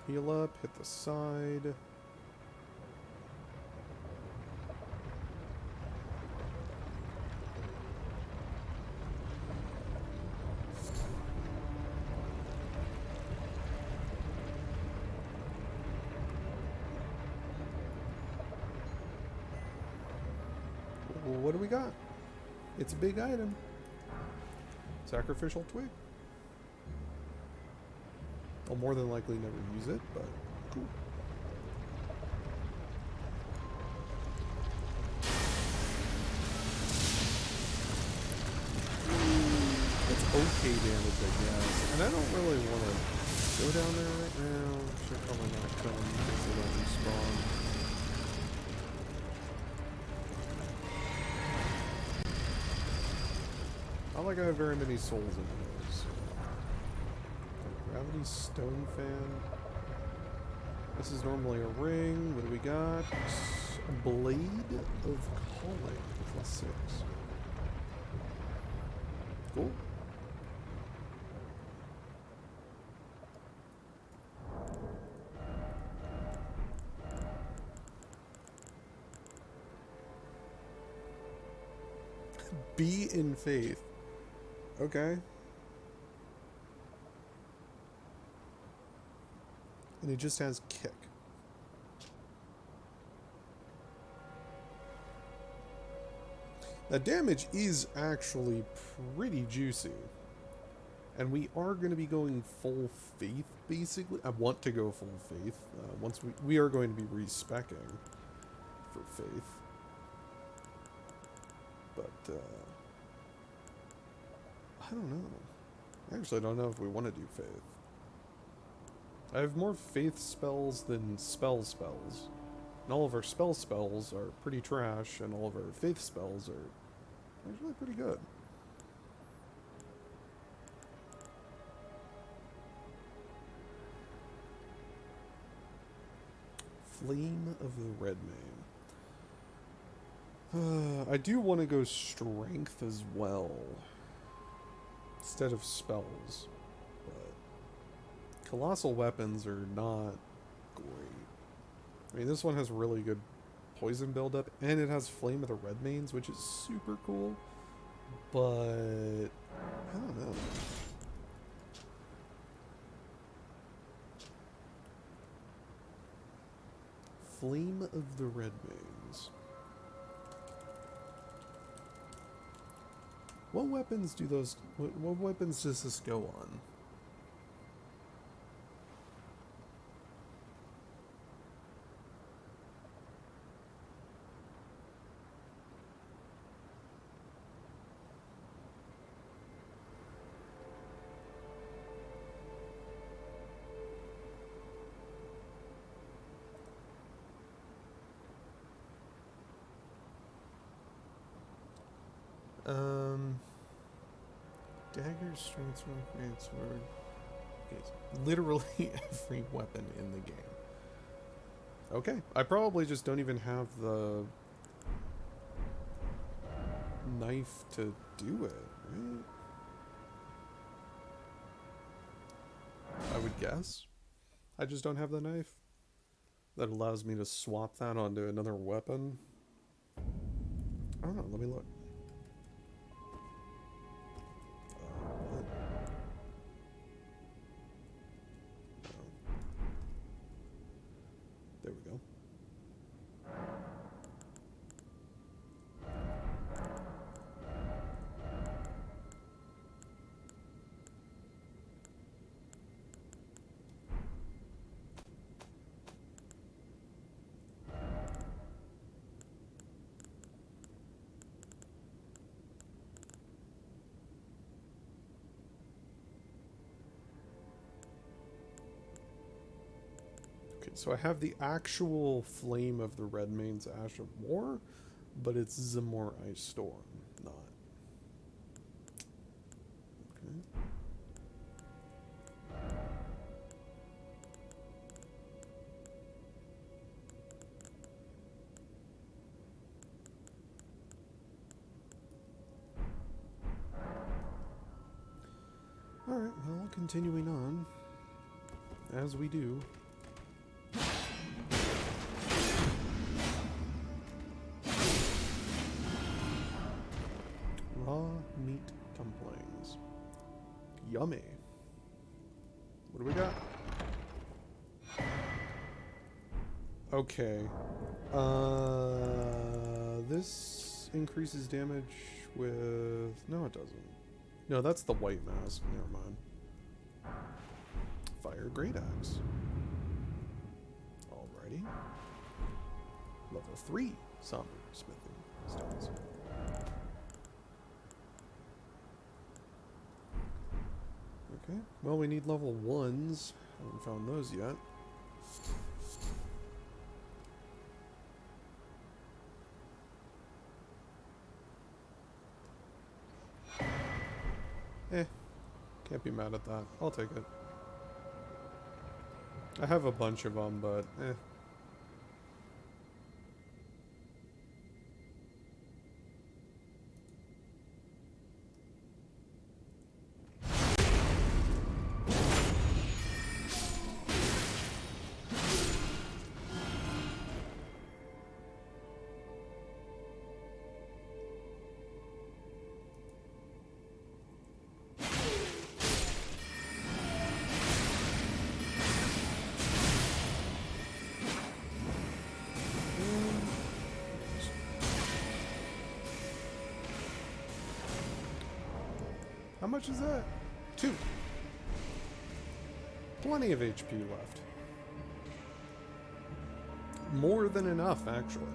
[SPEAKER 1] Heal up, hit the side. What do we got? It's a big item. Sacrificial twig. I'll more than likely never use it, but cool. It's okay damage, I guess. And I don't really want to go down there right now. Should probably not come because they don't respawn. Not like I have very many souls in those. Gravity stone fan. This is normally a ring. What do we got? A blade of calling. +6. Cool. Be in faith. Okay. And it just has kick. That damage is actually pretty juicy. And we are going to be going full faith, basically. I want to go full faith. Once we are going to be respecking for faith. But, I don't know. I actually don't know if we want to do faith. I have more faith spells than spells. And all of our spells are pretty trash, and all of our faith spells are actually pretty good. Flame of the Red Mane. I do want to go strength as well, instead of spells, but colossal weapons are not great. I mean, this one has really good poison buildup, and it has Flame of the Red Manes, which is super cool, but I don't know. Flame of the Red Manes. What weapons do those... What weapons does this go on? Daggers, strength, great sword. Okay, literally every weapon in the game. Okay, I probably just don't even have the knife to do it, right? I would guess. I just don't have the knife that allows me to swap that onto another weapon. I don't know, let me look. There we go. Okay, so I have the actual Flame of the Red Mane's Ash of War, but it's Zamor Ice Storm, not. Okay. Alright, well, continuing on, as we do. Raw meat dumplings. Yummy. What do we got? Okay. This increases damage with... No, it doesn't. No, that's the white mask. Never mind. Fire Great Axe. Alrighty. Level 3 Somber Smithing Stones. Okay, well, we need level 1s. Haven't found those yet. Can't be mad at that. I'll take it. I have a bunch of them, but much is that? 2. Plenty of HP left. More than enough, actually.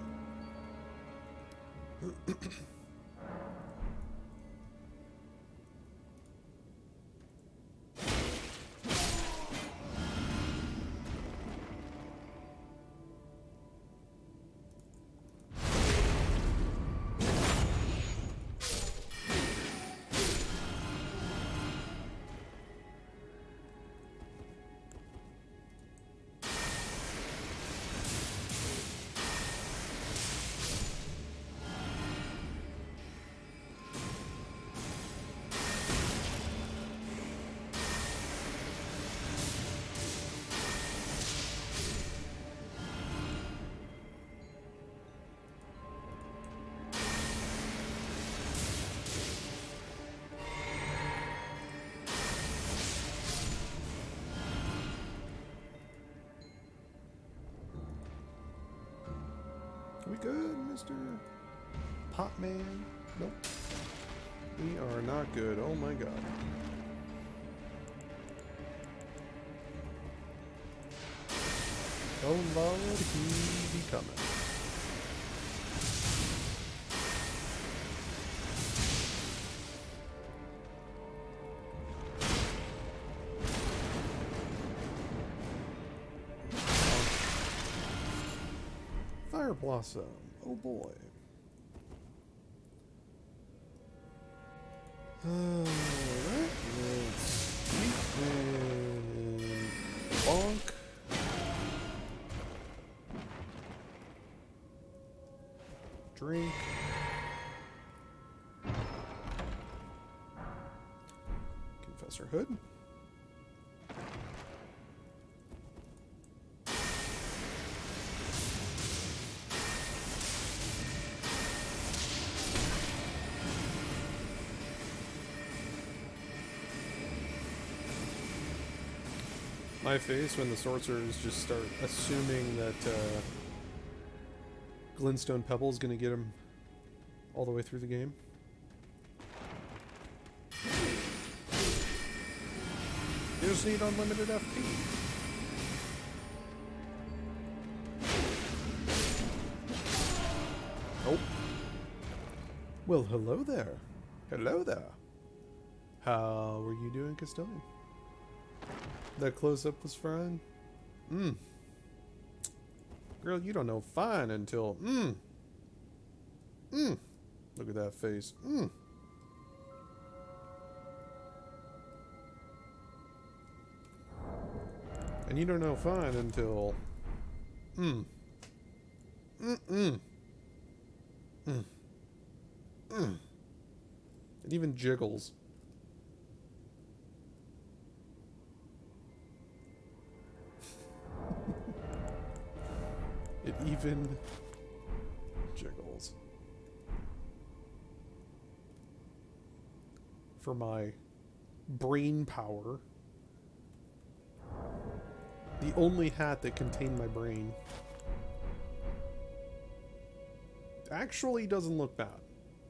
[SPEAKER 1] We good, Mr. Potman? Nope. We are not good. Oh my god. Oh Lord, he be coming. Fire Blossom. Oh boy. Alright, let's eat and bonk. Drink. Confessor Hood. My face when the sorcerers just start assuming that Glintstone Pebble is going to get him all the way through the game. You just need unlimited FP. Oh. Well, hello there. Hello there. How were you doing, Custodian? That close-up was fine? Girl, you don't know fine until... Look at that face. And you don't know fine until... It even jiggles. It even jiggles. For my brain power. The only hat that contained my brain. Actually doesn't look bad.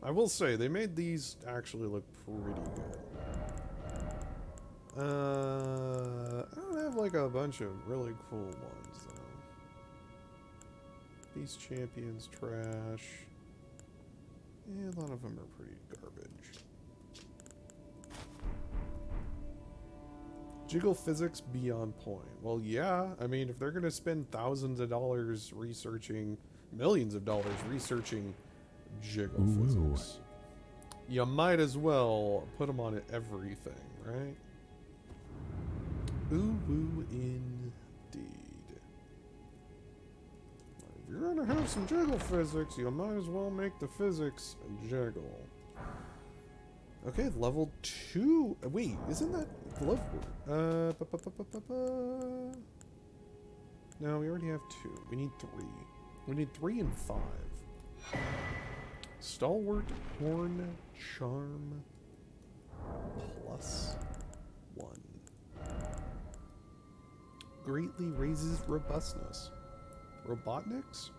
[SPEAKER 1] I will say, they made these actually look pretty good. I don't have like a bunch of really cool ones though. These champions trash. Yeah, a lot of them are pretty garbage. Jiggle physics beyond point. Well, yeah. I mean, if they're going to spend thousands of dollars researching, millions of dollars researching jiggle physics, you might as well put them on everything, right? Ooh, woo, indeed. If you're going to have some jiggle physics, you might as well make the physics jiggle. Okay, level 2. Wait, isn't that glove word? No, we already have 2. We need 3. We need 3 and 5. Stalwart Horn Charm +1. Greatly raises robustness. Robotniks?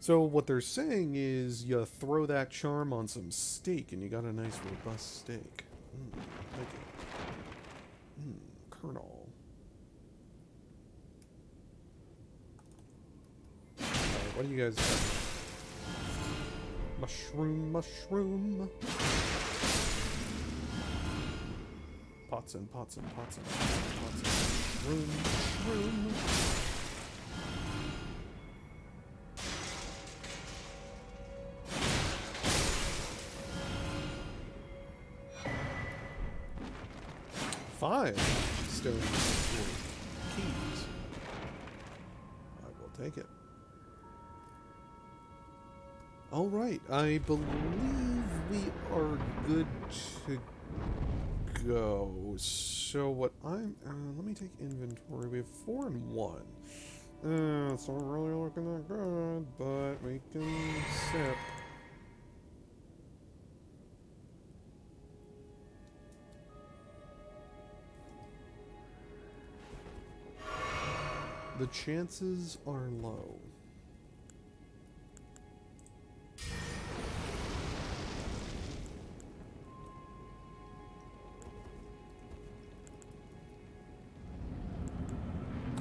[SPEAKER 1] So what they're saying is you throw that charm on some steak and you got a nice robust steak. Like it. Kernel. Alright, what do you guys got? Mushroom, mushroom. Pots and pots and pots and pots and pots and mushroom, mushroom. Five stone keys. I will take it. Alright, I believe we are good to go. So what I'm... let me take inventory. We have 4 and 1. It's not really looking that good, but we can sip. The chances are low.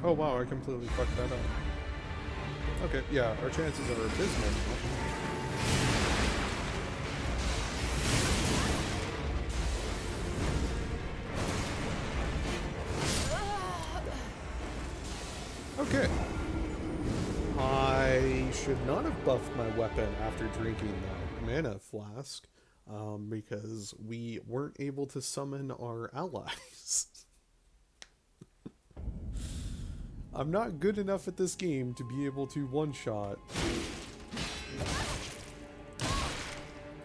[SPEAKER 1] Oh wow, I completely fucked that up. Okay, yeah, our chances are abysmal. Okay. I should not have buffed my weapon after drinking that mana flask, because we weren't able to summon our allies. I'm not good enough at this game to be able to one-shot.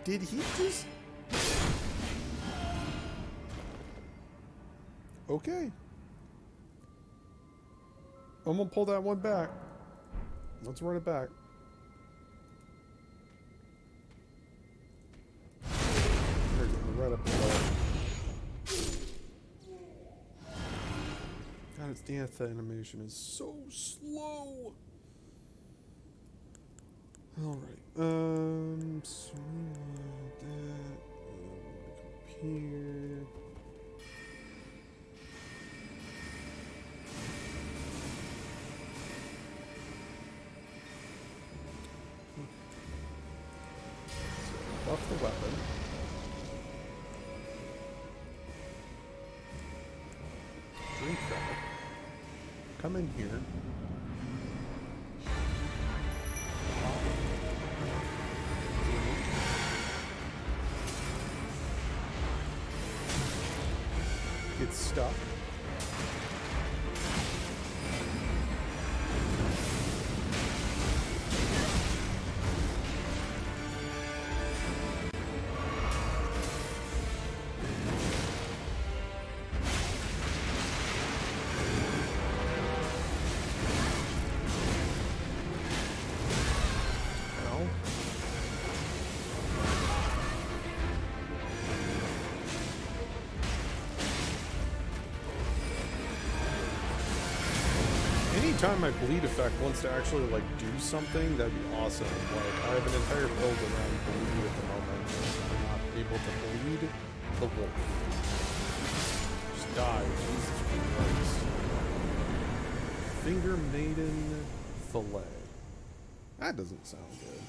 [SPEAKER 1] Did he just... Okay. I'm gonna pull that one back. Let's run it back. They're getting right up the butt. God, its death animation is so slow. Alright. So we want that. Come up here. Buff the weapon. Drink that. Come in here. Get stuck. Anytime my bleed effect wants to actually like do something, that'd be awesome. Like I have an entire build around bleed at the moment. I'm not able to bleed the wolf. Just die, Jesus Christ. Finger Maiden Fillet. That doesn't sound good.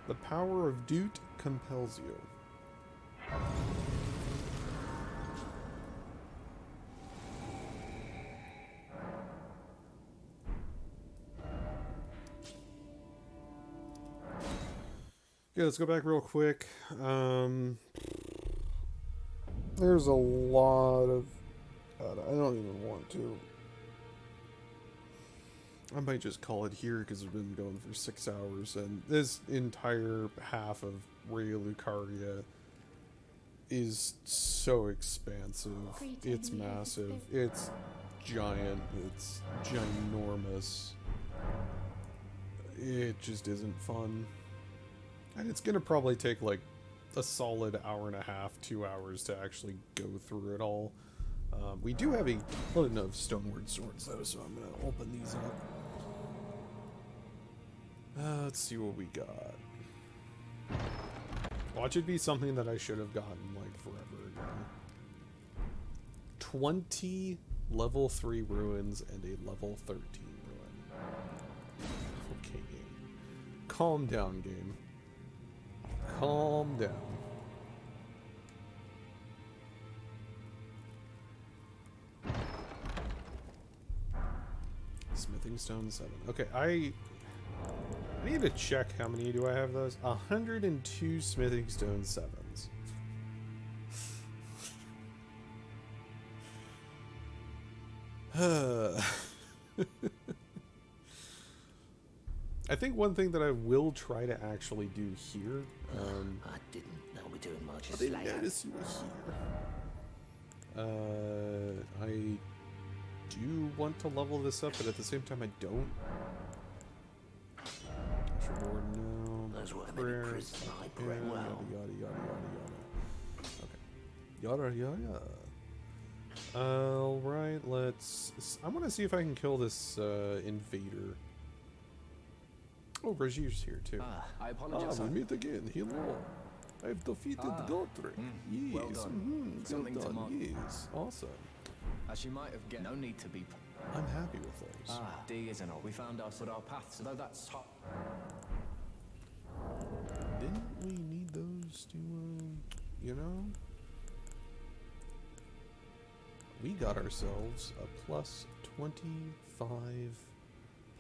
[SPEAKER 1] The power of Doot compels you. Yeah, let's go back real quick. There's a lot of... God, I don't even want to. I might just call it here because we've been going for 6 hours, and this entire half of Raya Lucaria is so expansive. It's massive. It's giant. It's ginormous. It just isn't fun. And it's gonna probably take like a solid hour and a half, 2 hours to actually go through it all. We do have a ton of stoneward swords though, so I'm gonna open these up. Let's see what we got. Watch it be something that I should have gotten like forever ago. 20 level 3 ruins and a level 13 ruin. Okay, game. Calm down, game. Calm down. Smithing stone 7. Okay, I need to check how many do I have those. 102 smithing stone 7s. I think one thing that I will try to actually do here.
[SPEAKER 2] I didn't know we're doing much.
[SPEAKER 1] I didn't notice you were here. I do want to level this up, but at the same time, I don't. Reward, no.
[SPEAKER 2] Those were
[SPEAKER 1] Prayer,
[SPEAKER 2] prison library.
[SPEAKER 1] yeah,
[SPEAKER 2] Well,
[SPEAKER 1] yada yada yada yada. Okay. Yada yada. Alright, I want to see if I can kill this invader. Oh, Bragier's here too.
[SPEAKER 6] I apologize.
[SPEAKER 1] We meet again. Hello. I've defeated Godric. Yes.
[SPEAKER 6] Well done.
[SPEAKER 1] Well
[SPEAKER 6] Something to
[SPEAKER 1] done.
[SPEAKER 6] mark.
[SPEAKER 1] Yes. Awesome.
[SPEAKER 6] As you might have guessed, no need to be.
[SPEAKER 1] I'm happy with those.
[SPEAKER 6] D isn't all. We found our paths, though that's hot.
[SPEAKER 1] Didn't we need those to, you know? We got ourselves a plus 25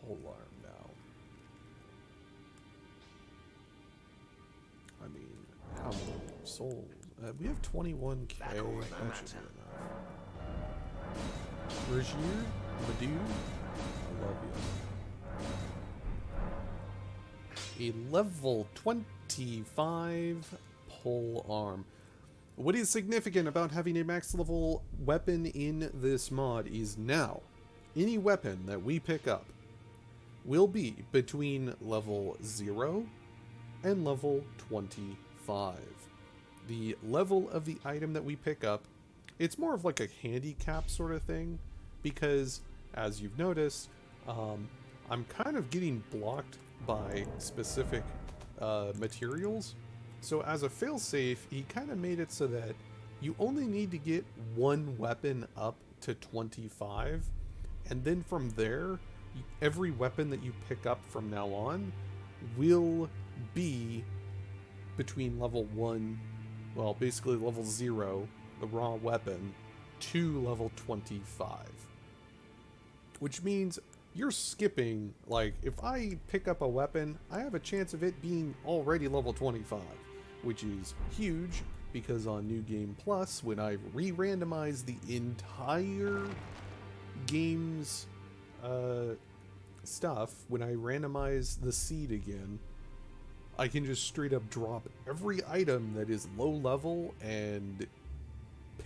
[SPEAKER 1] polearm now. I mean, how many souls? We have 21k. That should be enough. Regier, Madu, I love you. A level 25 pole arm. What is significant about having a max level weapon in this mod is now, any weapon that we pick up will be between level 0 and level 25. The level of the item that we pick up, it's more of like a handicap sort of thing, because as you've noticed, I'm kind of getting blocked by specific materials. So as a failsafe, he kind of made it so that you only need to get one weapon up to 25, and then from there, every weapon that you pick up from now on will be between level 1, well, basically level 0, the raw weapon, to level 25. Which means you're skipping, like, if I pick up a weapon, I have a chance of it being already level 25. Which is huge, because on New Game Plus, when I re-randomize the entire game's stuff, when I randomize the seed again, I can just straight up drop every item that is low level and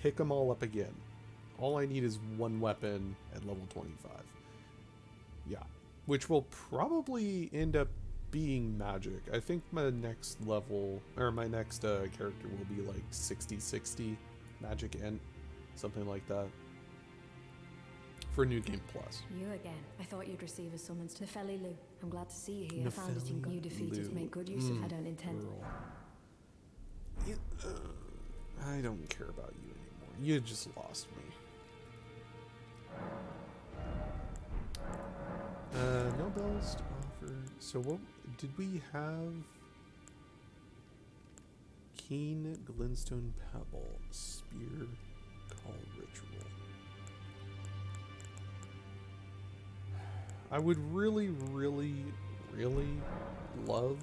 [SPEAKER 1] pick them all up again. All I need is one weapon at level 25. Yeah, which will probably end up being magic. I think my next level, or my next character will be like 60-60 magic int, something like that, for New Game Plus.
[SPEAKER 5] You again. I thought you'd receive a summons to Nefeli Lu. I'm glad to see you here. I found it in you defeated to make good use of. I don't intend.
[SPEAKER 1] I don't care about you anymore. You just lost me. No bells to offer. So what did we have? Keen Glintstone Pebble, Spear, Call Ritual. I would really, really, really love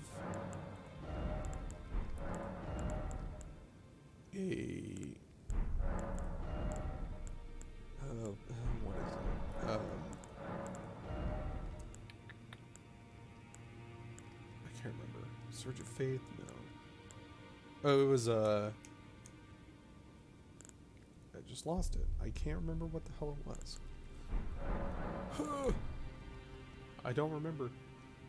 [SPEAKER 1] a what is it? I can't remember. Surge of Faith? No. Oh, it was I just lost it. I can't remember what the hell it was. I don't remember.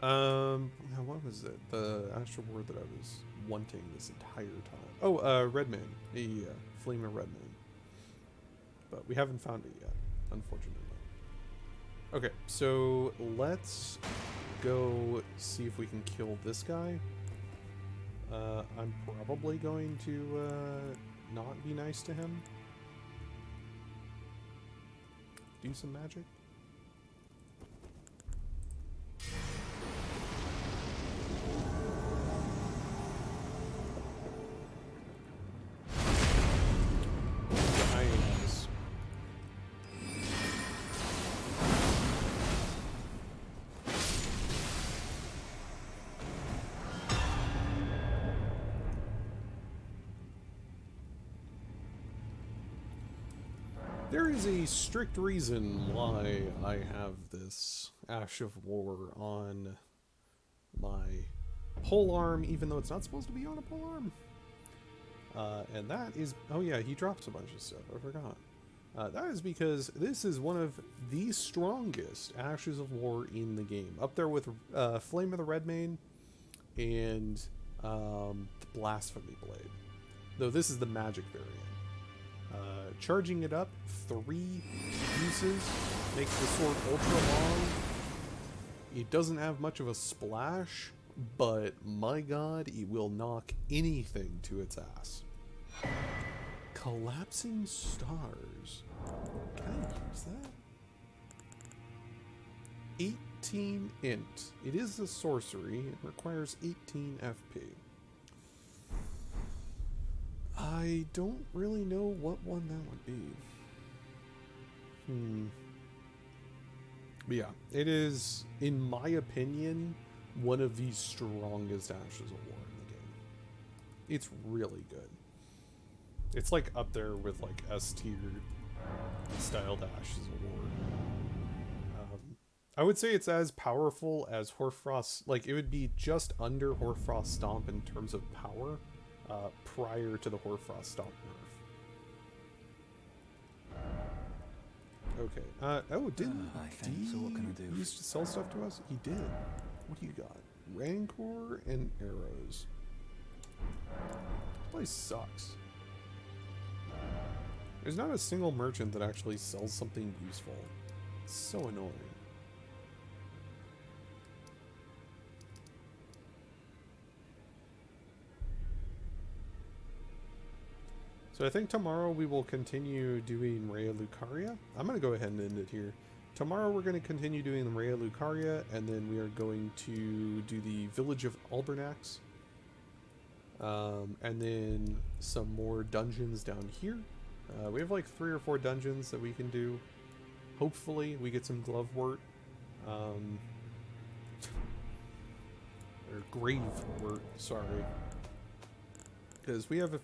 [SPEAKER 1] Now what was it? The astral word that I was wanting this entire time. Oh, Redman. Yeah, Flame of Redman. But we haven't found it yet, unfortunately. Okay, so let's go see if we can kill this guy. I'm probably going to not be nice to him. Do some magic. Nice. There is a strict reason why I have this Ash of War on my polearm, even though it's not supposed to be on a polearm. And that is... Oh yeah, he drops a bunch of stuff. I forgot. That is because this is one of the strongest Ashes of War in the game. Up there with Flame of the Redmane and the Blasphemy Blade. Though this is the magic variant. Charging it up 3 uses makes the sword ultra long. It doesn't have much of a splash, but my god, it will knock anything to its ass. Collapsing Stars. Can I use that? 18 int. It is a sorcery. It requires 18 FP. I don't really know what one that would be. But yeah, it is, in my opinion, one of the strongest Ashes of War in the game. It's really good. It's like up there with like S-tier styled Ashes of War. I would say it's as powerful as Hoarfrost. Like, it would be just under Hoarfrost Stomp in terms of power. Prior to the Hoarfrost Stomp nerf. Okay. Oh, didn't
[SPEAKER 6] so what can I do?
[SPEAKER 1] used to sell stuff to us? He did. What do you got? Rancor and arrows. This place sucks. There's not a single merchant that actually sells something useful. It's so annoying. So I think tomorrow we will continue doing Rhea Lucaria. I'm going to go ahead and end it here. Tomorrow we're going to continue doing the Rhea Lucaria, and then we are going to do the Village of Albernax. And then some more dungeons down here. We have like 3 or 4 dungeons that we can do. Hopefully we get some glove wort. Or grave wort, sorry. Because we have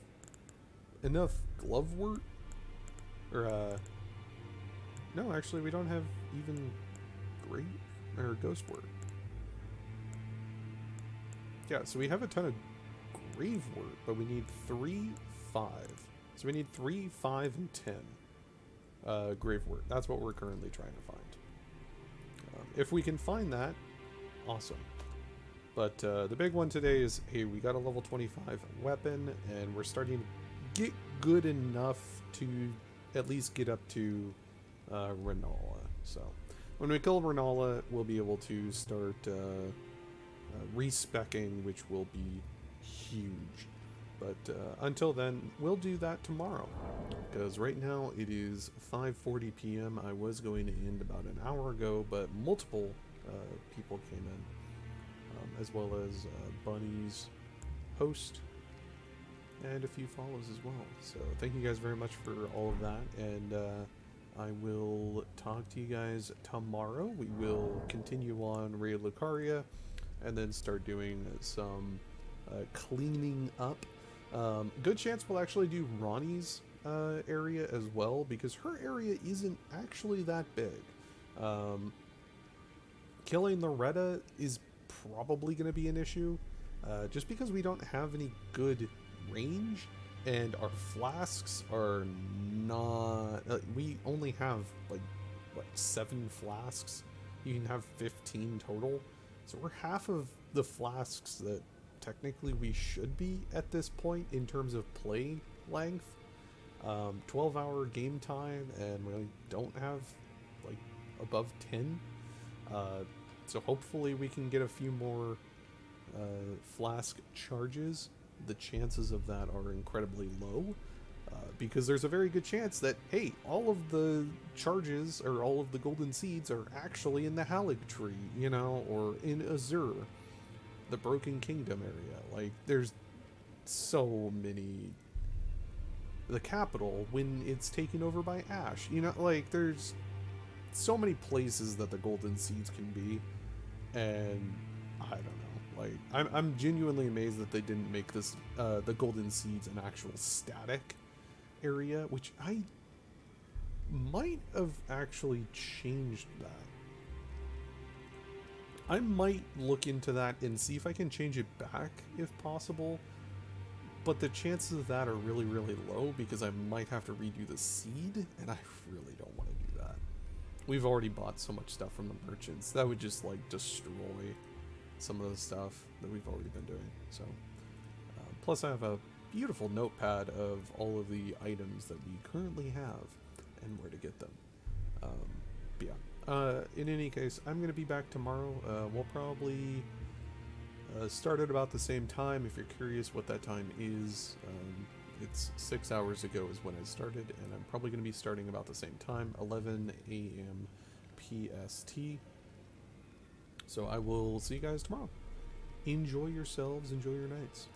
[SPEAKER 1] enough glove wort, or no, actually we don't have even great or ghost wort. Yeah, so we have a ton of grave wort, but we need 3, 5. So we need 3, 5, and 10 grave wort. That's what we're currently trying to find. If we can find that, awesome. But the big one today is, hey, we got a level 25 weapon, and we're starting to get good enough to at least get up to Renala. So when we kill Renala, we'll be able to start respecking, which will be huge. But until then, we'll do that tomorrow, because right now it is 5:40 p.m. I was going to end about an hour ago, but multiple people came in, as well as Bunny's host and a few follows as well. So thank you guys very much for all of that, and I will talk to you guys tomorrow. We will continue on Rhea Lucaria, and then start doing some cleaning up. Good chance we'll actually do Ronnie's area as well, because her area isn't actually that big. Killing Loretta is probably going to be an issue, just because we don't have any good range, and our flasks are not... we only have, like, what, 7 flasks? You can have 15 total. So we're half of the flasks that technically we should be at this point in terms of play length. 12-hour game time, and we don't have, like, above 10. So hopefully we can get a few more flask charges. The chances of that are incredibly low, because there's a very good chance that, hey, all of the charges or all of the golden seeds are actually in the Halig tree, you know, or in Azur, the Broken Kingdom area. Like, there's so many... The capital, when it's taken over by Ash, you know, like, there's so many places that the golden seeds can be, and I don't know. Like, I'm genuinely amazed that they didn't make this, the golden seeds an actual static area, which I might have actually changed that. I might look into that and see if I can change it back, if possible, but the chances of that are really, really low, because I might have to redo the seed, and I really don't want to do that. We've already bought so much stuff from the merchants. That would just, like, destroy some of the stuff that we've already been doing. So, plus I have a beautiful notepad of all of the items that we currently have and where to get them. But yeah, in any case, I'm going to be back tomorrow. We'll probably start at about the same time. If you're curious what that time is, it's 6 hours ago is when I started, and I'm probably going to be starting about the same time, 11 a.m. PST. So I will see you guys tomorrow. Enjoy yourselves, enjoy your nights.